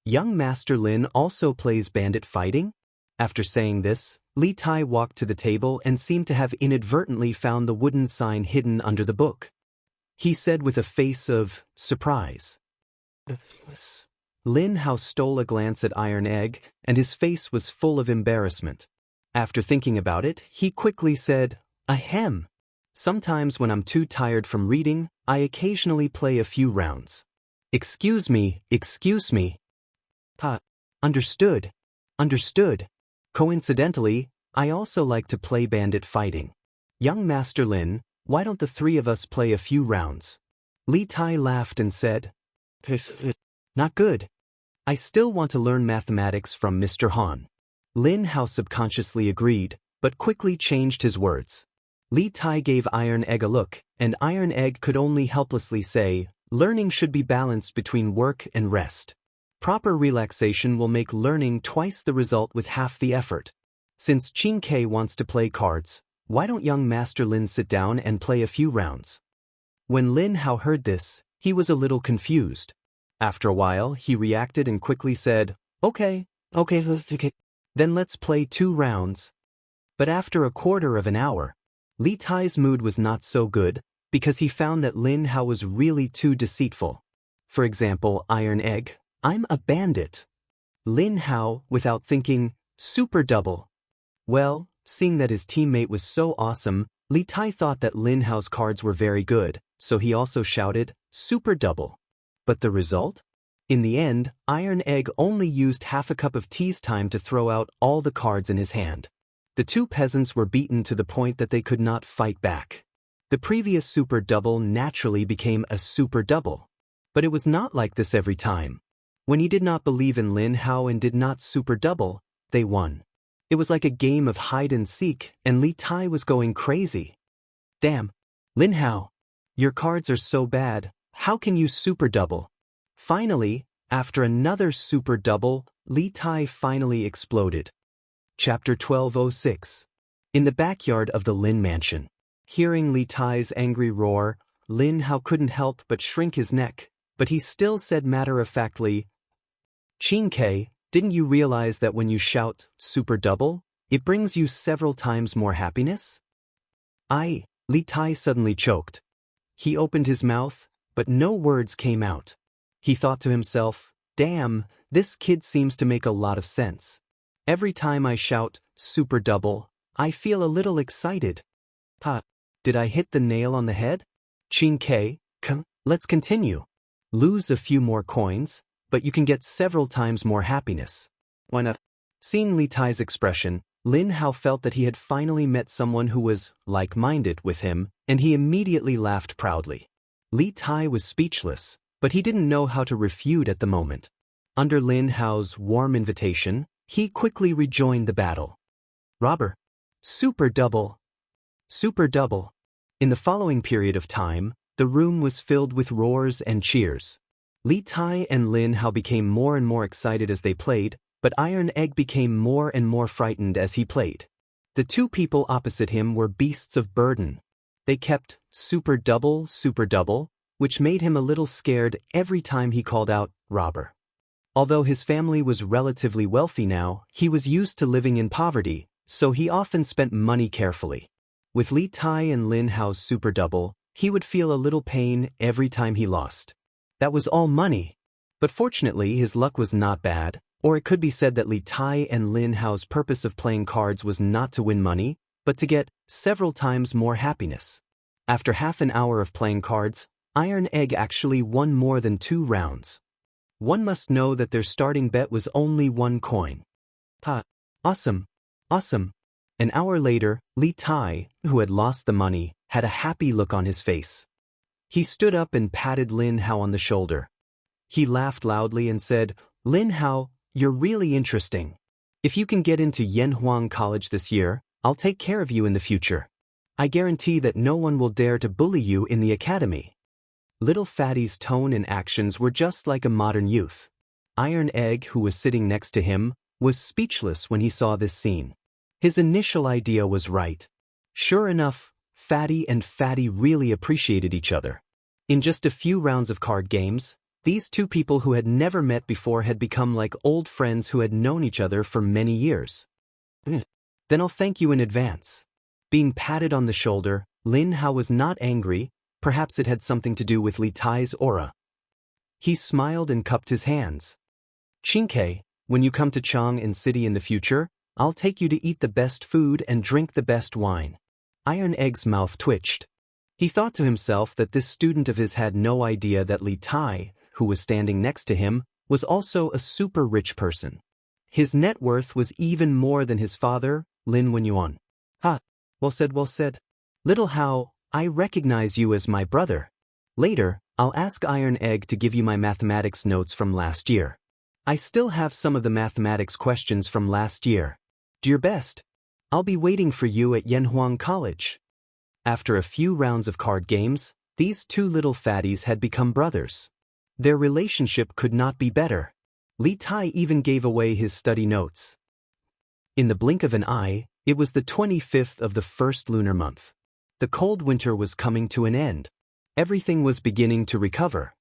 Young Master Lin also plays bandit fighting? After saying this, Li Tai walked to the table and seemed to have inadvertently found the wooden sign hidden under the book. He said with a face of surprise. Lin Hao stole a glance at Iron Egg, and his face was full of embarrassment. After thinking about it, he quickly said, "Ahem. Sometimes when I'm too tired from reading, I occasionally play a few rounds." Excuse me. Understood. Coincidentally, I also like to play bandit fighting. Young Master Lin, why don't the 3 of us play a few rounds?" Li Tai laughed and said, "Not good. I still want to learn mathematics from Mr. Han." Lin Hao subconsciously agreed, but quickly changed his words. Li Tai gave Iron Egg a look, and Iron Egg could only helplessly say, "Learning should be balanced between work and rest. Proper relaxation will make learning twice the result with half the effort. Since Qing Ke wants to play cards, why don't young Master Lin sit down and play a few rounds?" When Lin Hao heard this, he was a little confused. After a while, he reacted and quickly said, Okay. Then let's play 2 rounds." But after a quarter of an hour, Li Tai's mood was not so good, because he found that Lin Hao was really too deceitful. For example, Iron Egg, I'm a bandit. Lin Hao, without thinking, super double. Well, seeing that his teammate was so awesome, Li Tai thought that Lin Hao's cards were very good, so he also shouted, super double. But the result? In the end, Iron Egg only used half a cup of tea's time to throw out all the cards in his hand. The two peasants were beaten to the point that they could not fight back. The previous super double naturally became a super double. But it was not like this every time. When he did not believe in Lin Hao and did not super double, they won. It was like a game of hide and seek, and Li Tai was going crazy. Damn, Lin Hao, your cards are so bad, how can you super double? Finally, after another super double, Li Tai finally exploded. Chapter 1206. In the backyard of the Lin mansion. Hearing Li Tai's angry roar, Lin Hao couldn't help but shrink his neck, but he still said matter-of-factly, Qin Ke, didn't you realize that when you shout, super double, it brings you several times more happiness? Li Tai suddenly choked. He opened his mouth, but no words came out. He thought to himself, damn, this kid seems to make a lot of sense. Every time I shout, super double, I feel a little excited. Did I hit the nail on the head? Qin Ke, let's continue. Lose a few more coins, but you can get several times more happiness. Why not? Seeing Li Tai's expression, Lin Hao felt that he had finally met someone who was like-minded with him, and he immediately laughed proudly. Li Tai was speechless, but he didn't know how to refute at the moment. Under Lin Hao's warm invitation, he quickly rejoined the battle. Robber. Super double. Super double. In the following period of time, the room was filled with roars and cheers. Li Tai and Lin Hao became more and more excited as they played, but Iron Egg became more and more frightened as he played. The two people opposite him were beasts of burden. They kept super double, which made him a little scared every time he called out, robber. Although his family was relatively wealthy now, he was used to living in poverty, so he often spent money carefully. With Li Tai and Lin Hao's super double, he would feel a little pain every time he lost. That was all money. But fortunately his luck was not bad, or it could be said that Li Tai and Lin Hao's purpose of playing cards was not to win money, but to get several times more happiness. After half an hour of playing cards, Iron Egg actually won more than 2 rounds. One must know that their starting bet was only 1 coin. Awesome. Awesome. An hour later, Li Tai, who had lost the money, had a happy look on his face. He stood up and patted Lin Hao on the shoulder. He laughed loudly and said, Lin Hao, you're really interesting. If you can get into Yanhuang College this year, I'll take care of you in the future. I guarantee that no one will dare to bully you in the academy. Little Fatty's tone and actions were just like a modern youth. Iron Egg, who was sitting next to him, was speechless when he saw this scene. His initial idea was right. Sure enough, Fatty and Fatty really appreciated each other. In just a few rounds of card games, these two people who had never met before had become like old friends who had known each other for many years. Then I'll thank you in advance. Being patted on the shoulder, Lin Hao was not angry, perhaps it had something to do with Li Tai's aura. He smiled and cupped his hands. Qin Ke, when you come to Chang'an City in the future, I'll take you to eat the best food and drink the best wine. Iron Egg's mouth twitched. He thought to himself that this student of his had no idea that Li Tai, who was standing next to him, was also a super rich person. His net worth was even more than his father, Lin Wenyuan. Well said, well said. Little Hao, I recognize you as my brother. Later, I'll ask Iron Egg to give you my mathematics notes from last year. I still have some of the mathematics questions from last year. Do your best. I'll be waiting for you at Yanhuang College. After a few rounds of card games, these two little fatties had become brothers. Their relationship could not be better. Li Tai even gave away his study notes. In the blink of an eye, it was the 25th of the first lunar month. The cold winter was coming to an end. Everything was beginning to recover.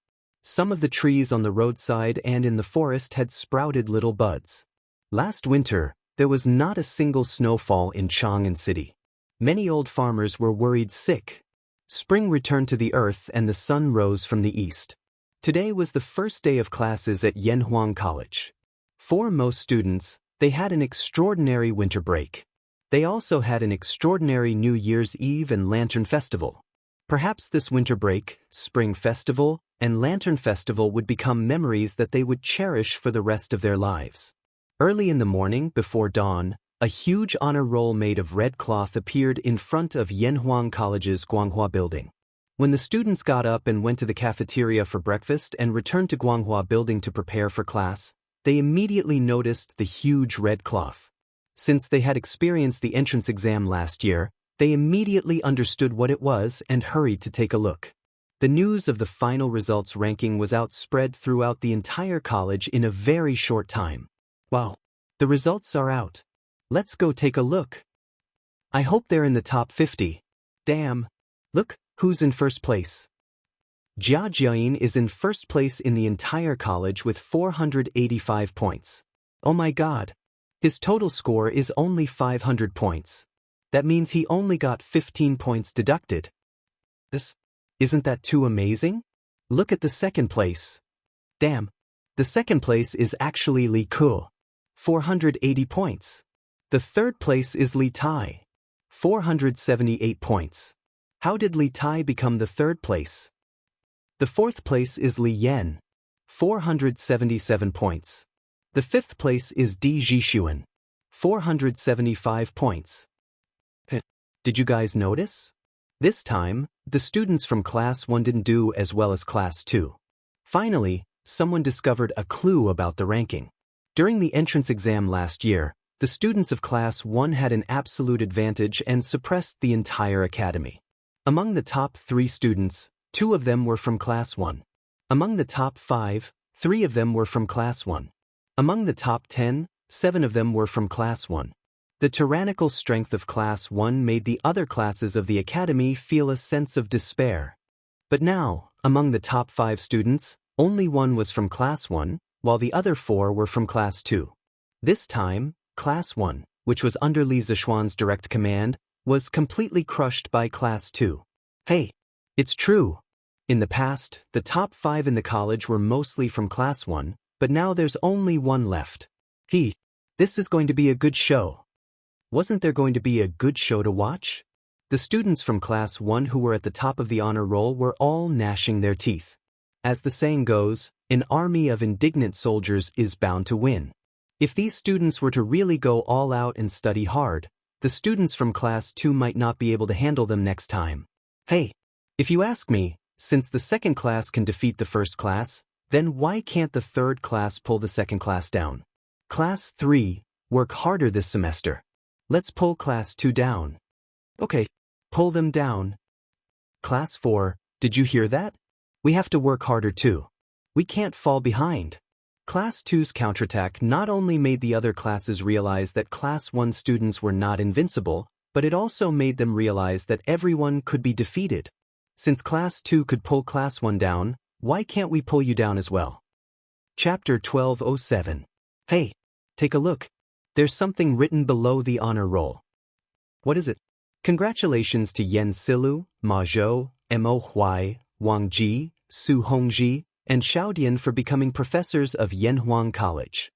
Some of the trees on the roadside and in the forest had sprouted little buds. Last winter, there was not a single snowfall in Chang'an City. Many old farmers were worried sick. Spring returned to the earth and the sun rose from the east. Today was the first day of classes at Yanhuang College. For most students, they had an extraordinary winter break. They also had an extraordinary New Year's Eve and Lantern Festival. Perhaps this winter break, Spring Festival, and Lantern Festival would become memories that they would cherish for the rest of their lives. Early in the morning, before dawn, a huge honor roll made of red cloth appeared in front of Yanhuang College's Guanghua building. When the students got up and went to the cafeteria for breakfast and returned to Guanghua building to prepare for class, they immediately noticed the huge red cloth. Since they had experienced the entrance exam last year, they immediately understood what it was and hurried to take a look. The news of the final results ranking was outspread throughout the entire college in a very short time. Wow! The results are out. Let's go take a look. I hope they're in the top 50. Damn! Look, who's in first place? Jia Jiayin is in first place in the entire college with 485 points. Oh my god! His total score is only 500 points. That means he only got 15 points deducted. Isn't that too amazing? Look at the second place. Damn! The second place is actually Li Ku. 480 points. The third place is Li Tai. 478 points. How did Li Tai become the third place? The fourth place is Li Yan. 477 points. The fifth place is Di Jixuan. 475 points. Did you guys notice? This time, the students from Class 1 didn't do as well as Class 2. Finally, someone discovered a clue about the ranking. During the entrance exam last year, the students of Class 1 had an absolute advantage and suppressed the entire academy. Among the top 3 students, 2 of them were from Class 1. Among the top 5, 3 of them were from Class 1. Among the top 10, 7 of them were from Class 1. The tyrannical strength of Class 1 made the other classes of the academy feel a sense of despair. But now, among the top 5 students, only 1 was from Class 1, while the other 4 were from Class 2. This time, Class 1, which was under Li Zishuan's direct command, was completely crushed by Class 2. Hey, it's true. In the past, the top 5 in the college were mostly from Class 1, but now there's only 1 left. This is going to be a good show. Wasn't there going to be a good show to watch? The students from Class 1 who were at the top of the honor roll were all gnashing their teeth. As the saying goes, an army of indignant soldiers is bound to win. If these students were to really go all out and study hard, the students from Class 2 might not be able to handle them next time. Hey, if you ask me, since the second class can defeat the first class, then why can't the third class pull the second class down? Class 3, work harder this semester. Let's pull Class 2 down. Okay, pull them down. Class 4, did you hear that? We have to work harder too. We can't fall behind. Class 2's counterattack not only made the other classes realize that Class 1 students were not invincible, but it also made them realize that everyone could be defeated. Since Class 2 could pull Class 1 down, why can't we pull you down as well? Chapter 1207. Hey, take a look. There's something written below the honor roll. What is it? Congratulations to Yen Silu, Ma Zhou, Mo Huai, Wang Ji, Su Hongji, and Xiaodian for becoming professors of Yanhuang College.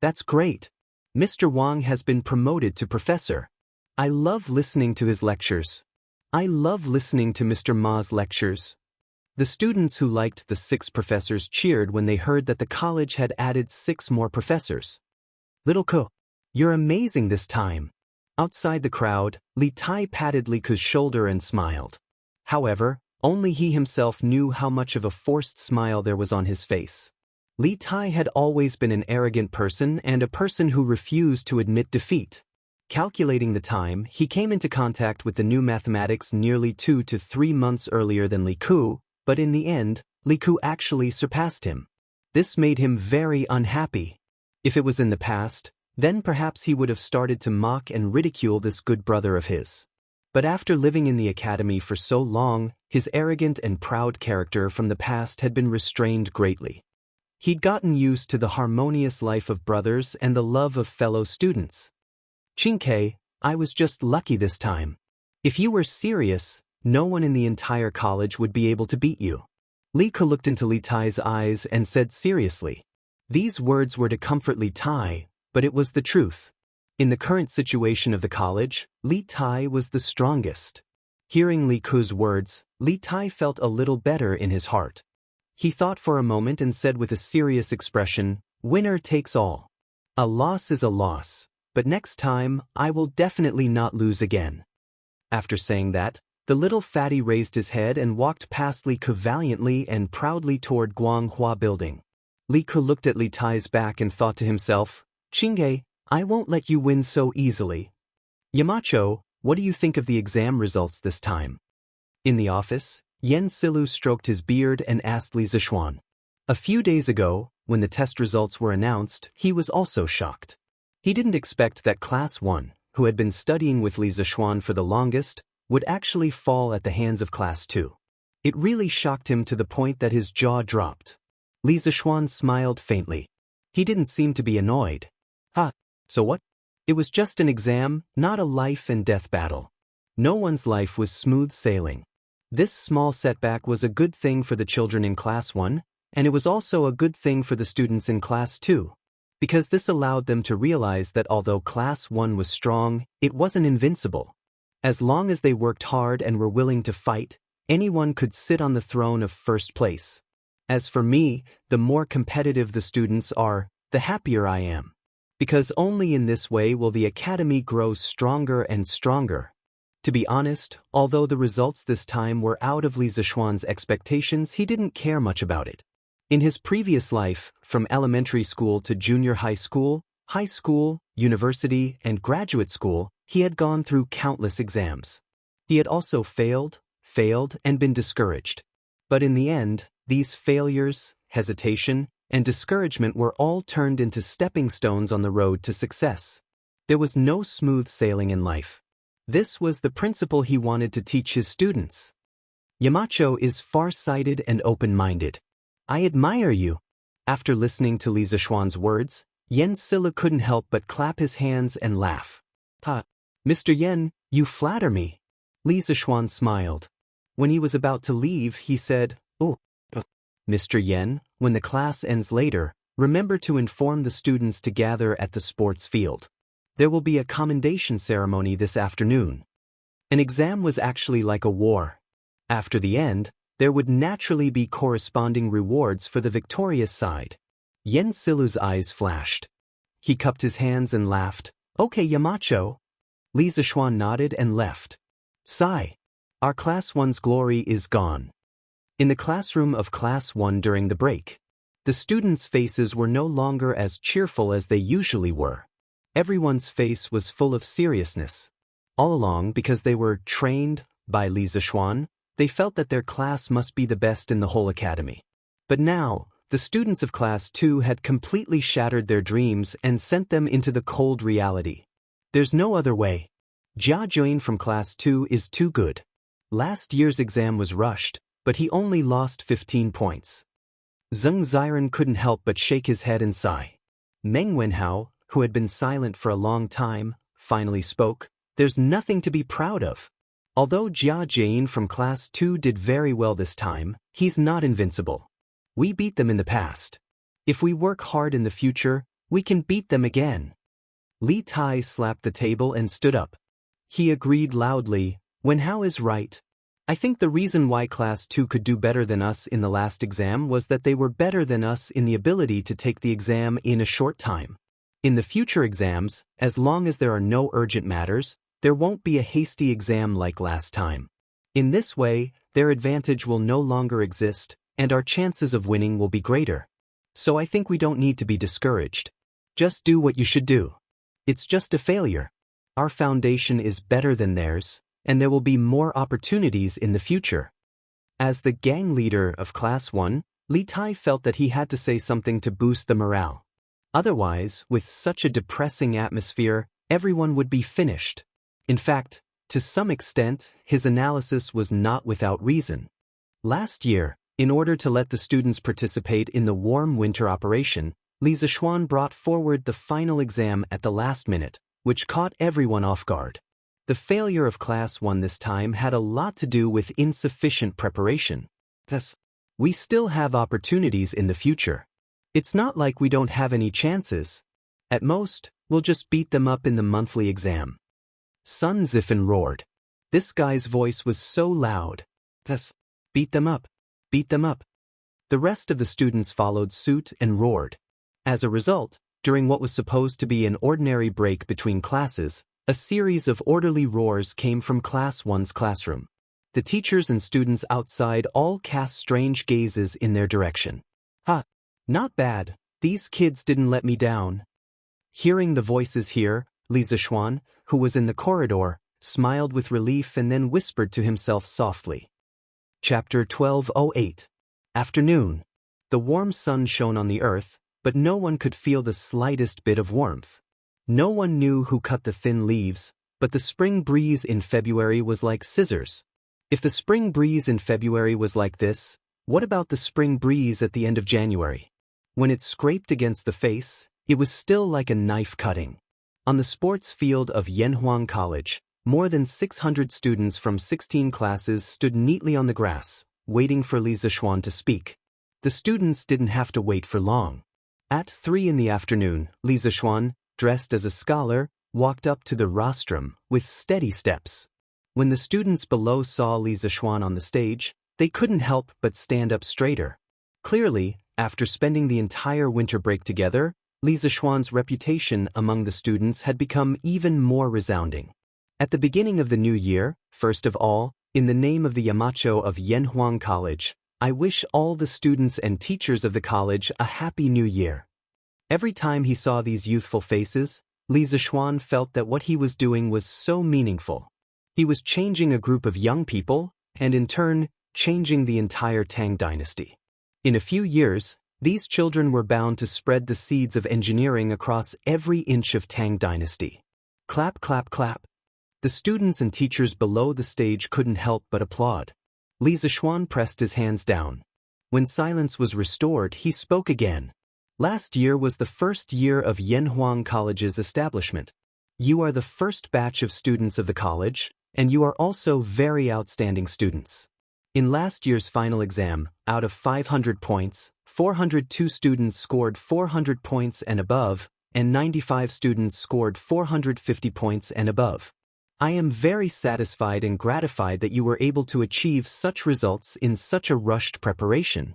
That's great. Mr. Wang has been promoted to professor. I love listening to his lectures. I love listening to Mr. Ma's lectures. The students who liked the 6 professors cheered when they heard that the college had added 6 more professors. Little Ko, you're amazing this time. Outside the crowd, Li Tai patted Li Ku's shoulder and smiled. However, only he himself knew how much of a forced smile there was on his face. Li Tai had always been an arrogant person and a person who refused to admit defeat. Calculating the time, he came into contact with the new mathematics nearly 2 to 3 months earlier than Li Ku, but in the end, Li Ku actually surpassed him. This made him very unhappy. If it was in the past, then perhaps he would have started to mock and ridicule this good brother of his. But after living in the academy for so long, his arrogant and proud character from the past had been restrained greatly. He'd gotten used to the harmonious life of brothers and the love of fellow students. Qingke, I was just lucky this time. If you were serious, no one in the entire college would be able to beat you. Li Ke looked into Li Tai's eyes and said seriously. These words were to comfort Li Tai, but it was the truth. In the current situation of the college, Li Tai was the strongest. Hearing Li Ke's words, Li Tai felt a little better in his heart. He thought for a moment and said with a serious expression, "Winner takes all. A loss is a loss, but next time I will definitely not lose again." After saying that, the little fatty raised his head and walked past Li Ke valiantly and proudly toward Guanghua Building. Li Ke looked at Li Tai's back and thought to himself, "Qingge, I won't let you win so easily." "Yamacho, what do you think of the exam results this time?" In the office, Yen Silu stroked his beard and asked Li Zishuan. A few days ago, when the test results were announced, he was also shocked. He didn't expect that Class 1, who had been studying with Li Zishuan for the longest, would actually fall at the hands of Class 2. It really shocked him to the point that his jaw dropped. Li Zishuan smiled faintly. He didn't seem to be annoyed. So what? It was just an exam, not a life and death battle. No one's life was smooth sailing. This small setback was a good thing for the children in Class 1, and it was also a good thing for the students in Class 2, because this allowed them to realize that although Class 1 was strong, it wasn't invincible. As long as they worked hard and were willing to fight, anyone could sit on the throne of first place. As for me, the more competitive the students are, the happier I am. Because only in this way will the academy grow stronger and stronger. To be honest, although the results this time were out of Li Zishuan's expectations, he didn't care much about it. In his previous life, from elementary school to junior high school, university, and graduate school, he had gone through countless exams. He had also failed, and been discouraged. But in the end, these failures, hesitation, and discouragement were all turned into stepping stones on the road to success. There was no smooth sailing in life. This was the principle he wanted to teach his students. Yamacho is far-sighted and open-minded. I admire you. After listening to Li Zishuan's words, Yen Silla couldn't help but clap his hands and laugh. Mr. Yen, you flatter me. Li Zishuan smiled. When he was about to leave, he said, "Oh, Mr. Yen, when the class ends later, remember to inform the students to gather at the sports field. There will be a commendation ceremony this afternoon." An exam was actually like a war. After the end, there would naturally be corresponding rewards for the victorious side. Yen Silu's eyes flashed. He cupped his hands and laughed. "Okay, Yamacho." Li Zishuan nodded and left. Sigh. Our Class 1's glory is gone. In the classroom of Class 1 during the break, the students' faces were no longer as cheerful as they usually were. Everyone's face was full of seriousness. All along, because they were trained by Li Zishuan, they felt that their class must be the best in the whole academy. But now, the students of Class 2 had completely shattered their dreams and sent them into the cold reality. There's no other way. Jianghu from Class 2 is too good. Last year's exam was rushed, but he only lost 15 points. Zheng Ziren couldn't help but shake his head and sigh. Meng Wenhao, who had been silent for a long time, finally spoke. There's nothing to be proud of. Although Jia Jane from Class 2 did very well this time, he's not invincible. We beat them in the past. If we work hard in the future, we can beat them again. Li Tai slapped the table and stood up. He agreed loudly, Wenhao is right. I think the reason why Class 2 could do better than us in the last exam was that they were better than us in the ability to take the exam in a short time. In the future exams, as long as there are no urgent matters, there won't be a hasty exam like last time. In this way, their advantage will no longer exist, and our chances of winning will be greater. So I think we don't need to be discouraged. Just do what you should do. It's just a failure. Our foundation is better than theirs, and there will be more opportunities in the future. As the gang leader of Class 1, Li Tai felt that he had to say something to boost the morale. Otherwise, with such a depressing atmosphere, everyone would be finished. In fact, to some extent, his analysis was not without reason. Last year, in order to let the students participate in the warm winter operation, Li Zishuan brought forward the final exam at the last minute, which caught everyone off guard. The failure of Class 1 this time had a lot to do with insufficient preparation. Thus, we still have opportunities in the future. It's not like we don't have any chances. At most, we'll just beat them up in the monthly exam. Sun Zifen roared. This guy's voice was so loud. Thus, beat them up. Beat them up. The rest of the students followed suit and roared. As a result, during what was supposed to be an ordinary break between classes, a series of orderly roars came from Class 1's classroom. The teachers and students outside all cast strange gazes in their direction. Not bad. These kids didn't let me down. Hearing the voices here, Li Zishuan, who was in the corridor, smiled with relief and then whispered to himself softly. Chapter 1208. Afternoon. The warm sun shone on the earth, but no one could feel the slightest bit of warmth. No one knew who cut the thin leaves, but the spring breeze in February was like scissors. If the spring breeze in February was like this, what about the spring breeze at the end of January? When it scraped against the face, it was still like a knife cutting. On the sports field of Yanhuang College, more than 600 students from 16 classes stood neatly on the grass, waiting for Li Zishuan to speak. The students didn't have to wait for long. At 3 in the afternoon, Li Zishuan, dressed as a scholar, walked up to the rostrum with steady steps. When the students below saw Li Zishuan on the stage, they couldn't help but stand up straighter. Clearly, after spending the entire winter break together, Li Zishuan's reputation among the students had become even more resounding. At the beginning of the new year, first of all, in the name of the Yamacho of Yanhuang College, I wish all the students and teachers of the college a happy new year. Every time he saw these youthful faces, Li Zishuan felt that what he was doing was so meaningful. He was changing a group of young people, and in turn, changing the entire Tang dynasty. In a few years, these children were bound to spread the seeds of engineering across every inch of Tang dynasty. Clap, clap, clap. The students and teachers below the stage couldn't help but applaud. Li Zishuan pressed his hands down. When silence was restored, he spoke again. Last year was the first year of Yanhuang College's establishment. You are the first batch of students of the college, and you are also very outstanding students. In last year's final exam, out of 500 points, 402 students scored 400 points and above, and 95 students scored 450 points and above. I am very satisfied and gratified that you were able to achieve such results in such a rushed preparation.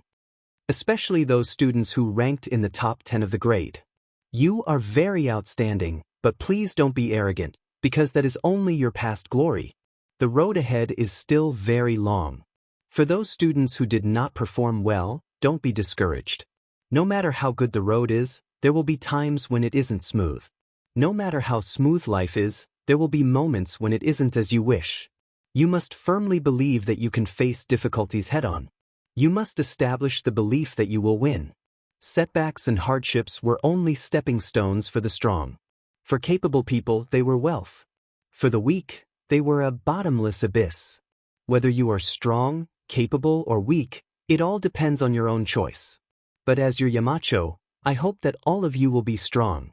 Especially those students who ranked in the top 10 of the grade. You are very outstanding, but please don't be arrogant, because that is only your past glory. The road ahead is still very long. For those students who did not perform well, don't be discouraged. No matter how good the road is, there will be times when it isn't smooth. No matter how smooth life is, there will be moments when it isn't as you wish. You must firmly believe that you can face difficulties head-on. You must establish the belief that you will win. Setbacks and hardships were only stepping stones for the strong. For capable people, they were wealth. For the weak, they were a bottomless abyss. Whether you are strong, capable, or weak, it all depends on your own choice. But as your Yamacho, I hope that all of you will be strong.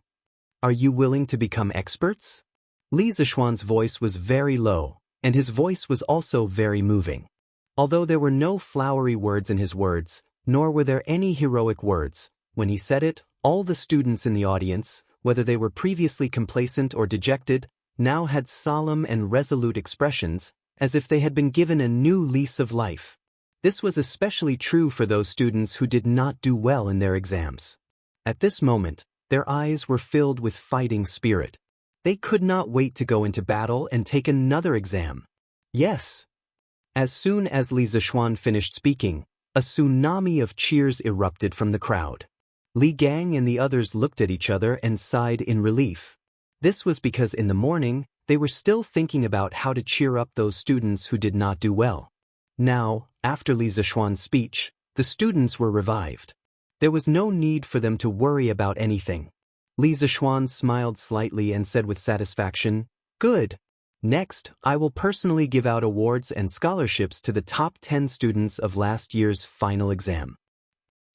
Are you willing to become experts? Li Zishuan's voice was very low, and his voice was also very moving. Although there were no flowery words in his words, nor were there any heroic words, when he said it, all the students in the audience, whether they were previously complacent or dejected, now had solemn and resolute expressions, as if they had been given a new lease of life. This was especially true for those students who did not do well in their exams. At this moment, their eyes were filled with fighting spirit. They could not wait to go into battle and take another exam. Yes. As soon as Li Zishuan finished speaking, a tsunami of cheers erupted from the crowd. Li Gang and the others looked at each other and sighed in relief. This was because in the morning, they were still thinking about how to cheer up those students who did not do well. Now, after Li Zishuan's speech, the students were revived. There was no need for them to worry about anything. Li Zishuan smiled slightly and said with satisfaction, "Good. Next, I will personally give out awards and scholarships to the top 10 students of last year's final exam."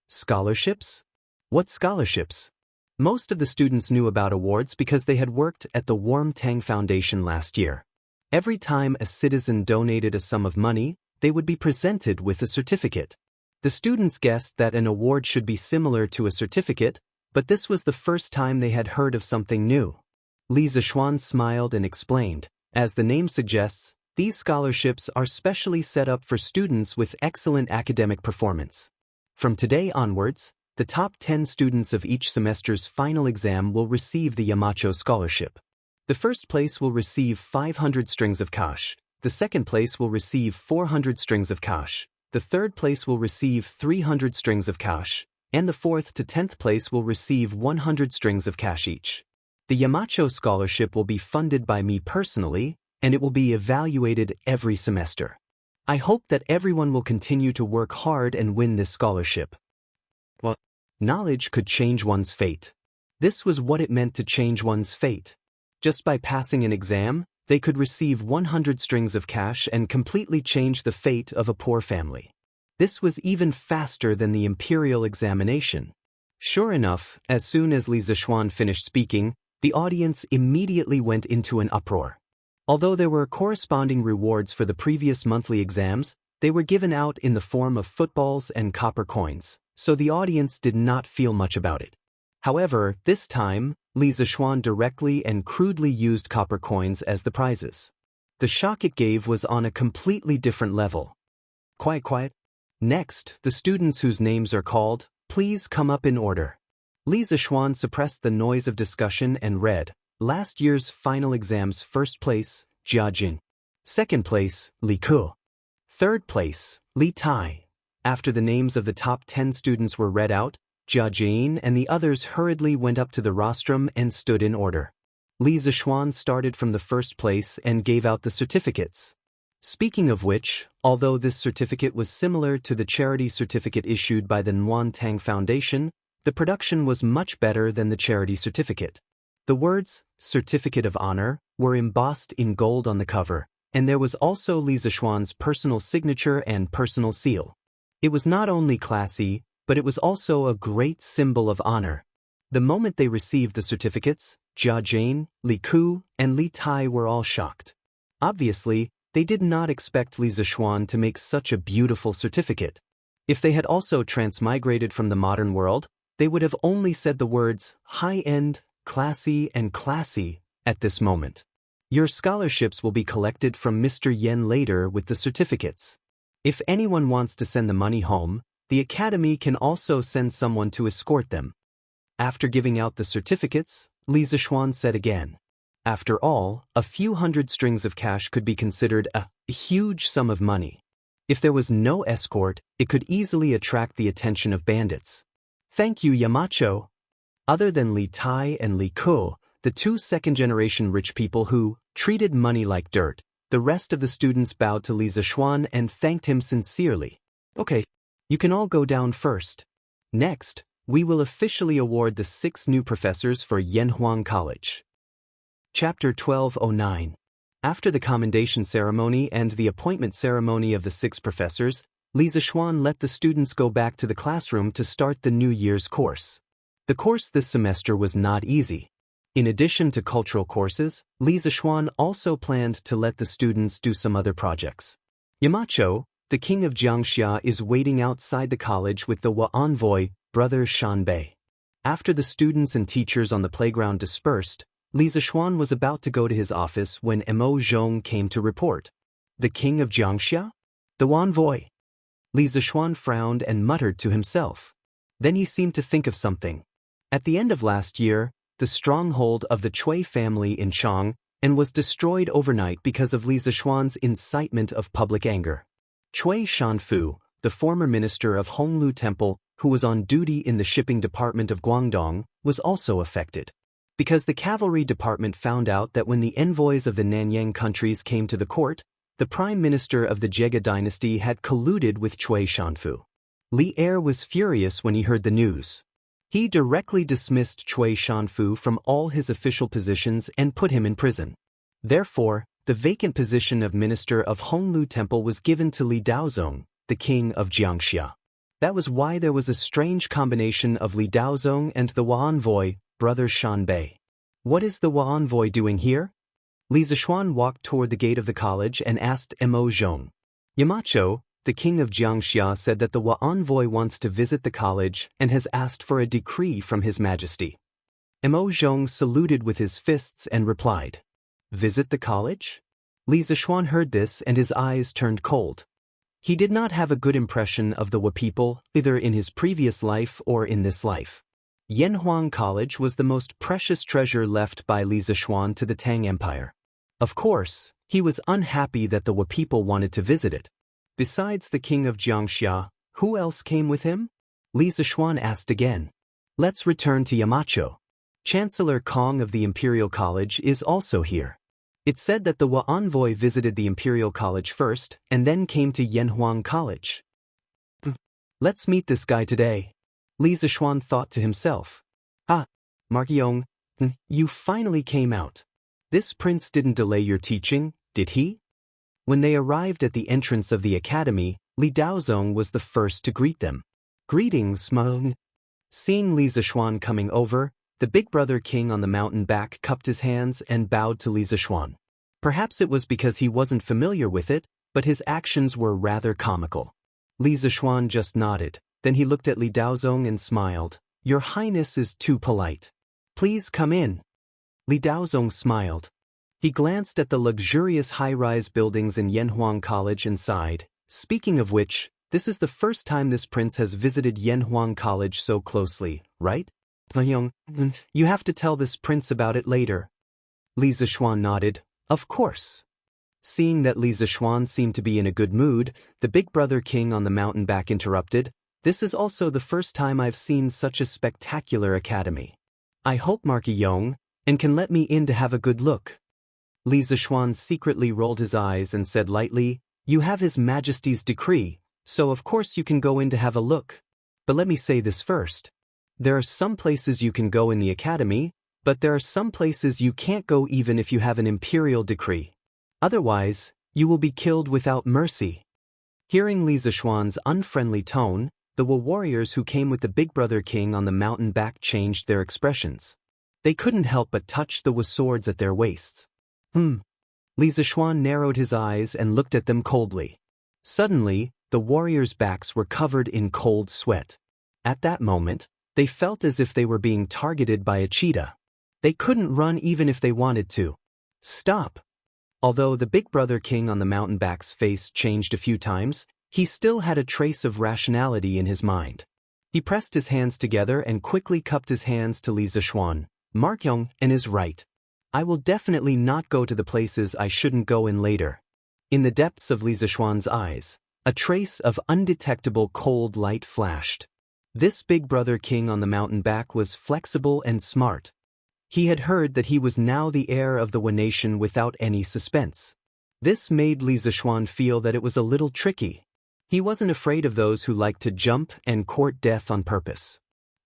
Scholarships? What scholarships? Most of the students knew about awards because they had worked at the Warm Tang Foundation last year. Every time a citizen donated a sum of money, they would be presented with a certificate. The students guessed that an award should be similar to a certificate, but this was the first time they had heard of something new. Li Zishuan smiled and explained, as the name suggests, these scholarships are specially set up for students with excellent academic performance. From today onwards, the top 10 students of each semester's final exam will receive the Yamacho scholarship. The first place will receive 500 strings of cash, the second place will receive 400 strings of cash, the third place will receive 300 strings of cash, and the 4th to 10th place will receive 100 strings of cash each. The Yamacho scholarship will be funded by me personally, and it will be evaluated every semester. I hope that everyone will continue to work hard and win this scholarship. Well, knowledge could change one's fate. This was what it meant to change one's fate. Just by passing an exam, they could receive 100 strings of cash and completely change the fate of a poor family. This was even faster than the imperial examination. Sure enough, as soon as Li Zishuan finished speaking, the audience immediately went into an uproar. Although there were corresponding rewards for the previous monthly exams, they were given out in the form of footballs and copper coins, so the audience did not feel much about it. However, this time, Li Zishuan directly and crudely used copper coins as the prizes. The shock it gave was on a completely different level. Quiet. Next, the students whose names are called, please come up in order. Li Zishuan suppressed the noise of discussion and read, last year's final exams: first place, Jianghu. Second place, Li Ku. Third place, Li Tai. After the names of the top 10 students were read out, Jianghu and the others hurriedly went up to the rostrum and stood in order. Li Zishuan started from the first place and gave out the certificates. Speaking of which, although this certificate was similar to the charity certificate issued by the Nguyen Tang Foundation, the production was much better than the charity certificate. The words, Certificate of Honor, were embossed in gold on the cover, and there was also Li Zishuan's personal signature and personal seal. It was not only classy, but it was also a great symbol of honor. The moment they received the certificates, Jianghu, Li Ku, and Li Tai were all shocked. Obviously, they did not expect Li Zishuan to make such a beautiful certificate. If they had also transmigrated from the modern world, they would have only said the words, high-end, classy, and classy, at this moment. Your scholarships will be collected from Mr. Yen later with the certificates. If anyone wants to send the money home, the academy can also send someone to escort them. After giving out the certificates, Li Zishuan said again, after all, a few hundred strings of cash could be considered a huge sum of money. If there was no escort, it could easily attract the attention of bandits. Thank you, Yamacho. Other than Li Tai and Li Ku, the two second-generation rich people who treated money like dirt, the rest of the students bowed to Li Zishuan and thanked him sincerely. Okay, you can all go down first. Next, we will officially award the 6 new professors for Yanhuang College. Chapter 1209. After the commendation ceremony and the appointment ceremony of the 6 professors, Li Zishuan let the students go back to the classroom to start the new year's course. The course this semester was not easy. In addition to cultural courses, Li Zishuan also planned to let the students do some other projects. Yamacho, the king of Jianghu, is waiting outside the college with the envoy, brother Shanbei. After the students and teachers on the playground dispersed, Li Zishuan was about to go to his office when Mo Zhong came to report. The king of Jianghu? The envoy. Li Zishuan frowned and muttered to himself. Then he seemed to think of something. At the end of last year, the stronghold of the Chui family in Chang and was destroyed overnight because of Li Zishuan's incitement of public anger. Chui Shanfu, the former minister of Honglu Temple, who was on duty in the shipping department of Guangdong, was also affected. Because the cavalry department found out that when the envoys of the Nanyang countries came to the court, the prime minister of the Jega dynasty had colluded with Chui Shanfu. Li Er was furious when he heard the news. He directly dismissed Chui Shanfu from all his official positions and put him in prison. Therefore, the vacant position of minister of Honglu Temple was given to Li Daozong, the king of Jianghu. That was why there was a strange combination of Li Daozong and the envoy, brother Shanbei. What is the envoy doing here? Li Zishuan walked toward the gate of the college and asked Mo Zhong. Yamacho, the king of Jianghu, said that the envoy wants to visit the college and has asked for a decree from His Majesty. Mo Zhong saluted with his fists and replied, "Visit the college?" Li Zishuan heard this and his eyes turned cold. He did not have a good impression of the people, either in his previous life or in this life. Yanhuang College was the most precious treasure left by Li Zishuan to the Tang Empire. Of course, he was unhappy that the people wanted to visit it. Besides the king of Jianghu, who else came with him? Li Zishuan asked again. Let's return to Yamacho. Chancellor Kong of the Imperial College is also here. It's said that the envoy visited the Imperial College first and then came to Yanhuang College. Let's meet this guy today. Li Zishuan thought to himself. Ah, Markyong, you finally came out. This prince didn't delay your teaching, did he? When they arrived at the entrance of the academy, Li Daozong was the first to greet them. Greetings, Meng. Seeing Li Zishuan coming over, the big brother king on the mountain back cupped his hands and bowed to Li Zishuan. Perhaps it was because he wasn't familiar with it, but his actions were rather comical. Li Zishuan just nodded, then he looked at Li Daozong and smiled. Your Highness is too polite. Please come in. Li Daozong smiled. He glanced at the luxurious high-rise buildings in Yanhuang College and sighed. Speaking of which, this is the first time this prince has visited Yanhuang College so closely, right? You have to tell this prince about it later. Li Zishuan nodded. Of course. Seeing that Li Zishuan seemed to be in a good mood, the big brother king on the mountain back interrupted. This is also the first time I've seen such a spectacular academy. I hope Marky Yong and can let me in to have a good look. Li Zishuan secretly rolled his eyes and said lightly, You have His Majesty's decree, so of course you can go in to have a look. But let me say this first. There are some places you can go in the academy, but there are some places you can't go even if you have an imperial decree. Otherwise, you will be killed without mercy. Hearing Li Zishuan's unfriendly tone, the warriors who came with the big brother king on the mountain back changed their expressions. They couldn't help but touch the swords at their waists. Li Zishuan narrowed his eyes and looked at them coldly. Suddenly, the warriors' backs were covered in cold sweat. At that moment, they felt as if they were being targeted by a cheetah. They couldn't run even if they wanted to. Stop! Although the big brother king on the mountain back's face changed a few times, he still had a trace of rationality in his mind. He pressed his hands together and quickly cupped his hands to Li Zishuan. Markyong and is right. I will definitely not go to the places I shouldn't go in later. In the depths of Li Zishuan's eyes, a trace of undetectable cold light flashed. This big brother king on the mountain back was flexible and smart. He had heard that he was now the heir of the nation without any suspense. This made Li Zishuan feel that it was a little tricky. He wasn't afraid of those who liked to jump and court death on purpose.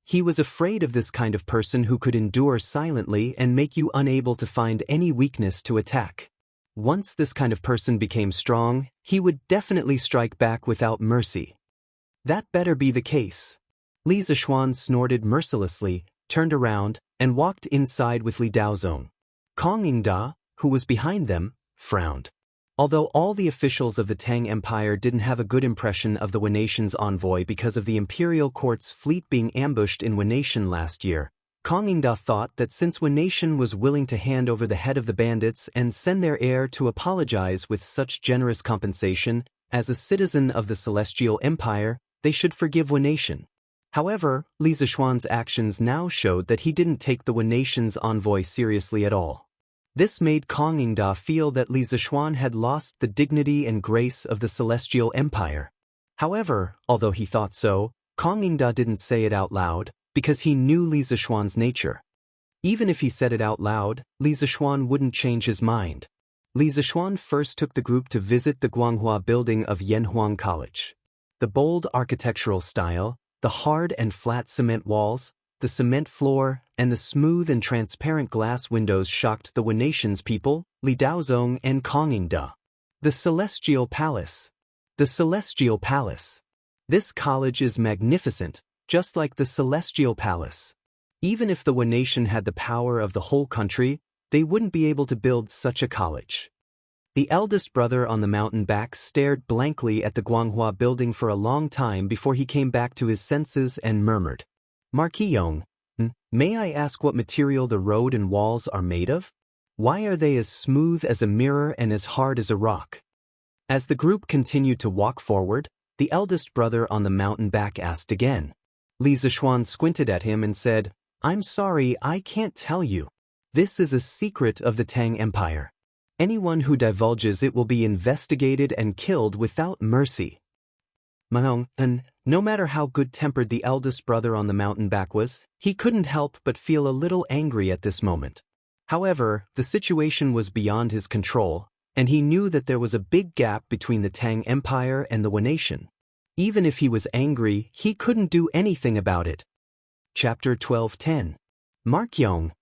He was afraid of this kind of person who could endure silently and make you unable to find any weakness to attack. Once this kind of person became strong, he would definitely strike back without mercy. That better be the case. Li Zishuan snorted mercilessly, turned around, and walked inside with Li Daozong. Kong Yingda, who was behind them, frowned. Although all the officials of the Tang Empire didn't have a good impression of the nation's envoy because of the imperial court's fleet being ambushed in nation last year, Kong Yingda thought that since nation was willing to hand over the head of the bandits and send their heir to apologize with such generous compensation, as a citizen of the Celestial Empire, they should forgive nation. However, Li Zishuan's actions now showed that he didn't take the nation's envoy seriously at all. This made Kong Yingda feel that Li Zishuan had lost the dignity and grace of the Celestial Empire. However, although he thought so, Kong Yingda didn't say it out loud, because he knew Li Zishuan's nature. Even if he said it out loud, Li Zishuan wouldn't change his mind. Li Zishuan first took the group to visit the Guanghua building of Yanhuang College. The bold architectural style, the hard and flat cement walls, the cement floor, and the smooth and transparent glass windows shocked the nation's people, Li Daozong and Kong Yingda. The Celestial Palace. The Celestial Palace. This college is magnificent, just like the Celestial Palace. Even if the nation had the power of the whole country, they wouldn't be able to build such a college. The eldest brother on the mountain back stared blankly at the Guanghua building for a long time before he came back to his senses and murmured, Marquis Yong, may I ask what material the road and walls are made of? Why are they as smooth as a mirror and as hard as a rock? As the group continued to walk forward, the eldest brother on the mountain back asked again. Li Zishuan squinted at him and said, I'm sorry, I can't tell you. This is a secret of the Tang Empire. Anyone who divulges it will be investigated and killed without mercy. Mahong, and no matter how good-tempered the eldest brother on the mountain back was, he couldn't help but feel a little angry at this moment. However, the situation was beyond his control, and he knew that there was a big gap between the Tang Empire and the Wen Nation. Even if he was angry, he couldn't do anything about it. Chapter 12:10. Mark Yong,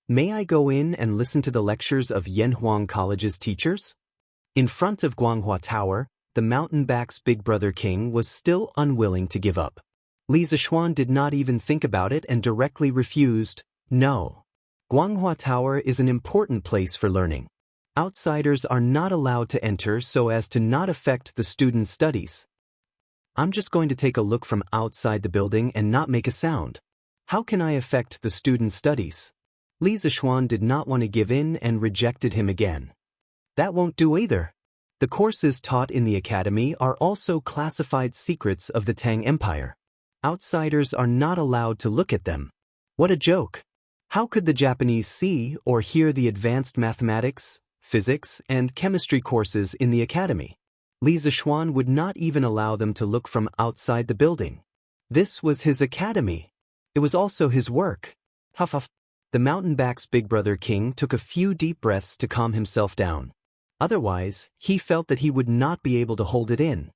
may I go in and listen to the lectures of Yanhuang College's teachers? In front of Guanghua Tower, the mountain back's big brother king was still unwilling to give up. Li Zishuan did not even think about it and directly refused, no. Guanghua Tower is an important place for learning. Outsiders are not allowed to enter so as to not affect the students' studies. I'm just going to take a look from outside the building and not make a sound. How can I affect the students' studies? Li Zishuan did not want to give in and rejected him again. That won't do either. The courses taught in the academy are also classified secrets of the Tang Empire. Outsiders are not allowed to look at them. What a joke! How could the Japanese see or hear the advanced mathematics, physics, and chemistry courses in the academy? Li Zishuan would not even allow them to look from outside the building. This was his academy. It was also his work. Huff huff. The mountain back's big brother king took a few deep breaths to calm himself down. Otherwise, he felt that he would not be able to hold it in.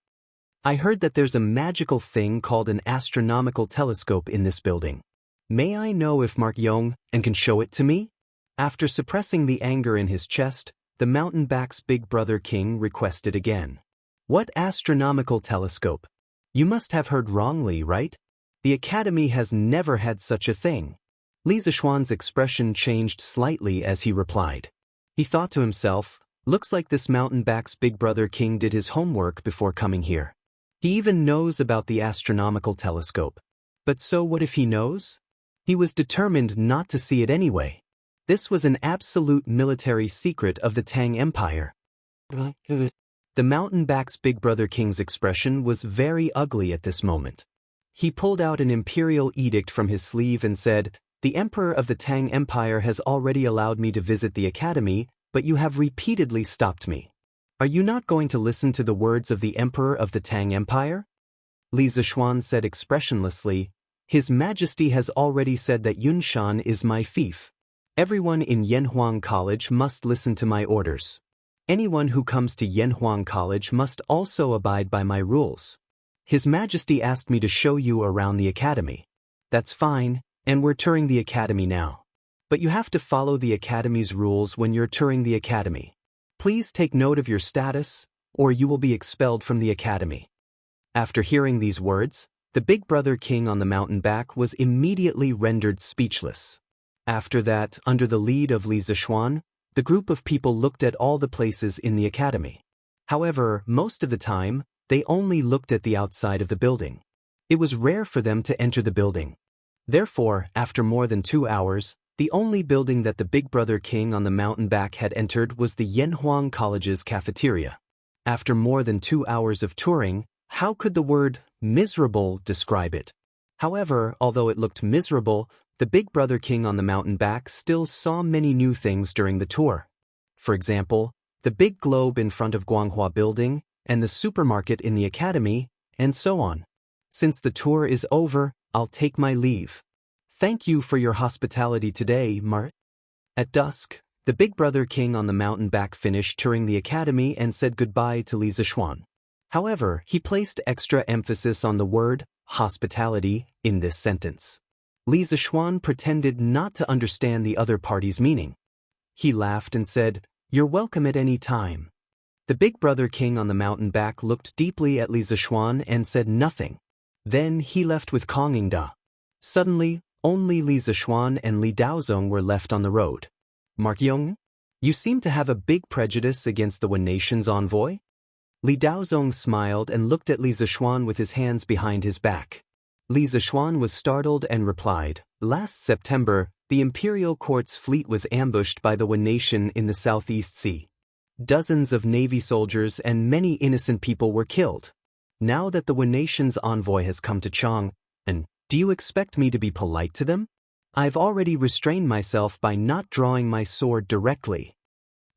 I heard that there's a magical thing called an astronomical telescope in this building. May I know if Mark Yong and can show it to me? After suppressing the anger in his chest, the mountain back's big brother king requested again. What astronomical telescope? You must have heard wrongly, right? The academy has never had such a thing. Li Zishuan's expression changed slightly as he replied. He thought to himself, looks like this mountain back's big brother king did his homework before coming here. He even knows about the astronomical telescope. But so what if he knows? He was determined not to see it anyway. This was an absolute military secret of the Tang Empire. The mountain back's big brother king's expression was very ugly at this moment. He pulled out an imperial edict from his sleeve and said, The emperor of the Tang Empire has already allowed me to visit the academy, but you have repeatedly stopped me. Are you not going to listen to the words of the emperor of the Tang Empire? Li Zishuan said expressionlessly, His Majesty has already said that Yunshan is my fief. Everyone in Yanhuang College must listen to my orders. Anyone who comes to Yanhuang College must also abide by my rules. His Majesty asked me to show you around the academy. That's fine, and we're touring the academy now. But you have to follow the academy's rules when you're touring the academy. Please take note of your status, or you will be expelled from the academy. After hearing these words, the big brother king on the mountain back was immediately rendered speechless. After that, under the lead of Li Zishuan, the group of people looked at all the places in the academy. However, most of the time, they only looked at the outside of the building. It was rare for them to enter the building. Therefore, after more than 2 hours, the only building that the big brother king on the mountain back had entered was the Yanhuang College's cafeteria. After more than 2 hours of touring, how could the word miserable describe it? However, although it looked miserable, the big brother king on the mountain back still saw many new things during the tour. For example, the big globe in front of Guanghua building, and the supermarket in the academy, and so on. Since the tour is over, I'll take my leave. Thank you for your hospitality today, Mart. At dusk, the big brother king on the mountain back finished touring the academy and said goodbye to Li Zishuan. However, he placed extra emphasis on the word hospitality in this sentence. Li Zishuan pretended not to understand the other party's meaning. He laughed and said, You're welcome at any time. The big brother king on the mountain back looked deeply at Li Zishuan and said nothing. Then he left with Kong Yingda. Suddenly, only Li Zishuan and Li Daozong were left on the road. Mark Yong? You seem to have a big prejudice against the Wen nation's envoy? Li Daozong smiled and looked at Li Zishuan with his hands behind his back. Li Zishuan was startled and replied, "Last September, the imperial court's fleet was ambushed by the Wen nation in the Southeast Sea. Dozens of Navy soldiers and many innocent people were killed. Now that the Wen nation's envoy has come to Chang'an, do you expect me to be polite to them? I've already restrained myself by not drawing my sword directly."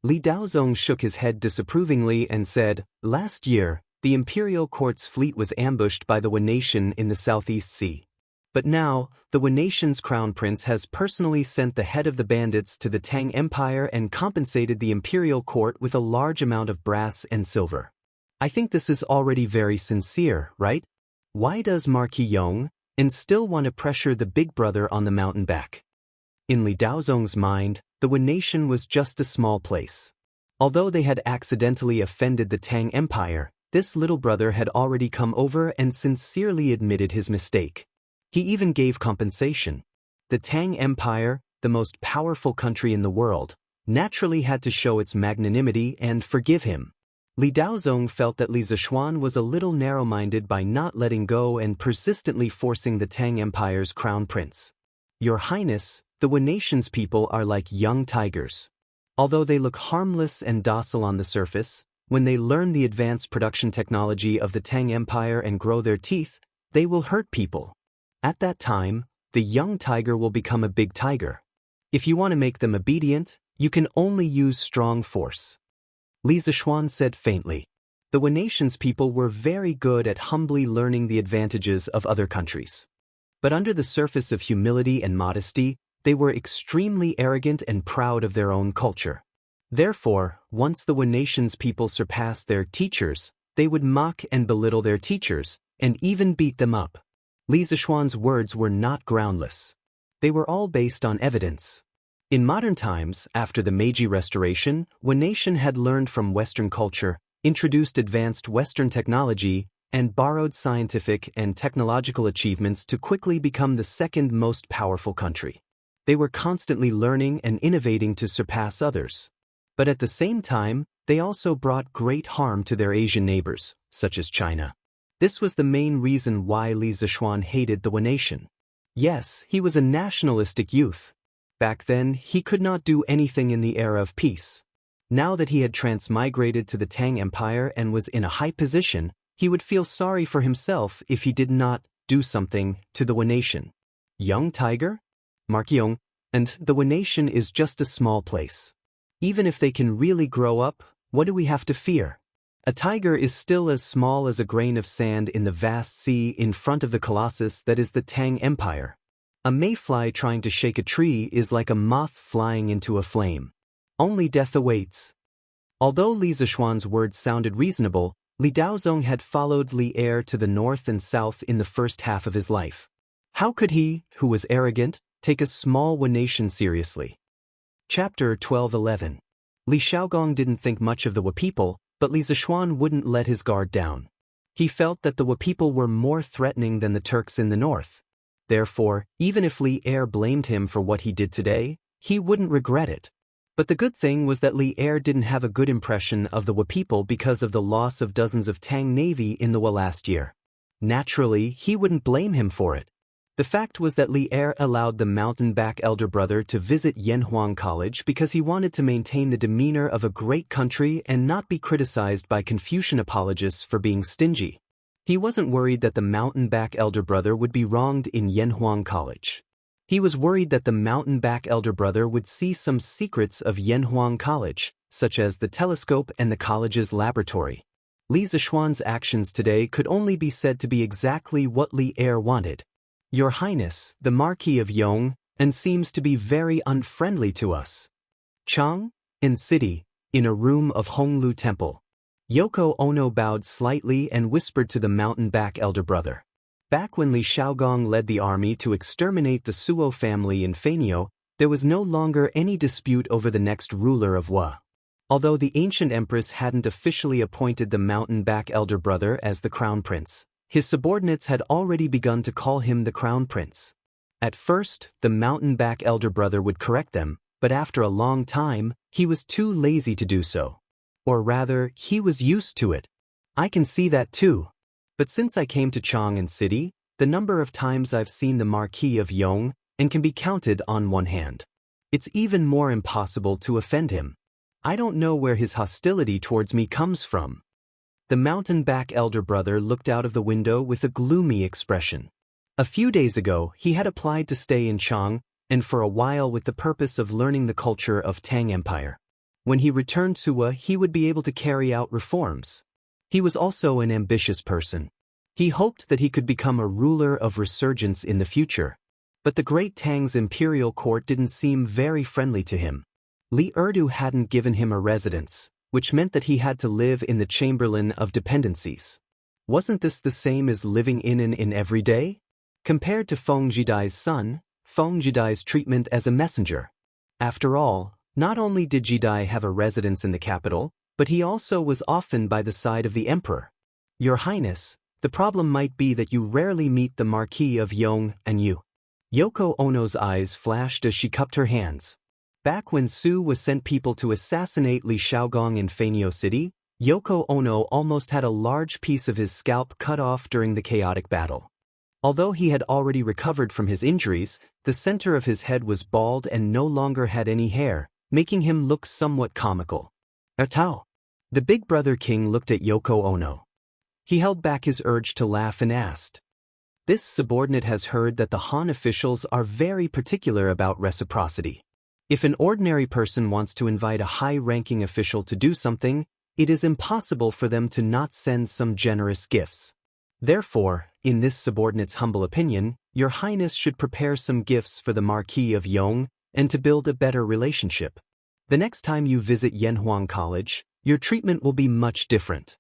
Li Daozong shook his head disapprovingly and said, "Last year, the imperial court's fleet was ambushed by the Wen nation in the Southeast Sea. But now, the Wen nation's crown prince has personally sent the head of the bandits to the Tang Empire and compensated the imperial court with a large amount of brass and silver. I think this is already very sincere, right? Why does Marquis Yong still want to pressure the big brother on the mountain back?" In Li Daozong's mind, the Wen nation was just a small place. Although they had accidentally offended the Tang Empire, this little brother had already come over and sincerely admitted his mistake. He even gave compensation. The Tang Empire, the most powerful country in the world, naturally had to show its magnanimity and forgive him. Li Daozong felt that Li Zishuan was a little narrow-minded by not letting go and persistently forcing the Tang Empire's crown prince. "Your Highness, the Wen nation's people are like young tigers. Although they look harmless and docile on the surface, when they learn the advanced production technology of the Tang Empire and grow their teeth, they will hurt people. At that time, the young tiger will become a big tiger. If you want to make them obedient, you can only use strong force." Li Zishuan said faintly. The Wen nation's people were very good at humbly learning the advantages of other countries. But under the surface of humility and modesty, they were extremely arrogant and proud of their own culture. Therefore, once the Wen nation's people surpassed their teachers, they would mock and belittle their teachers, and even beat them up. Li Zishuan's words were not groundless. They were all based on evidence. In modern times, after the Meiji Restoration, Wen nation had learned from Western culture, introduced advanced Western technology, and borrowed scientific and technological achievements to quickly become the second most powerful country. They were constantly learning and innovating to surpass others. But at the same time, they also brought great harm to their Asian neighbors, such as China. This was the main reason why Li Zishuan hated the Wen nation. Yes, he was a nationalistic youth. Back then, he could not do anything in the era of peace. Now that he had transmigrated to the Tang Empire and was in a high position, he would feel sorry for himself if he did not do something to the Wen nation. Young tiger? Mark Yong, and the Wen nation is just a small place. Even if they can really grow up, what do we have to fear? A tiger is still as small as a grain of sand in the vast sea in front of the colossus that is the Tang Empire. A mayfly trying to shake a tree is like a moth flying into a flame. Only death awaits. Although Li Zishuan's words sounded reasonable, Li Daozong had followed Li Er to the north and south in the first half of his life. How could he, who was arrogant, take a small Wen nation seriously? Chapter 12:11. Li Shaogong didn't think much of the Wen people, but Li Zishuan wouldn't let his guard down. He felt that the Wen people were more threatening than the Turks in the north. Therefore, even if Li Er blamed him for what he did today, he wouldn't regret it. But the good thing was that Li Er didn't have a good impression of the Wen people because of the loss of dozens of Tang Navy in the Wen last year. Naturally, he wouldn't blame him for it. The fact was that Li Er allowed the mountain-back elder brother to visit Yanhuang College because he wanted to maintain the demeanor of a great country and not be criticized by Confucian apologists for being stingy. He wasn't worried that the mountain-back elder brother would be wronged in Yanhuang College. He was worried that the mountain-back elder brother would see some secrets of Yanhuang College, such as the telescope and the college's laboratory. Li Zishuan's actions today could only be said to be exactly what Li Er wanted. "Your Highness, the Marquis of Yong, seems to be very unfriendly to us." Chang'an City, in a room of Honglu Temple. Yoko Ono bowed slightly and whispered to the mountain-back elder brother. Back when Li Shaogong led the army to exterminate the Suo family in Feiniao, there was no longer any dispute over the next ruler of Wu. Although the ancient empress hadn't officially appointed the mountain-back elder brother as the crown prince, his subordinates had already begun to call him the crown prince. At first, the mountain-back elder brother would correct them, but after a long time, he was too lazy to do so. Or rather, he was used to it. I can see that too. But since I came to Chang'an City, the number of times I've seen the Marquis of Yong and can be counted on one hand. It's even more impossible to offend him. I don't know where his hostility towards me comes from. The mountain-back elder brother looked out of the window with a gloomy expression. A few days ago, he had applied to stay in Chang, and for a while with the purpose of learning the culture of Tang Empire. When he returned to he would be able to carry out reforms. He was also an ambitious person. He hoped that he could become a ruler of resurgence in the future. But the great Tang's imperial court didn't seem very friendly to him. Li Erdu hadn't given him a residence, which meant that he had to live in the Chamberlain of Dependencies. Wasn't this the same as living in an inn every day? Compared to Feng Jidai's son, Feng Jidai's treatment as a messenger. After all, not only did Jidai have a residence in the capital, but he also was often by the side of the emperor. Your Highness, the problem might be that you rarely meet the Marquis of Yong and you. Yoko Ono's eyes flashed as she cupped her hands. Back when Su was sent people to assassinate Li Shaogong in Fenyao City, Yoko Ono almost had a large piece of his scalp cut off during the chaotic battle. Although he had already recovered from his injuries, the center of his head was bald and no longer had any hair, making him look somewhat comical. Atao. The big brother king looked at Yoko Ono. He held back his urge to laugh and asked. This subordinate has heard that the Han officials are very particular about reciprocity. If an ordinary person wants to invite a high-ranking official to do something, it is impossible for them to not send some generous gifts. Therefore, in this subordinate's humble opinion, Your Highness should prepare some gifts for the Marquis of Yong and to build a better relationship. The next time you visit Yanhuang College, your treatment will be much different.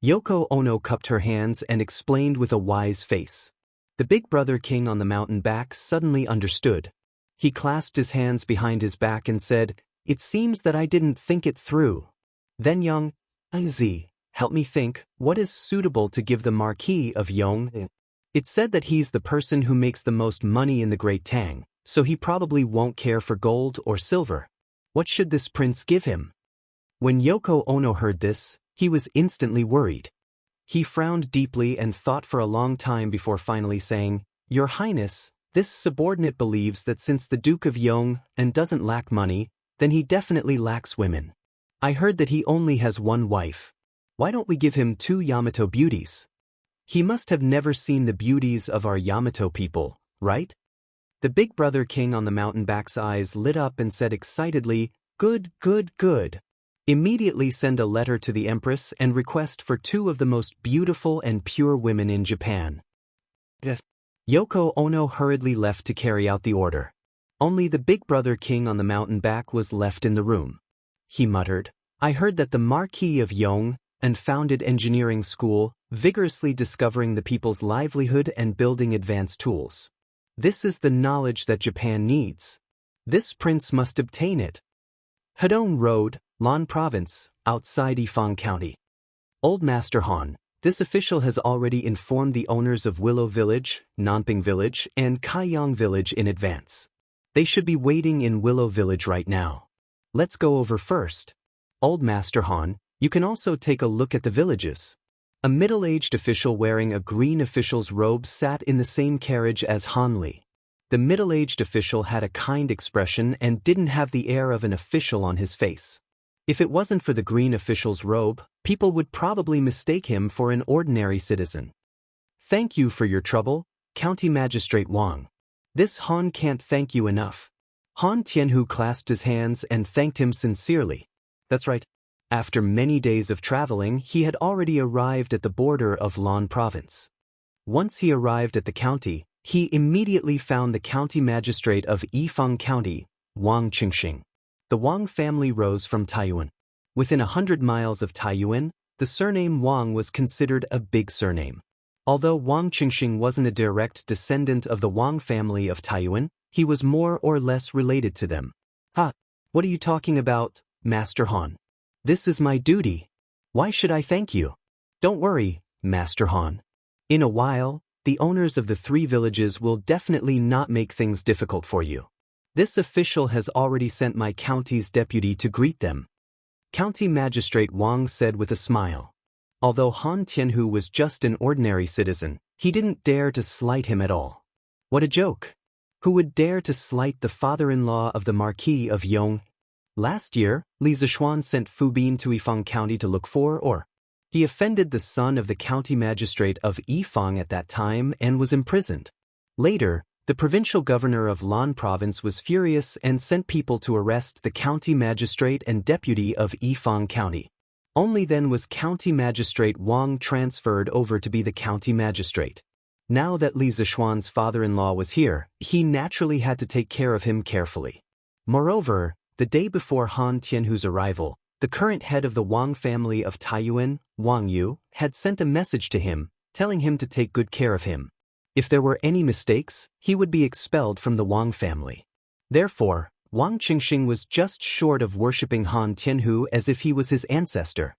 Yoko Ono cupped her hands and explained with a wise face. The big brother king on the mountain back suddenly understood. He clasped his hands behind his back and said, "It seems that I didn't think it through." Then Young, Z, help me think, what is suitable to give the Marquis of Yong? It's said that he's the person who makes the most money in the Great Tang, so he probably won't care for gold or silver. What should this prince give him? When Yoko Ono heard this, he was instantly worried. He frowned deeply and thought for a long time before finally saying, "Your Highness, this subordinate believes that since the Duke of Yong and doesn't lack money, then he definitely lacks women. I heard that he only has one wife. Why don't we give him 2 Yamato beauties? He must have never seen the beauties of our Yamato people, right?" The big brother king on the mountain back's eyes lit up and said excitedly, "Good, good, good. Immediately send a letter to the Empress and request for 2 of the most beautiful and pure women in Japan." Yoko Ono hurriedly left to carry out the order. Only the big brother king on the mountain back was left in the room. He muttered, "I heard that the Marquis of Yong and founded engineering school, vigorously discovering the people's livelihood and building advanced tools. This is the knowledge that Japan needs. This prince must obtain it." Hedong Road, Lan Province, outside Yifang County. Old Master Han, this official has already informed the owners of Willow Village, Nanping Village, and Kaiyang Village in advance. They should be waiting in Willow Village right now. Let's go over first. Old Master Han, you can also take a look at the villages. A middle-aged official wearing a green official's robe sat in the same carriage as Han Li. The middle-aged official had a kind expression and didn't have the air of an official on his face. If it wasn't for the green official's robe, people would probably mistake him for an ordinary citizen. "Thank you for your trouble, County Magistrate Wang. This Han can't thank you enough." Han Tianhu clasped his hands and thanked him sincerely. That's right. After many days of traveling, he had already arrived at the border of Lan Province. Once he arrived at the county, he immediately found the county magistrate of Yifang County, Wang Qingxing. The Wang family rose from Taiyuan. Within 100 miles of Taiyuan, the surname Wang was considered a big surname. Although Wang Qingxing wasn't a direct descendant of the Wang family of Taiyuan, he was more or less related to them. "Ha! What are you talking about, Master Han? This is my duty. Why should I thank you?" "Don't worry, Master Han. In a while, the owners of the 3 villages will definitely not make things difficult for you. This official has already sent my county's deputy to greet them. County Magistrate Wang said with a smile. Although Han Tianhu was just an ordinary citizen, he didn't dare to slight him at all. What a joke! Who would dare to slight the father-in-law of the Marquis of Yong? Last year, Li Zishuan sent Fu Bin to Yifang County to look for or. He offended the son of the county magistrate of Yifang at that time and was imprisoned. Later, the provincial governor of Lan province was furious and sent people to arrest the county magistrate and deputy of Yifang County. Only then was County Magistrate Wang transferred over to be the county magistrate. Now that Li Zishuan's father-in-law was here, he naturally had to take care of him carefully. Moreover, the day before Han Tianhu's arrival, the current head of the Wang family of Taiyuan, Wang Yu, had sent a message to him, telling him to take good care of him. If there were any mistakes, he would be expelled from the Wang family. Therefore, Wang Qingxing was just short of worshipping Han Tianhu as if he was his ancestor.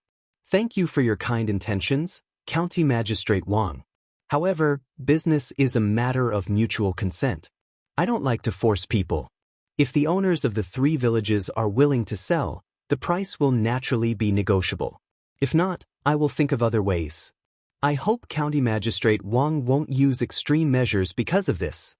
Thank you for your kind intentions, County Magistrate Wang. However, business is a matter of mutual consent. I don't like to force people. If the owners of the 3 villages are willing to sell, the price will naturally be negotiable. If not, I will think of other ways. I hope County Magistrate Wang won't use extreme measures because of this.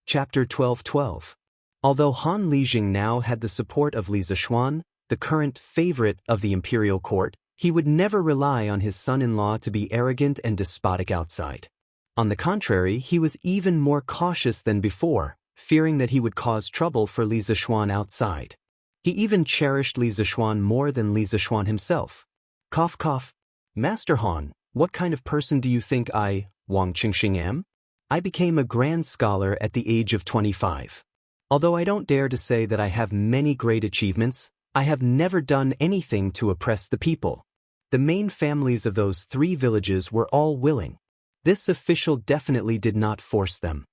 Chapter 12:12. Although Han Lijing now had the support of Li Zishuan, the current favorite of the imperial court, he would never rely on his son-in-law to be arrogant and despotic outside. On the contrary, he was even more cautious than before, fearing that he would cause trouble for Li Zishuan outside. He even cherished Li Zishuan more than Li Zishuan himself. Cough cough. Master Han, what kind of person do you think I, Wang Qingxing, am? I became a grand scholar at the age of 25. Although I don't dare to say that I have many great achievements, I have never done anything to oppress the people. The main families of those 3 villages were all willing. This official definitely did not force them.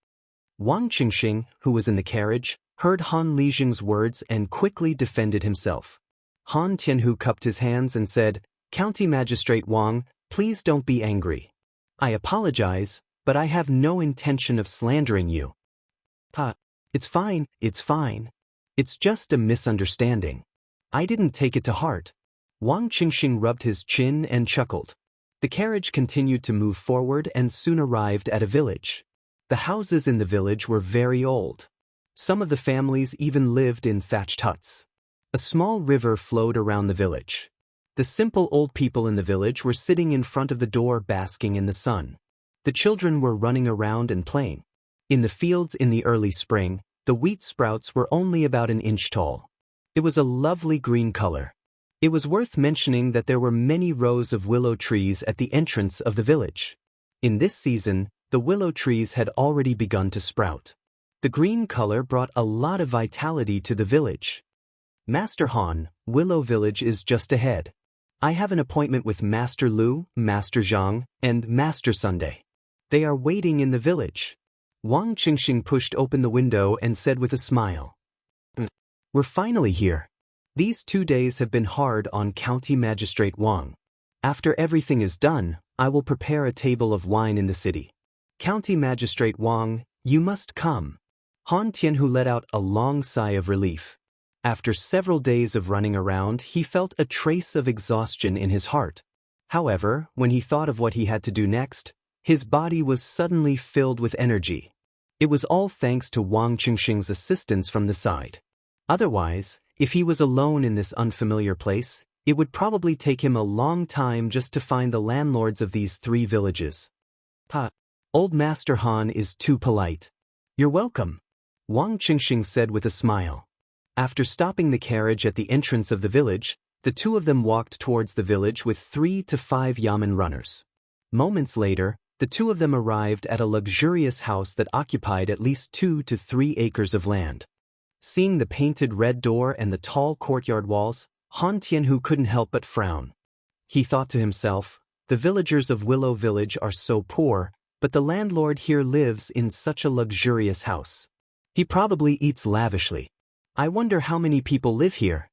Wang Qingxing, who was in the carriage, heard Han Lijing's words and quickly defended himself. Han Tianhu cupped his hands and said, County Magistrate Wang, please don't be angry. I apologize, but I have no intention of slandering you. It's fine, it's fine. It's just a misunderstanding. I didn't take it to heart. Wang Qingxing rubbed his chin and chuckled. The carriage continued to move forward and soon arrived at a village. The houses in the village were very old. Some of the families even lived in thatched huts. A small river flowed around the village. The simple old people in the village were sitting in front of the door basking in the sun. The children were running around and playing. In the fields in the early spring, the wheat sprouts were only about an inch tall. It was a lovely green color. It was worth mentioning that there were many rows of willow trees at the entrance of the village. In this season, the willow trees had already begun to sprout. The green color brought a lot of vitality to the village. Master Han, Willow Village is just ahead. I have an appointment with Master Lu, Master Zhang, and Master Sunday. They are waiting in the village. Wang Qingxing pushed open the window and said with a smile. We're finally here. These 2 days have been hard on County Magistrate Wang. After everything is done, I will prepare a table of wine in the city. County Magistrate Wang, you must come. Han Tianhu let out a long sigh of relief. After several days of running around, he felt a trace of exhaustion in his heart. However, when he thought of what he had to do next, his body was suddenly filled with energy. It was all thanks to Wang Qingxing's assistance from the side. Otherwise, if he was alone in this unfamiliar place, it would probably take him a long time just to find the landlords of these 3 villages. Old Master Han is too polite. You're welcome, Wang Qingxing said with a smile. After stopping the carriage at the entrance of the village, the 2 of them walked towards the village with 3 to 5 yamen runners. Moments later, the 2 of them arrived at a luxurious house that occupied at least 2 to 3 acres of land. Seeing the painted red door and the tall courtyard walls, Han Tianhu couldn't help but frown. He thought to himself, the villagers of Willow Village are so poor, but the landlord here lives in such a luxurious house. He probably eats lavishly. I wonder how many people live here.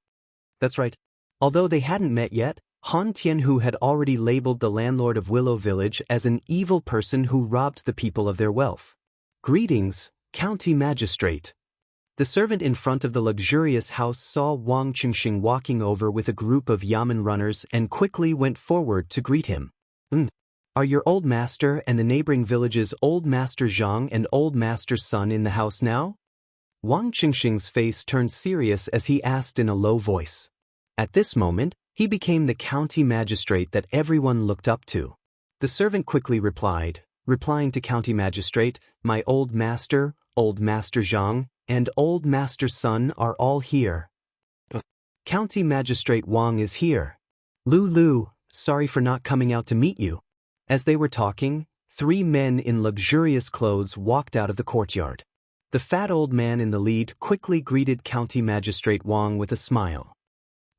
That's right. Although they hadn't met yet, Han Tianhu had already labeled the landlord of Willow Village as an evil person who robbed the people of their wealth. Greetings, County Magistrate. The servant in front of the luxurious house saw Wang Qingxing walking over with a group of yamen runners and quickly went forward to greet him. Are your old master and the neighboring village's old master Zhang and old master's son in the house now? Wang Qingxing's face turned serious as he asked in a low voice. At this moment, he became the county magistrate that everyone looked up to. The servant quickly replying to county magistrate, my old master Zhang, and old master's son are all here. County magistrate Wang is here. Lu, sorry for not coming out to meet you. As they were talking, 3 men in luxurious clothes walked out of the courtyard. The fat old man in the lead quickly greeted county magistrate Wang with a smile.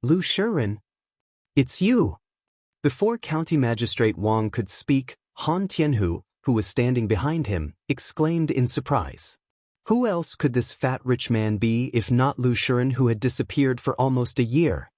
Lu Shiren, it's you. Before county magistrate Wang could speak, Han Tianhu, who was standing behind him, exclaimed in surprise. Who else could this fat rich man be if not Lu Shiren, who had disappeared for almost a year?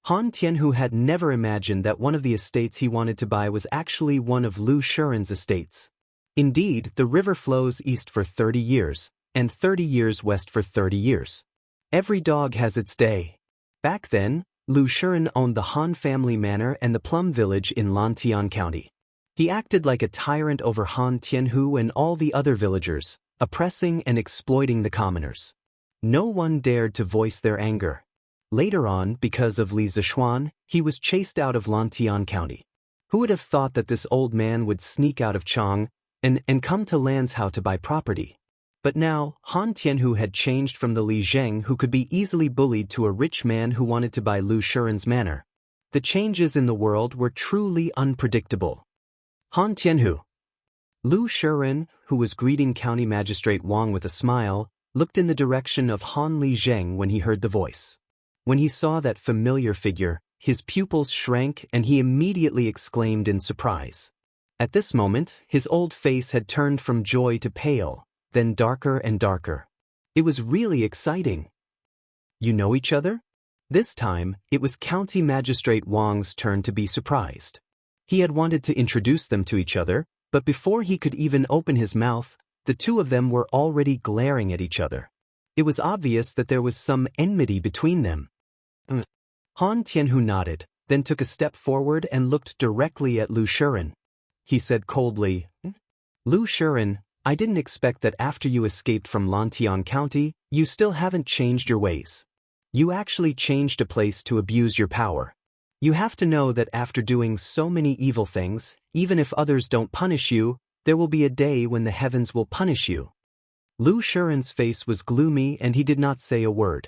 Han Tianhu had never imagined that one of the estates he wanted to buy was actually one of Lu Shiren's estates. Indeed, the river flows east for 30 years, and 30 years west for 30 years. Every dog has its day. Back then, Lu Shiren owned the Han family manor and the Plum village in Lantian County. He acted like a tyrant over Han Tianhu and all the other villagers, oppressing and exploiting the commoners. No one dared to voice their anger. Later on, because of Li Zishuan, he was chased out of Lantian County. Who would have thought that this old man would sneak out of Chang and come to Lanzhou to buy property? But now, Han Tianhu had changed from the Li Zheng who could be easily bullied to a rich man who wanted to buy Lu Shiren's manor. The changes in the world were truly unpredictable. Han Tianhu. Lu Shiren, who was greeting County Magistrate Wang with a smile, looked in the direction of Han Li Zheng when he heard the voice. When he saw that familiar figure, his pupils shrank and he immediately exclaimed in surprise. At this moment, his old face had turned from joy to pale, then darker and darker. It was really exciting. You know each other? This time, it was County Magistrate Wang's turn to be surprised. He had wanted to introduce them to each other, but before he could even open his mouth, the two of them were already glaring at each other. It was obvious that there was some enmity between them. Han Tianhu nodded, then took a step forward and looked directly at Lu Shiren. He said coldly, Lu Shiren, I didn't expect that after you escaped from Lantian County, you still haven't changed your ways. You actually changed a place to abuse your power. You have to know that after doing so many evil things, even if others don't punish you, there will be a day when the heavens will punish you. Lu Shiren's face was gloomy and he did not say a word.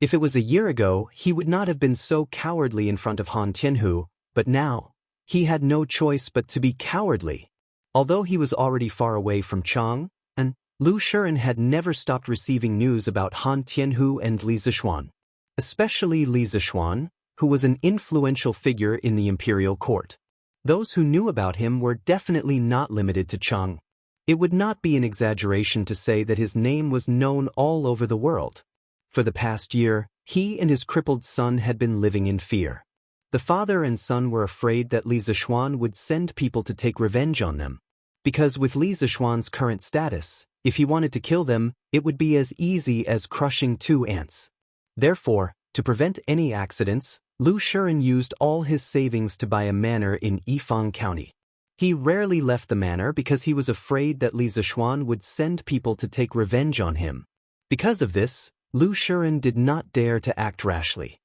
If it was a year ago, he would not have been so cowardly in front of Han Tianhu, but now, he had no choice but to be cowardly. Although he was already far away from Chang, and Lu Shiren had never stopped receiving news about Han Tianhu and Li Zishuan. Especially Li Zishuan, who was an influential figure in the imperial court. Those who knew about him were definitely not limited to Chang. It would not be an exaggeration to say that his name was known all over the world. For the past year, he and his crippled son had been living in fear. The father and son were afraid that Li Zishuan would send people to take revenge on them. Because with Li Zishuan's current status, if he wanted to kill them, it would be as easy as crushing 2 ants. Therefore, to prevent any accidents, Lu Shiren used all his savings to buy a manor in Yifang County. He rarely left the manor because he was afraid that Li Zishuan would send people to take revenge on him. Because of this, Lu Shiren did not dare to act rashly.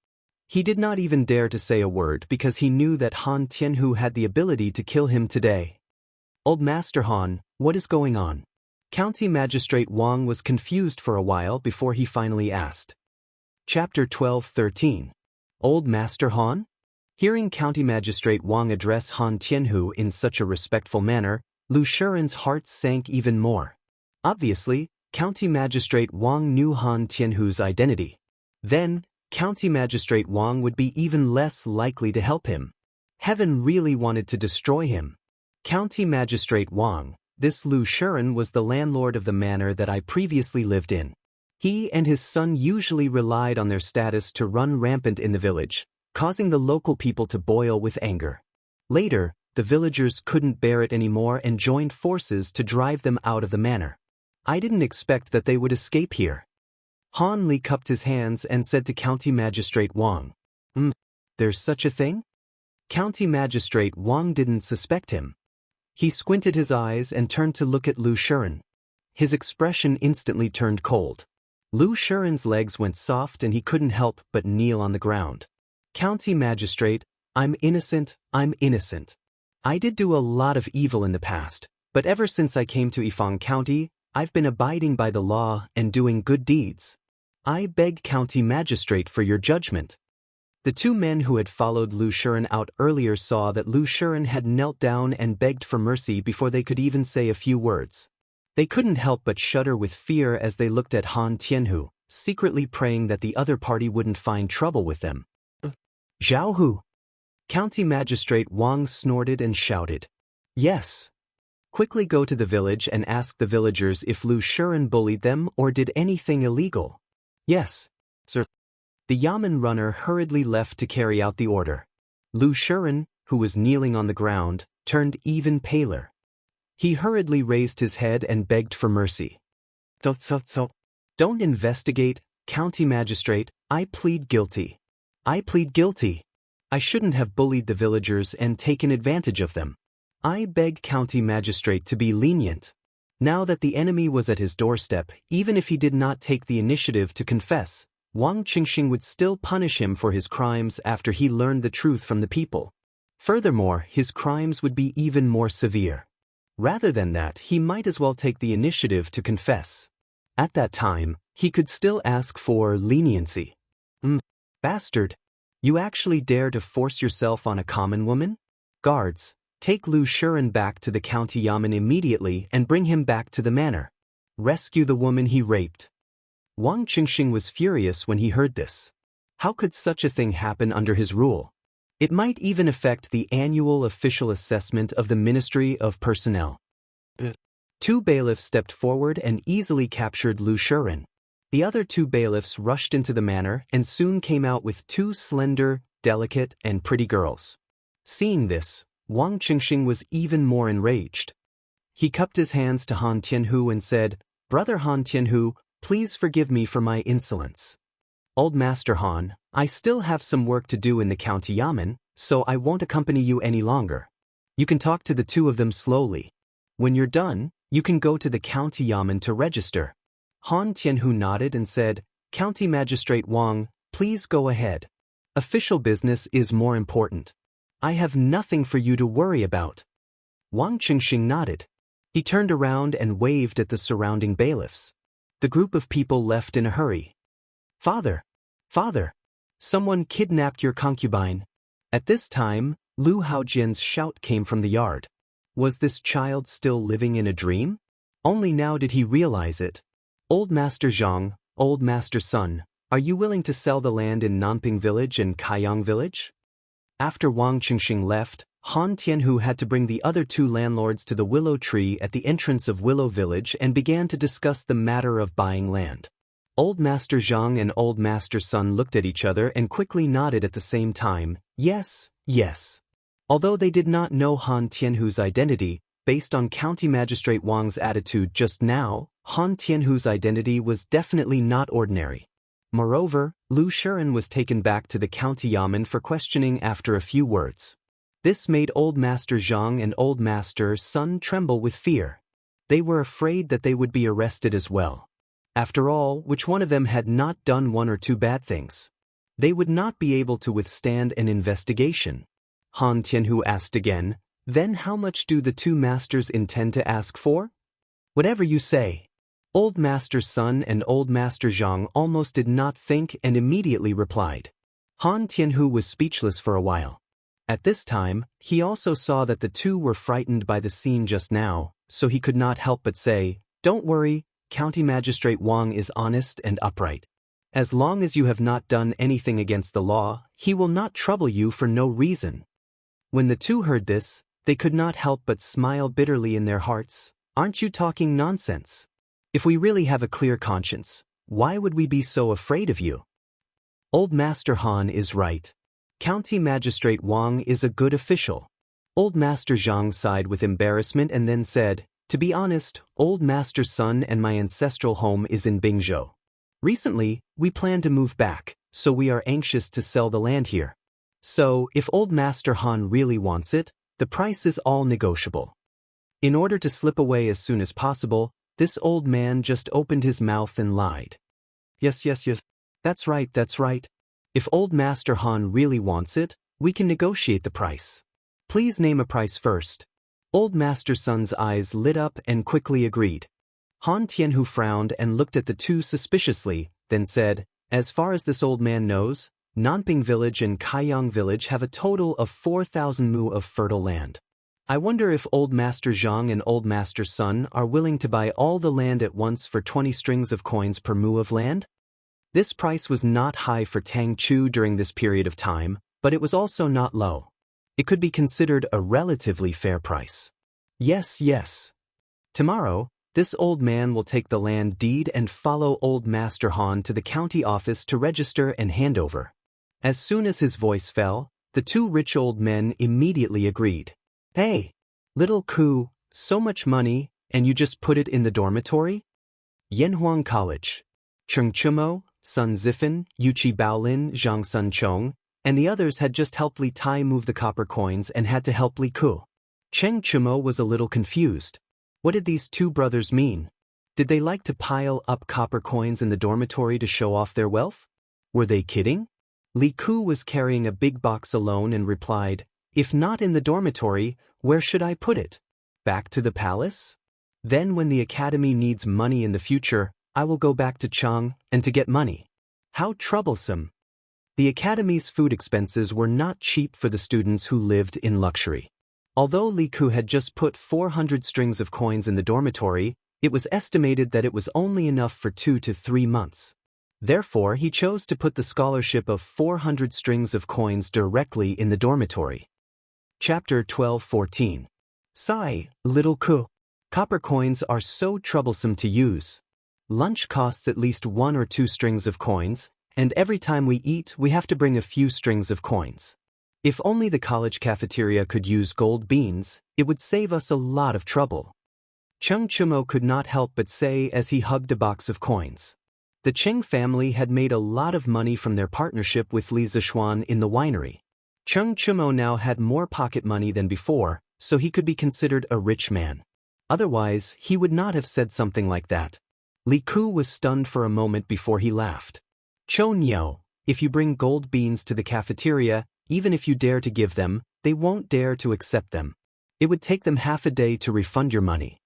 He did not even dare to say a word because he knew that Han Tianhu had the ability to kill him today. Old Master Han, what is going on? County Magistrate Wang was confused for a while before he finally asked. Chapter 12:13. Old Master Han? Hearing County Magistrate Wang address Han Tianhu in such a respectful manner, Lu Shiren's heart sank even more. Obviously, County Magistrate Wang knew Han Tianhu's identity. Then, County Magistrate Wang would be even less likely to help him. Heaven really wanted to destroy him. County Magistrate Wang, this Lu Shiren was the landlord of the manor that I previously lived in. He and his son usually relied on their status to run rampant in the village, causing the local people to boil with anger. Later, the villagers couldn't bear it anymore and joined forces to drive them out of the manor. I didn't expect that they would escape here. Han Li cupped his hands and said to County Magistrate Wang, there's such a thing? County Magistrate Wang didn't suspect him. He squinted his eyes and turned to look at Lu Shiren. His expression instantly turned cold. Lu Shiren's legs went soft and he couldn't help but kneel on the ground. County Magistrate, I'm innocent, I'm innocent. I did do a lot of evil in the past, but ever since I came to Yifang County, I've been abiding by the law and doing good deeds. I beg County Magistrate for your judgment. The two men who had followed Lu Shiren out earlier saw that Lu Shiren had knelt down and begged for mercy before they could even say a few words. They couldn't help but shudder with fear as they looked at Han Tianhu, secretly praying that the other party wouldn't find trouble with them. Jianghu! County Magistrate Wang snorted and shouted. Yes. Quickly go to the village and ask the villagers if Lu Shiren bullied them or did anything illegal. Yes, sir. The Yamen runner hurriedly left to carry out the order. Lu Shiren, who was kneeling on the ground, turned even paler. He hurriedly raised his head and begged for mercy. Don't investigate, County Magistrate, I plead guilty. I plead guilty. I shouldn't have bullied the villagers and taken advantage of them. I beg County Magistrate to be lenient. Now that the enemy was at his doorstep, even if he did not take the initiative to confess, Wang Qingxing would still punish him for his crimes after he learned the truth from the people. Furthermore, his crimes would be even more severe. Rather than that, he might as well take the initiative to confess. At that time, he could still ask for leniency. Bastard! You actually dare to force yourself on a common woman? Guards, take Lu Shiren back to the county yamen immediately and bring him back to the manor. Rescue the woman he raped. Wang Qingxing was furious when he heard this. How could such a thing happen under his rule? It might even affect the annual official assessment of the Ministry of Personnel. Two bailiffs stepped forward and easily captured Lu Shiren. The other two bailiffs rushed into the manor and soon came out with two slender, delicate, and pretty girls. Seeing this, Wang Qingxing was even more enraged. He cupped his hands to Han Tianhu and said, Brother Han Tianhu, please forgive me for my insolence. Old Master Han, I still have some work to do in the county yamen, so I won't accompany you any longer. You can talk to the two of them slowly. When you're done, you can go to the county yamen to register. Han Tianhu nodded and said, County Magistrate Wang, please go ahead. Official business is more important. I have nothing for you to worry about. Wang Qingxing nodded. He turned around and waved at the surrounding bailiffs. The group of people left in a hurry. Father! Father! Someone kidnapped your concubine. At this time, Lu Haojian's shout came from the yard. Was this child still living in a dream? Only now did he realize it. Old Master Zhang, Old Master Sun, are you willing to sell the land in Nanping Village and Kaiyang Village? After Wang Qingxing left, Han Tianhu had to bring the other two landlords to the willow tree at the entrance of Willow Village and began to discuss the matter of buying land. Old Master Zhang and Old Master Sun looked at each other and quickly nodded at the same time, yes, yes. Although they did not know Han Tianhu's identity, based on County Magistrate Wang's attitude just now, Han Tianhu's identity was definitely not ordinary. Moreover, Lu Shiren was taken back to the county yamen for questioning after a few words. This made Old Master Zhang and Old Master Sun tremble with fear. They were afraid that they would be arrested as well. After all, which one of them had not done one or two bad things? They would not be able to withstand an investigation. Han Tianhu asked again, then how much do the two masters intend to ask for? Whatever you say. Old Master Sun and Old Master Zhang almost did not think and immediately replied. Han Tianhu was speechless for a while. At this time, he also saw that the two were frightened by the scene just now, so he could not help but say, don't worry, County Magistrate Wang is honest and upright. As long as you have not done anything against the law, he will not trouble you for no reason. When the two heard this, they could not help but smile bitterly in their hearts. Aren't you talking nonsense? If we really have a clear conscience, why would we be so afraid of you? Old Master Han is right. County Magistrate Wang is a good official. Old Master Zhang sighed with embarrassment and then said, to be honest, Old Master Sun and my ancestral home is in Bingzhou. Recently, we plan to move back, so we are anxious to sell the land here. So, if Old Master Han really wants it, the price is all negotiable. In order to slip away as soon as possible, this old man just opened his mouth and lied. Yes. That's right. If Old Master Han really wants it, we can negotiate the price. Please name a price first. Old Master Sun's eyes lit up and quickly agreed. Han Tianhu frowned and looked at the two suspiciously, then said, as far as this old man knows, Nanping Village and Kaiyang Village have a total of 4,000 mu of fertile land. I wonder if Old Master Zhang and Old Master Sun are willing to buy all the land at once for 20 strings of coins per mu of land? This price was not high for Tang Chu during this period of time, but it was also not low. It could be considered a relatively fair price. Yes. Tomorrow, this old man will take the land deed and follow Old Master Han to the county office to register and hand over. As soon as his voice fell, the two rich old men immediately agreed. Hey, little Ku, so much money, and you just put it in the dormitory? Yanhuang College. Cheng Chumo, Sun Zifan, Yuchi Baolin, Zhang Sun Chong, and the others had just helped Li Tai move the copper coins and had to help Li Ku. Cheng Chumo was a little confused. What did these two brothers mean? Did they like to pile up copper coins in the dormitory to show off their wealth? Were they kidding? Li Ku was carrying a big box alone and replied, if not in the dormitory, where should I put it? Back to the palace? Then when the academy needs money in the future, I will go back to Chang and to get money. How troublesome. The academy's food expenses were not cheap for the students who lived in luxury. Although Li Ku had just put 400 strings of coins in the dormitory, it was estimated that it was only enough for 2 to 3 months. Therefore, he chose to put the scholarship of 400 strings of coins directly in the dormitory. Chapter 12:14. Sigh, little Ku. Copper coins are so troublesome to use. Lunch costs at least 1 or 2 strings of coins, and every time we eat we have to bring a few strings of coins. If only the college cafeteria could use gold beans, it would save us a lot of trouble. Cheng Chumo could not help but say as he hugged a box of coins. The Cheng family had made a lot of money from their partnership with Li Zishuan in the winery. Cheng Chumo now had more pocket money than before, so he could be considered a rich man. Otherwise, he would not have said something like that. Li Ku was stunned for a moment before he laughed. Cho Niao, if you bring gold beans to the cafeteria, even if you dare to give them, they won't dare to accept them. It would take them half a day to refund your money.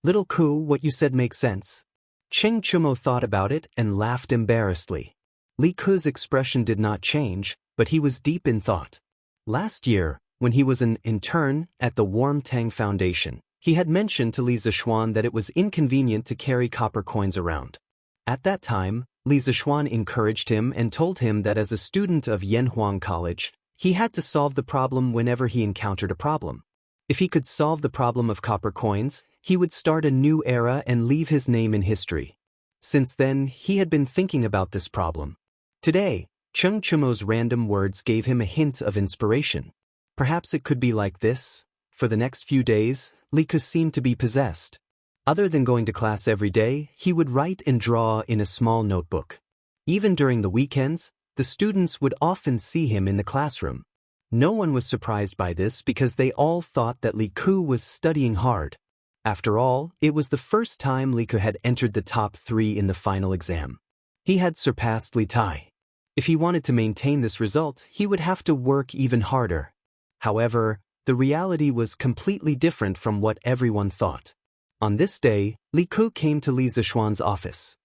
Little Ku, what you said makes sense. Cheng Chumo thought about it and laughed embarrassedly. Li Ku's expression did not change, but he was deep in thought. Last year, when he was an intern at the Warm Tang Foundation, he had mentioned to Li Zishuan that it was inconvenient to carry copper coins around. At that time, Li Zishuan encouraged him and told him that as a student of Yanhuang College, he had to solve the problem whenever he encountered a problem. If he could solve the problem of copper coins, he would start a new era and leave his name in history. Since then, he had been thinking about this problem. Today, Cheng Chumo's random words gave him a hint of inspiration. Perhaps it could be like this. For the next few days, Li Ku seemed to be possessed. Other than going to class every day, he would write and draw in a small notebook. Even during the weekends, the students would often see him in the classroom. No one was surprised by this because they all thought that Li Ku was studying hard. After all, it was the first time Li Ku had entered the top 3 in the final exam. He had surpassed Li Tai. If he wanted to maintain this result, he would have to work even harder. However, the reality was completely different from what everyone thought. On this day, Li Ku came to Li Zishuan's office.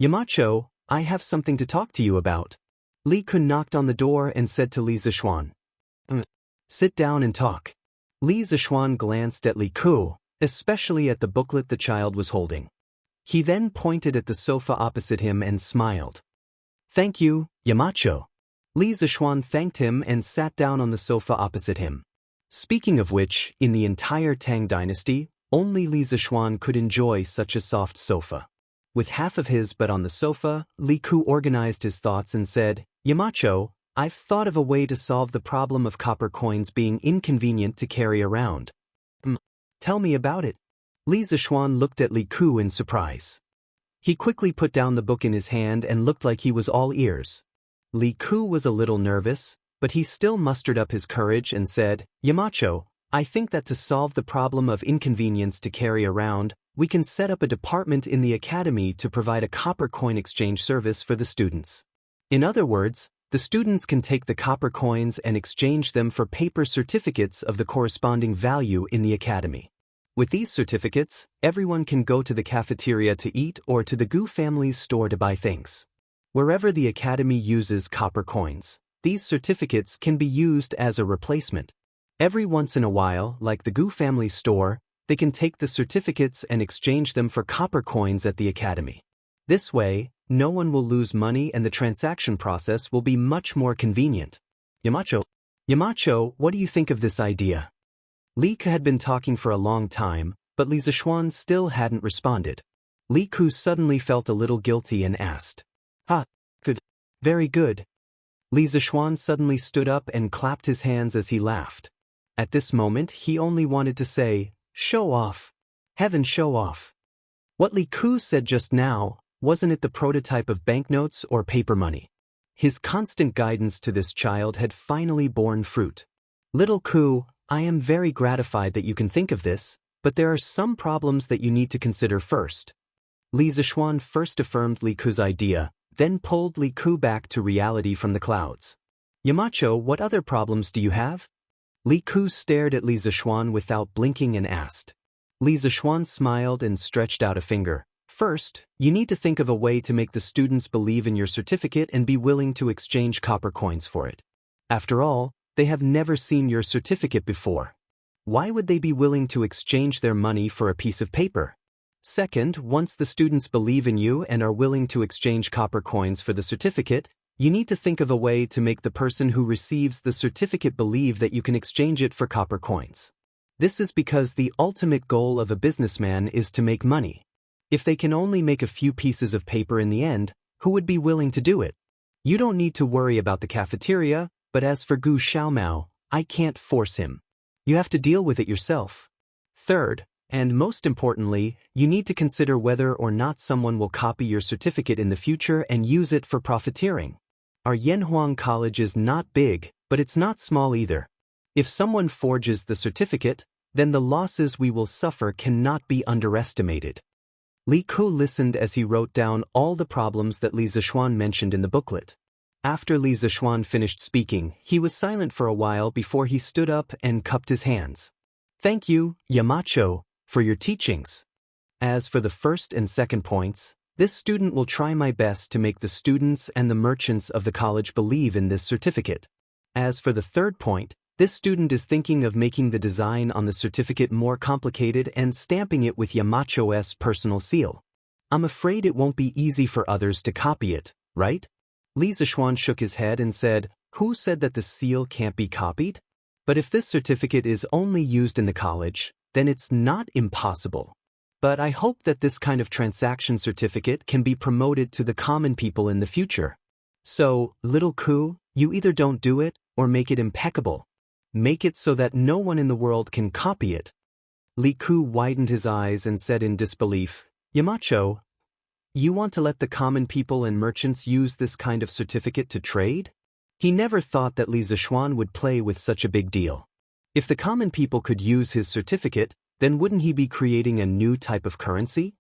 Yamacho, I have something to talk to you about. Li Ku knocked on the door and said to Li Zishuan, sit down and talk. Li Zishuan glanced at Li Ku, especially at the booklet the child was holding. He then pointed at the sofa opposite him and smiled. Thank you, Yamacho. Li Zishuan thanked him and sat down on the sofa opposite him. Speaking of which, in the entire Tang dynasty, only Li Zishuan could enjoy such a soft sofa. With half of his butt on the sofa, Li Ku organized his thoughts and said, Yamacho, I've thought of a way to solve the problem of copper coins being inconvenient to carry around. Tell me about it. Li Zishuan looked at Li Ku in surprise. He quickly put down the book in his hand and looked like he was all ears. Li Ku was a little nervous, but he still mustered up his courage and said, "Yamacho, I think that to solve the problem of inconvenience to carry around, we can set up a department in the academy to provide a copper coin exchange service for the students. In other words, the students can take the copper coins and exchange them for paper certificates of the corresponding value in the academy. With these certificates, everyone can go to the cafeteria to eat or to the Gu family's store to buy things. Wherever the academy uses copper coins, these certificates can be used as a replacement. Every once in a while, like the Gu family store, they can take the certificates and exchange them for copper coins at the academy. This way, no one will lose money and the transaction process will be much more convenient. Yamacho, what do you think of this idea?" Li Ku had been talking for a long time, but Li Zishuan still hadn't responded. Li Ku suddenly felt a little guilty and asked, "Good. Very good." Li Zishuan suddenly stood up and clapped his hands as he laughed. At this moment he only wanted to say, "Show off. Heaven show off." What Li Ku said just now, wasn't it the prototype of banknotes or paper money? His constant guidance to this child had finally borne fruit. "Little Ku, I am very gratified that you can think of this, but there are some problems that you need to consider first." Li Zishuan first affirmed Li Ku's idea, then pulled Li Ku back to reality from the clouds. "Yamacho, what other problems do you have?" Li Ku stared at Li Zishuan without blinking and asked. Li Zishuan smiled and stretched out a finger. "First, you need to think of a way to make the students believe in your certificate and be willing to exchange copper coins for it. After all, they have never seen your certificate before. Why would they be willing to exchange their money for a piece of paper? Second, once the students believe in you and are willing to exchange copper coins for the certificate, you need to think of a way to make the person who receives the certificate believe that you can exchange it for copper coins. This is because the ultimate goal of a businessman is to make money. If they can only make a few pieces of paper in the end, who would be willing to do it? You don't need to worry about the cafeteria, but as for Gu Xiaomao, I can't force him. You have to deal with it yourself. Third, and most importantly, you need to consider whether or not someone will copy your certificate in the future and use it for profiteering. Our Yanhuang College is not big, but it's not small either. If someone forges the certificate, then the losses we will suffer cannot be underestimated." Li Ku listened as he wrote down all the problems that Li Zishuan mentioned in the booklet. After Li Zishuan finished speaking, he was silent for a while before he stood up and cupped his hands. "Thank you, Yamacho, for your teachings. As for the first and second points, this student will try my best to make the students and the merchants of the college believe in this certificate. As for the third point, this student is thinking of making the design on the certificate more complicated and stamping it with Yamacho's personal seal. I'm afraid it won't be easy for others to copy it, right?" Li Zishuan shook his head and said, "Who said that the seal can't be copied? But if this certificate is only used in the college, then it's not impossible. But I hope that this kind of transaction certificate can be promoted to the common people in the future. So, little Ku, you either don't do it or make it impeccable. Make it so that no one in the world can copy it." Li Ku widened his eyes and said in disbelief, "Yamacho, you want to let the common people and merchants use this kind of certificate to trade?" He never thought that Li Zishuan would play with such a big deal. If the common people could use his certificate, then wouldn't he be creating a new type of currency?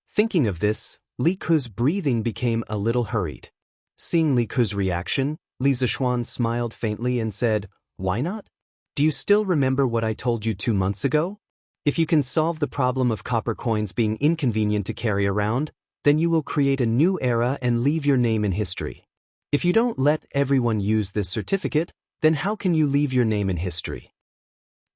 Thinking of this, Li Ku's breathing became a little hurried. Seeing Li Ku's reaction, Li Zishuan smiled faintly and said, "Why not? Do you still remember what I told you 2 months ago? If you can solve the problem of copper coins being inconvenient to carry around, then you will create a new era and leave your name in history. If you don't let everyone use this certificate, then how can you leave your name in history?"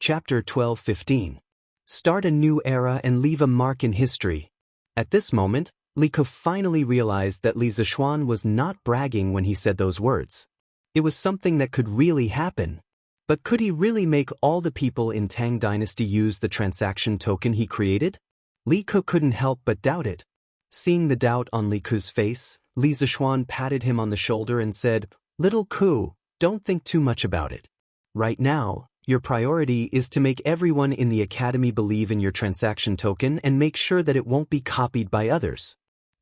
Chapter 12:15. Start a new era and leave a mark in history. At this moment, Li Ku finally realized that Li Zishuan was not bragging when he said those words. It was something that could really happen. But could he really make all the people in Tang Dynasty use the transaction token he created? Li Ku couldn't help but doubt it. Seeing the doubt on Li Ku's face, Li Zishuan patted him on the shoulder and said, "Little Ku, don't think too much about it. Right now, your priority is to make everyone in the academy believe in your transaction token and make sure that it won't be copied by others.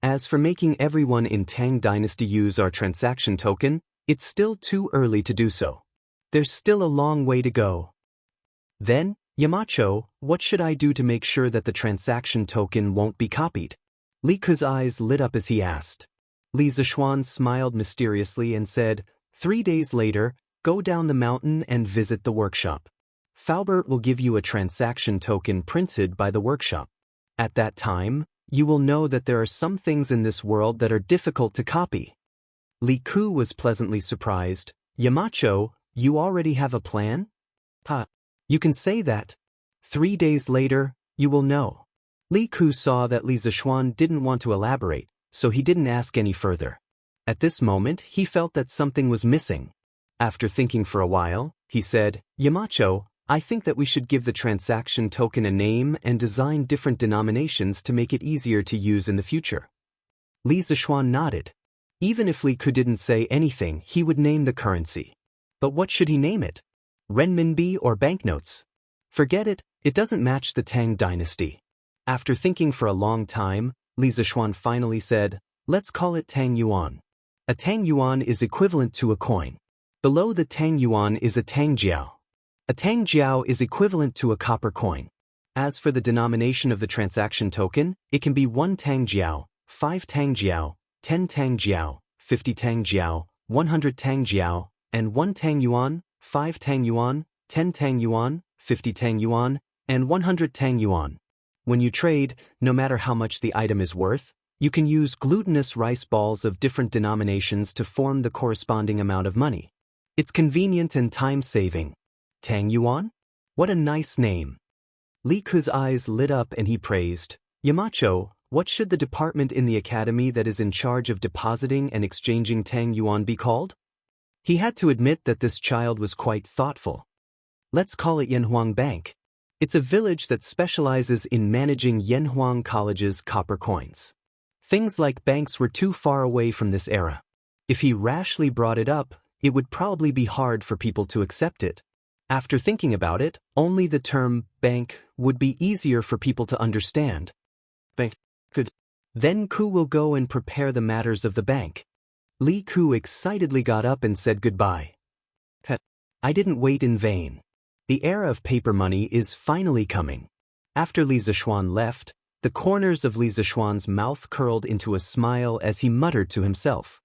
As for making everyone in Tang Dynasty use our transaction token, it's still too early to do so. There's still a long way to go. Then, Yamacho, what should I do to make sure that the transaction token won't be copied? Li Ke's eyes lit up as he asked. Li Zishuan smiled mysteriously and said, 3 days later, go down the mountain and visit the workshop. Faubert will give you a transaction token printed by the workshop. At that time, you will know that there are some things in this world that are difficult to copy. Li Ke was pleasantly surprised. Yamacho, you already have a plan? You can say that. 3 days later, you will know. Li Ke saw that Li Zishuan didn't want to elaborate, so he didn't ask any further. At this moment, he felt that something was missing. After thinking for a while, he said, Yamacho, I think that we should give the transaction token a name and design different denominations to make it easier to use in the future. Li Zishuan nodded. Even if Li Ke didn't say anything, he would name the currency. But what should he name it? Renminbi or banknotes? Forget it, it doesn't match the Tang Dynasty. After thinking for a long time, Li Zishuan finally said, let's call it Tang Yuan. A Tang Yuan is equivalent to a coin. Below the Tang Yuan is a Tang Jiao. A Tang Jiao is equivalent to a copper coin. As for the denomination of the transaction token, it can be 1 Tang Jiao, 5 Tang Jiao, 10 Tang Jiao, 50 Tang Jiao, 100 Tang Jiao, and 1 Tang Yuan, 5 Tang Yuan, 10 Tang Yuan, 50 Tang Yuan, and 100 Tang Yuan. When you trade, no matter how much the item is worth, you can use glutinous rice balls of different denominations to form the corresponding amount of money. It's convenient and time-saving. Tang Yuan? What a nice name. Li Ke's eyes lit up and he praised, Yamacho, what should the department in the academy that is in charge of depositing and exchanging Tang Yuan be called? He had to admit that this child was quite thoughtful. Let's call it Yanhuang Bank. It's a village that specializes in managing Yanhuang College's copper coins. Things like banks were too far away from this era. If he rashly brought it up, it would probably be hard for people to accept it. After thinking about it, only the term bank would be easier for people to understand. Bank. Good. Then Ku will go and prepare the matters of the bank. Li Ke excitedly got up and said goodbye. I didn't wait in vain. The era of paper money is finally coming. After Li Zishuan left, the corners of Li Zishuan's mouth curled into a smile as he muttered to himself.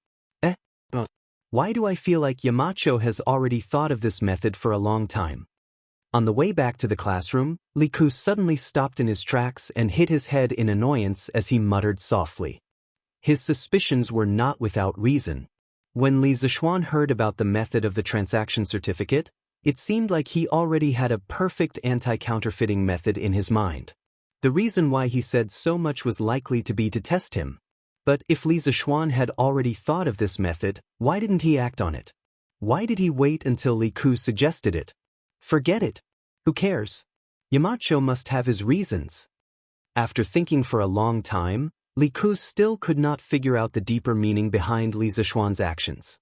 Why do I feel like Yamacho has already thought of this method for a long time? On the way back to the classroom, Li Ke suddenly stopped in his tracks and hit his head in annoyance as he muttered softly. His suspicions were not without reason. When Li Zishuan heard about the method of the transaction certificate, it seemed like he already had a perfect anti-counterfeiting method in his mind. The reason why he said so much was likely to be to test him. But if Li Zishuan had already thought of this method, why didn't he act on it? Why did he wait until Li Ke suggested it? Forget it. Who cares? Yamacho must have his reasons. After thinking for a long time, Li Ke still could not figure out the deeper meaning behind Li Zishuan's actions.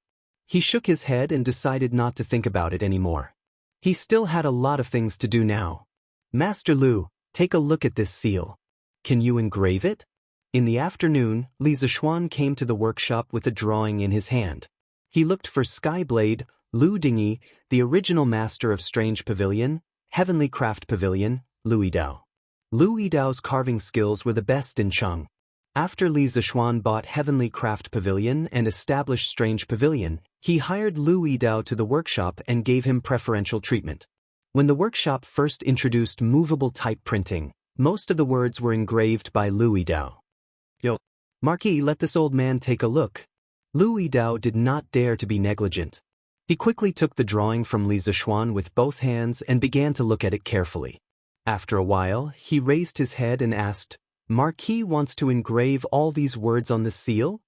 He shook his head and decided not to think about it anymore. He still had a lot of things to do now. Master Lu, take a look at this seal. Can you engrave it? In the afternoon, Li Zishuan came to the workshop with a drawing in his hand. He looked for Skyblade, Lu Dingyi, the original master of Strange Pavilion, Heavenly Craft Pavilion, Lu Yidao. Lu Yidao's carving skills were the best in Cheng. After Li Zishuan bought Heavenly Craft Pavilion and established Strange Pavilion, he hired Lu Yidao to the workshop and gave him preferential treatment. When the workshop first introduced movable type printing, most of the words were engraved by Lu Yidao. Marquis, let this old man take a look. Lu Yidao did not dare to be negligent. He quickly took the drawing from Li Zishuan with both hands and began to look at it carefully. After a while, he raised his head and asked, Marquis wants to engrave all these words on the seal?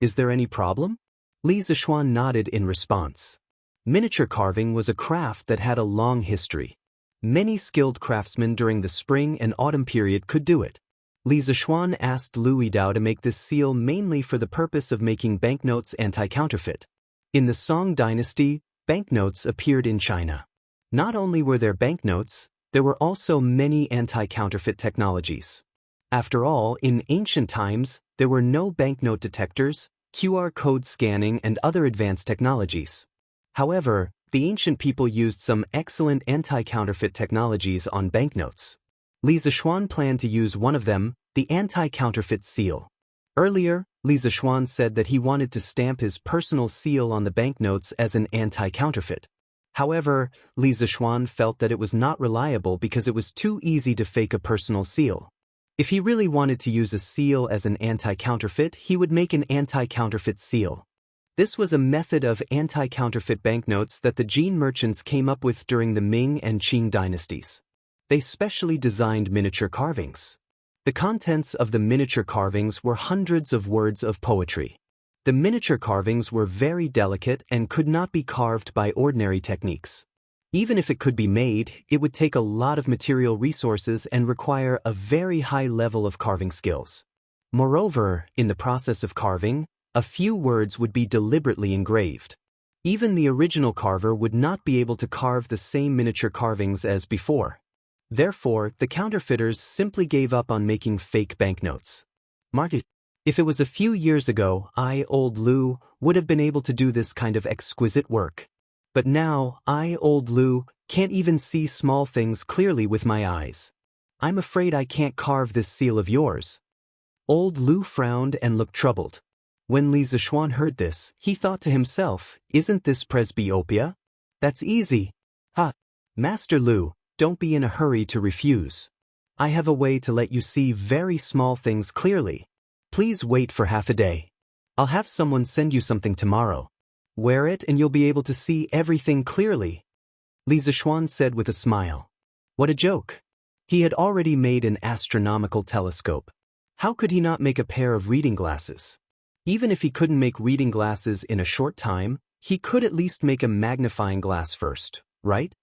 Is there any problem? Li Zishuan nodded in response. Miniature carving was a craft that had a long history. Many skilled craftsmen during the spring and autumn period could do it. Li Zishuan asked Lu Yidao to make this seal mainly for the purpose of making banknotes anti-counterfeit. In the Song dynasty, banknotes appeared in China. Not only were there banknotes, there were also many anti-counterfeit technologies. After all, in ancient times, there were no banknote detectors, QR code scanning, and other advanced technologies. However, the ancient people used some excellent anti-counterfeit technologies on banknotes. Li Zixuan planned to use one of them, the anti-counterfeit seal. Earlier, Li Zixuan said that he wanted to stamp his personal seal on the banknotes as an anti-counterfeit. However, Li Zixuan felt that it was not reliable because it was too easy to fake a personal seal. If he really wanted to use a seal as an anti-counterfeit, he would make an anti-counterfeit seal. This was a method of anti-counterfeit banknotes that the Jin merchants came up with during the Ming and Qing dynasties. They specially designed miniature carvings. The contents of the miniature carvings were hundreds of words of poetry. The miniature carvings were very delicate and could not be carved by ordinary techniques. Even if it could be made, it would take a lot of material resources and require a very high level of carving skills. Moreover, in the process of carving, a few words would be deliberately engraved. Even the original carver would not be able to carve the same miniature carvings as before. Therefore, the counterfeiters simply gave up on making fake banknotes. If it was a few years ago, Old Lu, would have been able to do this kind of exquisite work. But now, Old Lu, can't even see small things clearly with my eyes. I'm afraid I can't carve this seal of yours. Old Lu frowned and looked troubled. When Li Zixuan heard this, he thought to himself, isn't this presbyopia? That's easy. Master Lu, don't be in a hurry to refuse. I have a way to let you see very small things clearly. Please wait for half a day. I'll have someone send you something tomorrow. Wear it and you'll be able to see everything clearly. Li Zixuan said with a smile. What a joke. He had already made an astronomical telescope. How could he not make a pair of reading glasses? Even if he couldn't make reading glasses in a short time, he could at least make a magnifying glass first, right?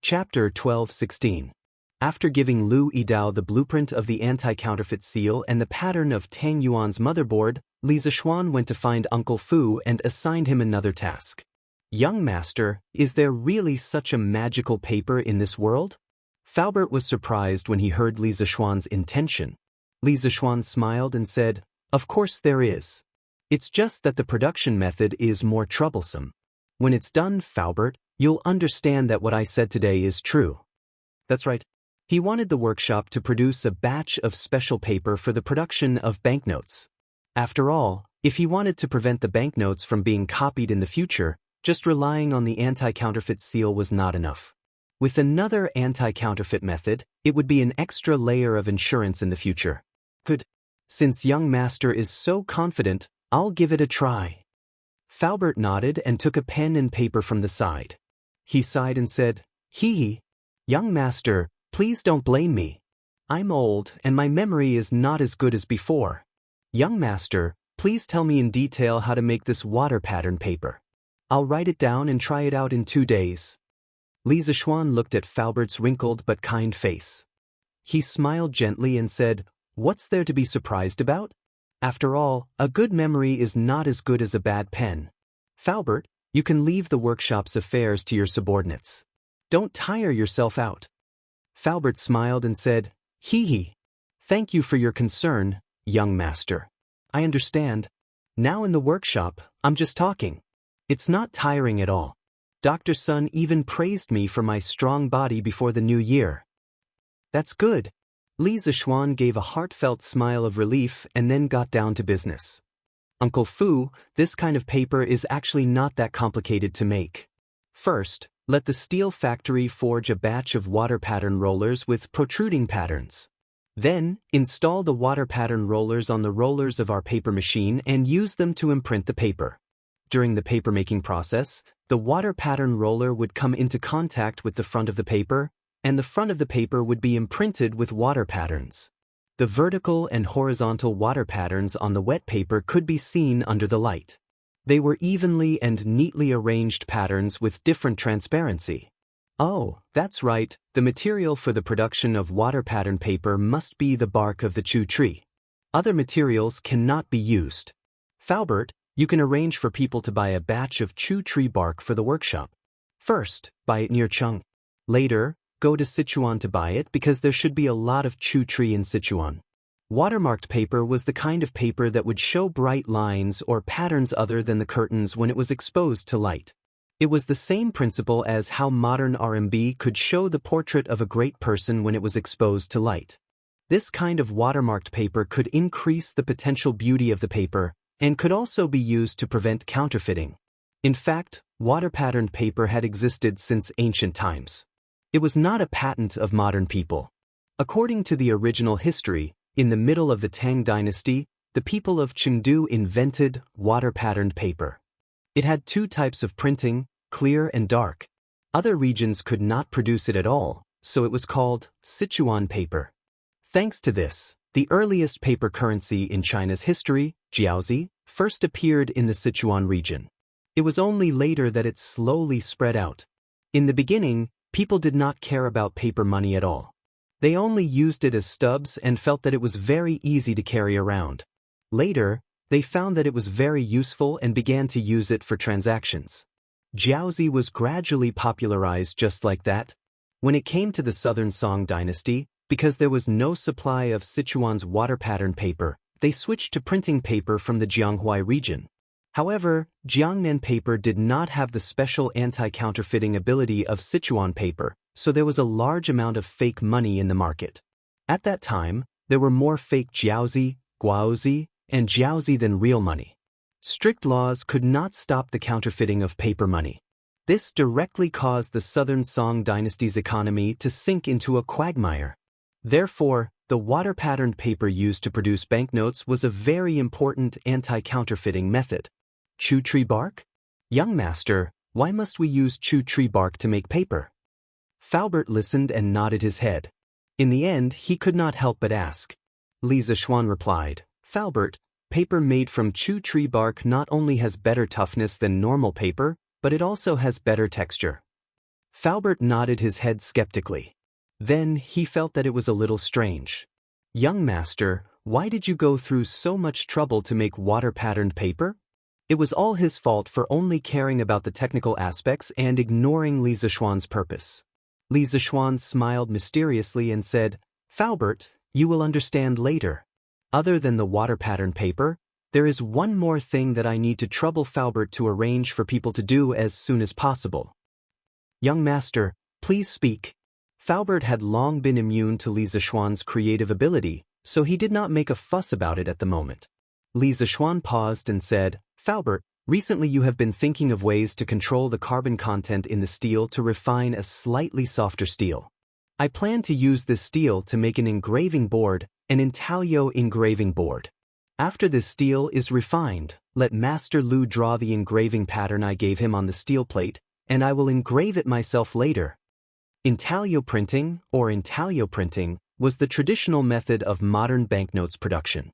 Chapter 12:16. After giving Lu Yidao the blueprint of the anti-counterfeit seal and the pattern of Tang Yuan's motherboard, Li Zixuan went to find Uncle Fu and assigned him another task. Young master, is there really such a magical paper in this world? Faubert was surprised when he heard Li Zixuan's intention. Li Zixuan smiled and said, of course there is. It's just that the production method is more troublesome. When it's done, Faubert, you'll understand that what I said today is true. That's right. He wanted the workshop to produce a batch of special paper for the production of banknotes. After all, if he wanted to prevent the banknotes from being copied in the future, just relying on the anti-counterfeit seal was not enough. With another anti-counterfeit method, it would be an extra layer of insurance in the future. Since young master is so confident, I'll give it a try. Faubert nodded and took a pen and paper from the side. He sighed and said, young master, please don't blame me. I'm old and my memory is not as good as before. Young master, please tell me in detail how to make this water pattern paper. I'll write it down and try it out in 2 days. Li Zixuan looked at Faubert's wrinkled but kind face. He smiled gently and said, what's there to be surprised about? After all, a good memory is not as good as a bad pen. Faubert, you can leave the workshop's affairs to your subordinates. Don't tire yourself out. Faubert smiled and said, thank you for your concern, young master. I understand. Now in the workshop, I'm just talking. It's not tiring at all. Dr. Sun even praised me for my strong body before the new year. That's good. Li Zixuan gave a heartfelt smile of relief and then got down to business. Uncle Fu, this kind of paper is actually not that complicated to make. First, let the steel factory forge a batch of water pattern rollers with protruding patterns. Then, install the water pattern rollers on the rollers of our paper machine and use them to imprint the paper. During the paper-making process, the water pattern roller would come into contact with the front of the paper, and the front of the paper would be imprinted with water patterns. The vertical and horizontal water patterns on the wet paper could be seen under the light. They were evenly and neatly arranged patterns with different transparency. Oh, that's right, the material for the production of water pattern paper must be the bark of the chu tree. Other materials cannot be used. Faubert, you can arrange for people to buy a batch of chu tree bark for the workshop. First, buy it near Cheng. Later, go to Sichuan to buy it because there should be a lot of chu tree in Sichuan. Watermarked paper was the kind of paper that would show bright lines or patterns other than the curtains when it was exposed to light. It was the same principle as how modern RMB could show the portrait of a great person when it was exposed to light. This kind of watermarked paper could increase the potential beauty of the paper and could also be used to prevent counterfeiting. In fact, water-patterned paper had existed since ancient times. It was not a patent of modern people. According to the original history, in the middle of the Tang dynasty, the people of Chengdu invented water-patterned paper. It had two types of printing, clear and dark. Other regions could not produce it at all, so it was called Sichuan paper. Thanks to this, the earliest paper currency in China's history, jiaozi, first appeared in the Sichuan region. It was only later that it slowly spread out. In the beginning, people did not care about paper money at all. They only used it as stubs and felt that it was very easy to carry around. Later, they found that it was very useful and began to use it for transactions. Jiaozi was gradually popularized just like that. When it came to the Southern Song dynasty, because there was no supply of Sichuan's water-patterned paper, they switched to printing paper from the Jianghu region. However, Jiangnan paper did not have the special anti-counterfeiting ability of Sichuan paper, so there was a large amount of fake money in the market. At that time, there were more fake jiaozi, guaozi, and jiaozi than real money. Strict laws could not stop the counterfeiting of paper money. This directly caused the Southern Song dynasty's economy to sink into a quagmire. Therefore, the water-patterned paper used to produce banknotes was a very important anti-counterfeiting method. Chu tree bark? Young master, why must we use chu tree bark to make paper? Faubert listened and nodded his head. In the end, he could not help but ask. Li Zishuan replied, Faubert, paper made from chu tree bark not only has better toughness than normal paper, but it also has better texture. Faubert nodded his head skeptically. Then he felt that it was a little strange. Young master, why did you go through so much trouble to make water-patterned paper? It was all his fault for only caring about the technical aspects and ignoring Li Zishuan's purpose. Li Zishuan smiled mysteriously and said, Faubert, you will understand later. Other than the water-patterned paper, there is one more thing that I need to trouble Faubert to arrange for people to do as soon as possible. Young master, please speak. Faubert had long been immune to Li Zishuan's creative ability, so he did not make a fuss about it at the moment. Li Zishuan paused and said, Faubert, recently you have been thinking of ways to control the carbon content in the steel to refine a slightly softer steel. I plan to use this steel to make an engraving board, an intaglio engraving board. After this steel is refined, let Master Lu draw the engraving pattern I gave him on the steel plate, and I will engrave it myself later. Intaglio printing, or intaglio printing, was the traditional method of modern banknotes production.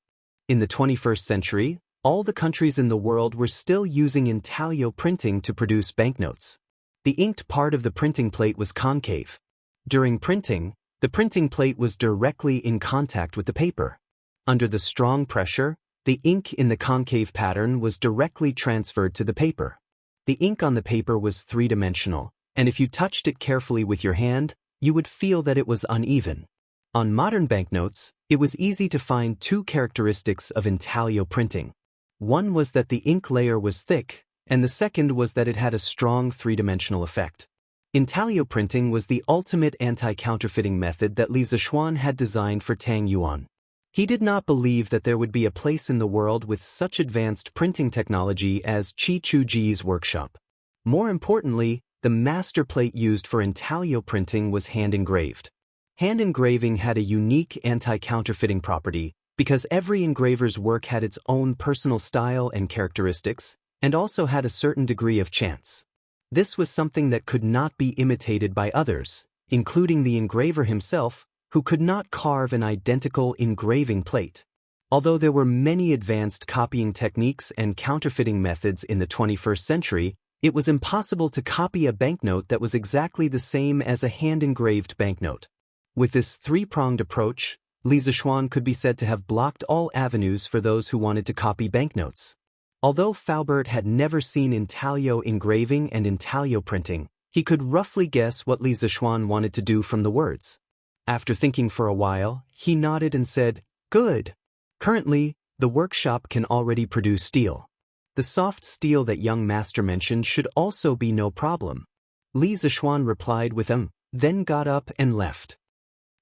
In the 21st century, all the countries in the world were still using intaglio printing to produce banknotes. The inked part of the printing plate was concave. During printing, the printing plate was directly in contact with the paper. Under the strong pressure, the ink in the concave pattern was directly transferred to the paper. The ink on the paper was three-dimensional, and if you touched it carefully with your hand, you would feel that it was uneven. On modern banknotes, it was easy to find two characteristics of intaglio printing. One was that the ink layer was thick, and the second was that it had a strong three-dimensional effect. Intaglio printing was the ultimate anti-counterfeiting method that Li Zishuan had designed for Tang Yuan. He did not believe that there would be a place in the world with such advanced printing technology as Qi Chuji's workshop. More importantly, the master plate used for intaglio printing was hand-engraved. Hand engraving had a unique anti-counterfeiting property because every engraver's work had its own personal style and characteristics, and also had a certain degree of chance. This was something that could not be imitated by others, including the engraver himself, who could not carve an identical engraving plate. Although there were many advanced copying techniques and counterfeiting methods in the 21st century, it was impossible to copy a banknote that was exactly the same as a hand-engraved banknote. With this three-pronged approach, Li Zishuan could be said to have blocked all avenues for those who wanted to copy banknotes. Although Faubert had never seen intaglio engraving and intaglio printing, He could roughly guess what Li Zixuan wanted to do from the words. After thinking for a while, he nodded and said, "Good. Currently, the workshop can already produce steel. The soft steel that young master mentioned should also be no problem." Li Zixuan replied with then got up and left.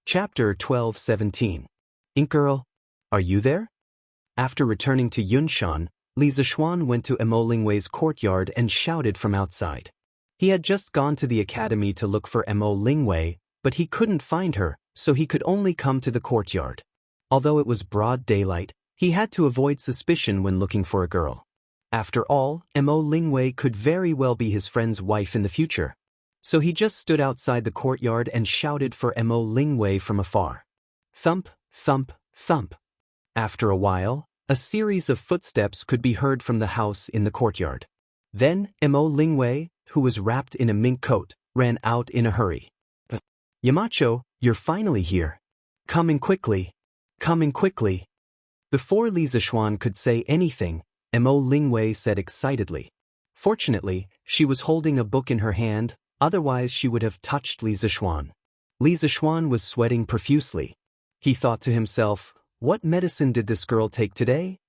Chapter 12:17. Ink Girl, are you there? After returning to Yunshan, Li Zixuan went to Emo Lingwei's courtyard and shouted from outside. He had just gone to the academy to look for Emo Lingwei, but he couldn't find her, so he could only come to the courtyard. Although it was broad daylight, he had to avoid suspicion when looking for a girl. After all, Emo Lingwei could very well be his friend's wife in the future. So he just stood outside the courtyard and shouted for Emo Lingwei from afar. Thump, thump, thump. After a while, a series of footsteps could be heard from the house in the courtyard. Then Emo Lingwei, who was wrapped in a mink coat, ran out in a hurry. "Yamacho, you're finally here. Come in quickly. Come in quickly." Before Li Zixuan could say anything, Emo Lingwei said excitedly. Fortunately, she was holding a book in her hand, otherwise she would have touched Li Zixuan. Li Zixuan was sweating profusely. He thought to himself, what medicine did this girl take today?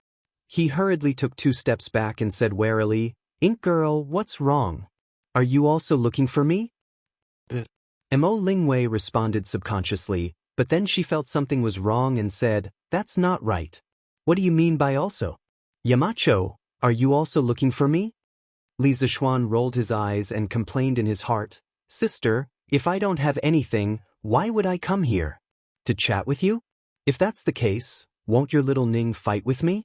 He hurriedly took 2 steps back and said warily, "Ink Girl, what's wrong? Are you also looking for me?" Emo Lingwei responded subconsciously, but then she felt something was wrong and said, "That's not right. What do you mean by also? Yamacho, are you also looking for me?" Li Zixuan rolled his eyes and complained in his heart, "Sister, if I don't have anything, why would I come here? To chat with you? If that's the case, won't your little Ning fight with me?"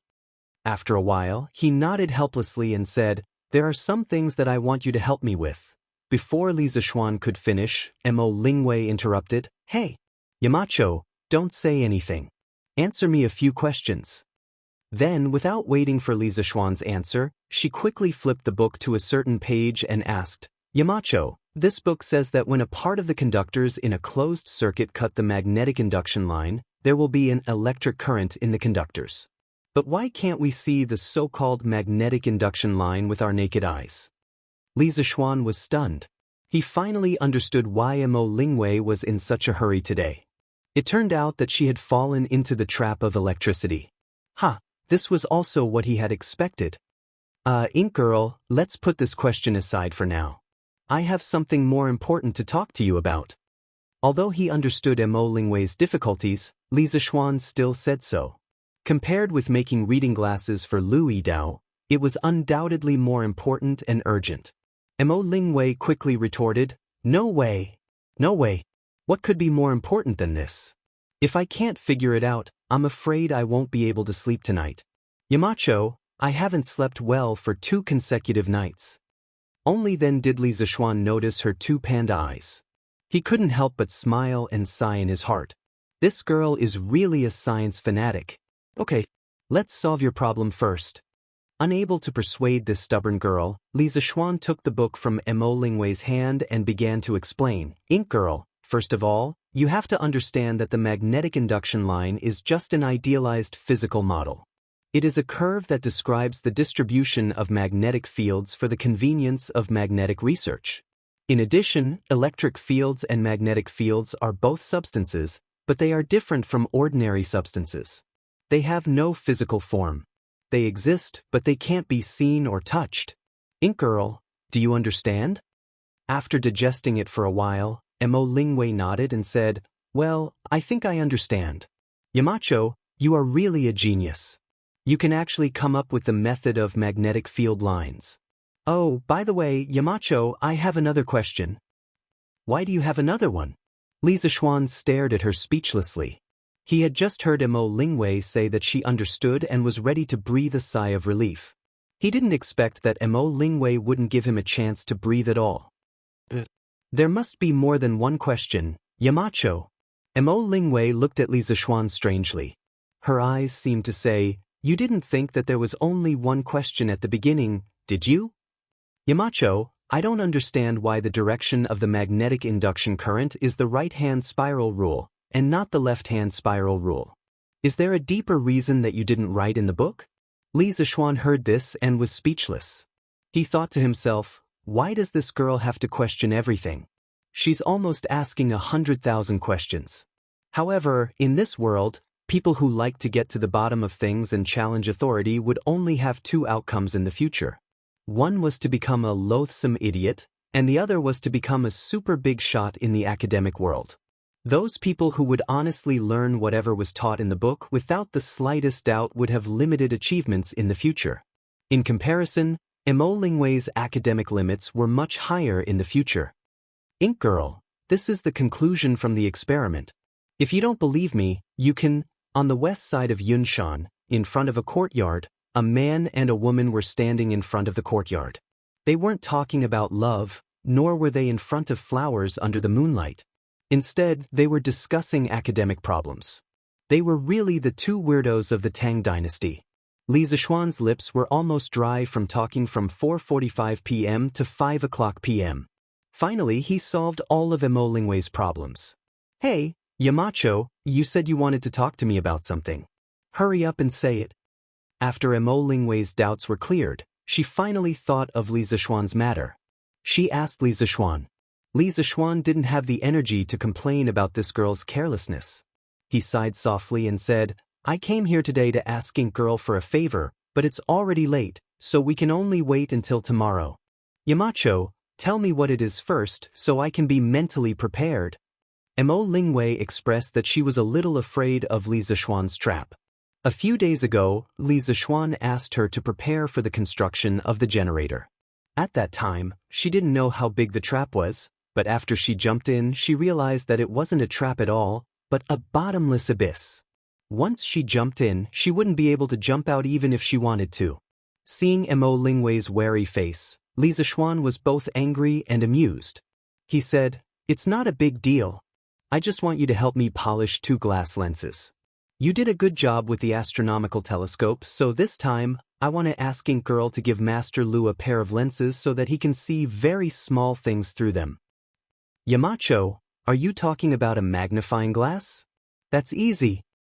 After a while, he nodded helplessly and said, "There are some things that I want you to help me with." Before Li Zixuan could finish, Emo Lingwei interrupted, "Hey, Yamacho, don't say anything. Answer me a few questions." Then, without waiting for Li Zixuan's answer, she quickly flipped the book to a certain page and asked, "Yamacho, this book says that when a part of the conductors in a closed circuit cut the magnetic induction line, there will be an electric current in the conductors. But why can't we see the so-called magnetic induction line with our naked eyes?" Li Zixuan was stunned. He finally understood why Emo Lingwei was in such a hurry today. It turned out that she had fallen into the trap of electricity. This was also what he had expected. Ink Girl, let's put this question aside for now. I have something more important to talk to you about." Although he understood Emo Lingwei's difficulties, Li Zixuan still said so. Compared with making reading glasses for Lu Yidao, it was undoubtedly more important and urgent. Emo Lingwei quickly retorted, "No way. No way. What could be more important than this? If I can't figure it out, I'm afraid I won't be able to sleep tonight. Yamacho, I haven't slept well for 2 consecutive nights." Only then did Li Zixuan notice her 2 panda eyes. He couldn't help but smile and sigh in his heart. This girl is really a science fanatic. Okay, let's solve your problem first. Unable to persuade this stubborn girl, Li Zixuan took the book from Emo Lingwei's hand and began to explain, "Ink Girl, first of all, you have to understand that the magnetic induction line is just an idealized physical model. It is a curve that describes the distribution of magnetic fields for the convenience of magnetic research. In addition, electric fields and magnetic fields are both substances, but they are different from ordinary substances. They have no physical form. They exist, but they can't be seen or touched. Ink Girl, do you understand?" After digesting it for a while, Emo Lingwei nodded and said, "Well, I think I understand. Yamacho, you are really a genius. You can actually come up with the method of magnetic field lines. Oh, by the way, Yamacho, I have another question." "Why do you have another one?" Li Zixuan stared at her speechlessly. He had just heard Emo Lingwei say that she understood and was ready to breathe a sigh of relief. He didn't expect that Emo Lingwei wouldn't give him a chance to breathe at all. "There must be more than one question, Yamacho." Emo Lingwei looked at Li Zixuan strangely. Her eyes seemed to say, "You didn't think that there was only one question at the beginning, did you?" "Yamacho, I don't understand why the direction of the magnetic induction current is the right-hand spiral rule, and not the left-hand spiral rule. Is there a deeper reason that you didn't write in the book?" Li Zixuan heard this and was speechless. He thought to himself, Why does this girl have to question everything? She's almost asking 100,000 questions. However, in this world, people who like to get to the bottom of things and challenge authority would only have two outcomes in the future. One was to become a loathsome idiot, and the other was to become a super big shot in the academic world. Those people who would honestly learn whatever was taught in the book without the slightest doubt would have limited achievements in the future. In comparison, Emo Lingwei's academic limits were much higher in the future. Ink Girl, this is the conclusion from the experiment. If you don't believe me, you can. On the west side of Yunshan, in front of a courtyard, a man and a woman were standing in front of the courtyard. They weren't talking about love, nor were they in front of flowers under the moonlight. Instead, they were discussing academic problems. They were really the two weirdos of the Tang dynasty. Li Zishuan's lips were almost dry from talking from 4:45 p.m. to 5 o'clock p.m. Finally, he solved all of Emo Lingwei's problems. Hey, Yamacho, you said you wanted to talk to me about something. Hurry up and say it. After Emo Lingwei's doubts were cleared, she finally thought of Li Zishuan's matter. She asked Li Zishuan. Li Zishuan didn't have the energy to complain about this girl's carelessness. He sighed softly and said, I came here today to ask Ink Girl for a favor, but it's already late, so we can only wait until tomorrow. Yamacho, tell me what it is first so I can be mentally prepared. Emo Lingwei expressed that she was a little afraid of Li Zishuan's trap. A few days ago, Li Zishuan asked her to prepare for the construction of the generator. At that time, she didn't know how big the trap was, but after she jumped in, she realized that it wasn't a trap at all, but a bottomless abyss. Once she jumped in, she wouldn't be able to jump out even if she wanted to. Seeing Emo Lingwei's wary face, Li Zishuan was both angry and amused. He said, It's not a big deal. I just want you to help me polish 2 glass lenses. You did a good job with the astronomical telescope, so this time, I want to ask Ink Girl to give Master Lu a pair of lenses so that he can see very small things through them. Yamacho, are you talking about a magnifying glass? That's easy.